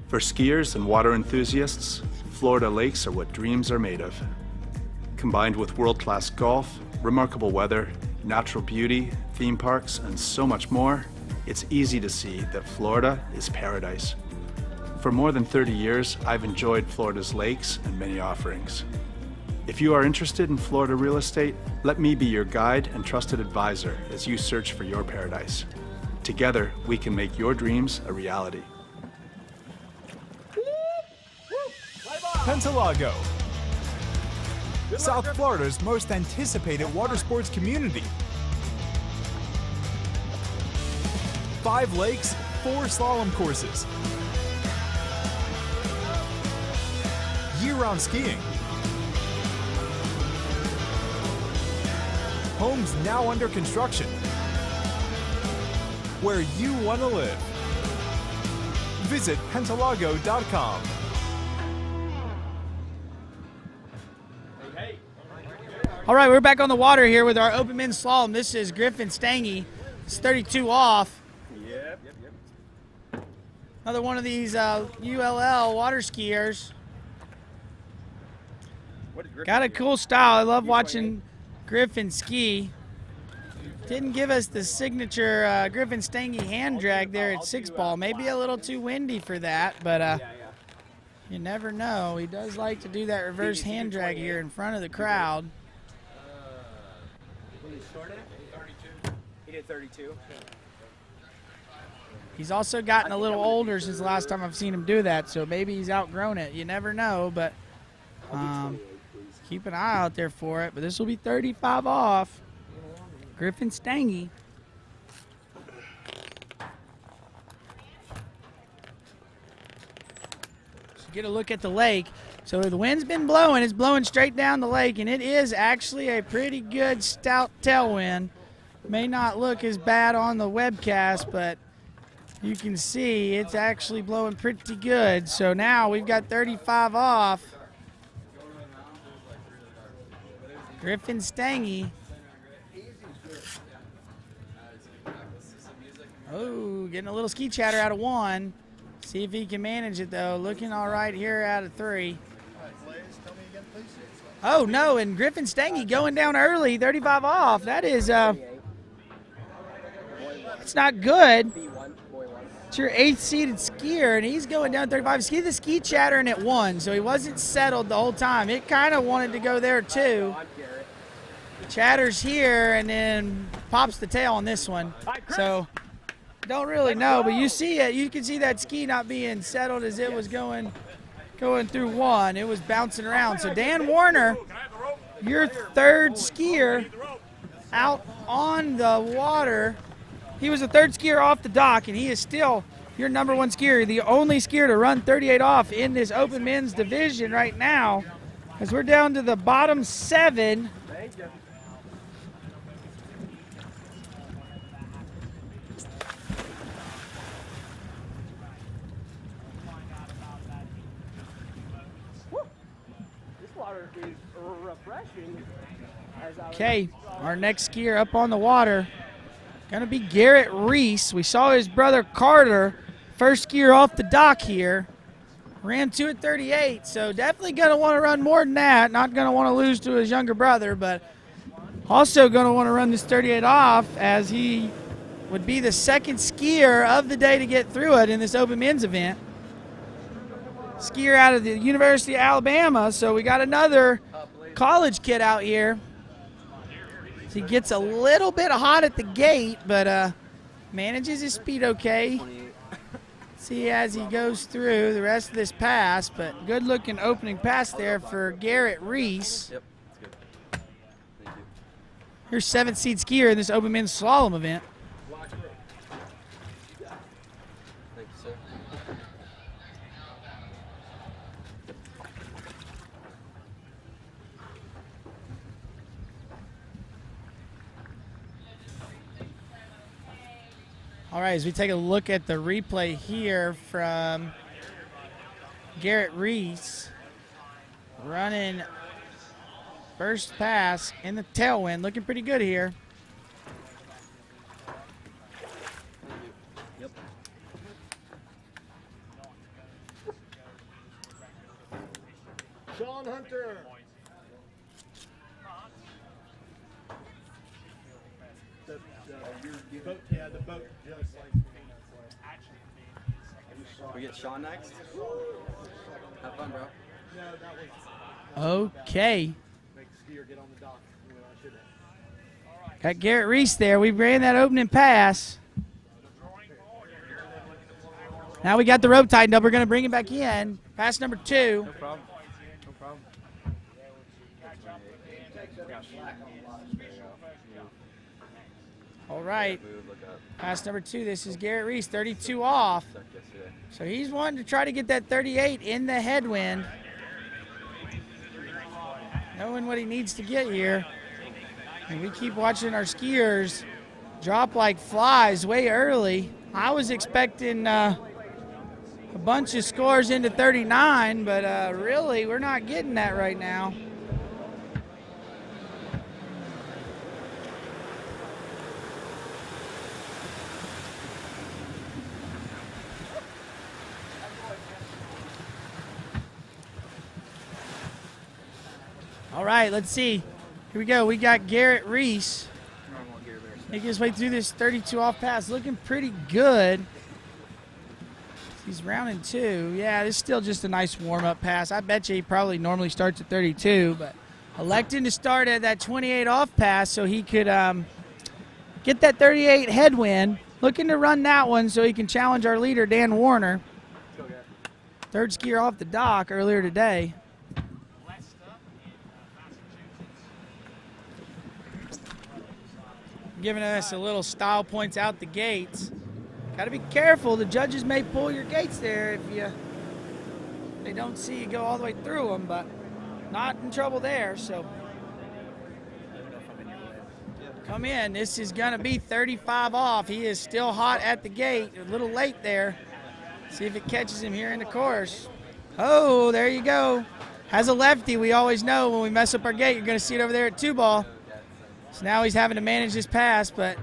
For skiers and water enthusiasts, Florida lakes are what dreams are made of. Combined with world-class golf, remarkable weather, natural beauty, theme parks, and so much more, it's easy to see that Florida is paradise. For more than 30 years, I've enjoyed Florida's lakes and many offerings. If you are interested in Florida real estate, let me be your guide and trusted advisor as you search for your paradise. Together, we can make your dreams a reality. Pentalago, South Florida's most anticipated water sports community. 5 lakes, 4 slalom courses. Year-round skiing. Homes now under construction. Where you want to live. Visit Pentalago.com. All right, we're back on the water here with our open men's slalom. This is Griffin Stange. It's 32 off. Yep. Another one of these ULL water skiers. Got a cool style. I love watching Griffin ski. Didn't give us the signature Griffin Stange hand drag there at 6-ball. Maybe a little too windy for that, but you never know. He does like to do that reverse hand drag here in front of the crowd. He did 32. He's also gotten a little older since the last time I've seen him do that, so maybe he's outgrown it. You never know, but keep an eye out there for it. But this will be 35 off. Griffin Stange. So get a look at the lake. So the wind's been blowing. It's blowing straight down the lake, and it is actually a pretty good stout tailwind. May not look as bad on the webcast, but you can see it's actually blowing pretty good. So now we've got 35 off. Griffin Stange. Oh, getting a little ski chatter out of 1. See if he can manage it, though. Looking all right here out of 3. Oh, no, and Griffin Stange going down early, 35 off. That is, it's not good. It's your 8th seeded skier, and he's going down 35. See the ski chattering at 1, so he wasn't settled the whole time. It kind of wanted to go there, too. Chatters here, and then pops the tail on this one. So don't really know, but you see it. You can see that ski not being settled as it was going through 1. It was bouncing around. So Dan Warner, your 3rd skier out on the water. He was the 3rd skier off the dock, and he is still your number 1 skier, the only skier to run 38 off in this open men's division right now, as we're down to the bottom 7. Okay, our next skier up on the water, gonna be Garrett Reese. We saw his brother Carter, first skier off the dock here. Ran 2 at 38, so definitely gonna wanna run more than that. Not gonna wanna lose to his younger brother, but also gonna wanna run this 38 off, as he would be the 2nd skier of the day to get through it in this open men's event. Skier out of the University of Alabama, so we got another college kid out here. He gets a little bit hot at the gate, but manages his speed okay. See as he goes through the rest of this pass, but good looking opening pass there for Garrett Reese. Yep, that's good. Thank you. Here's 7th seed skier in this open men's slalom event. Thank you, sir. All right, as we take a look at the replay here from Garrett Reese, running first pass in the tailwind, looking pretty good here. Yep. Sean Hunter. The boat just like We get Sean next. Have fun, bro. Okay, Got Garrett Reese there. We ran that opening pass. Now we got the rope tightened up. We're going to bring it back in. Pass number 2. No problem. No problem. All right. Pass number 2. This is Garrett Reese, 32 off. So he's wanting to try to get that 38 in the headwind. Knowing what he needs to get here. And we keep watching our skiers drop like flies way early. I was expecting a bunch of scores into 39, but really we're not getting that right now. All right, let's see. Here we go. We got Garrett Reese making his way through this 32 off pass. Looking pretty good. He's rounding 2. Yeah, this is still just a nice warm-up pass. I bet you he probably normally starts at 32, but electing to start at that 28 off pass so he could get that 38 headwind. Looking to run that one so he can challenge our leader, Dan Warner. Third skier off the dock earlier today. Giving us a little style points out the gates. Got to be careful. The judges may pull your gates there if they don't see you go all the way through them, but not in trouble there. So come in. This is going to be 35 off. He is still hot at the gate. A little late there. See if it catches him here in the course. Oh, there you go. As a lefty, we always know when we mess up our gate, you're going to see it over there at 2 ball. So now he's having to manage this pass, but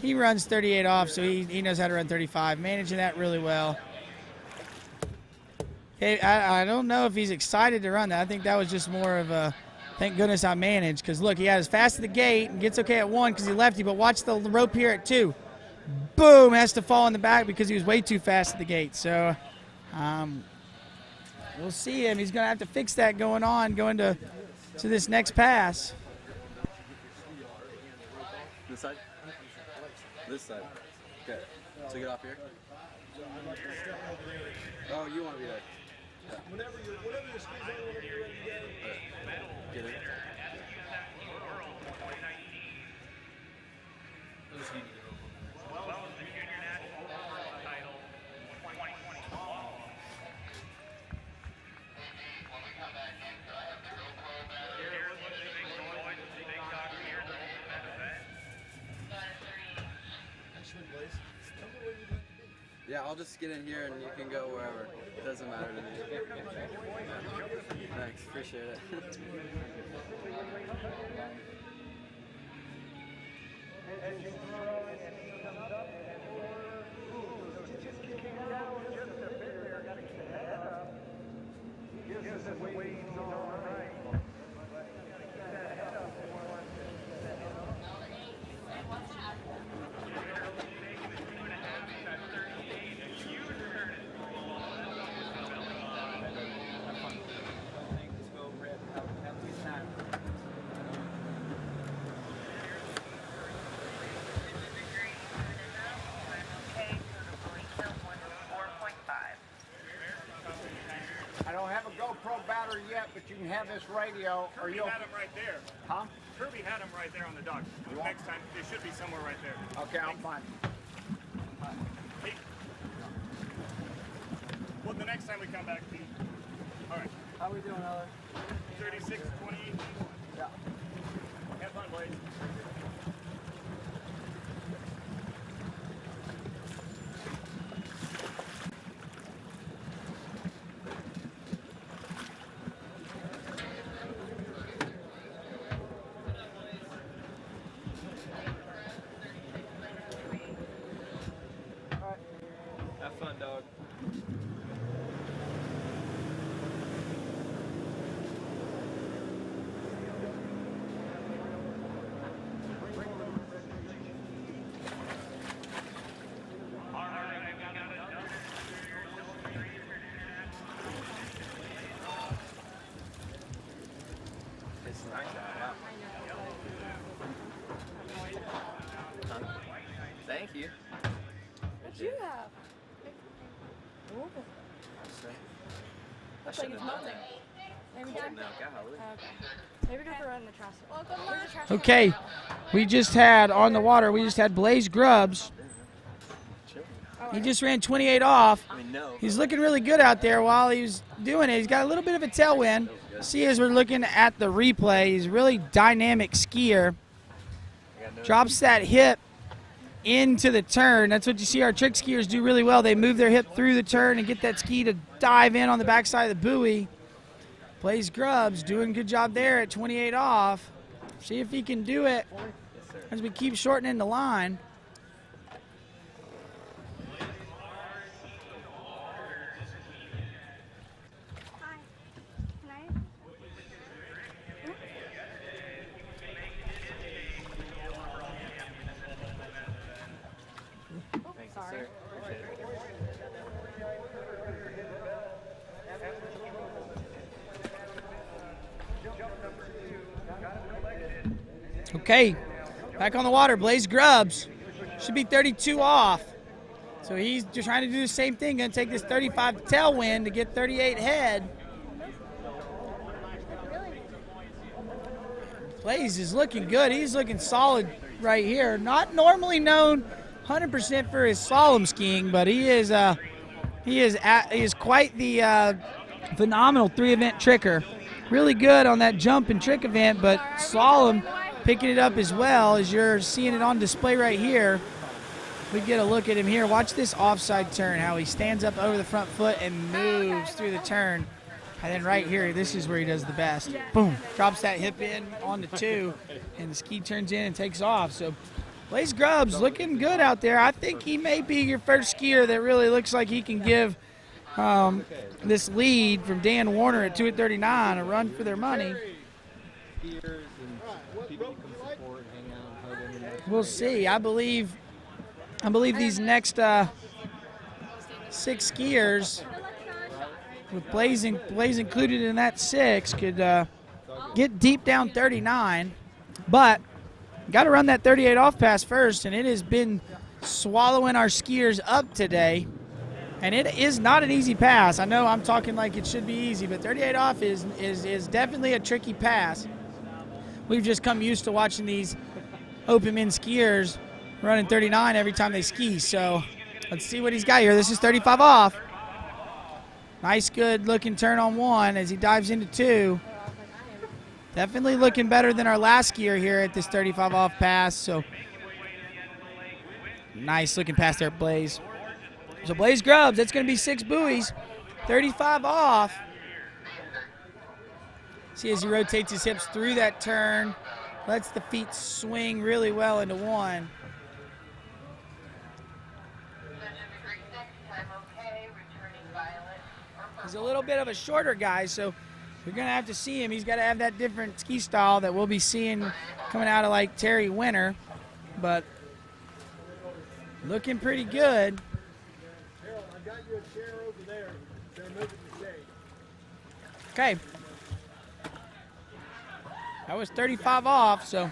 he runs 38 off, so he knows how to run 35. Managing that really well. Hey, I don't know if he's excited to run that. I think that was just more of a, thank goodness I managed. Because, look, he got as fast at the gate and gets okay at 1 because he lefty, but watch the rope here at 2. Boom, has to fall in the back because he was way too fast at the gate. So we'll see him. He's going to have to fix that going to this next pass. This side? This side. Okay. So get off here. Oh, you want to be there. Yeah. Whenever you're squeezing, whenever you're ready to go. Get it. Yeah, I'll just get in here and you can go wherever. It doesn't matter to me. Thanks, appreciate it. I don't have a GoPro battery yet, but you can have this radio. Kirby had him right there. Huh? Kirby had him right there on the dock. Next time, it should be somewhere right there. Okay, I'm fine. Hey. Well, the next time we come back, all right. How we doing, Ella? 36, 28. Yeah. Have fun, Blaze. Have fun, dog. like it's melting. Maybe go. Maybe go for a run in the trash. Well, go to the trash. Okay, we just had on the water. We just had Blaze Grubbs. He just ran 28 off. He's looking really good out there while he was doing it. He's got a little bit of a tailwind. See, as we're looking at the replay, he's a really dynamic skier. Drops that hip into the turn. That's what you see our trick skiers do really well. They move their hip through the turn and get that ski to dive in on the backside of the buoy. Blaze Grubbs doing a good job there at 28 off. See if he can do it as we keep shortening the line. Okay, back on the water, Blaze Grubbs should be 32 off. So he's just trying to do the same thing, gonna take this 35 tailwind to get 38 head. Blaze is looking good, he's looking solid right here. Not normally known 100% for his slalom skiing, but he is quite the phenomenal 3-event tricker. Really good on that jump and trick event, but slalom picking it up as well, as you're seeing it on display right here. We get a look at him here. Watch this offside turn, how he stands up over the front foot and moves through the turn. And then right here, this is where he does the best. Boom, drops that hip in onto 2, and the ski turns in and takes off. So Blaze Grubbs looking good out there. I think he may be your first skier that really looks like he can give this lead from Dan Warner at 2:39 a run for their money. We'll see. I believe these next 6 skiers, with Blaze included in that 6, could get deep down 39. But got to run that 38 off pass first, and it has been swallowing our skiers up today. And it is not an easy pass. I know I'm talking like it should be easy, but 38 off is definitely a tricky pass. We've just come used to watching these open men skiers running 39 every time they ski. So let's see what he's got here. This is 35 off. Nice, good looking turn on 1 as he dives into 2. Definitely looking better than our last skier here at this 35 off pass. So nice looking pass there, Blaze. So Blaze Grubbs, that's going to be 6 buoys, 35 off. See as he rotates his hips through that turn, lets the feet swing really well into 1. He's a little bit of a shorter guy, so you're going to have to see him. He's got to have that different ski style that we'll be seeing coming out of like Terry Winter, but looking pretty good. I got you a chair over there. They're moving the shade. Okay. That was 35 off, so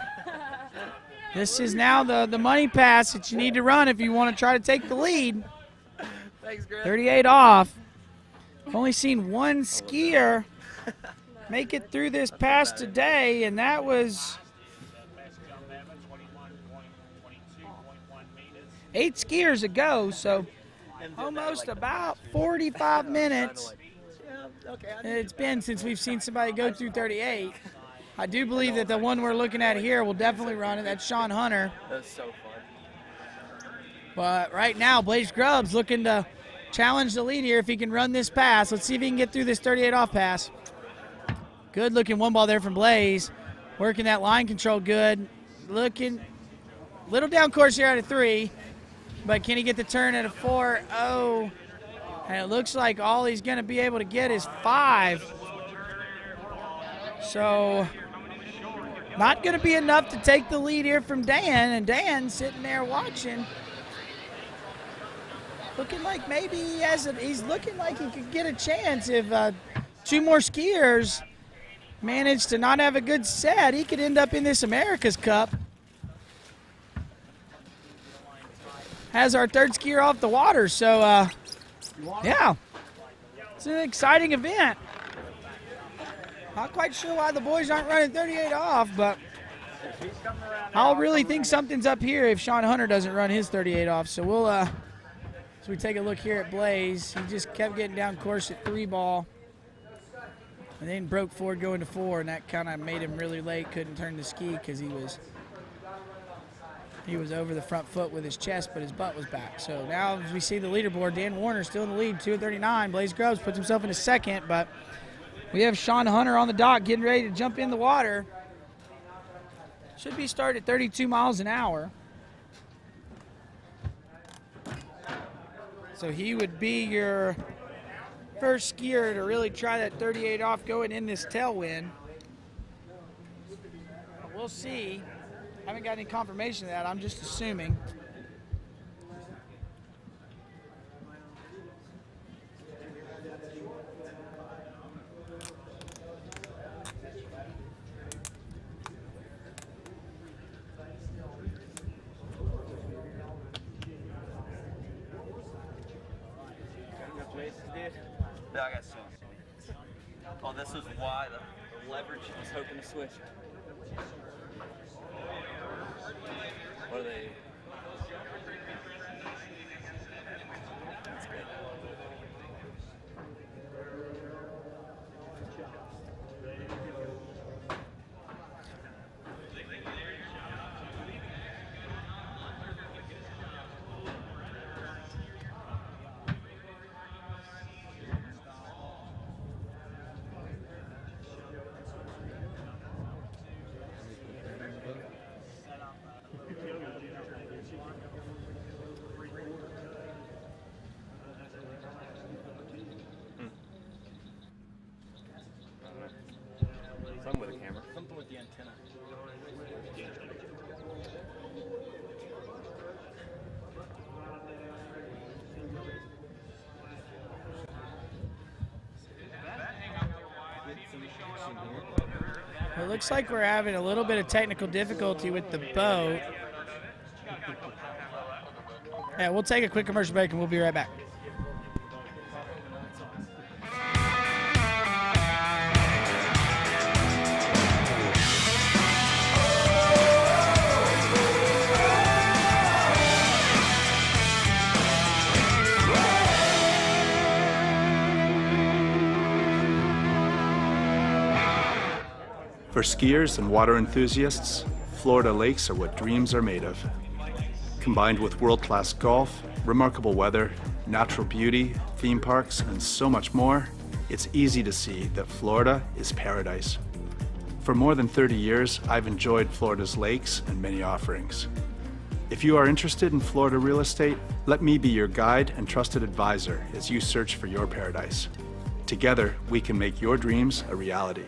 this is now the money pass that you need to run if you want to try to take the lead. Thanks, Greg. 38 off. I've only seen 1 skier make it through this pass today, and that was 8 skiers ago, so almost about 45 minutes it's been since we've seen somebody go through 38. I do believe that the one we're looking at here will definitely run it. That's Sean Hunter. That's so fun. But right now, Blaze Grubbs looking to challenge the lead here if he can run this pass. Let's see if he can get through this 38 off pass. Good looking 1 ball there from Blaze. Working that line control good. Looking little down course here out of 3. But can he get the turn at a 4? Oh. And it looks like all he's going to be able to get is 5. So not going to be enough to take the lead here from Dan. And Dan sitting there watching. Looking like maybe he's looking like he could get a chance if 2 more skiers manage to not have a good set. He could end up in this America's Cup. Has our 3rd skier off the water, so yeah, it's an exciting event. Not quite sure why the boys aren't running 38 off, but I'll really think something's up here if Sean Hunter doesn't run his 38 off. So we'll, as we take a look here at Blaze, he just kept getting down course at 3 ball. And then broke forward going to 4, and that kind of made him really late. Couldn't turn the ski because he was over the front foot with his chest, but his butt was back. So now as we see the leaderboard, Dan Warner still in the lead, 2:39. Blaze Groves puts himself in a second, but we have Sean Hunter on the dock getting ready to jump in the water. Should be started at 32 miles an hour. So he would be your first skier to really try that 38 off going in this tailwind. But we'll see. I haven't got any confirmation of that. I'm just assuming. Yeah, I got some. Oh, this is why the leverage I was hoping to switch. What are they? That's good. Something with a camera. Something with the antenna. It looks like we're having a little bit of technical difficulty with the boat. Yeah, we'll take a quick commercial break and we'll be right back. For skiers and water enthusiasts, Florida lakes are what dreams are made of. Combined with world-class golf, remarkable weather, natural beauty, theme parks, and so much more, it's easy to see that Florida is paradise. For more than 30 years, I've enjoyed Florida's lakes and many offerings. If you are interested in Florida real estate, let me be your guide and trusted advisor as you search for your paradise. Together, we can make your dreams a reality.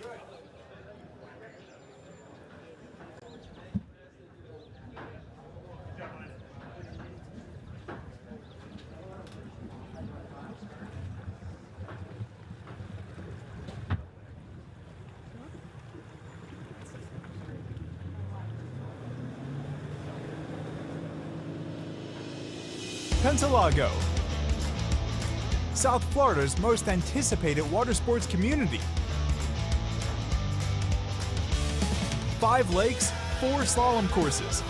Pentalago, South Florida's most anticipated water sports community. 5 lakes, 4 slalom courses.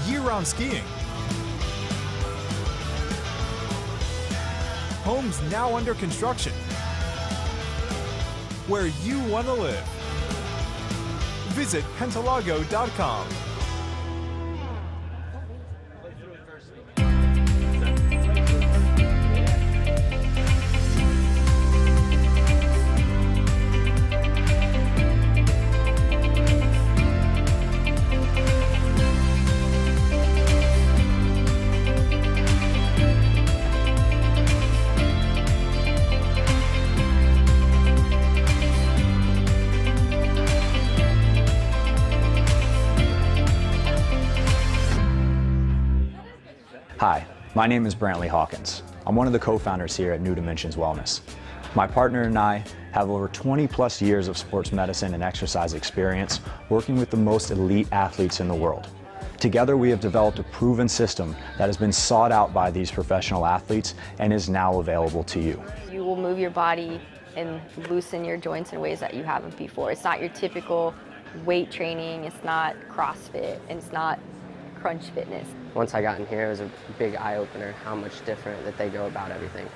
Year-round skiing. Homes now under construction. Where you want to live. Visit Pentalago.com. Hi, my name is Brantley Hawkins. I'm one of the co-founders here at New Dimensions Wellness. My partner and I have over 20 plus years of sports medicine and exercise experience working with the most elite athletes in the world. Together, we have developed a proven system that has been sought out by these professional athletes and is now available to you. You will move your body and loosen your joints in ways that you haven't before. It's not your typical weight training, it's not CrossFit, and it's not crunch fitness. Once I got in here, it was a big eye-opener how much different that they go about everything.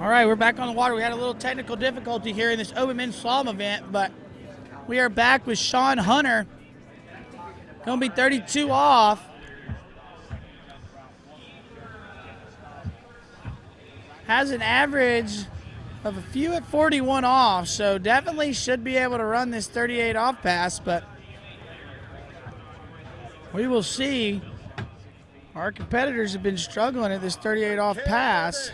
All right, we're back on the water. We had a little technical difficulty here in this open men's slalom event, but we are back with Sean Hunter. Going to be 32 off. Has an average of a few at 41 off, so definitely should be able to run this 38 off pass, but we will see. Our competitors have been struggling at this 38 off pass.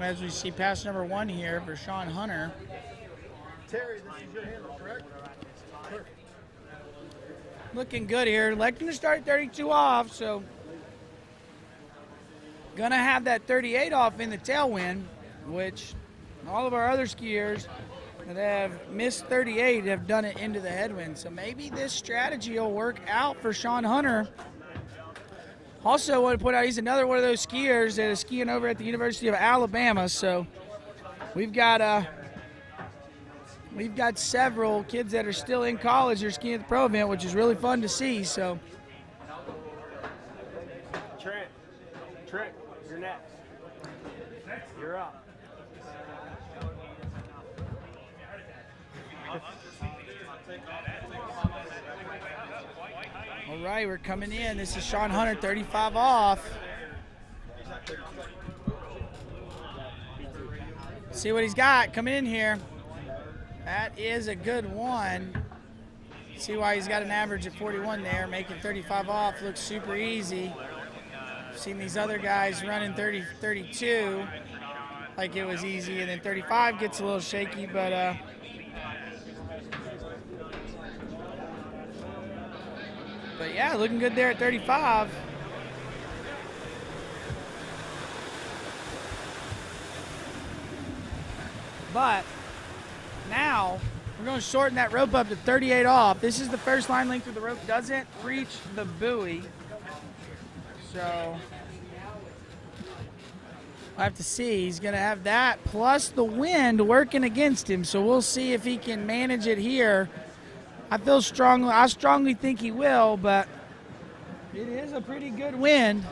As we see pass number 1 here for Sean Hunter. Terry, this is your handle, correct? Perfect. Looking good here. Electing to start 32 off, so gonna have that 38 off in the tailwind, which all of our other skiers that have missed 38 have done it into the headwind. So maybe this strategy will work out for Sean Hunter. Also, I want to point out he's another one of those skiers that is skiing over at the University of Alabama. So we've got several kids that are still in college that are skiing at the pro event, which is really fun to see. So Trent, you're next. You're up. all right, we're coming in. This is Sean Hunter, 35 off. See what he's got coming in here. That is a good one. See why he's got an average of 41 there, making 35 off. Looks super easy. I've seen these other guys running 30, 32 like it was easy, and then 35 gets a little shaky, but yeah, looking good there at 35. But now we're going to shorten that rope up to 38 off. This is the first line length where the rope doesn't reach the buoy. So I have to see. He's going to have that plus the wind working against him. So we'll see if he can manage it here. I strongly think he will, but it is a pretty good wind.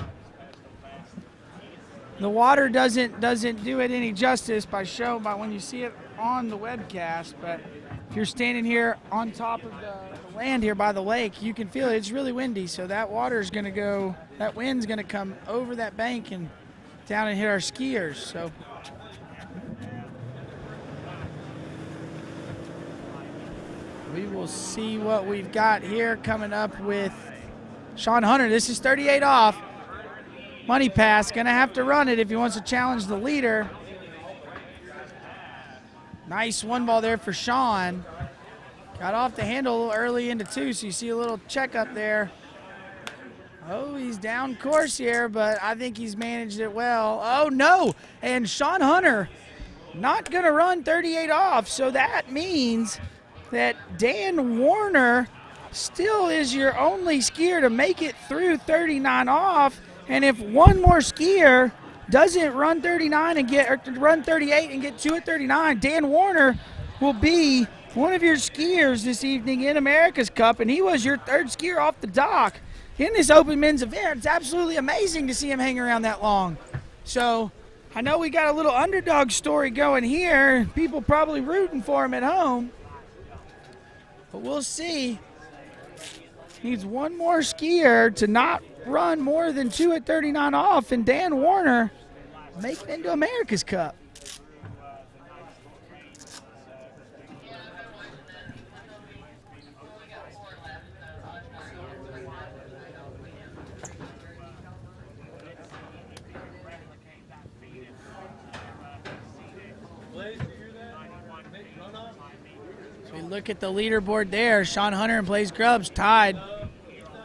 The water doesn't do it any justice by when you see it on the webcast, but if you're standing here on top of the land here by the lake, you can feel it. It's really windy, so that wind's going to come over that bank and down and hit our skiers. So we will see what we've got here coming up with Sean Hunter. This is 38 off. Money pass, gonna have to run it if he wants to challenge the leader. Nice one ball there for Sean. Got off the handle a little early into 2, so you see a little check up there. Oh, he's down course here, but I think he's managed it well. Oh no, and Sean Hunter not gonna run 38 off, so that means that Dan Warner still is your only skier to make it through 39 off. And if one more skier doesn't run 39 and run 38 and get 2 at 39, Dan Warner will be one of your skiers this evening in America's Cup, and he was your 3rd skier off the dock in this open men's event. It's absolutely amazing to see him hang around that long. So I know we got a little underdog story going here. People probably rooting for him at home. But we'll see. Needs one more skier to not run more than 2 at 39 off, and Dan Warner make it into America's Cup. So we look at the leaderboard there. Sean Hunter and Blaze Grubbs tied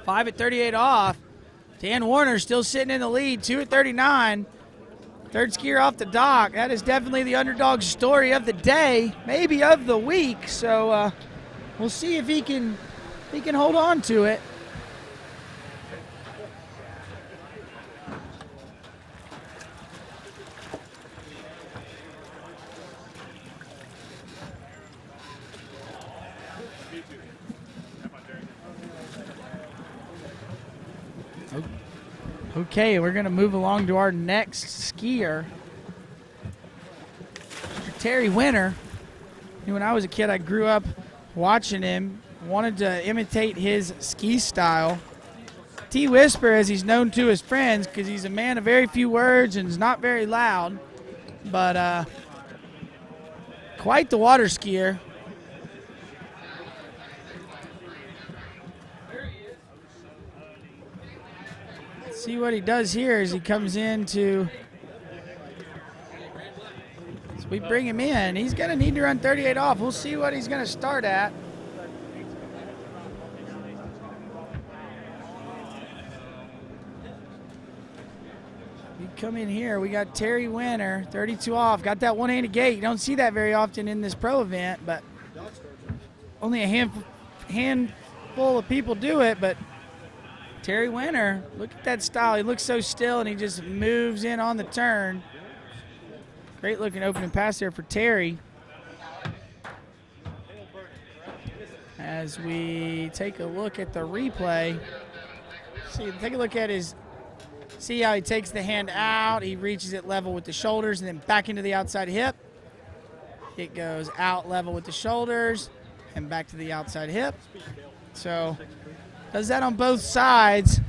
5 at 38 off. Dan Warner still sitting in the lead, 2 at 39. Third skier off the dock. That is definitely the underdog story of the day, maybe of the week. So we'll see if he can hold on to it. Okay, we're going to move along to our next skier, Terry Winter. When I was a kid, I grew up watching him, wanted to imitate his ski style. T-Whisper, as he's known to his friends, because he's a man of very few words and is not very loud, but quite the water skier. See what he does here as he comes into. So we bring him in. He's going to need to run 38 off. We'll see what he's going to start at. We come in here. We got Terry Winter, 32 off. Got that one-handed gate. You don't see that very often in this pro event, but only a handful of people do it, but Terry Winter, look at that style. He looks so still, and he just moves in on the turn. Great looking opening pass there for Terry. As we take a look at the replay, take a look at his, see how he takes the hand out. He reaches it level with the shoulders and then back into the outside hip. It goes out level with the shoulders and back to the outside hip. So does that on both sides,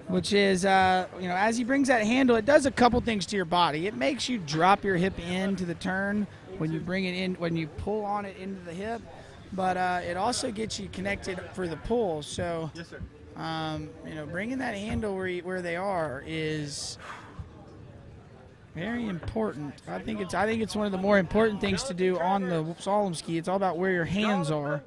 which is, as he brings that handle, it does a couple things to your body. It makes you drop your hip into the turn when you bring it in, when you pull on it into the hip, but it also gets you connected for the pull. So, yes, sir. Bringing that handle where they are is very important. I think it's one of the more important things to do on the slalom ski. It's all about where your hands are.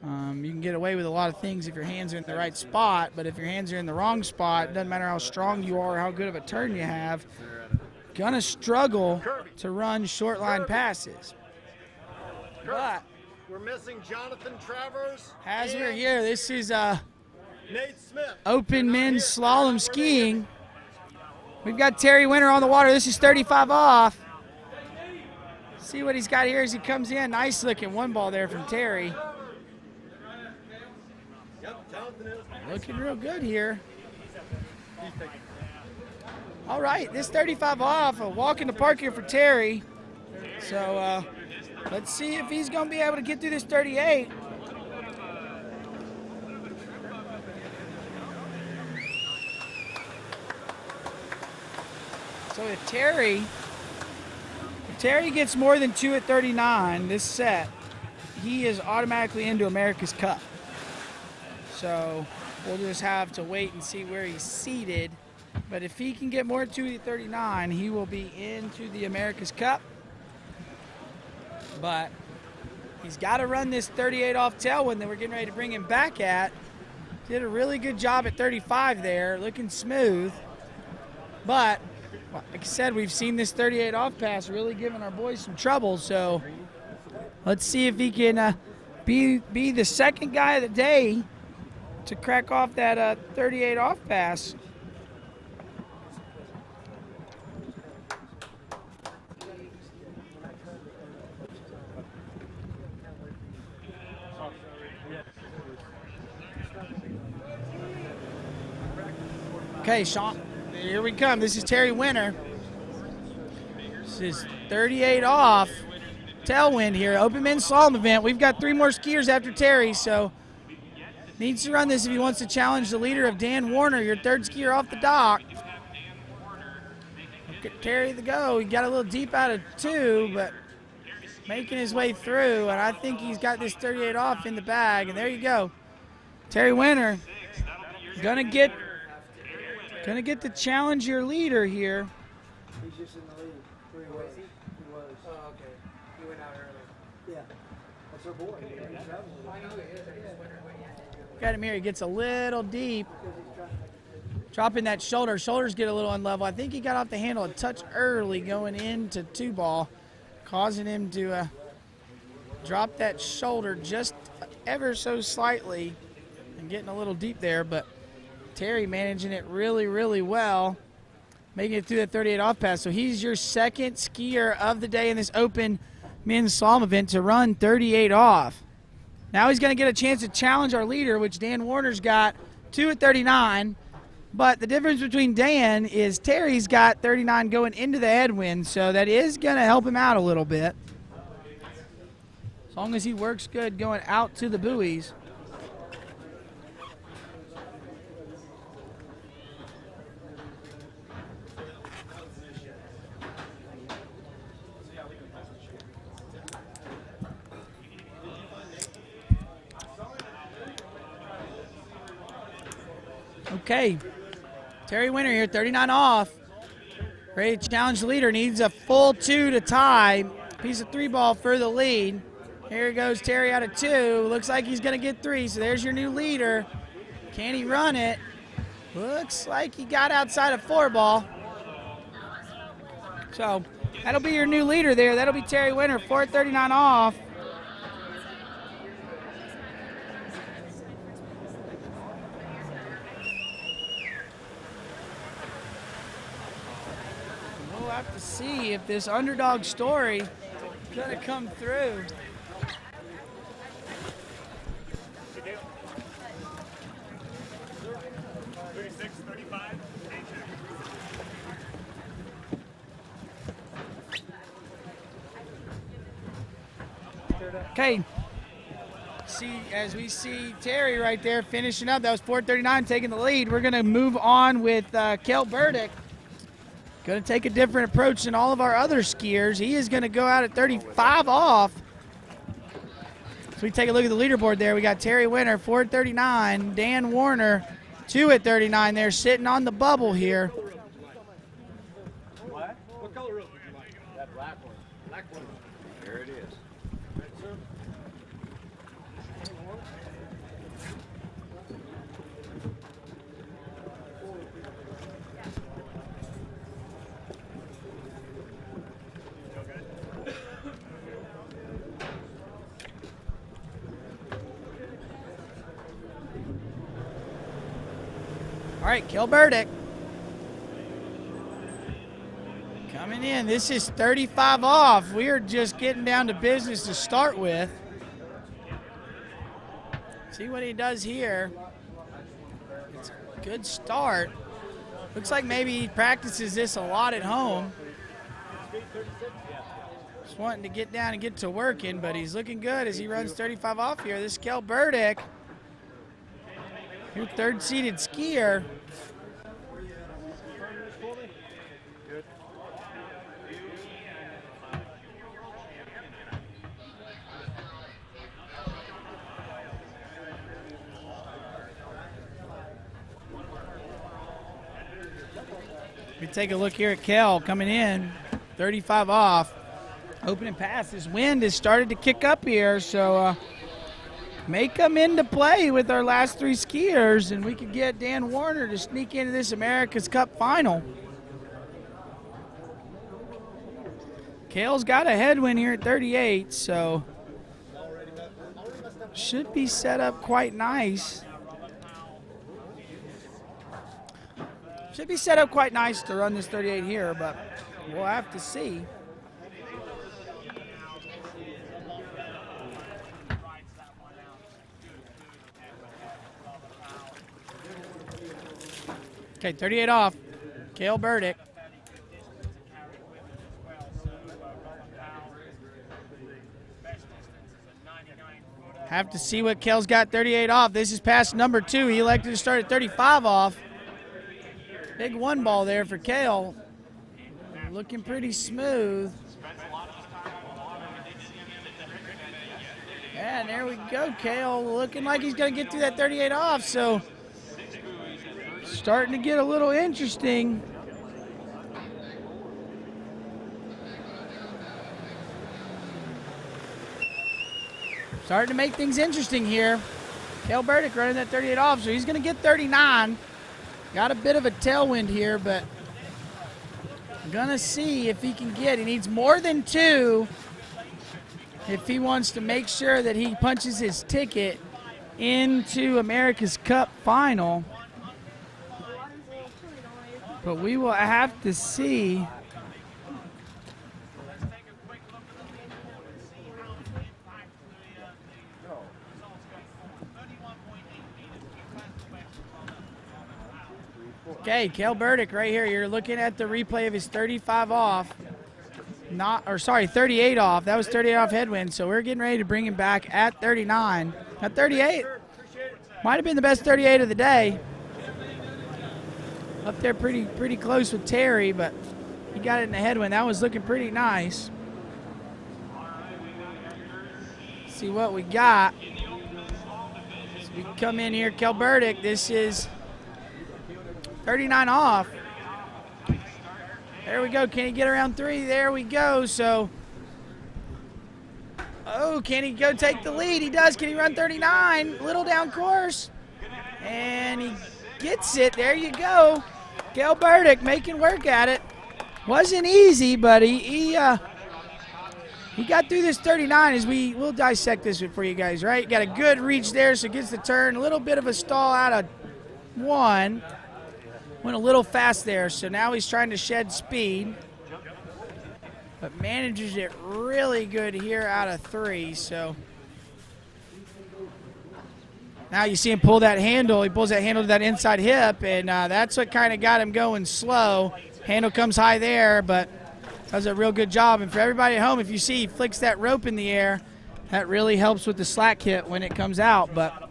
You can get away with a lot of things if your hands are in the right spot, but if your hands are in the wrong spot, it doesn't matter how strong you are or how good of a turn you have, gonna struggle to run short line passes. But we're missing Jonathan Travers. As we're here, this is Nate Smith. Open men's slalom skiing. We've got Terry Winter on the water. This is 35 off. See what he's got here as he comes in. Nice looking one ball there from Terry. Looking real good here. All right, this 35 off, a walk in the park here for Terry. So let's see if he's going to be able to get through this 38. So if Terry gets more than 2 at 39 this set, he is automatically into America's Cup. So we'll just have to wait and see where he's seated. But if he can get more than 2 at 39, he will be into the America's Cup. But he's got to run this 38 off tailwind that we're getting ready to bring him back at. Did a really good job at 35 there, looking smooth. But like I said, we've seen this 38 off pass really giving our boys some trouble. So let's see if he can be the second guy of the day to crack off that 38 off pass. Okay, Sean, here we come. This is Terry Winter. This is 38 off. Tailwind here. Open men's slalom event. We've got 3 more skiers after Terry, so needs to run this if he wants to challenge the leader of Dan Warner, your 3rd skier off the dock. Look at Terry the go. He got a little deep out of 2, but making his way through, and I think he's got this 38 off in the bag, and there you go. Terry Winter gonna get to challenge your leader here. He's just in the lead. Where he was. He was. Oh, okay. He went out early. Yeah. That's our boy. Got him here. He gets a little deep. Dropping that shoulder. Shoulders get a little unlevel. I think he got off the handle a touch early going into 2-ball, causing him to drop that shoulder just ever so slightly and getting a little deep there. But Terry managing it really, really well, making it through that 38 off pass. So he's your 2nd skier of the day in this open men's slalom event to run 38 off. Now he's going to get a chance to challenge our leader, which Dan Warner's got 2 at 39. But the difference between Dan is Terry's got 39 going into the headwind, so that is going to help him out a little bit. As long as he works good going out to the buoys. Okay, Terry Winter here, 39 off. Ready to challenge the leader. Needs a full 2 to tie. Piece of 3-ball for the lead. Here goes Terry out of 2. Looks like he's going to get 3, so there's your new leader. Can he run it? Looks like he got outside of 4-ball. So that'll be your new leader there. That'll be Terry Winter, 4:39 off. We'll have to see if this underdog story is going to come through. Okay, as we see Terry right there finishing up. That was 4:39 taking the lead. We're going to move on with Kel Burdick. Going to take a different approach than all of our other skiers. He is going to go out at 35 off. So we take a look at the leaderboard there. We got Terry Winter, 4:39. Dan Warner, 2 at 39. They're sitting on the bubble here. What? What color rope would you like? That black one. Black one. There it is. All right, Kel Burdick coming in. This is 35 off. We are just getting down to business to start with. See what he does here. It's a good start. Looks like maybe he practices this a lot at home. Just wanting to get down and get to working, but he's looking good as he runs 35 off here. This is Kel Burdick, your 3rd seeded skier. We take a look here at Kel coming in, 35 off. Opening pass. This wind has started to kick up here, so may come into play with our last 3 skiers, and we could get Dan Warner to sneak into this America's Cup final. Kel's got a headwind here at 38, so should be set up quite nice. Should be set up quite nice to run this 38 here, but we'll have to see. Okay, 38 off. Kel Burdick. Have to see what Kel's got 38 off. This is pass number 2. He elected to start at 35 off. Big one ball there for Kale. Looking pretty smooth. And there we go. Kale looking like he's going to get through that 38 off. So starting to get a little interesting. Starting to make things interesting here. Kale Burdick running that 38 off, so he's going to get 39. Got a bit of a tailwind here, but gonna see if he can get. He needs more than 2 if he wants to make sure that he punches his ticket into America's Cup final. But we will have to see. Okay, Kale Burdick right here. You're looking at the replay of his 35 off. 38 off. That was 38 off headwind, so we're getting ready to bring him back at 39. At 38, might have been the best 38 of the day. Up there pretty close with Terry, but he got it in the headwind. That was looking pretty nice. See what we got. So we come in here, Kale Burdick. This is 39 off. There we go. Can he get around 3? There we go. So, oh, can he go take the lead? He does. Can he run 39? Little down course. And he gets it. There you go. Kale Burdick making work at it. Wasn't easy, but he got through this 39 as we'll dissect this for you guys, right? Got a good reach there, so gets the turn. A little bit of a stall out of 1. Went a little fast there, so now he's trying to shed speed. But manages it really good here out of 3, so. Now you see him pull that handle. He pulls that handle to that inside hip, and that's what kind of got him going slow. Handle comes high there, but does a real good job. And for everybody at home, if you see he flicks that rope in the air, that really helps with the slack hit when it comes out. But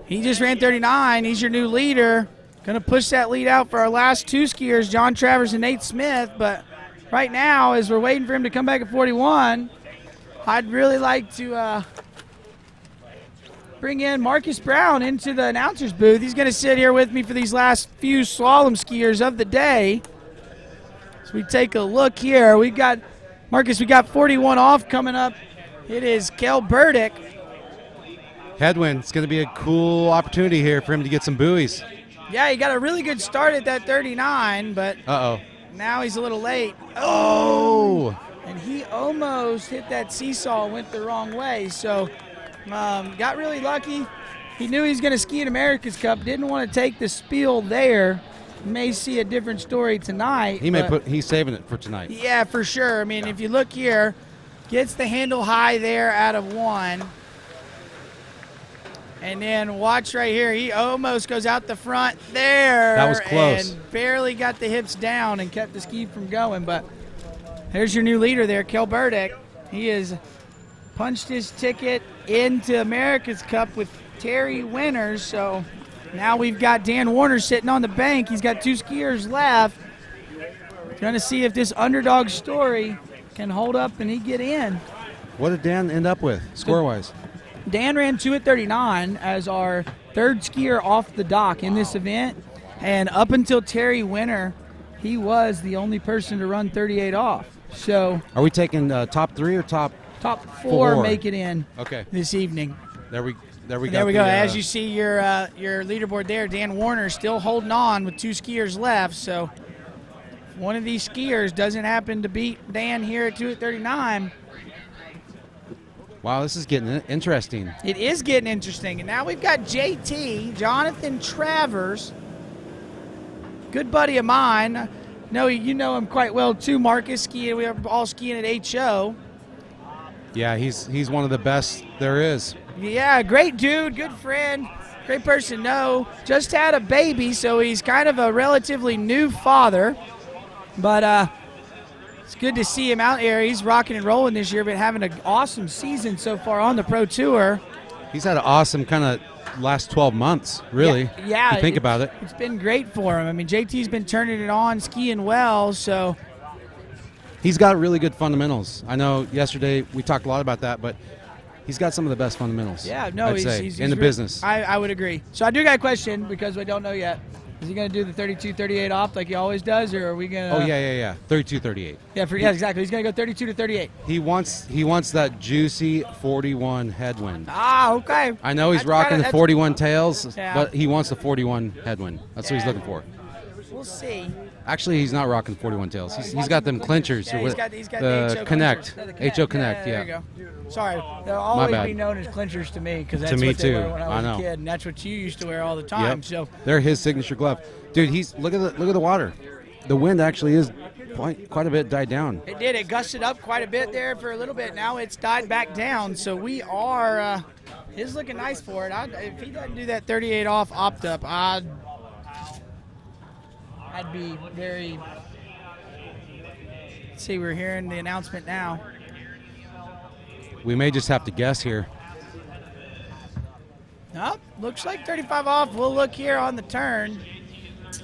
he just ran 39. He's your new leader. Going to push that lead out for our last 2 skiers, John Travers and Nate Smith. But right now, as we're waiting for him to come back at 41, I'd really like to bring in Marcus Brown into the announcer's booth. He's going to sit here with me for these last few slalom skiers of the day. So we take a look here. We got, Marcus, we got 41 off coming up. It is Kale Burdick. Headwind. It's going to be a cool opportunity here for him to get some buoys. Yeah, he got a really good start at that 39, but now he's a little late. Oh! And he almost hit that seesaw, went the wrong way. So got really lucky. He knew he was going to ski at America's Cup. Didn't want to take the spiel there. May see a different story tonight. He's saving it for tonight. Yeah, for sure. I mean, if you look here, gets the handle high there out of 1. And then watch right here. He almost goes out the front there. That was close. And barely got the hips down and kept the ski from going. But there's your new leader there, Kale Burdick. He has punched his ticket into America's Cup with Terry Winters. So now we've got Dan Warner sitting on the bank. He's got 2 skiers left. Trying to see if this underdog story can hold up and he get in. What did Dan end up with, score-wise? Dan ran 2 at 39 as our 3rd skier off the dock in this event. And up until Terry Winter, he was the only person to run 38 off. So are we taking top 3 or top 4 make it in this evening? There we go. As you see your leaderboard there, Dan Warner still holding on with 2 skiers left. So if one of these skiers doesn't happen to beat Dan here at 2 at 39. Wow, this is getting interesting. It is getting interesting. And now we've got JT, Jonathan Travers, good buddy of mine. No, you know him quite well too, Marcus. Skiing, we are all skiing at HO. Yeah, he's one of the best there is. Yeah, great dude, good friend, great person to know. Just had a baby, so he's kind of a relatively new father. But It's good to see him out there. He's rocking and rolling this year, but having an awesome season so far on the Pro Tour. He's had an awesome kind of last 12 months, really. Yeah. If you think about it. It's been great for him. I mean, JT's been turning it on, skiing well, so. He's got really good fundamentals. I know yesterday we talked a lot about that, but he's got some of the best fundamentals. Yeah, no, I'd say, he's in the business. I would agree. So I do got a question because we don't know yet. Is he going to do the 32-38 off like he always does, or are we going to? Oh yeah. 32-38. Yeah, exactly. He's going to go 32-38. He wants that juicy 41 headwind. Ah, okay. I know he's rocking the 41 tails, Yeah. but he wants the 41 headwind. That's what he's looking for. We'll see. Actually, he's not rocking 41 tails. He's got them clinchers. Yeah, he's got the HO Connect. clinchers. HO Connect, There yeah. you go. Sorry, they'll always bad. be known as clinchers to me because that's To me what they too. were when I was I know. a kid, and that's what you used to wear all the time. Yep. So They're his signature glove. Dude, look at the water. The wind actually is quite a bit died down. it did. It gusted up quite a bit there for a little bit. Now it's died back down. So we are. It's looking nice for it. If he doesn't do that 38 off opt up, I'd be very. Let's see, we're hearing the announcement now. We may just have to guess here. Nope, looks like 35 off. We'll look here on the turn.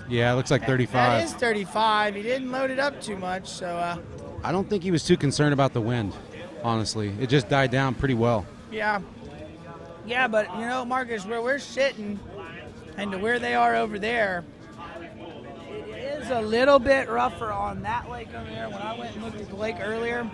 Yeah, it looks like 35. That is 35. He didn't load it up too much, so I don't think he was too concerned about the wind, honestly. It just died down pretty well. yeah. Yeah, but you know, Marcus, where we're sitting and to where they are over there, it is a little bit rougher on that lake over there. When I went and looked at the lake earlier,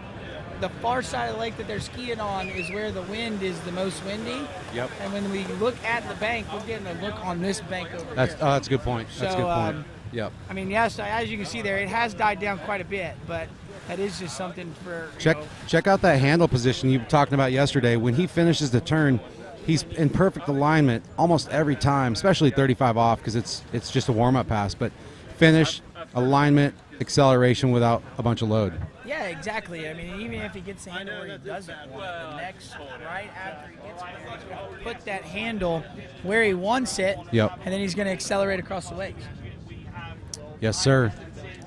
the far side of the lake that they're skiing on is where the wind is the most windy. Yep. And when we look at the bank, we're getting a look on this bank over here. That's a good point. That's a good point. Yep. I mean, yes, as you can see there, it has died down quite a bit, but that is just something for Check out that handle position you were talking about yesterday. When he finishes the turn, he's in perfect alignment almost every time, especially 35 off because it's just a warm-up pass. But finish, alignment, acceleration without a bunch of load. Yeah, exactly. I mean, even if he gets the handle where he doesn't want it, the next, right after he gets there, he's going to put that handle where he wants it, Yep. and then he's going to accelerate across the legs. Yes, sir.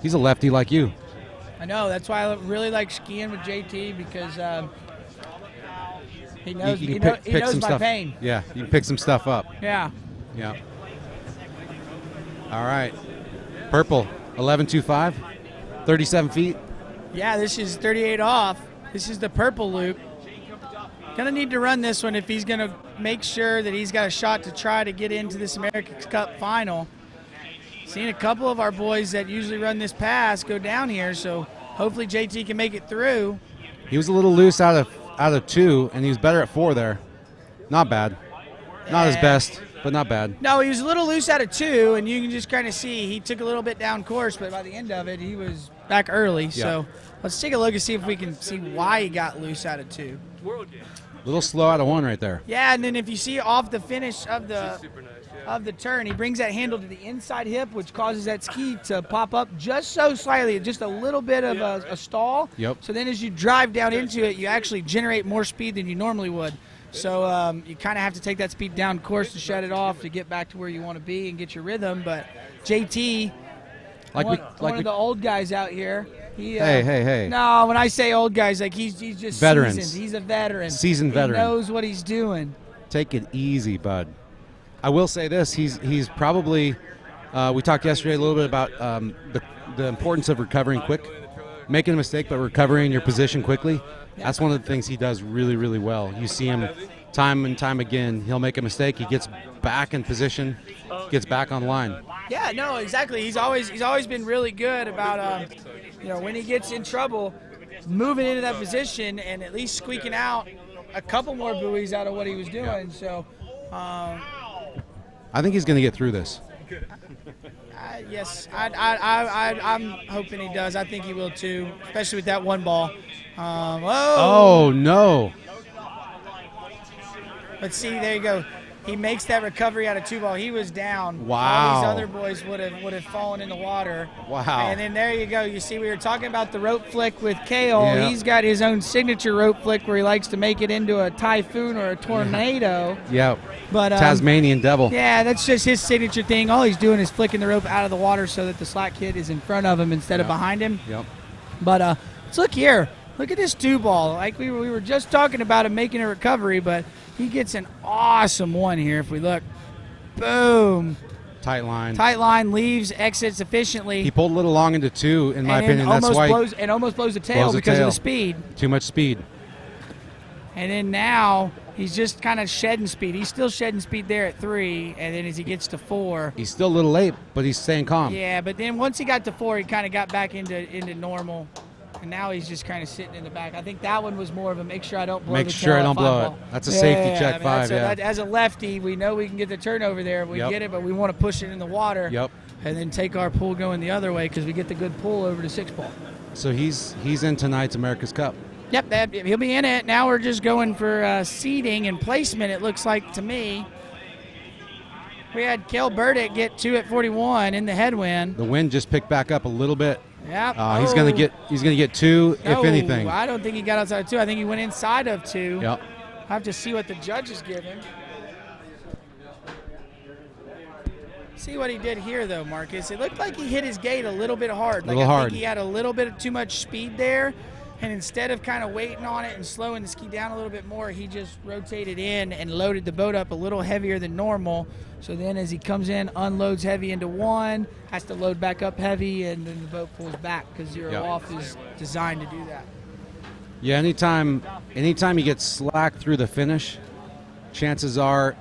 He's a lefty like you. I know. That's why I really like skiing with JT because he knows, You he can knows pick some my stuff. pain. Yeah, you can pick some stuff up. Yeah. Yeah. All right. Purple, 11.25, 37 feet. Yeah, this is 38 off. This is the purple loop. Gonna need to run this one if he's gonna make sure that he's got a shot to try to get into this America's Cup final. Seen a couple of our boys that usually run this pass go down here, so hopefully JT can make it through. He was a little loose out of 2, and he was better at 4 there. Not bad. Not his best, but not bad. No, he was a little loose out of 2, and you can just kind of see he took a little bit down course, but by the end of it, he was back early. So let's take a look and see if we can see why he got loose out of 2. A little slow out of 1 right there. Yeah, and then if you see off the finish of the turn, he brings that handle to the inside hip, which causes that ski to pop up just so slightly, just a little bit of a stall. Yep. So then as you drive down into it, you actually generate more speed than you normally would. So you kind of have to take that speed down course to shut it off to get back to where you want to be and get your rhythm. But JT, one of the old guys out here. Hey. No, when I say old guys, like he's just Veterans. seasoned. He's a veteran. Seasoned veteran. He knows what he's doing. Take it easy, bud. I will say this: he's probably. We talked yesterday a little bit about the importance of recovering quick, making a mistake but recovering your position quickly. That's one of the things he does really, really well. You see him time and time again. He'll make a mistake, he gets back in position, gets back on line. Yeah, no, exactly. He's always been really good about when he gets in trouble, moving into that position and at least squeaking out a couple more buoys out of what he was doing. So. I think he's going to get through this. Yes, I'm hoping he does. I think he will too, especially with that one ball. Oh no! Let's see. There you go. He makes that recovery out of 2 ball. He was down. Wow. All these other boys would have fallen in the water. Wow. And then there you go. You see, we were talking about the rope flick with Kale. Yeah. He's got his own signature rope flick where he likes to make it into a typhoon or a tornado. Yeah. But Tasmanian devil. Yeah, that's just his signature thing. All he's doing is flicking the rope out of the water so that the slack kid is in front of him instead of behind him. Yep. But Let's look here. Look at this two ball. Like we were just talking about him making a recovery, but he gets an awesome one here. If we look, boom. Tight line. Tight line, leaves, exits efficiently. He pulled a little long into 2, in my opinion. That's why almost blows the tail because of the speed. Too much speed. And then now he's just kind of shedding speed. He's still shedding speed there at 3, and then as he gets to 4. He's still a little late, but he's staying calm. Yeah, but then once he got to 4, he kind of got back into normal. And now he's just kind of sitting in the back. I think that one was more of a make sure I don't blow the tail. Make sure I don't blow it. That's a safety check 5, yeah. As a lefty, we know we can get the turnover there. We get it, but we want to push it in the water. Yep. And then take our pull going the other way because we get the good pull over to 6 ball. So he's in tonight's America's Cup. Yep, he'll be in it. Now we're just going for seeding and placement, it looks like to me. We had Kel Burdick get 2 at 41 in the headwind. The wind just picked back up a little bit. Yep. He's gonna get 2 if anything. I don't think he got outside of 2. I think he went inside of 2. Yep. I have to see what the judges give him. See what he did here, though, Marcus. It looked like he hit his gate a little bit hard. I think he had a little bit of too much speed there, and instead of kind of waiting on it and slowing the ski down a little bit more, he just rotated in and loaded the boat up a little heavier than normal. So then as he comes in, unloads heavy into 1, has to load back up heavy, and then the boat pulls back because zero off is designed to do that. Yeah, anytime you get slack through the finish, chances are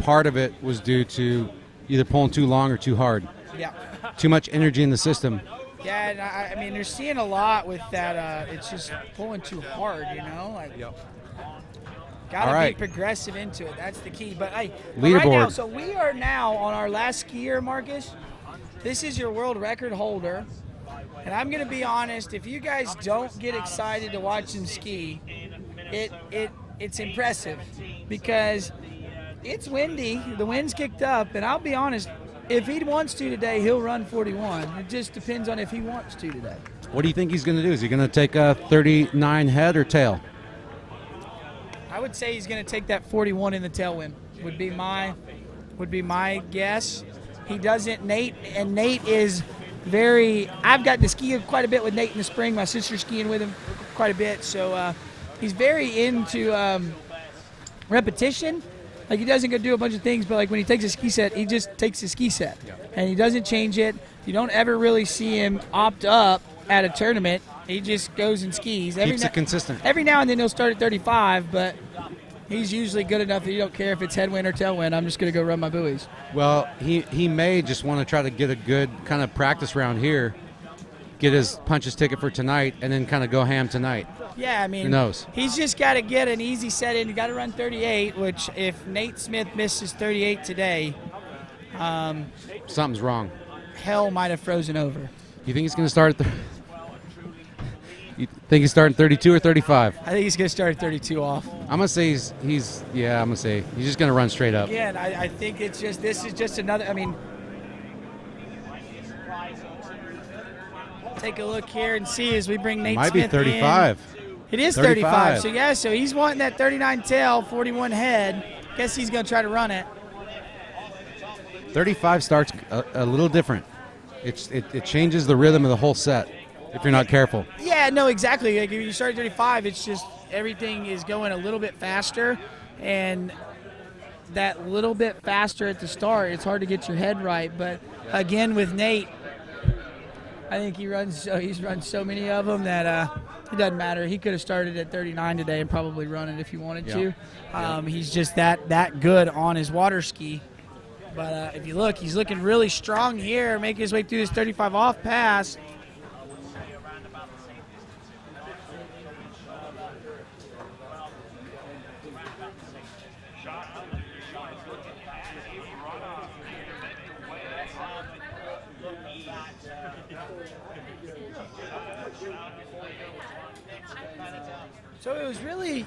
part of it was due to either pulling too long or too hard. Yeah. Too much energy in the system. Yeah, and I mean, they're seeing a lot with that. It's just pulling too hard, Gotta be progressive into it. That's the key. But hey, right now, so we are now on our last skier, Marcus. This is your world record holder. And I'm going to be honest, if you guys don't get excited to watch him ski, it's impressive because it's windy. The wind's kicked up, and I'll be honest, if he wants to today, he'll run 41. It just depends on if he wants to today. What do you think he's going to do? Is he going to take a 39 head or tail? I would say he's going to take that 41 in the tailwind. Would be my guess. He doesn't. Nate is very. I've gotten to ski quite a bit with Nate in the spring. My sister's skiing with him quite a bit, so he's very into repetition. Like he doesn't go do a bunch of things, but like when he takes a ski set, he just takes a ski set, and he doesn't change it. You don't ever really see him opt up at a tournament. He just goes and skis. Keeps it consistent. Every now and then he'll start at 35, but he's usually good enough that you don't care if it's headwind or tailwind. I'm just going to go run my buoys. Well, he may just want to try to get a good kind of practice round here, get his punches ticket for tonight, and then kind of go ham tonight. Yeah, I mean, who knows? He's just got to get an easy set in. You got to run 38, which if Nate Smith misses 38 today, something's wrong. Hell might have frozen over. You think he's going to start at You think he's starting 32 or 35? I think he's going to start at 32 off. I'm going to say he's just going to run straight up. Again, I think this is just another, I mean, take a look here and see as we bring Nate Smith in. Might be 35. It is 35. So he's wanting that 39 tail, 41 head. Guess he's going to try to run it. 35 starts a little different. It changes the rhythm of the whole set if you're not careful. Yeah, no, exactly. Like if you start at 35, it's just everything is going a little bit faster, and that little bit faster at the start, it's hard to get your head right. But again, with Nate, I think he's run so many of them that it doesn't matter. He could have started at 39 today and probably run it if he wanted to. He's just that good on his water ski. But if you look, he's looking really strong here, making his way through this 35 off pass. So it was really,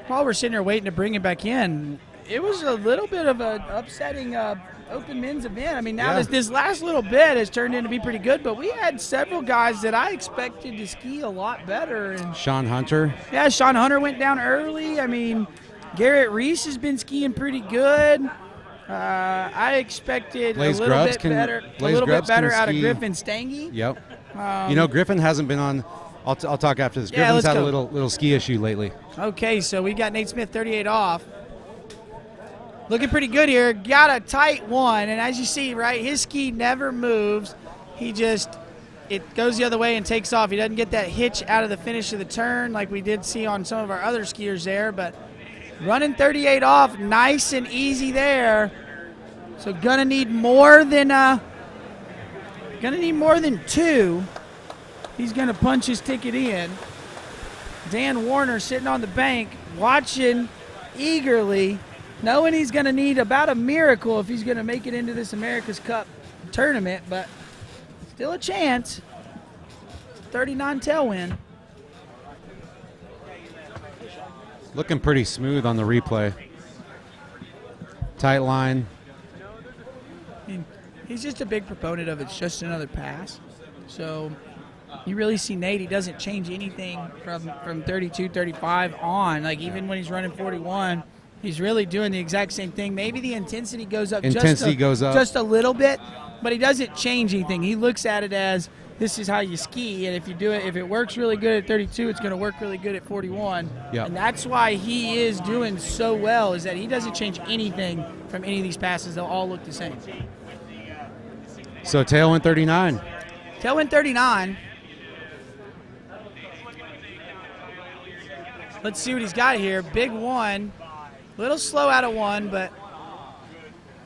while we're sitting here waiting to bring him back in, it was a little bit of an upsetting open men's event. I mean, now this last little bit has turned into be pretty good, but we had several guys that I expected to ski a lot better. And Sean Hunter. Yeah, Sean Hunter went down early. I mean, Garrett Reese has been skiing pretty good. I expected a little bit better out of Griffin Stange. Yep. Griffin hasn't been on I'll talk after this. Yeah, Griffin's let's had go. a little ski issue lately. Okay, so we got Nate Smith 38 off. Looking pretty good here. Got a tight one, and as you see, right, his ski never moves. It goes the other way and takes off. He doesn't get that hitch out of the finish of the turn like we did see on some of our other skiers there, but running 38 off, nice and easy there. So gonna need more than 2. He's gonna punch his ticket in. Dan Warner sitting on the bank, watching eagerly, knowing he's gonna need about a miracle if he's gonna make it into this America's Cup tournament, but still a chance. 39 tailwind. Looking pretty smooth on the replay. Tight line. He's just a big proponent of it's just another pass. So you really see Nate, he doesn't change anything from 32, 35 on. Like even when he's running 41, he's really doing the exact same thing. Maybe the intensity goes up just a little bit, but he doesn't change anything. He looks at it as this is how you ski, and if it works really good at 32, it's going to work really good at 41. Yep. And that's why he is doing so well, is that he doesn't change anything from any of these passes. They'll all look the same. So tailwind 39. Tailwind 39. Let's see what he's got here. Big one. A little slow out of 1, but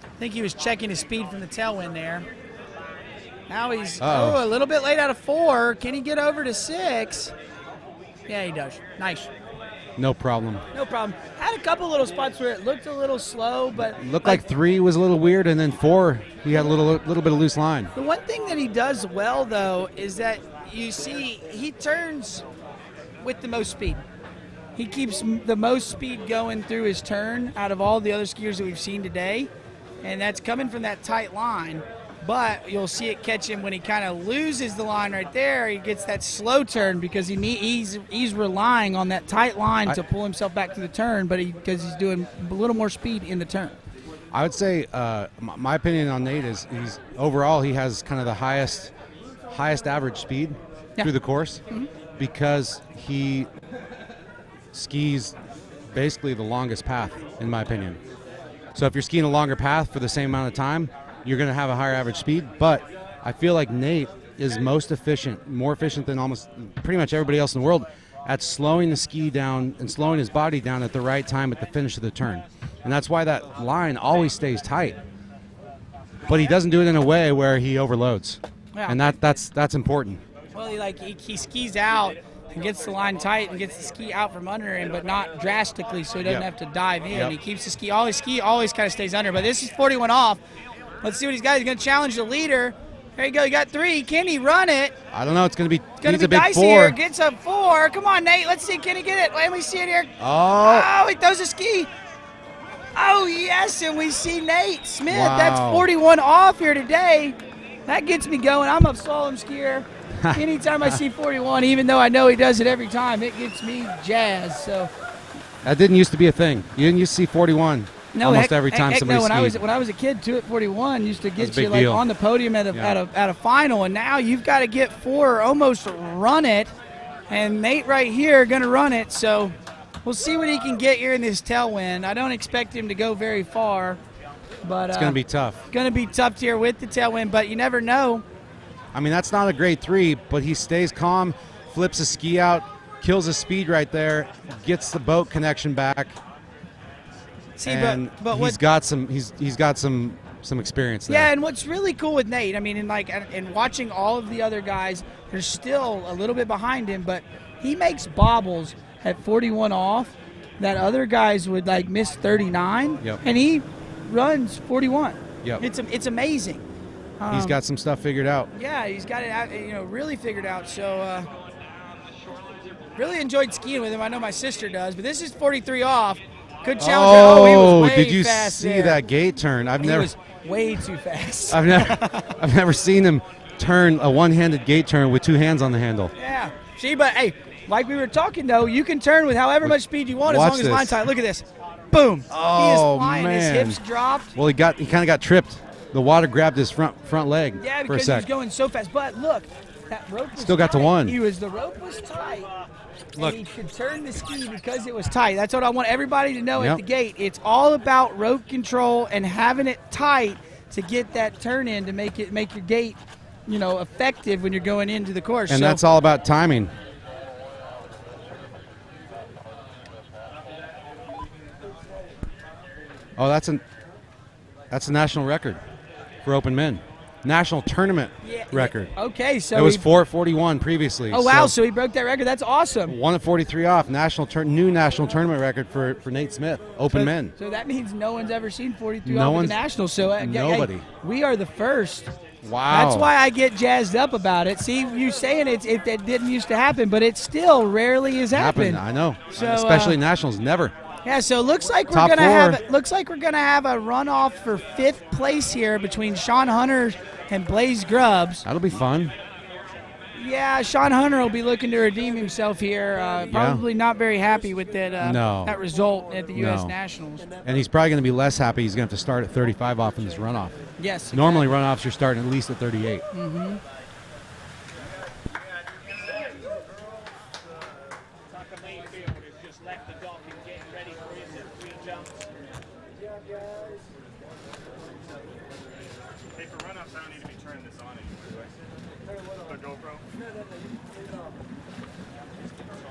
I think he was checking his speed from the tailwind there. Now he's a little bit late out of 4. Can he get over to 6? Yeah, he does. Nice. No problem. No problem. Had a couple little spots where it looked a little slow, but Looked like 3 was a little weird, and then 4, he had a little bit of loose line. The one thing that he does well, though, is that you see he turns with the most speed. He keeps the most speed going through his turn out of all the other skiers that we've seen today, and that's coming from that tight line. But you'll see it catch him when he kind of loses the line right there. He gets that slow turn because he's relying on that tight line to pull himself back to the turn, but because he's doing a little more speed in the turn. I would say my opinion on Nate is overall he has kind of the highest average speed through the course because he skis basically the longest path, in my opinion. So if you're skiing a longer path for the same amount of time, you're going to have a higher average speed. But I feel like Nate is most efficient, more efficient than almost pretty much everybody else in the world at slowing the ski down and slowing his body down at the right time at the finish of the turn. And that's why that line always stays tight. But he doesn't do it in a way where he overloads. Yeah. And that's important. Well, he skis out and gets the line tight and gets the ski out from under him, but not drastically, so he doesn't have to dive in. He keeps the ski always kind of stays under. But this is 41 off. Let's see what he's got. He's going to challenge the leader. There you go. You got 3. Can he run it? I don't know. It's going to be a big dicey 4. Here. Gets a 4. Come on, Nate. Let's see. Can he get it? Let me see it here. Oh, he throws a ski. Oh, yes, and we see Nate Smith. Wow. That's 41 off here today. That gets me going. I'm a slalom skier. Anytime I see 41, even though I know he does it every time, it gets me jazzed. So that didn't used to be a thing. You didn't used to see 41 almost every time somebody skied. When I was a kid, 2 at 41 used to get you like on the podium at a final, and now you've got to get 4 or almost run it. And Nate right here going to run it. So we'll see what he can get here in this tailwind. I don't expect him to go very far, but it's going to be tough. Going to be tough here with the tailwind, but you never know. I mean, that's not a great 3, but he stays calm, flips a ski out, kills his speed right there, gets the boat connection back. See, and but he's got some experience there. Yeah, and what's really cool with Nate, I mean, in watching all of the other guys, they're still a little bit behind him, but he makes bobbles at 41 off that other guys would like miss 39, and he runs 41. Yep. It's amazing. He's got some stuff figured out. Yeah, he's got it, really figured out. So, really enjoyed skiing with him. I know my sister does, but this is 43 off. Good challenge. He was way did you fast see there. that gate turn? He was way too fast. I've never seen him turn a one-handed gate turn with 2 hands on the handle. Yeah. See, but hey, like we were talking though, you can turn with however much speed you want as long as line's tight. Look at this. Boom. Oh, he is flying. man. His hips dropped. Well, he kind of got tripped. The water grabbed his front leg yeah, for a because sec. he was going so fast. But look, That rope was Still got to tight. one. The rope was tight. Look. And he could turn the ski because it was tight. That's what I want everybody to know Yep. at the gate. It's all about rope control and having it tight to get that turn in to make your gate, effective when you're going into the course. And that's all about timing. Oh, that's a national record for open men. National tournament record. Okay, so it was 4:41 previously. Oh wow! So he broke that record. That's awesome. 1 at 43 off. New national tournament record for Nate Smith. Open men. So that means no one's ever seen 43 No off one's- at the nationals. So nobody. Hey, we are the first. Wow. That's why I get jazzed up about it. See, you saying it didn't used to happen, but it still rarely has happened. I know. So, especially nationals, never. Yeah, so it looks like we're Top gonna four. have a runoff for 5th place here between Sean Hunter and Blaze Grubbs. That'll be fun. Yeah, Sean Hunter will be looking to redeem himself here. Probably not very happy with that result at the U.S. No. Nationals. And he's probably going to be less happy. He's going to have to start at 35 off in this runoff. Yes. Normally runoffs, you're starting at least at 38. Mm-hmm. Hey, for run-ups, I don't need to be turning this on anymore. The GoPro.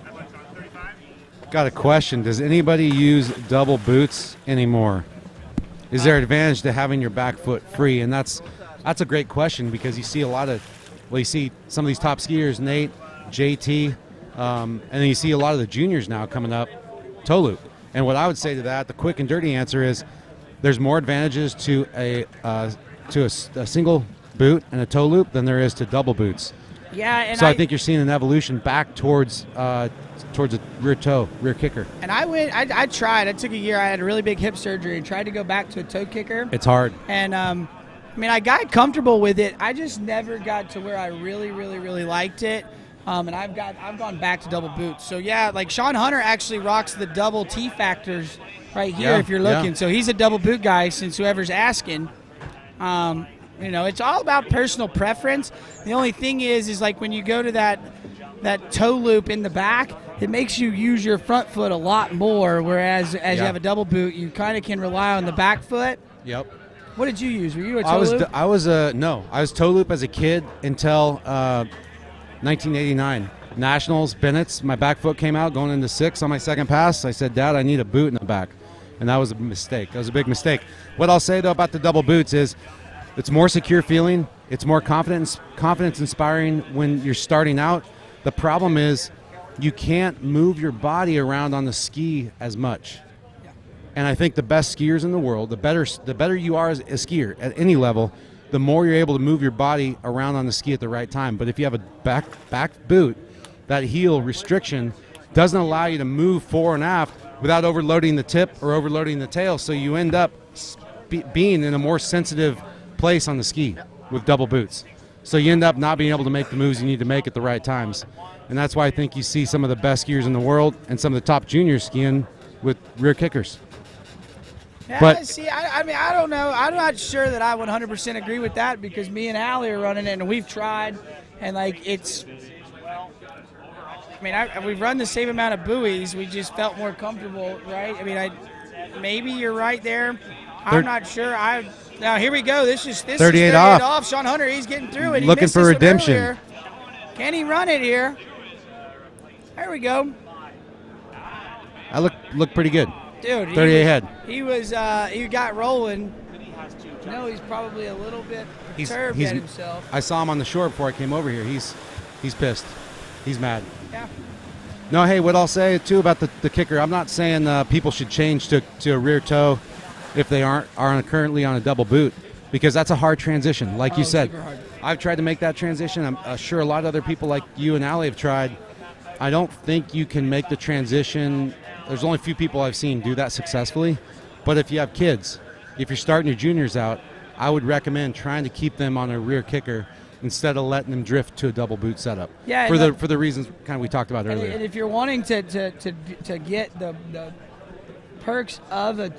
That one's on 35. Got a question. Does anybody use double boots anymore? Is there advantage to having your back foot free? And that's a great question because you see you see some of these top skiers, Nate, JT, and then you see a lot of the juniors now coming up, toe loop. And what I would say to that, the quick and dirty answer is there's more advantages to a single boot and a toe loop than there is to double boots. Yeah, and so I think you're seeing an evolution back towards a rear kicker. And I tried. I took a year. I had a really big hip surgery and tried to go back to a toe kicker. It's hard. And I got comfortable with it. I just never got to where I really, really, really liked it. And I've gone back to double boots. So yeah, like Sean Hunter actually rocks the double T factors right here if you're looking. Yeah. So he's a double boot guy since whoever's asking. It's all about personal preference. The only thing is like when you go to that toe loop in the back, it makes you use your front foot a lot more, whereas you have a double boot, you kind of can rely on the back foot. Yep. What did you use? Were you a toe loop? I was toe loop as a kid until 1989. Nationals, Bennett's, my back foot came out going into 6 on my second pass. I said, Dad, I need a boot in the back. And that was a mistake. That was a big mistake. What I'll say, though, about the double boots is it's more secure feeling. It's more confidence inspiring when you're starting out. The problem is you can't move your body around on the ski as much. And I think the best skiers in the world, the better you are as a skier at any level, the more you're able to move your body around on the ski at the right time. But if you have a back boot, that heel restriction doesn't allow you to move fore and aft without overloading the tip or overloading the tail. So you end up being in a more sensitive place on the ski with double boots. So you end up not being able to make the moves you need to make at the right times. And that's why I think you see some of the best skiers in the world and some of the top juniors skiing with rear kickers. Yeah, But see, I don't know. I'm not sure that I 100% agree with that because me and Allie are running it and we've tried, and we've run the same amount of buoys. We just felt more comfortable, right? Maybe you're right there. I'm not sure. Now here we go. This is 38 off. Sean Hunter, he's getting through it. He looking missed for this one redemption. earlier. Can he run it here? There we go. I look pretty good. Dude, 38 head. He got rolling. No, he's probably a little bit perturbed at himself. I saw him on the shore before I came over here. He's pissed. He's mad. Yeah. No, hey, what I'll say too about the kicker, I'm not saying people should change to a rear toe if they are currently on a double boot, because that's a hard transition. Like you said, super hard. I've tried to make that transition. I'm sure a lot of other people like you and Allie have tried. I don't think you can make the transition. There's only a few people I've seen do that successfully. But if you have kids, if you're starting your juniors out, I would recommend trying to keep them on a rear kicker instead of letting them drift to a double boot setup. Yeah, for the reasons kind of we talked about earlier. And if you're wanting to get the perks of a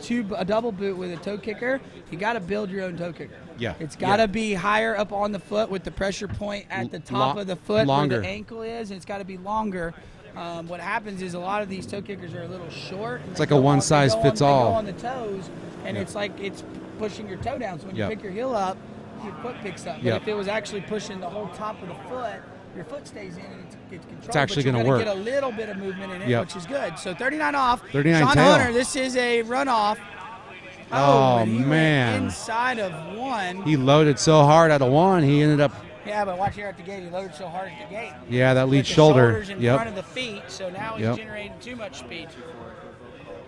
double boot with a toe kicker. You got to build your own toe kicker. Yeah. It's got to be higher up on the foot with the pressure point at the top of the foot longer. where the ankle is, and it's got to be longer. What happens is a lot of these toe kickers are a little short. It's like a one-size-fits-all. They go on the toes, and it's like it's pushing your toe down. So when you pick your heel up, your foot picks up. But if it was actually pushing the whole top of the foot, your foot stays in and it's controlled. It's actually going to work. Get a little bit of movement in it, which is good. So 39 off. 39 Sean tail. Hunter, this is a runoff. Oh, he man. went inside of one. He loaded so hard at a 1, he ended up. Yeah, but watch here at the gate. He loaded so hard at the gate. Yeah, that lead With the shoulder. shoulders in front of the feet, so now he's generating too much speed.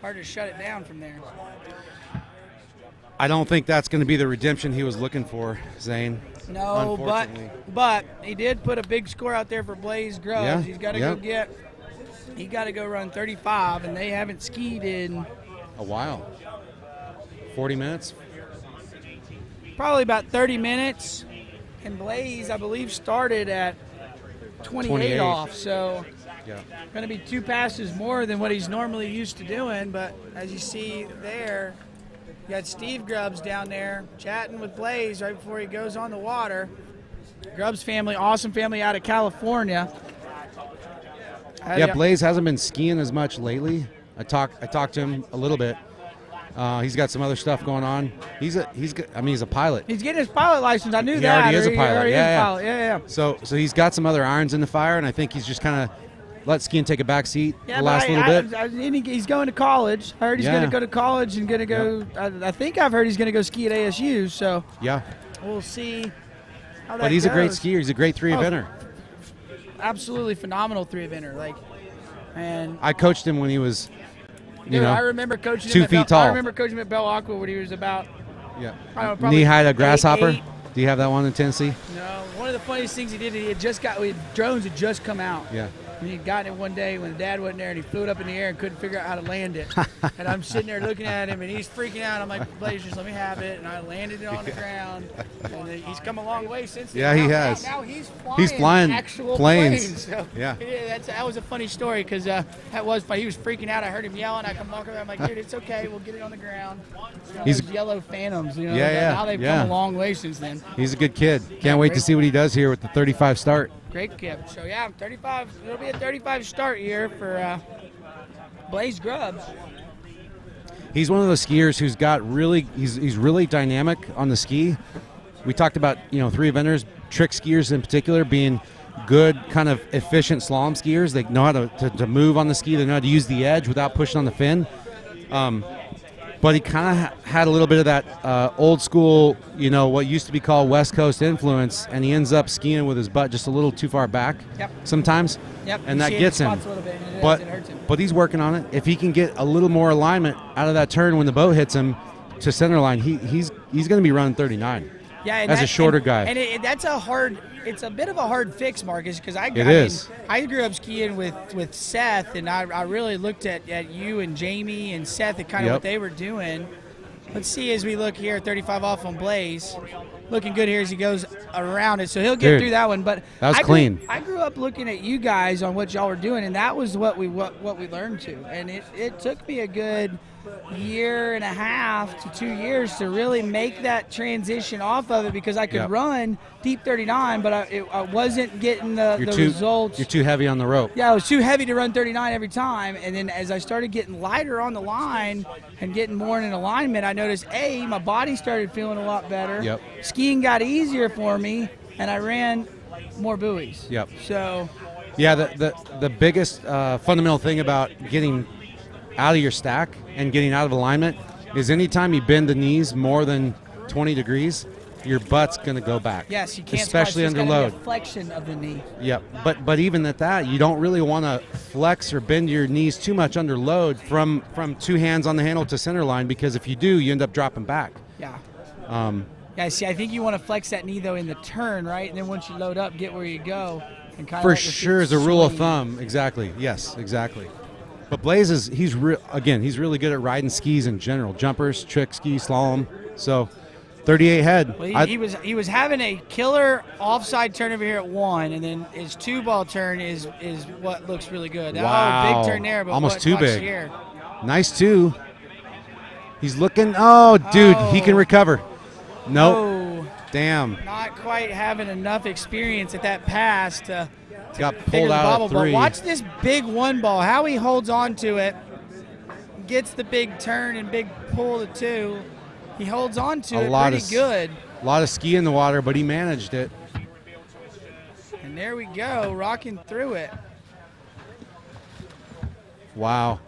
Hard to shut it down from there. I don't think that's going to be the redemption he was looking for, Zane. No, but he did put a big score out there for Blaze Grubbs. Yeah, He's got to he got to go run 35, and they haven't skied in a while. 40 minutes? Probably about 30 minutes. And Blaze, I believe, started at 28 off, so going to be 2 passes more than what he's normally used to doing. But as you see there, you got Steve Grubbs down there chatting with Blaze right before he goes on the water. Grubbs family, awesome family out of California. Yeah, Blaze hasn't been skiing as much lately. I talked to him a little bit. He's got some other stuff going on. He's a pilot. He's getting his pilot license. I knew He that. already is a pilot. Yeah. So he's got some other irons in the fire, and I think he's just kind of let skiing take a back seat Yeah, the last little bit. He's going to college. I heard he's going to go to college and going to go. I think I've heard he's going to go ski at ASU. So we'll see how that But he's goes. a great skier. He's a great 3-eventer. Absolutely phenomenal 3-eventer. And I coached him when he was, I remember coaching 2 him feet tall. I remember coaching him at Belle Aqua when he was about Knee high to grasshopper. 8. Do you have that one in Tennessee? No, one of the funniest things he did, drones had just come out. Yeah. And he'd gotten it one day when Dad wasn't there, and he flew it up in the air and couldn't figure out how to land it. And I'm sitting there looking at him, and he's freaking out. I'm like, Blaze, just let me have it. And I landed it on the ground. And he's come a long way since then. Yeah, he has. Now He's flying actual planes. So Yeah. that was a funny story because that was funny. He was freaking out. I heard him yelling. I come walking over. I'm like, dude, it's okay. We'll get it on the ground. He's those yellow Phantoms. Yeah. Now they've come a long way since then. He's a good kid. Can't wait to see what he does here with the 35 start. Great kid. So, 35. It'll be a 35 start here for Blaze Grubbs. He's one of those skiers who's got he's really dynamic on the ski. We talked about, 3-eventers, trick skiers in particular, being good, kind of efficient slalom skiers. They know how to move on the ski. They know how to use the edge without pushing on the fin. But he kind of had a little bit of that old school, what used to be called West Coast influence, and he ends up skiing with his butt just a little too far back sometimes. Yep. And that gets him. But it hurts him. But he's working on it. If he can get a little more alignment out of that turn when the boat hits him to center line, he's going to be running 39. Yeah, and as a shorter guy. And it's a bit of a hard fix, Marcus, because I grew up skiing with Seth, and I really looked at you and Jamie and Seth and kind of what they were doing. Let's see as we look here, 35 off on Blaze. Looking good here as he goes around it, so he'll get through that one. But that was clean. I grew up looking at you guys on what y'all were doing, and that was what we learned to. And it took me a good year and a half to 2 years to really make that transition off of it, because I could run deep 39, but I wasn't getting the results. You're too heavy on the rope. Yeah, I was too heavy to run 39 every time. And then as I started getting lighter on the line and getting more in alignment, I noticed, my body started feeling a lot better. Yep. Skiing got easier for me, and I ran more buoys. Yep. So. Yeah, the biggest fundamental thing about getting out of your stack and getting out of alignment is anytime you bend the knees more than 20 degrees, your butt's going to go back. Yes, you can't. Especially under load. Flexion of the knee. Yep, but even at that, you don't really want to flex or bend your knees too much under load from 2 hands on the handle to center line, because if you do, you end up dropping back. Yeah. Yeah. See, I think you want to flex that knee though in the turn, right? And then once you load up, get where you go. And kind of for sure, as a rule of thumb, exactly. Yes, exactly. But Blaze he's really good at riding skis in general, jumpers, trick ski, slalom. So 38 head. Well, he was having a killer offside turn over here at 1, and then his 2-ball turn is what looks really good. Wow. Oh, big turn there, but almost too big. Here. Nice 2. He's looking. Oh, dude, he can recover. Nope. Oh, damn. Not quite having enough experience at that pass to Got figure pulled the out bobble. of 3. But watch this big one ball. How he holds on to it, gets the big turn and big pull to 2. He holds on to it pretty good. A lot of ski in the water, but he managed it. And there we go, rocking through it. Wow.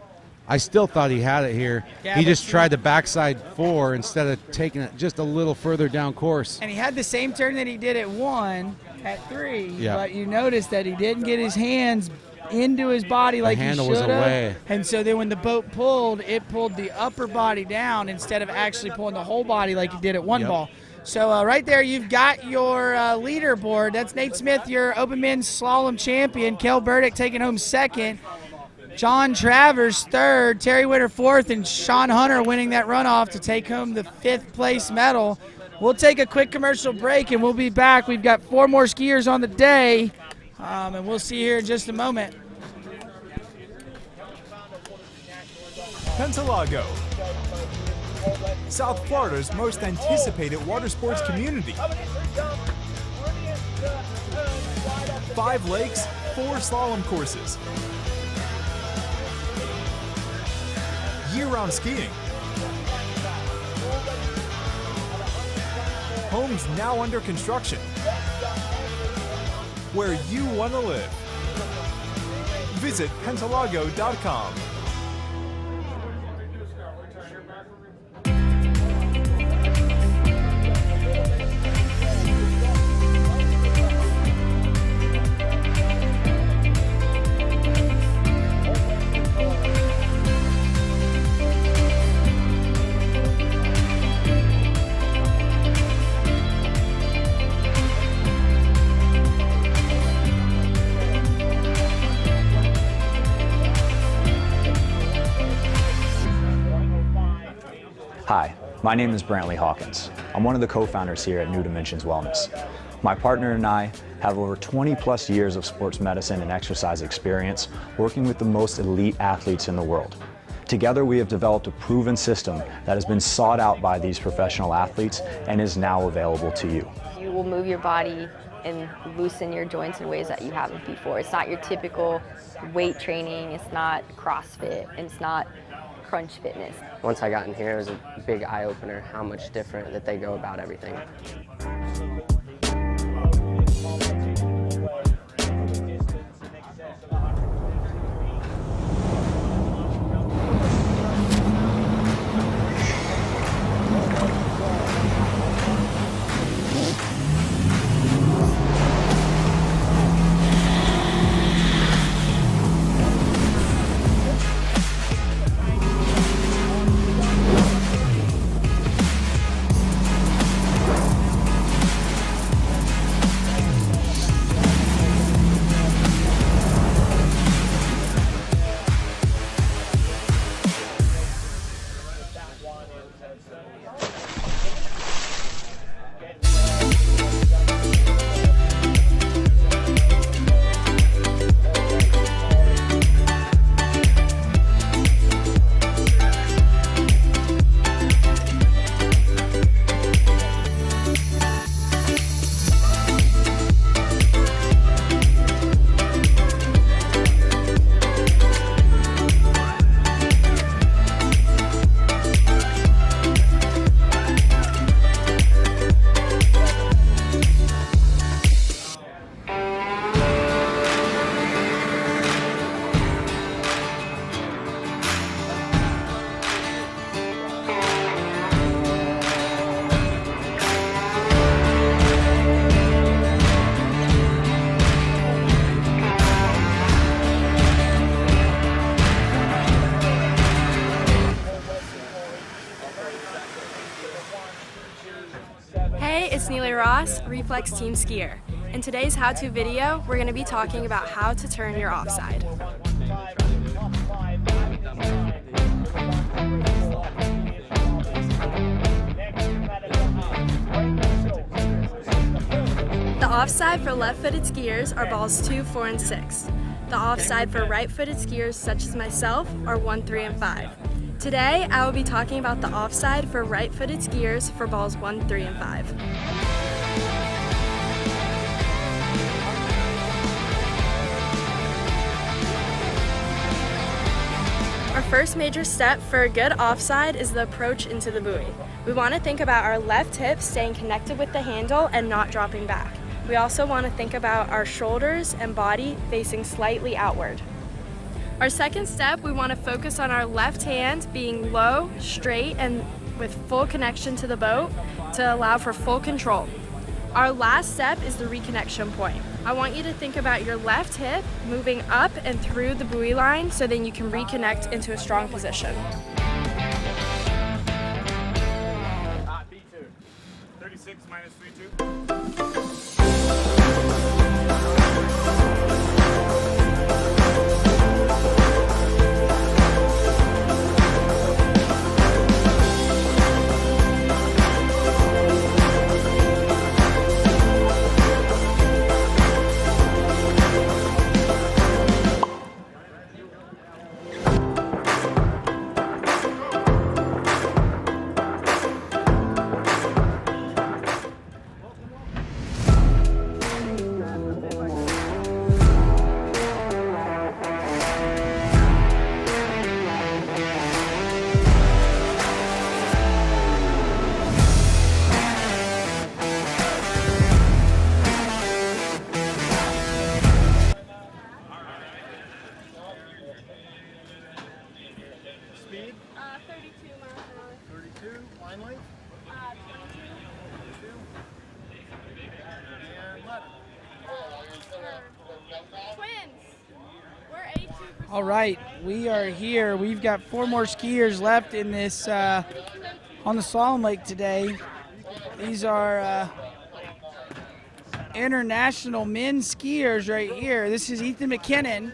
I still thought he had it here. Yeah, he but just tried the backside 4 instead of taking it just a little further down course. And he had the same turn that he did at 1, at 3. Yeah. But you notice that he didn't get his hands into his body like he should handle was away. have. And so then when the boat pulled, it pulled the upper body down instead of actually pulling the whole body like he did at 1 Yep. ball. So right there, you've got your leaderboard. That's Nate Smith, your Open Men's Slalom champion. Kel Burdick taking home 2nd. John Travers 3rd. Terry Winter 4th. And Sean Hunter winning that runoff to take home the 5th place medal. We'll take a quick commercial break, and we'll be back. We've got 4 more skiers on the day, and we'll see you here in just a moment. Pentalago, South Florida's most anticipated water sports community. 5 lakes, 4 slalom courses. Year-round skiing. Homes now under construction. Where you want to live. Visit Pentalago.com. Hi, my name is Brantley Hawkins. I'm one of the co-founders here at New Dimensions Wellness. My partner and I have over 20 plus years of sports medicine and exercise experience working with the most elite athletes in the world. Together we have developed a proven system that has been sought out by these professional athletes and is now available to you. You will move your body and loosen your joints in ways that you haven't before. It's not your typical weight training, it's not CrossFit, and it's not crunch fitness. Once I got in here, it was a big eye-opener how much different that they go about everything. Reflex Team Skier. In today's how-to video, we're going to be talking about how to turn your offside. The offside for left-footed skiers are balls 2, 4, and 6. The offside for right-footed skiers, such as myself, are 1, 3, and 5. Today, I will be talking about the offside for right-footed skiers for balls 1, 3, and 5. Our first major step for a good offside is the approach into the buoy. We want to think about our left hip staying connected with the handle and not dropping back. We also want to think about our shoulders and body facing slightly outward. Our second step, we want to focus on our left hand being low, straight, and with full connection to the boat to allow for full control. Our last step is the reconnection point. I want you to think about your left hip moving up and through the buoy line so then you can reconnect into a strong position. B2. 36 minus 32. Speed? 32 miles an hour. 32. Line length? 22. 22. And let it. Twins. We're A2. All right, we are here. We've got 4 more skiers left in this on the slalom lake today. These are international men's skiers right here. This is Ethan McKinnon.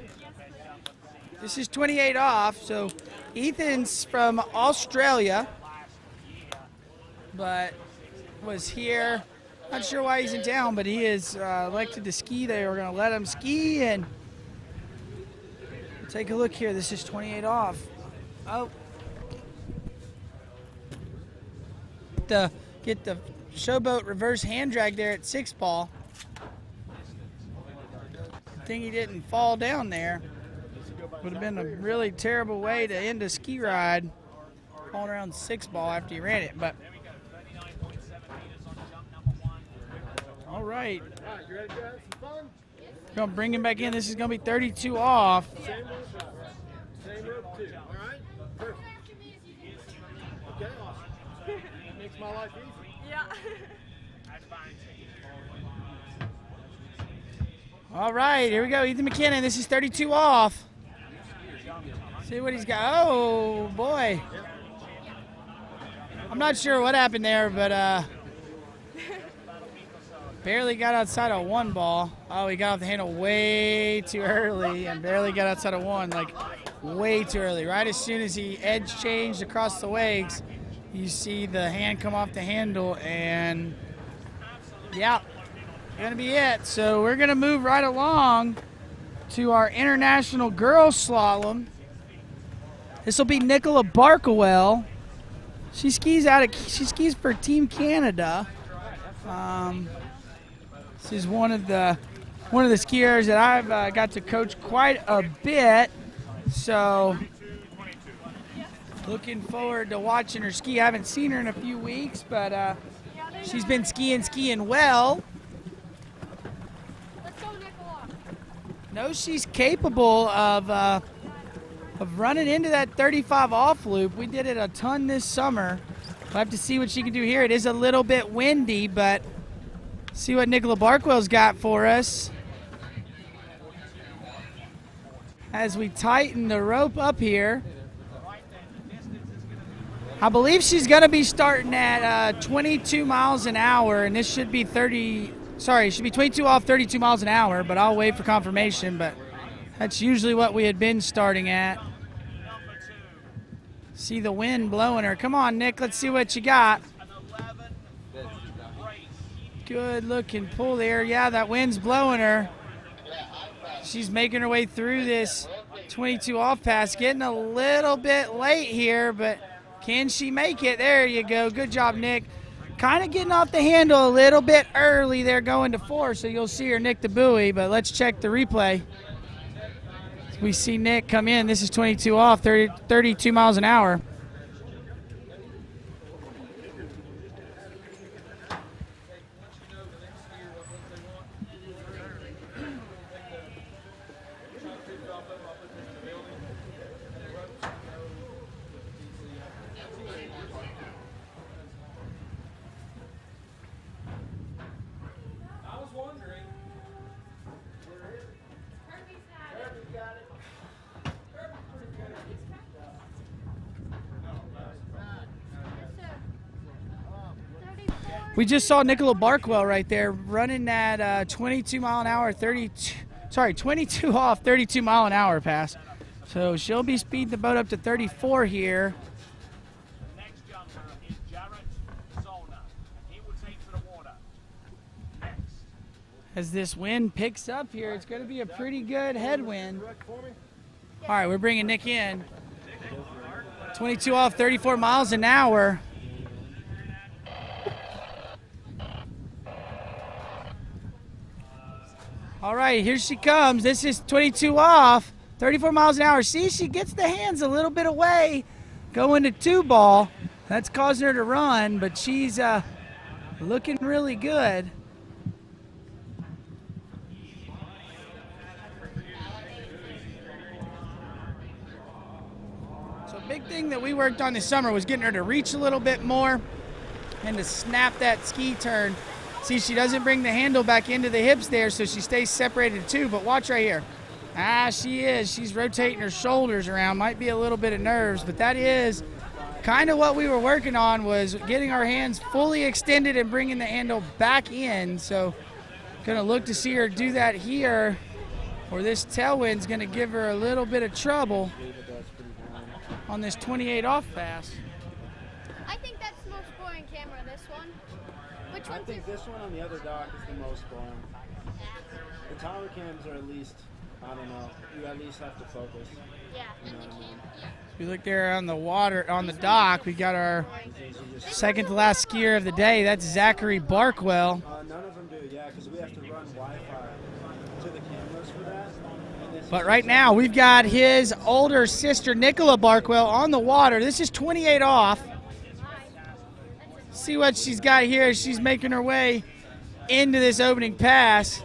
This is 28 off. So Ethan's from Australia, but was here. Not sure why he's in town, but he is elected to ski. They are going to let him ski, and take a look here. This is 28 off. Oh. Get the showboat reverse hand drag there at 6 ball. Good thing he didn't fall down there. Would have been a really terrible way to end a ski ride, falling around 6 ball after you ran it. But all right. You ready to have some fun? Gonna bring him back in. This is gonna be 32 off. Same rope too. All right? Perfect. Okay, awesome. That makes my life easy. Yeah. All right, here we go. Ethan McKinnon. This is 32 off. See what he's got. Oh boy. I'm not sure what happened there, but barely got outside of 1 ball. Oh, he got off the handle way too early and barely got outside of 1, like way too early. Right as soon as he edge changed across the legs, you see the hand come off the handle, and yeah, gonna be it. So we're gonna move right along to our international girls slalom. This will be Nicola Barkowell. She skis for Team Canada. This is one of the skiers that I've got to coach quite a bit. So looking forward to watching her ski. I haven't seen her in a few weeks, but she's been skiing well. Let's go, Nicola. Knows she's capable of running into that 35 off loop. We did it a ton this summer. We'll have to see what she can do here. It is a little bit windy, but see what Nicola Barkwell's got for us as we tighten the rope up here. I believe she's going to be starting at 22 miles an hour, and this should be should be 22 off 32 miles an hour, but I'll wait for confirmation, but that's usually what we had been starting at. See the wind blowing her. Come on, Nick, let's see what you got. Good looking pull there. Yeah, that wind's blowing her. She's making her way through this 22 off pass, getting a little bit late here, but can she make it? There you go. Good job, Nick. Kind of getting off the handle a little bit early there going to 4, so you'll see her nick the buoy, but let's check the replay. We see Nick come in. This is 22 off, 32 miles an hour. We just saw Nicola Barkwell right there running that 22 mile an hour, 22 off, 32 mile an hour pass. So she'll be speeding the boat up to 34 here. Next jumper is Jarrett Zollner. He will take to the water. Next. As this wind picks up here, it's going to be a pretty good headwind. All right, we're bringing Nick in. 22 off, 34 miles an hour. All right, here she comes. This is 22 off, 34 miles an hour. See, she gets the hands a little bit away going to 2 ball. That's causing her to run, but she's looking really good. So a big thing that we worked on this summer was getting her to reach a little bit more and to snap that ski turn. See, she doesn't bring the handle back into the hips there, so she stays separated too, but watch right here. She is. She's rotating her shoulders around. Might be a little bit of nerves, but that is kind of what we were working on, was getting our hands fully extended and bringing the handle back in. So going to look to see her do that here, or this tailwind's going to give her a little bit of trouble on this 28 off pass. I think that's the most boring camera, this one. Which one? I think this one on the other dock is the most boring. The tower cams are at least, I don't know, you at least have to focus. Yeah. You know what I mean? We look there on the water, on the dock, we got our second to last skier of the day. That's Zachary Barkwell. None of them do, yeah, because we have to run Wi-Fi to the cameras for that. But right now, we've got his older sister, Nicola Barkwell, on the water. This is 28 off. See what she's got here as she's making her way into this opening pass.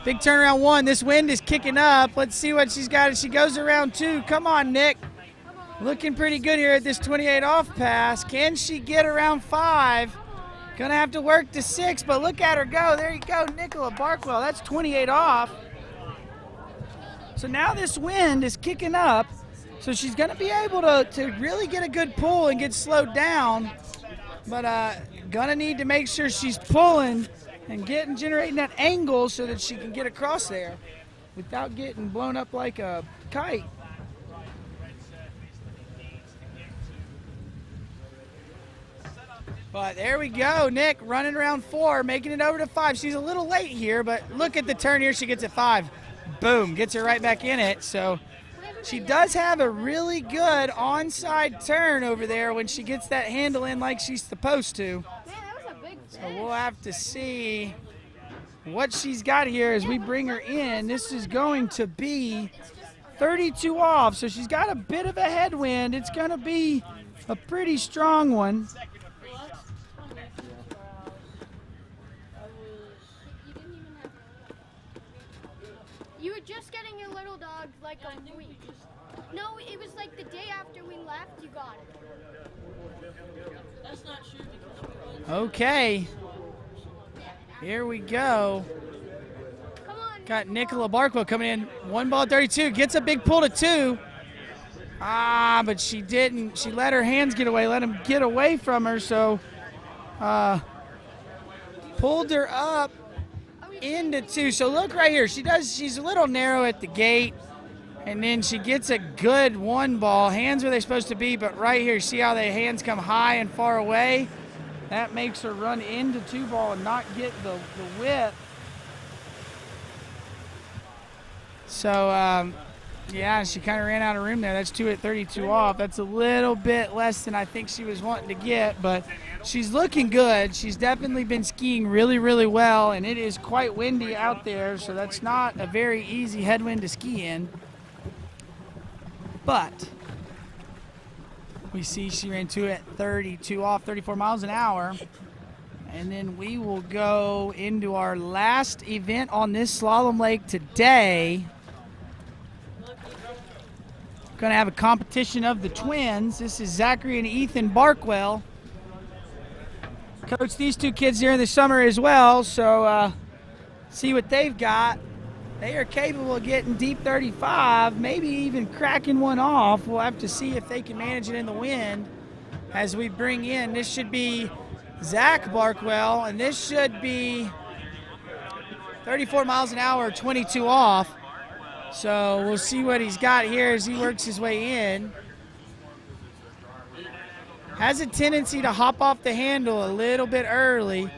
Big turnaround 1. This wind is kicking up. Let's see what she's got as she goes around 2. Come on, Nick. Looking pretty good here at this 28 off pass. Can she get around 5? Gonna have to work to 6, but look at her go. There you go, Nicola Barkwell. That's 28 off. So now this wind is kicking up, so she's gonna be able to really get a good pull and get slowed down. But gonna need to make sure she's pulling and generating that angle so that she can get across there without getting blown up like a kite. But there we go, Nick running around 4, making it over to 5. She's a little late here, but look at the turn here. She gets at 5. Boom, gets her right back in it. So she does have a really good onside turn over there when she gets that handle in like she's supposed to. Man, that was a big So we'll have to see what she's got here as we bring her in. This is going to be 32 off, so she's got a bit of a headwind. It's going to be a pretty strong one. You were just getting your little dog like a week. No, it was like the day after we left, you got it. That's not true. Okay. Here we go. Got Nicola Barkwell coming in. 1 ball 32. Gets a big pull to 2. But she didn't. She let her hands get away. Let him get away from her. So pulled her up into 2. So look right here. She's a little narrow at the gate. And then she gets a good 1 ball. Hands where they're supposed to be. But right here, see how the hands come high and far away? That makes her run into 2 ball and not get the whip. So Yeah, she kind of ran out of room there. That's 2 at 32 off. That's a little bit less than I think she was wanting to get, but she's looking good. She's definitely been skiing really, really well, and it is quite windy out there, so that's not a very easy headwind to ski in. But we see she ran 2 at 32 off, 34 miles an hour. And then we will go into our last event on this slalom lake today. Going to have a competition of the twins. This is Zachary and Ethan Barkwell. Coached these two kids during the summer as well, so see what they've got. They are capable of getting deep 35, maybe even cracking one off. We'll have to see if they can manage it in the wind as we bring in. This should be Zach Barkwell, and this should be 34 miles an hour, 22 off. So we'll see what he's got here as he works his way in. Has a tendency to hop off the handle a little bit early.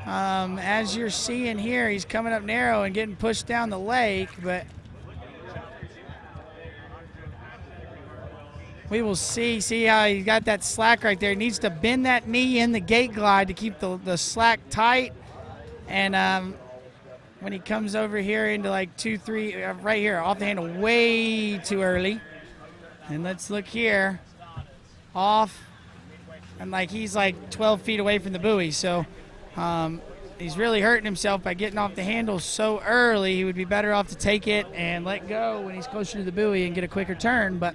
As you're seeing here, he's coming up narrow and getting pushed down the lake, but we will see how he got that slack right there. He needs to bend that knee in the gate glide to keep the slack tight. And when he comes over here into like 2, 3, right here, off the handle way too early. And let's look here, off, and like he's like 12 feet away from the buoy. So he's really hurting himself by getting off the handle so early. He would be better off to take it and let go when he's closer to the buoy and get a quicker turn. But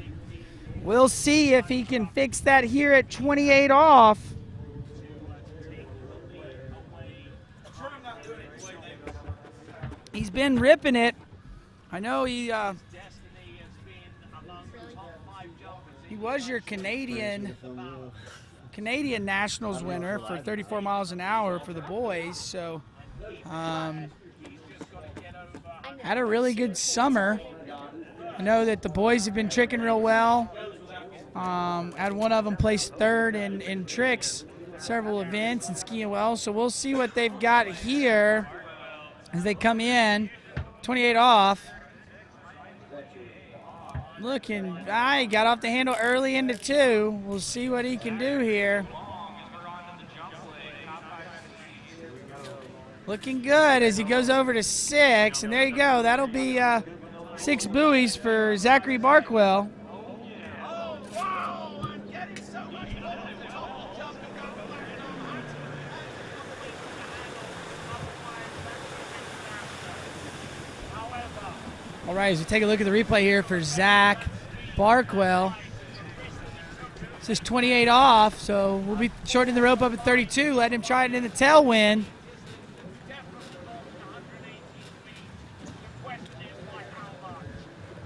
we'll see if he can fix that here at 28 off. He's been ripping it. I know he was your Canadian Nationals winner for 34 miles an hour for the boys. So had a really good summer. I know that the boys have been tricking real well. Had one of them place third in tricks, several events, and skiing well. So we'll see what they've got here as they come in. 28 off. Looking, he got off the handle early into 2. We'll see what he can do here. Looking good as he goes over to 6, and there you go. That'll be 6 buoys for Zachary Barkwell. All right, as we take a look at the replay here for Zach Barkwell. This is 28 off, so we'll be shortening the rope up at 32, letting him try it in the tailwind.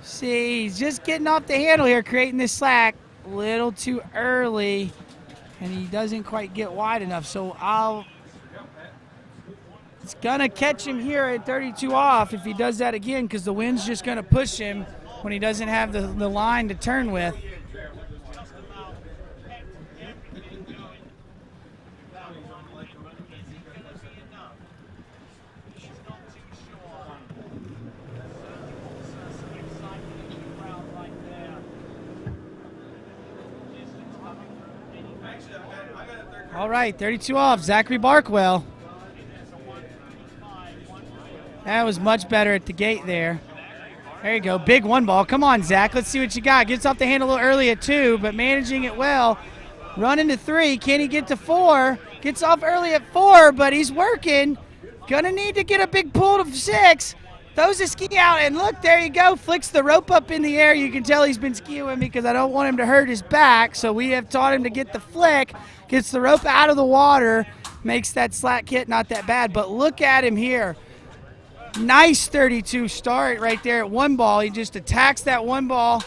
See, he's just getting off the handle here, creating this slack a little too early, and he doesn't quite get wide enough. So it's going to catch him here at 32 off if he does that again, because the wind's just going to push him when he doesn't have the line to turn with. All right, 32 off, Zachary Barkwell. That was much better at the gate there. There you go, big 1 ball. Come on, Zach, let's see what you got. Gets off the handle a little early at 2, but managing it well. Running to 3, can he get to 4? Gets off early at 4, but he's working. Gonna need to get a big pull to 6. Throws the ski out, and look, there you go. Flicks the rope up in the air. You can tell he's been skiing with me because I don't want him to hurt his back, so we have taught him to get the flick. Gets the rope out of the water, makes that slack hit not that bad, but look at him here. Nice 32 start right there at 1 ball. He just attacks that 1 ball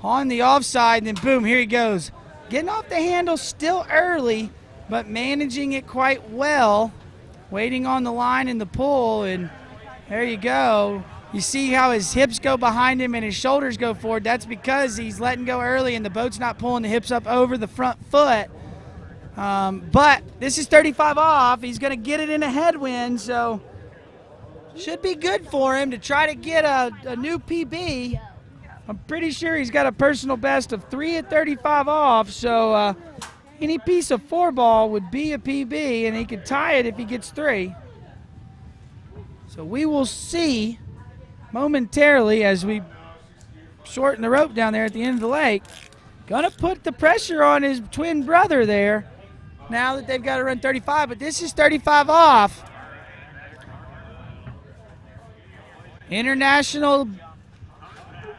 on the offside, and then boom, here he goes. Getting off the handle still early, but managing it quite well. Waiting on the line in the pull, and there you go. You see how his hips go behind him and his shoulders go forward. That's because he's letting go early and the boat's not pulling the hips up over the front foot. But this is 35 off. He's going to get it in a headwind, so should be good for him to try to get a new PB. I'm pretty sure he's got a personal best of 3 at 35 off, so any piece of 4 ball would be a PB, and he could tie it if he gets 3. So we will see momentarily as we shorten the rope down there at the end of the lake. Gonna put the pressure on his twin brother there now that they've got to run 35, but this is 35 off. International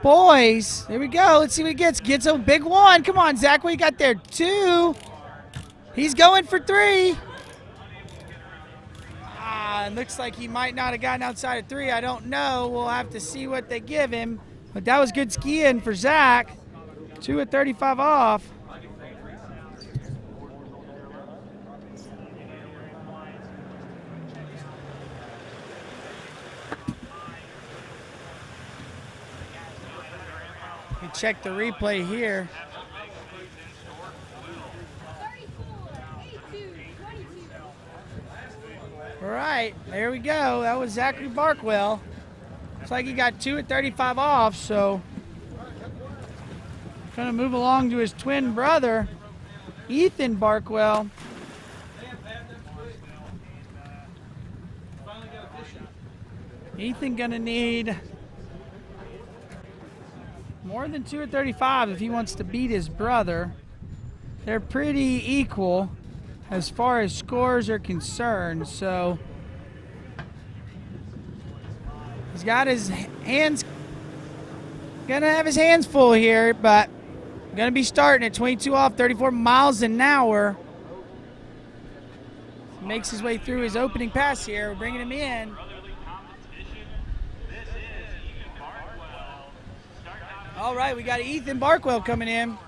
boys. Here we go. Let's see what he gets. Gets a big 1. Come on, Zach. What you got there? 2. He's going for 3. It looks like he might not have gotten outside of 3. I don't know. We'll have to see what they give him. But that was good skiing for Zach. 2 at 35 off. We check the replay here. All right, there we go. That was Zachary Barkwell. Looks like he got 2 at 35 off, so gonna move along to his twin brother, Ethan Barkwell. Ethan gonna need more than 2 at 35 if he wants to beat his brother. They're pretty equal as far as scores are concerned, so he's got his hands, gonna have his hands full here, but gonna be starting at 22 off, 34 miles an hour. Makes his way through his opening pass here. We're bringing him in. All right, we got Ethan Barkwell coming in.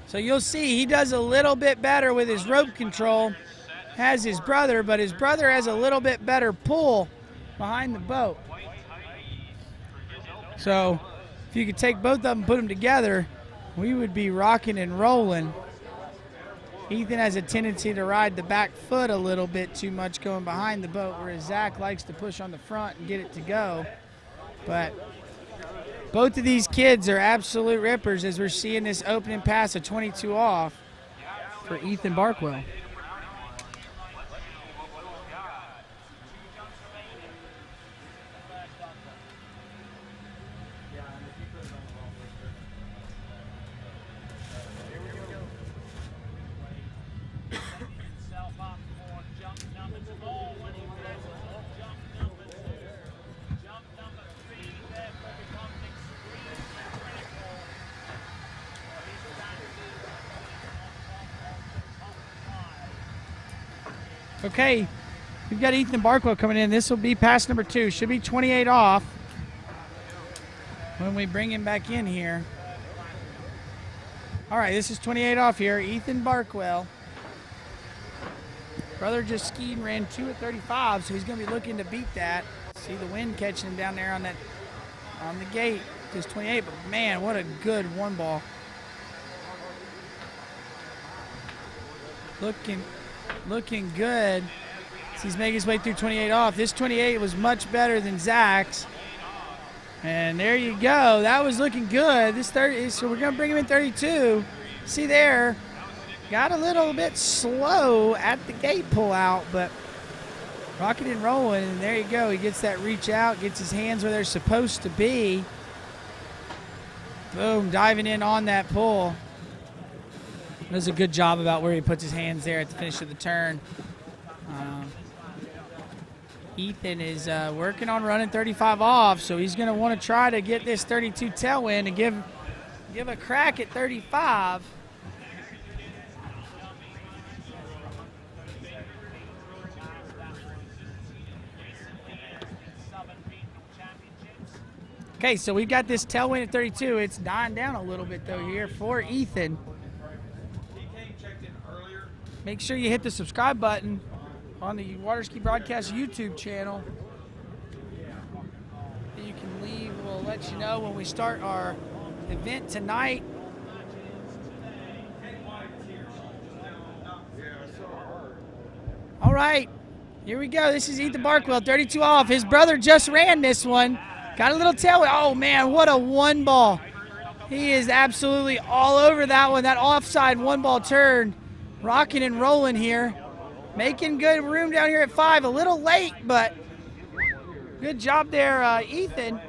So you'll see he does a little bit better with his rope control, has his brother, but his brother has a little bit better pull behind the boat. So if you could take both of them and put them together, we would be rocking and rolling. Ethan has a tendency to ride the back foot a little bit too much going behind the boat, whereas Zach likes to push on the front and get it to go. But both of these kids are absolute rippers as we're seeing this opening pass of 22 off for Ethan Barkwell. Okay, we've got Ethan Barkwell coming in. This will be pass number 2. Should be 28 off when we bring him back in here. All right, this is 28 off here. Ethan Barkwell. Brother just skied and ran 2 at 35, so he's going to be looking to beat that. See the wind catching him down there on the gate. Just 28, but man, what a good 1 ball. Looking good. So he's making his way through 28 off. This 28 was much better than Zach's. And there you go. That was looking good. This 30, so we're going to bring him in 32. See there, got a little bit slow at the gate pull out, but rocking and rolling. And there you go. He gets that reach out, gets his hands where they're supposed to be. Boom, diving in on that pull. Does a good job about where he puts his hands there at the finish of the turn. Ethan is working on running 35 off, so he's going to want to try to get this 32 tailwind and give a crack at 35. Okay, so we've got this tailwind at 32. It's dying down a little bit, though, here for Ethan. Make sure you hit the subscribe button on the Waterski Broadcast YouTube channel. You can leave. We'll let you know when we start our event tonight. All right, here we go. This is Ethan Barkwell, 32 off. His brother just ran this one. Got a little tailwind. Oh, man, what a one ball. He is absolutely all over that one. That offside one ball turn. Rocking and rolling here. Making good room down here at 5. A little late, but good job there, Ethan.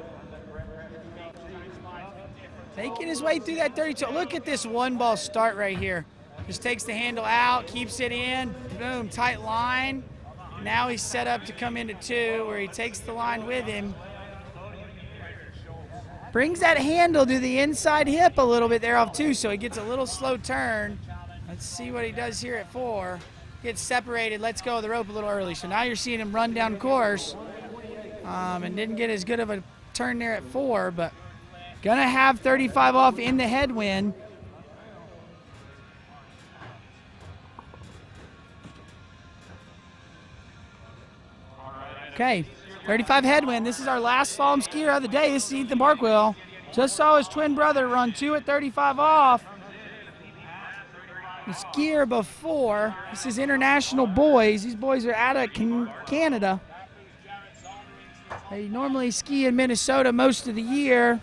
Making his way through that 32. Look at this one ball start right here. Just takes the handle out, keeps it in. Boom, tight line. Now he's set up to come into 2 where he takes the line with him. Brings that handle to the inside hip a little bit there off 2, so he gets a little slow turn. Let's see what he does here at 4. Gets separated, lets go of the rope a little early. So now you're seeing him run down course. And didn't get as good of a turn there at 4, but gonna have 35 off in the headwind. Okay, 35 headwind. This is our last slalom skier of the day. This is Ethan Barkwell. Just saw his twin brother run 2 at 35 off. The skier before, this is international boys. These boys are out of Canada. They normally ski in Minnesota most of the year.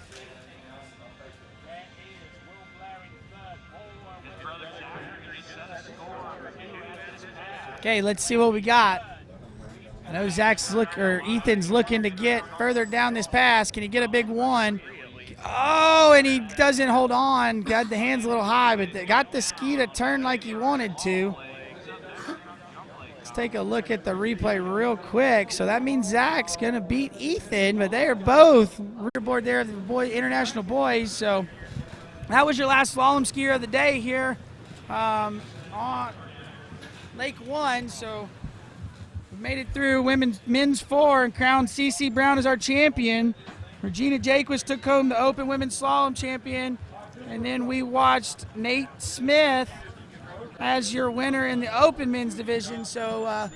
Okay, let's see what we got. I know Ethan's looking to get further down this pass. Can he get a big one? Oh, and he doesn't hold on. Got the hands a little high, but got the ski to turn like he wanted to. Let's take a look at the replay real quick. So that means Zach's going to beat Ethan, but they are both leaderboard there, the international boys. So that was your last slalom skier of the day here on Lake 1. So we made it through men's 4 and crowned CC Brown as our champion. Regina Jaquist took home the Open Women's Slalom champion. And then we watched Nate Smith as your winner in the Open Men's division. So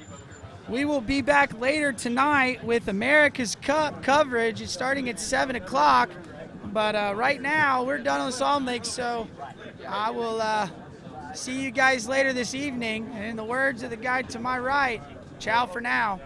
we will be back later tonight with America's Cup coverage. It's starting at 7 o'clock. But right now, we're done on the Slalom Lake. So I will see you guys later this evening. And in the words of the guy to my right, ciao for now.